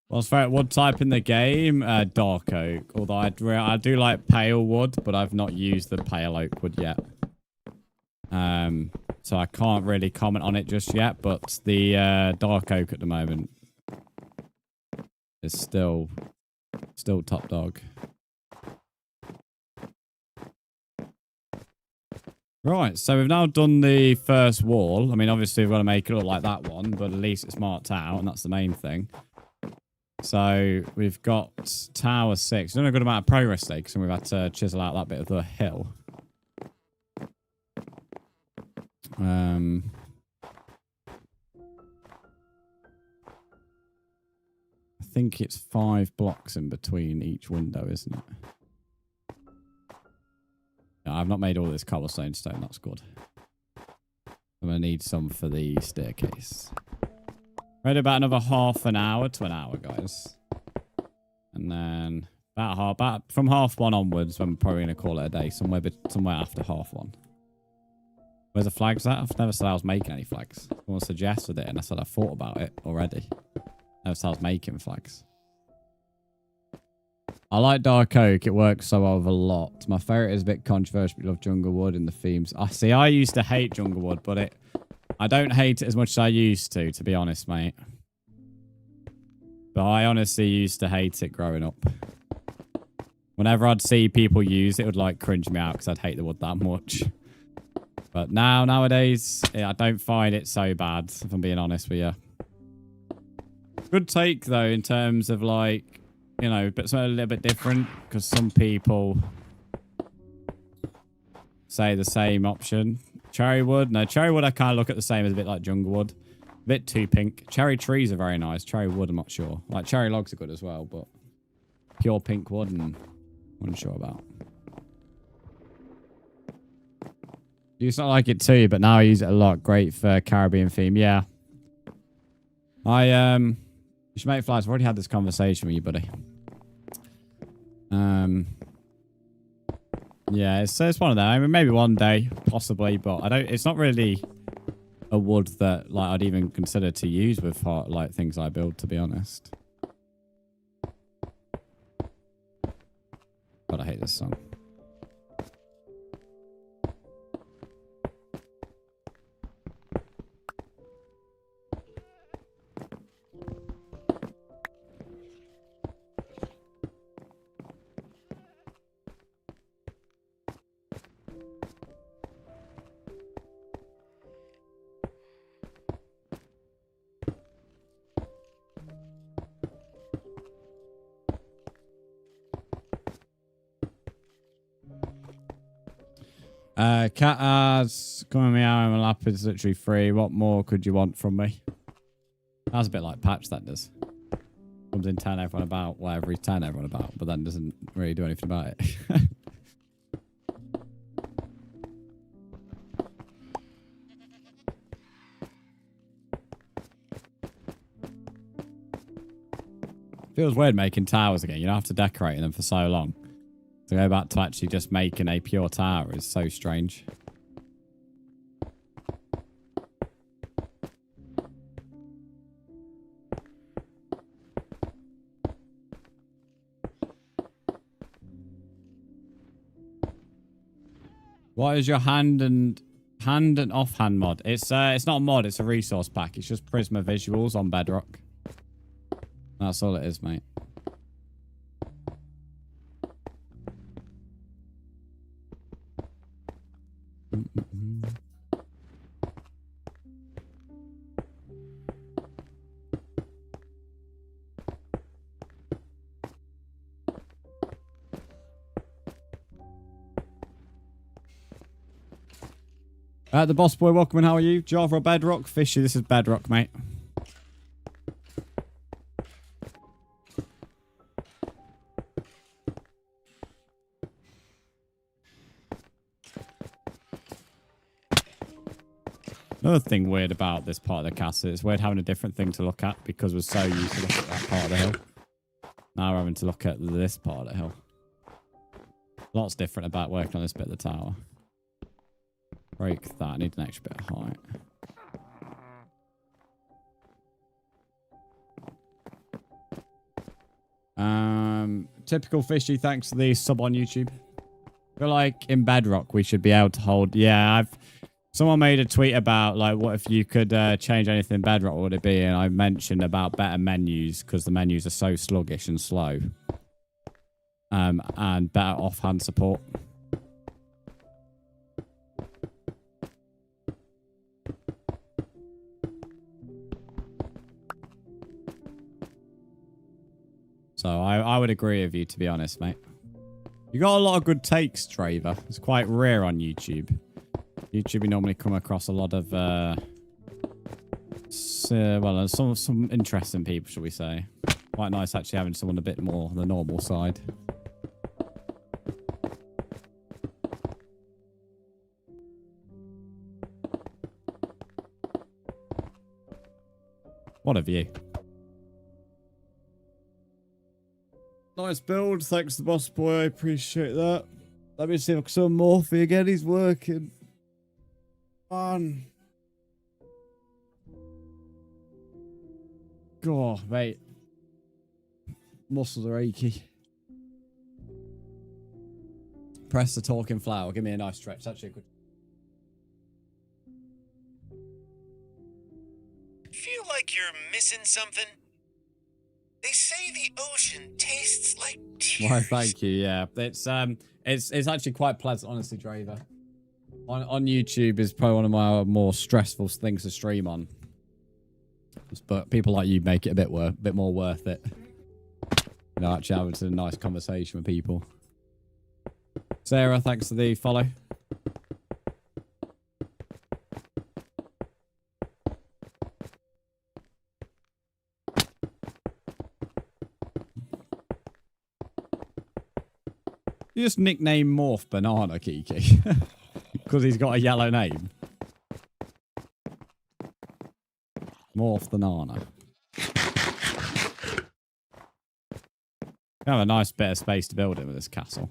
What's favorite wood type in the game? Dark oak. Although I do like pale wood, but I've not used the pale oak wood yet. So I can't really comment on it just yet. But the dark oak at the moment is still top dog. Right, so we've now done the first wall. I mean, obviously we've got to make it look like that one, but at least it's marked out, and that's the main thing. So we've got Tower 6. We've done a good amount of progress today because we've had to chisel out that bit of the hill. I think it's 5 blocks in between each window, isn't it? No, I've not made all this cobblestone stone. That's good. I'm going to need some for the staircase. Read about another half an hour to an hour, guys. And then from half one onwards, I'm probably going to call it a day. Somewhere after half one. Where's the flags at? I've never said I was making any flags. Someone suggested it, and I said I thought about it already. Never said I was making flags. I like dark oak. It works so well with a lot. My favourite is a bit controversial, but I love jungle wood in the themes. I see. I used to hate jungle wood, but I don't hate it as much as I used to be honest, mate. But I honestly used to hate it growing up. Whenever I'd see people use it, it would like cringe me out because I'd hate the wood that much. But nowadays, I don't find it so bad, if I'm being honest with you. Good take, though, in terms of like, you know, but something a little bit different because some people say the same option. Cherry wood? No, cherry wood I kind of look at the same as a bit like jungle wood. A bit too pink. Cherry trees are very nice. Cherry wood, I'm not sure. Like cherry logs are good as well, but pure pink wood, I'm unsure about. You used to not like it too, but now I use it a lot. Great for Caribbean theme. Yeah. You should make flags. I've already had this conversation with you, buddy. Yeah, it's one of them. I mean, maybe one day, possibly, but it's not really a wood that like I'd even consider to use with like things I build, to be honest. But I hate this song. Cat ads, coming meow in my lap is literally free. What more could you want from me? That's a bit like Patch, that does. Comes in, telling everyone about whatever he's telling everyone about, but then doesn't really do anything about it. Feels weird making towers again. You don't have to decorate them for so long. To go back to actually just making a pure tower is so strange. What is your hand and offhand mod? It's not a mod, it's a resource pack. It's just Prisma visuals on Bedrock. That's all it is, mate. The boss boy, welcome and how are you? Java or Bedrock? Fishy, this is Bedrock, mate. Another thing weird about this part of the castle, it's weird having a different thing to look at because we're so used to looking at that part of the hill. Now we're having to look at this part of the hill. Lots different about working on this bit of the tower. Break that. I need an extra bit of height. Typical Fishy, thanks for the sub on YouTube. I feel like in Bedrock we should be able to hold... Yeah, someone made a tweet about, like, what if you could change anything in Bedrock, what would it be? And I mentioned about better menus, because the menus are so sluggish and slow. And better offhand support. So I would agree with you, to be honest, mate. You got a lot of good takes, Traver. It's quite rare on YouTube. YouTube, you normally come across a lot of, well, some interesting people, shall we say. Quite nice actually having someone a bit more on the normal side. What a view. Nice build. Thanks to the boss boy. I appreciate that. Let me see if I can summon Morphe again. He's working. on. God, mate. Muscles are achy. Press the talking flower. Give me a nice stretch. That's actually a good. Feel like you're missing something? They say the ocean tastes like tears. Why, thank you. Yeah, it's actually quite pleasant, honestly, Draver. On YouTube is probably one of my more stressful things to stream on. But people like you make it a bit more worth it. You know, actually having a nice conversation with people. Sarah, thanks for the follow. You just nickname Morph Banana, Kiki. Because he's got a yellow name. Morph Banana. Have a nice bit of space to build it with this castle.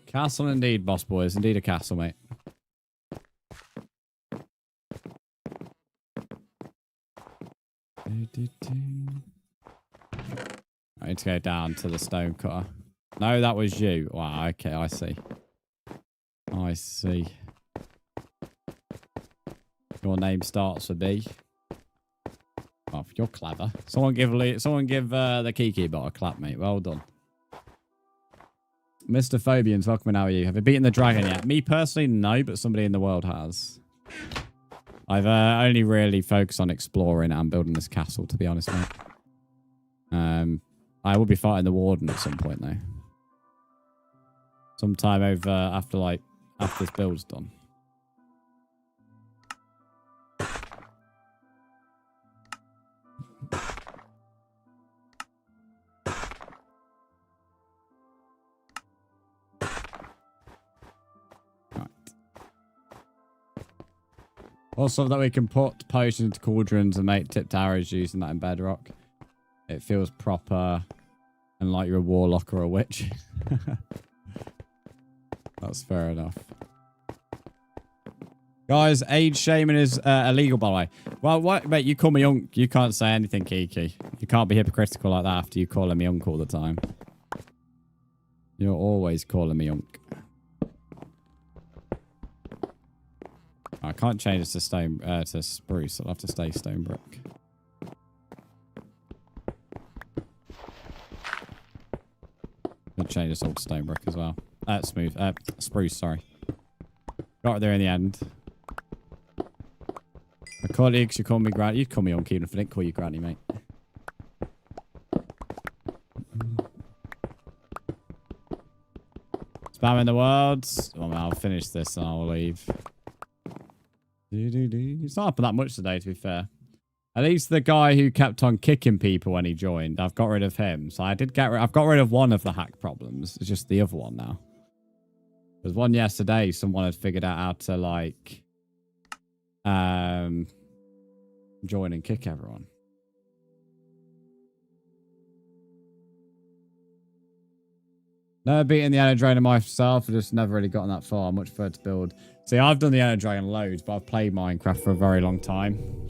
Castle indeed, boss boys. Indeed a castle, mate. I need to go down to the stone cutter. No, that was you. Wow, okay, I see. I see. Your name starts with B. Oh, you're clever. Someone give the Kiki bot a clap, mate. Well done. Mr. Phobians, welcome. How are you? Have you beaten the dragon yet? Me personally, no, but somebody in the world has. I've only really focused on exploring and building this castle, to be honest, mate. I will be fighting the warden at some point, though. Sometime over after this build's done. Also, that we can put potions into cauldrons and make tipped arrows using that in bedrock. It feels proper and like you're a warlock or a witch. That's fair enough. Guys, age shaming is illegal, by the way. Well, what, mate, you call me Unk. You can't say anything, Kiki. You can't be hypocritical like that after you calling me Unk all the time. You're always calling me Unk. I can't change this to stone to spruce. I'll have to stay stone brick. I'll change this all to stone brick as well. Spruce, sorry. Got it there in the end. My colleagues, you call me Granny. You'd call me Unky even if I didn't call you Granny, mate. Spamming the words. Oh, I'll finish this and I'll leave. It's not happened that much today, to be fair. At least the guy who kept on kicking people when he joined, I've got rid of him. So I've got rid of one of the hack problems. It's just the other one now. There's one yesterday, someone had figured out how to, like, join and kick everyone. Never beaten the Ender Dragon myself. I've just never really gotten that far. I much prefer to build. See, I've done the Ender Dragon loads, but I've played Minecraft for a very long time.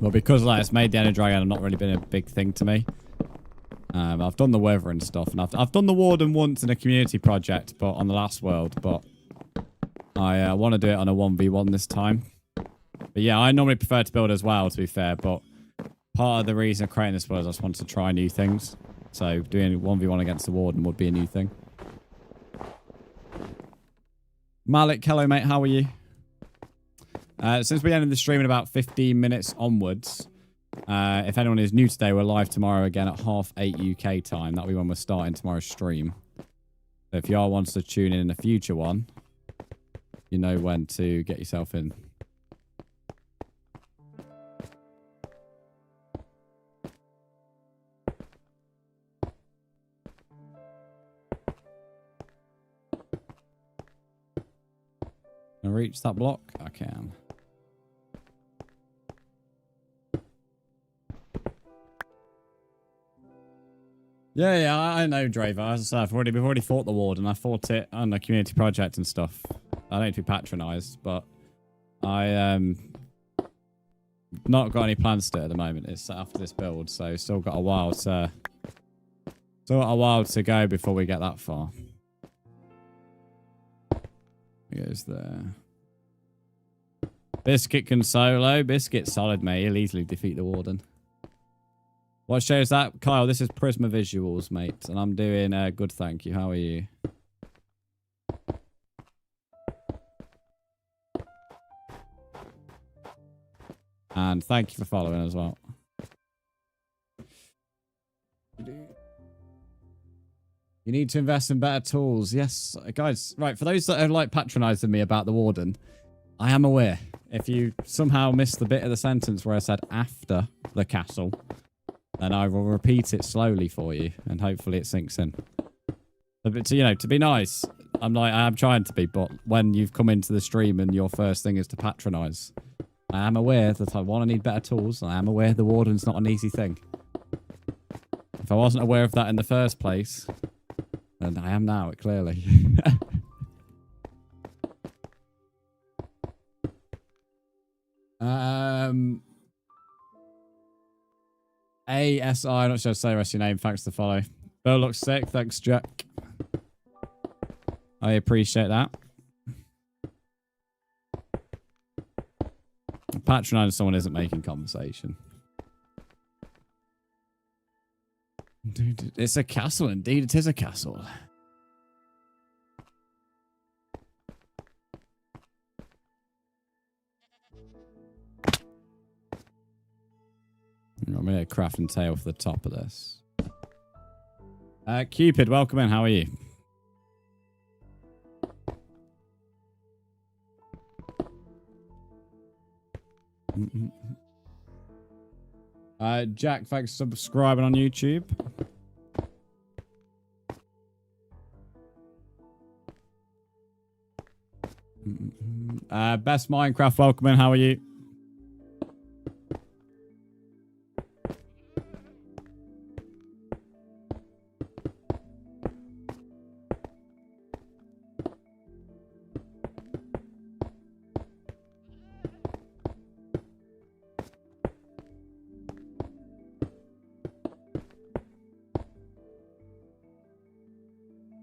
Well, because of that, it's made the Ender Dragon not really been a big thing to me. I've done the Weather and stuff, and I've done the Warden once in a community project, but on the last world. But I want to do it on a 1v1 this time. But yeah, I normally prefer to build as well, to be fair. But part of the reason of creating this was I just wanted to try new things. So doing 1v1 against the Warden would be a new thing. Malik, hello mate, how are you? Since we ended the stream in about 15 minutes onwards, if anyone is new today, we're live tomorrow again at 8:30 UK time. That'll be when we're starting tomorrow's stream. So if y'all wants to tune in a future one, you know when to get yourself in. Can I reach that block? I can. Yeah, I know, Draver. As I said, we've already fought the warden. I fought it on a community project and stuff. I don't need to be patronised, but I not got any plans to it at the moment. It's after this build, so still got a while to go before we get that far. He goes there. Biscuit can solo. Biscuit's solid, mate. He'll easily defeat the warden. What show is that? Kyle, this is Prisma Visuals, mate. And I'm doing good, thank you. How are you? And thank you for following as well. You need to invest in better tools. Yes, guys. Right, for those that are like patronising me about the warden, I am aware. If you somehow missed the bit of the sentence where I said after the castle, then I will repeat it slowly for you, and hopefully it sinks in. But to be nice, I am trying to be, but when you've come into the stream and your first thing is to patronise, I am aware that I want to need better tools, and I am aware the warden's not an easy thing. If I wasn't aware of that in the first place, then I am now, clearly. ASI, I'm not sure to say the rest of your name. Thanks for the follow. Bill looks sick. Thanks, Jack. I appreciate that. Patronising someone isn't making conversation. Dude, it's a castle. Indeed, it is a castle. I'm going to craft and tail for the top of this. Cupid, welcome in. How are you? Jack, thanks for subscribing on YouTube. Best Minecraft, welcome in. How are you?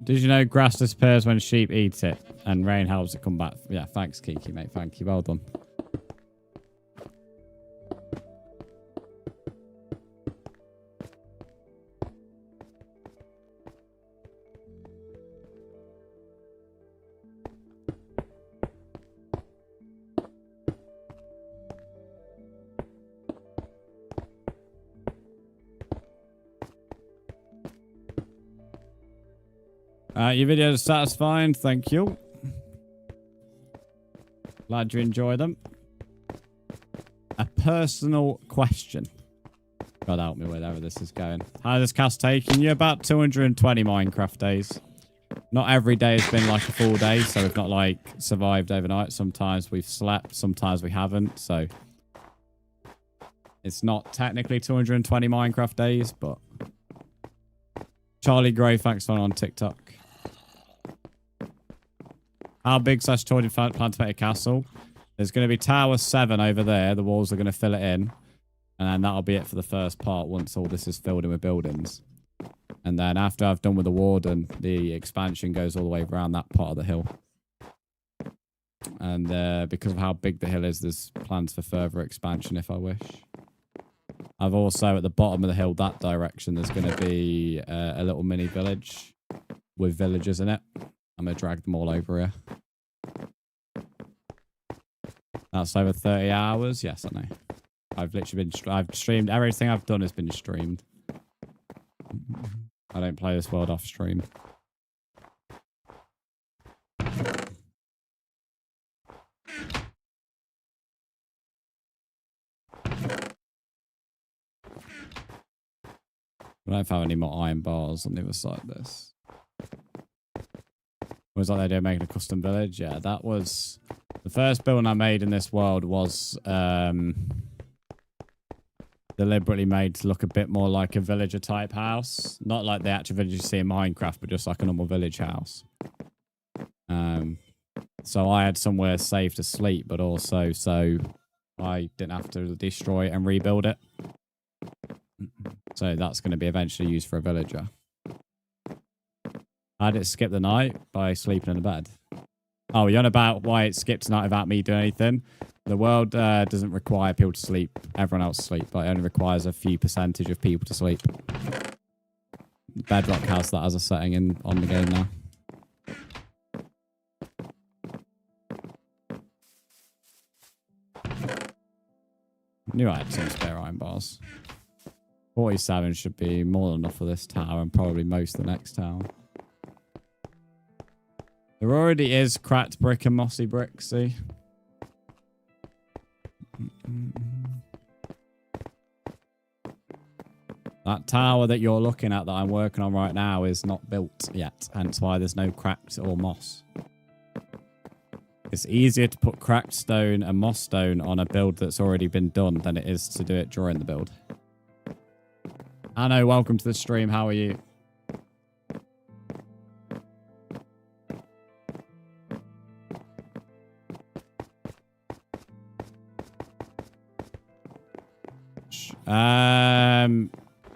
Did you know grass disappears when sheep eat it and rain helps it come back? Yeah, thanks, Kiki, mate. Thank you. Well done. Your videos are satisfying. Thank you. Glad you enjoy them. A personal question. God help me wherever this is going. How this cast taking you? About 220 Minecraft days. Not every day has been like a full day, so we've not like survived overnight. Sometimes we've slept, sometimes we haven't, so it's not technically 220 Minecraft days, but Charlie Gray, thanks for on TikTok. How big / tall do you plan to make a castle? There's going to be Tower 7 over there. The walls are going to fill it in. And then that'll be it for the first part once all this is filled in with buildings. And then after I've done with the warden, the expansion goes all the way around that part of the hill. And because of how big the hill is, there's plans for further expansion if I wish. I've also, at the bottom of the hill, that direction, there's going to be a little mini village with villagers in it. I'm going to drag them all over here. That's over 30 hours. Yes, I know. I've literally been... I've streamed... Everything I've done has been streamed. I don't play this world off stream. I don't have any more iron bars on the other side of this. Was like they did making a custom village. Yeah, that was the first building I made in this world was deliberately made to look a bit more like a villager type house. Not like the actual village you see in Minecraft, but just like a normal village house. So I had somewhere safe to sleep, but also so I didn't have to destroy it and rebuild it. So that's going to be eventually used for a villager. How did it skip the night? By sleeping in the bed. Oh, you're on about why it skips night without me doing anything? The world doesn't require people to sleep. Everyone else to sleep. But it only requires a few percentage of people to sleep. Bedrock has that as a setting on the game now. Knew I had some spare iron bars. 47 should be more than enough for this tower and probably most of the next tower. There already is cracked brick and mossy brick, see? That tower that you're looking at that I'm working on right now is not built yet, hence why there's no cracked or moss. It's easier to put cracked stone and moss stone on a build that's already been done than it is to do it during the build. Anno, welcome to the stream. How are you?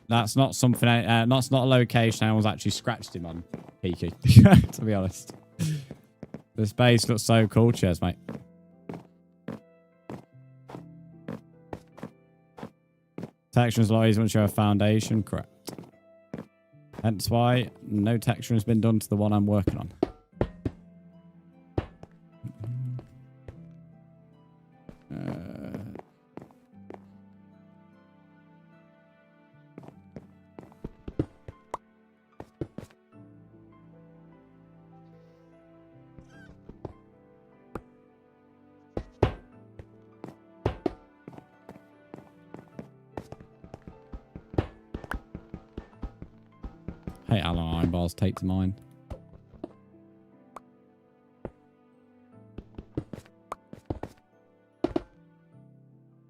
That's not something. That's not a location I was actually scratched him on, Peaky. To be honest, this base looks so cool. Cheers, mate. Texture is a lot easier once you have a foundation, correct? Hence why no texture has been done to the one I'm working on. Hey, Alan, iron bars take to mine.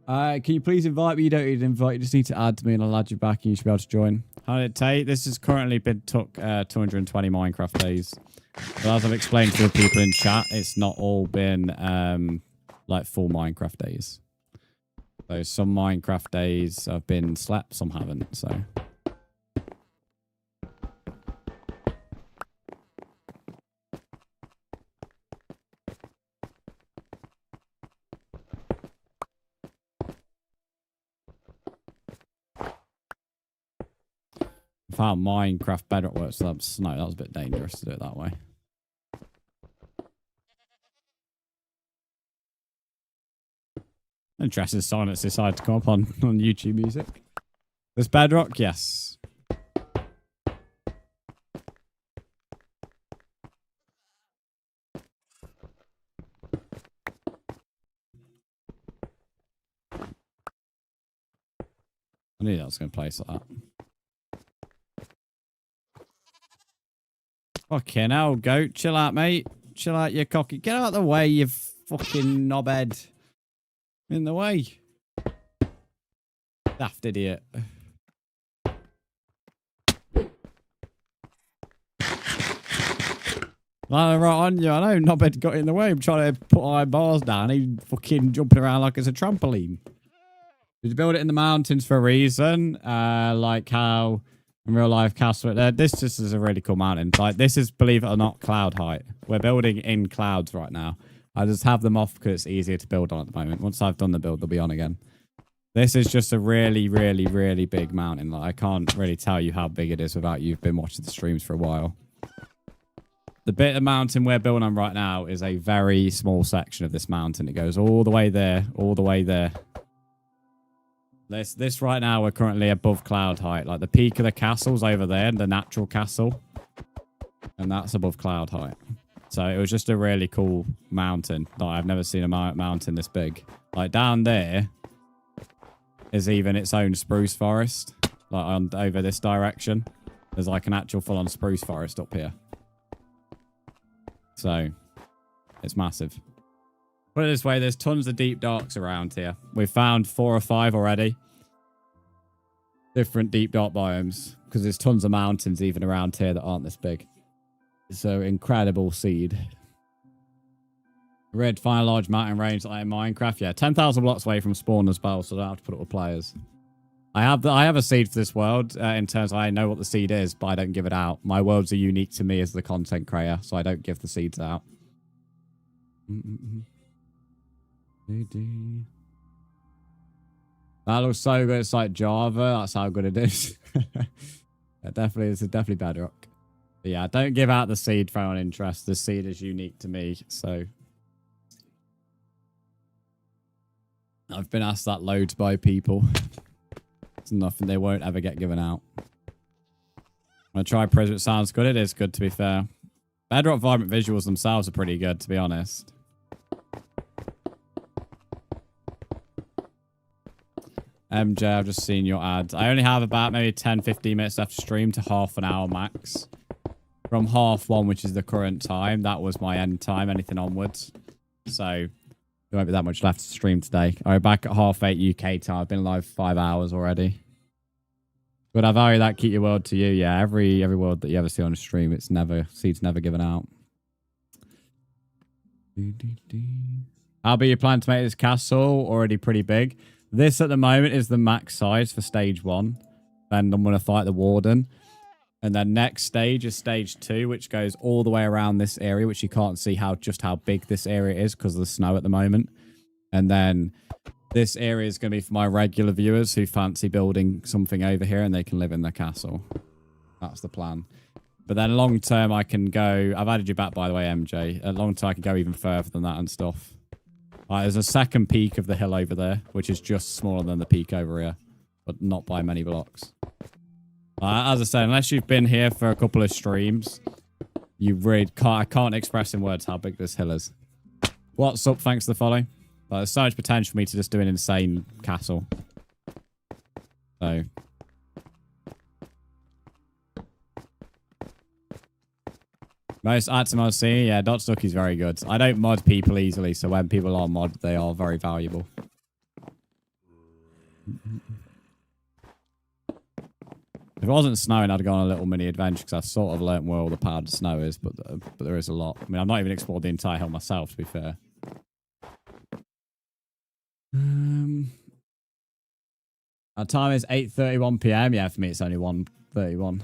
Can you please invite me? You don't need an invite. You just need to add to me and I'll add you back and you should be able to join. How did it take? This has currently been took 220 Minecraft days. But as I've explained to the people in chat, it's not all been like full Minecraft days. So some Minecraft days have been slept, some haven't. So... how Minecraft bedrock works, so no, that was a bit dangerous to do it that way. Interesting silence decided to come up on YouTube music. This bedrock, yes. I knew that was going to place like that. Fucking hell, goat. Chill out, mate. Chill out, you cocky. Get out of the way, you fucking knobhead. In the way. Daft idiot. Right on you. I know knobhead got in the way. I'm trying to put iron bars down. He's fucking jumping around like it's a trampoline. Did you build it in the mountains for a reason? Like how... in real life, castle. This just is a really cool mountain. Like this is, believe it or not, cloud height. We're building in clouds right now. I just have them off because it's easier to build on at the moment. Once I've done the build, they'll be on again. This is just a really, really, really big mountain. Like I can't really tell you how big it is without you've been watching the streams for a while. The bit of mountain we're building on right now is a very small section of this mountain. It goes all the way there, all the way there. This right now, we're currently above cloud height. Like the peak of the castle's over there, the natural castle. And that's above cloud height. So it was just a really cool mountain. Like I've never seen a mountain this big. Like down there is even its own spruce forest. Like over this direction. There's like an actual full-on spruce forest up here. So it's massive. Put it this way, there's tons of deep darks around here. We've found 4 or 5 already. different deep dark biomes because there's tons of mountains even around here that aren't this big. So incredible seed. Red, find a large mountain range like in Minecraft. Yeah, 10,000 blocks away from spawn as well, so I don't have to put it with players. I have a seed for this world in terms of I know what the seed is, but I don't give it out. My worlds are unique to me as the content creator, so I don't give the seeds out. That looks so good. It's like Java. That's how good it is. It's definitely bedrock. But yeah, don't give out the seed for anyone interest. The seed is unique to me, so I've been asked that loads by people. It's nothing they won't ever get given out. I try Prism. It sounds good. It is good, to be fair. Bedrock vibrant visuals themselves are pretty good, to be honest. MJ, I've just seen your ads. I only have about maybe 10-15 minutes left to stream to half an hour max. From 1:30, which is the current time, that was my end time, anything onwards. So there won't be that much left to stream today. I'm back at 8:30 UK time. I've been live 5 hours already. But I value that. Keep your world to you. Yeah, every world that you ever see on a stream, seed's never given out. How big you plan to make this castle? Already pretty big. This at the moment is the max size for stage 1. Then I'm going to fight the warden. And then next stage is stage 2, which goes all the way around this area, which you can't see just how big this area is because of the snow at the moment. And then this area is going to be for my regular viewers who fancy building something over here and they can live in the castle. That's the plan. But then long term, I can go... I've added you back, by the way, MJ. Long term, I can go even further than that and stuff. There's a second peak of the hill over there, which is just smaller than the peak over here, but not by many blocks. As I said, unless you've been here for a couple of streams, you really can't... I can't express in words how big this hill is. What's up? Thanks for the follow. There's so much potential for me to just do an insane castle. So... Most items I've seen, yeah, Dot Stucky's very good. I don't mod people easily, so when people are mod, they are very valuable. If it wasn't snowing, I'd go on a little mini adventure because I've sort of learnt where all the powdered snow is, but there is a lot. I mean, I've not even explored the entire hill myself, to be fair. Our time is 8:31 PM. Yeah, for me, it's only 1:31.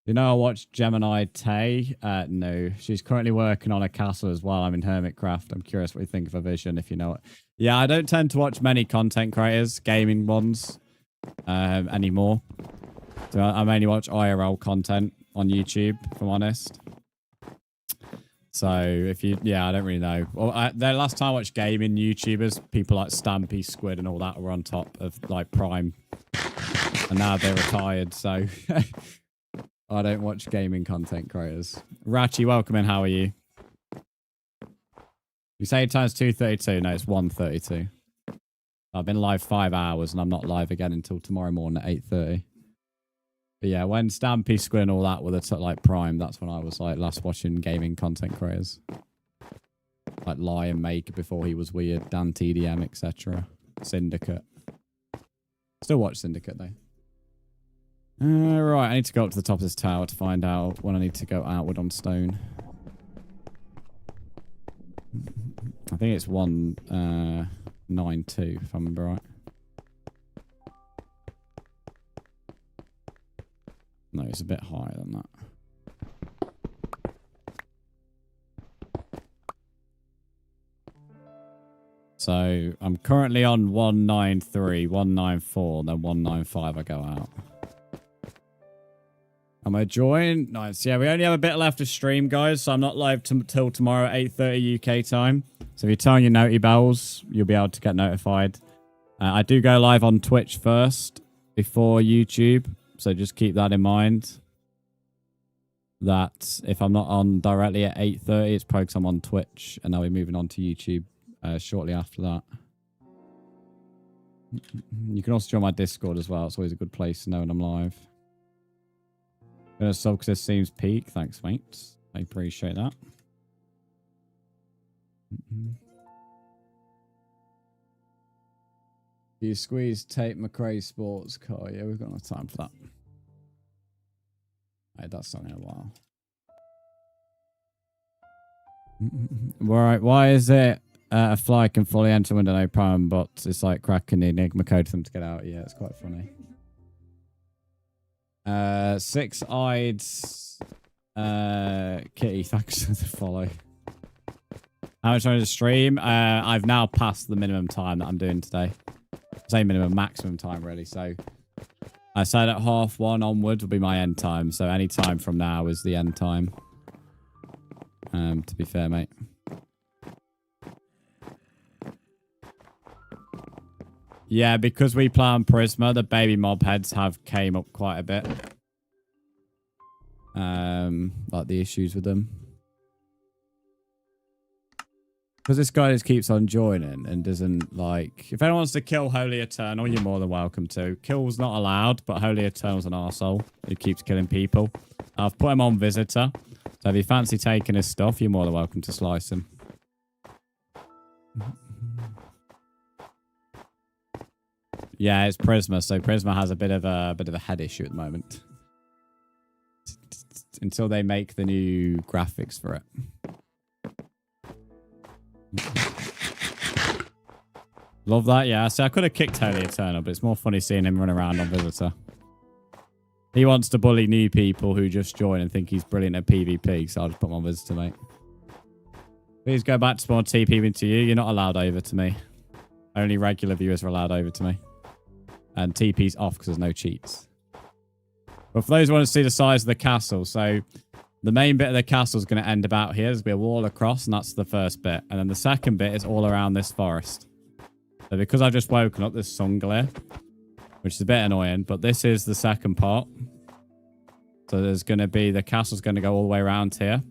You know, I watched Gemini Tay. No, she's currently working on a castle as well. I'm in Hermitcraft. I'm curious what you think of her vision, if you know it. Yeah, I don't tend to watch many content creators, gaming ones, anymore. So I mainly watch IRL content on YouTube, if I'm honest. So if you, yeah, I don't really know. Well, the last time I watched gaming YouTubers, people like Stampy, Squid, and all that were on top of like Prime, and now they're retired. So. I don't watch gaming content creators. Ratchy, welcome in. How are you? You say times 2:32. No, it's 1:32. I've been live 5 hours and I'm not live again until tomorrow morning at 8:30. But yeah, when Stampy, Squid and all that were like Prime, that's when I was like last watching gaming content creators. Like Lion Maker before he was weird, Dan TDM, etc. Syndicate. Still watch Syndicate though. Right, I need to go up to the top of this tower to find out when I need to go outward on stone. I think it's 192, if I remember right. No, it's a bit higher than that. So, I'm currently on 193, 194, then 195 I go out. Am I joined? Nice. Yeah, we only have a bit left to stream, guys, so I'm not live till tomorrow at 8:30 UK time. So if you turn your noti bells, you'll be able to get notified. I do go live on Twitch first before YouTube, so just keep that in mind. That if I'm not on directly at 8:30, it's probably because I'm on Twitch, and I'll be moving on to YouTube shortly after that. You can also join my Discord as well. It's always a good place to know when I'm live. Gonna sub because this seems peak. Thanks, mate. I appreciate that. You squeeze tape McRae sports car. Yeah, we've got enough time for that. Hey, that's not in a while. Right, why is it a fly can fully enter window no problem, but it's like cracking the Enigma code for them to get out? Yeah, it's quite funny. Six-eyed Kitty, thanks for the follow. How much time to stream? I've now passed the minimum time that I'm doing today. Say minimum, maximum time really. So I said at 1:30 onwards will be my end time. So any time from now is the end time. To be fair, mate. Yeah, because we play on Prisma, the baby mob heads have came up quite a bit. Like the issues with them. Because this guy just keeps on joining and doesn't like... If anyone wants to kill Holy Eternal, you're more than welcome to. Kill's not allowed, but Holy Eternal's an arsehole who keeps killing people. I've put him on Visitor. So if you fancy taking his stuff, you're more than welcome to slice him. Yeah, it's Prisma. So Prisma has a bit of a head issue at the moment. Until they make the new graphics for it. Love that, yeah. So I could have kicked Holy Eternal, but it's more funny seeing him run around on Visitor. He wants to bully new people who just join and think he's brilliant at PvP, so I'll just put him on Visitor, mate. Please go back to spawn TPing to you. You're not allowed over to me. Only regular viewers are allowed over to me. And TP's off because there's no cheats. But for those who want to see the size of the castle, so the main bit of the castle is going to end about here. There's going to be a wall across, and that's the first bit. And then the second bit is all around this forest. So because I've just woken up, there's sun glare, which is a bit annoying. But this is the second part. So there's going to be, the castle's going to go all the way around here.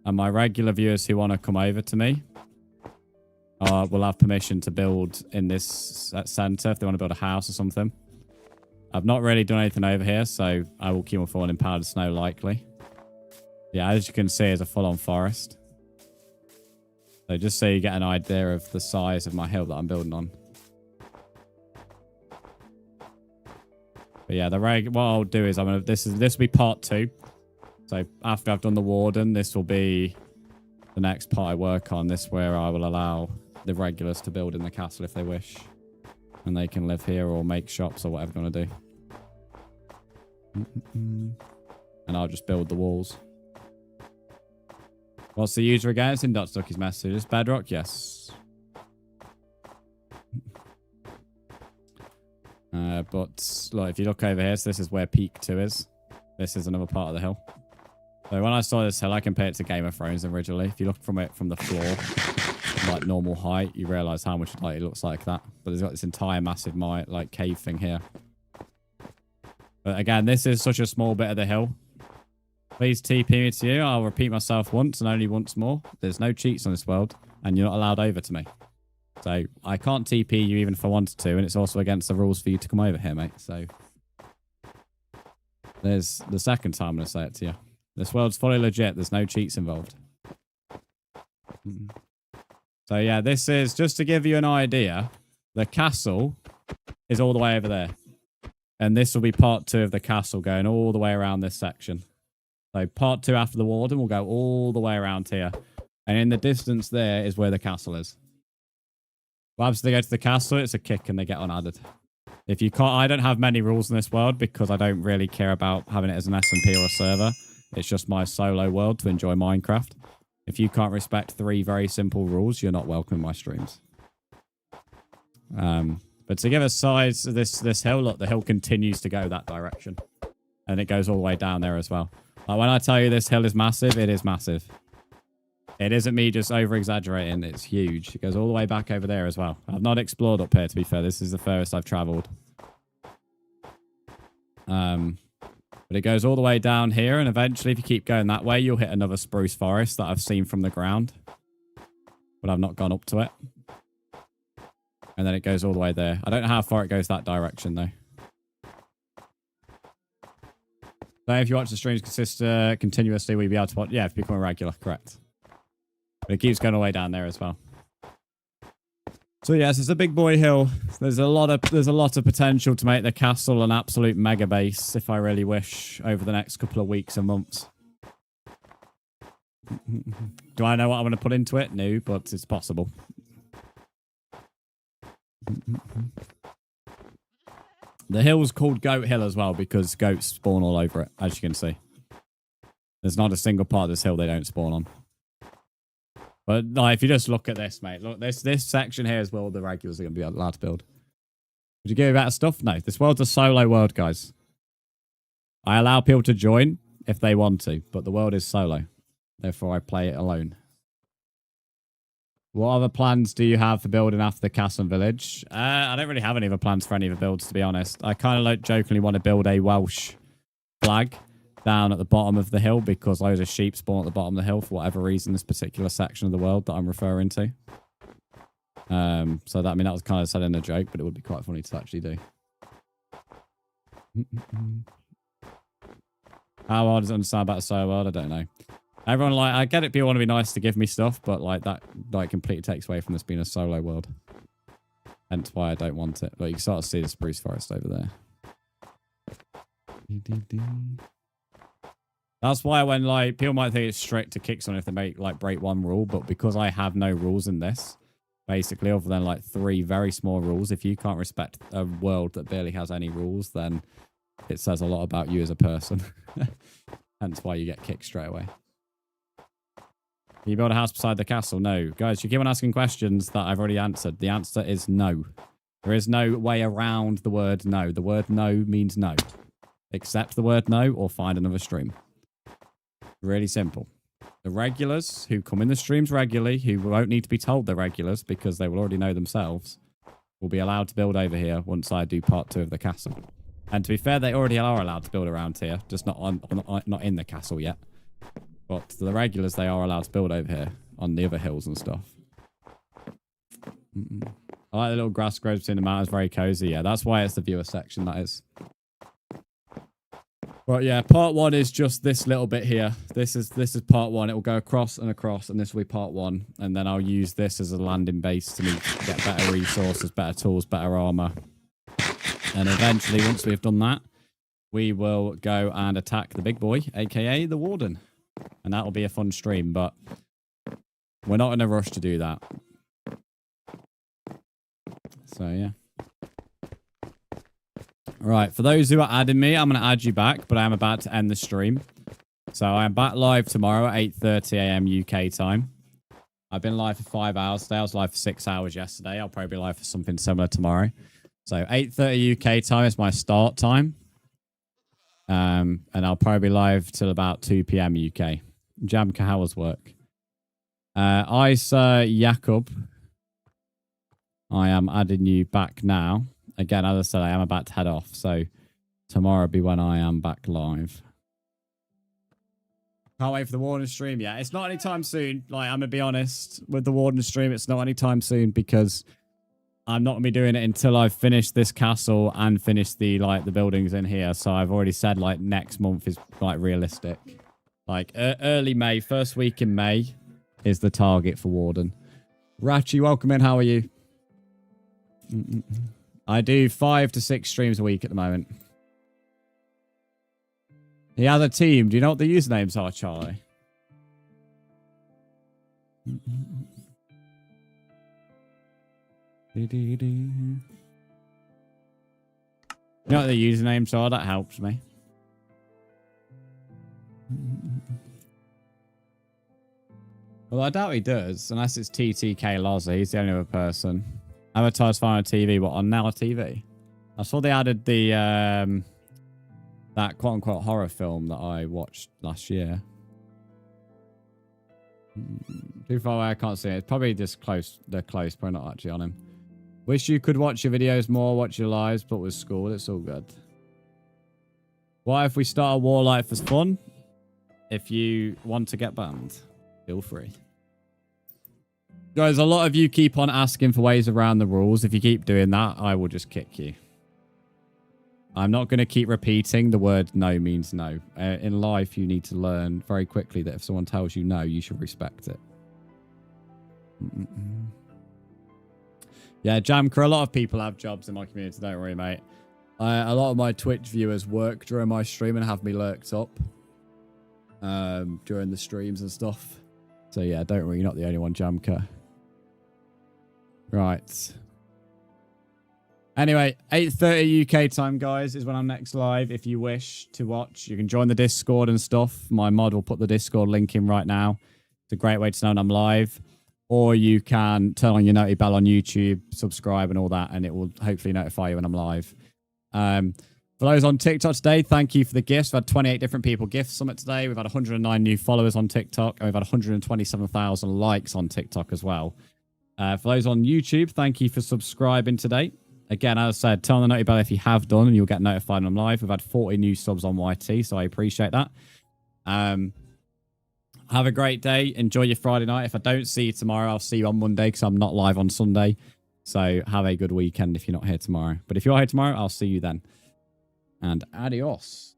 And my regular viewers who want to come over to me will have permission to build in this center if they want to build a house or something. I've not really done anything over here, so I will keep on falling in powdered snow likely. Yeah, as you can see, it's a full-on forest. So just so you get an idea of the size of my hill that I'm building on. But yeah, what I'll do is this will be part 2. So after I've done the warden, this will be the next part I work on. This where I will allow the regulars to build in the castle if they wish. And they can live here or make shops or whatever they want to do. And I'll just build the walls. What's the user again? It's in Ducky's messages. Bedrock? Yes. But look, if you look over here, so this is where peak 2 is. This is another part of the hill. So when I saw this hill, I compared it to Game of Thrones originally. If you look from it from the floor, like normal height, you realize how much like it looks like that. But there's got this entire massive like cave thing here. But again, this is such a small bit of the hill. Please TP me to you. I'll repeat myself once and only once more. There's no cheats on this world, and you're not allowed over to me. So I can't TP you even if I wanted to, and it's also against the rules for you to come over here, mate. So there's the second time I'm going to say it to you. This world's fully legit. There's no cheats involved. So yeah, this is just to give you an idea. The castle is all the way over there. And this will be part 2 of the castle going all the way around this section. So part 2 after the warden will go all the way around here. And in the distance there is where the castle is. Once they go to the castle, it's a kick and they get unadded. If you can't, I don't have many rules in this world because I don't really care about having it as an SMP or a server. It's just my solo world to enjoy Minecraft. If you can't respect 3 very simple rules, you're not welcome in my streams. But to give a size of this hill, look, the hill continues to go that direction. And it goes all the way down there as well. Like when I tell you this hill is massive, it is massive. It isn't me just over-exaggerating. It's huge. It goes all the way back over there as well. I've not explored up here, to be fair. This is the furthest I've travelled. But it goes all the way down here, and eventually, if you keep going that way, you'll hit another spruce forest that I've seen from the ground. But I've not gone up to it. And then it goes all the way there. I don't know how far it goes that direction, though. So if you watch the streams continuously, we'll be able to watch... Yeah, if you become a regular, correct. But it keeps going all the way down there as well. So yes, it's a big boy hill. There's a lot of potential to make the castle an absolute mega base if I really wish over the next couple of weeks and months. Do I know what I'm going to put into it? No, but it's possible. The hill's called Goat Hill as well because goats spawn all over it, as you can see. There's not a single part of this hill they don't spawn on. But like, if you just look at this, mate, look, this section here is where all the regulars are going to be allowed to build. Would you give me better stuff? No, this world's a solo world, guys. I allow people to join if they want to, but the world is solo. Therefore, I play it alone. What other plans do you have for building after the castle and village? I don't really have any other plans for any of the builds, to be honest. I kind of like jokingly want to build a Welsh flag down at the bottom of the hill because loads of sheep spawn at the bottom of the hill for whatever reason, this particular section of the world that I'm referring to. So that, I mean, that was kind of said in a joke, but it would be quite funny to actually do. How hard does it understand about the solo world? I don't know. Everyone, like, I get it, people want to be nice to give me stuff, but like that like completely takes away from this being a solo world. Hence why I don't want it. But you can sort of see the spruce forest over there. That's why when like people might think it's strict to kick someone if they break one rule, but because I have no rules in this, basically other than like 3 very small rules, if you can't respect a world that barely has any rules, then it says a lot about you as a person. Hence why you get kicked straight away. Can you build a house beside the castle? No. Guys, you keep on asking questions that I've already answered. The answer is no. There is no way around the word no. The word no means no. Accept the word no or find another stream. Really simple. The regulars who come in the streams regularly, who won't need to be told they're regulars because they will already know themselves, will be allowed to build over here once I do part 2 of the castle. And to be fair, they already are allowed to build around here, just not in the castle yet. But the regulars, they are allowed to build over here on the other hills and stuff. I like the little grass grows between the mountains, very cozy. Yeah, that's why it's the viewer section, that is. But yeah, part 1 is just this little bit here. This is part 1. It will go across and across, and this will be part 1. And then I'll use this as a landing base to get better resources, better tools, better armor. And eventually, once we've done that, we will go and attack the big boy, aka the Warden. And that will be a fun stream, but we're not in a rush to do that. So, yeah. Right, for those who are adding me, I'm going to add you back, but I am about to end the stream. So, I am back live tomorrow at 8:30 AM UK time. I've been live for 5 hours today. I was live for 6 hours yesterday. I'll probably be live for something similar tomorrow. So, 8:30 UK time is my start time. And I'll probably be live till about 2 PM UK. Jamka, how was work? Isa Jakob, I am adding you back now. Again, as I said, I am about to head off. So tomorrow will be when I am back live. Can't wait for the Warden stream. Yeah, it's not anytime soon. Like, I'm going to be honest with the Warden stream. It's not anytime soon because I'm not going to be doing it until I've finished this castle and finished the buildings in here. So I've already said like next month is like realistic. Like early May, first week in May is the target for Warden. Ratchy, welcome in. How are you? I do 5 to 6 streams a week at the moment. He has a team. Do you know what the usernames are, Charlie? You know what the usernames are? That helps me. Well, I doubt he does, unless it's TTK Loza. He's the only other person. Avatar's fine on TV. What, on Now TV? I saw they added the that quote-unquote horror film that I watched last year. Too far away, I can't see it. It's probably just close. They're close, probably not actually on him. Wish you could watch your videos more, watch your lives, but with school, it's all good. What if we start a war life as fun? If you want to get banned, feel free. Guys, a lot of you keep on asking for ways around the rules. If you keep doing that, I will just kick you. I'm not going to keep repeating the word no means no. In life, you need to learn very quickly that if someone tells you no, you should respect it. Yeah, Jamker, a lot of people have jobs in my community. Don't worry, mate. A lot of my Twitch viewers work during my stream and have me lurked up during the streams and stuff. So yeah, don't worry, you're not the only one, Jamker. Right. Anyway, 8:30 UK time, guys, is when I'm next live. If you wish to watch, you can join the Discord and stuff. My mod will put the Discord link in right now. It's a great way to know when I'm live. Or you can turn on your noti bell on YouTube, subscribe and all that, and it will hopefully notify you when I'm live. For those on TikTok today, thank you for the gifts. We've had 28 different people gift Summit today. We've had 109 new followers on TikTok, and we've had 127,000 likes on TikTok as well. For those on YouTube, thank you for subscribing today. Again, as I said, turn on the noti bell if you have done, and you'll get notified when I'm live. We've had 40 new subs on YT, so I appreciate that. Have a great day. Enjoy your Friday night. If I don't see you tomorrow, I'll see you on Monday because I'm not live on Sunday. So have a good weekend if you're not here tomorrow. But if you're here tomorrow, I'll see you then. And adios.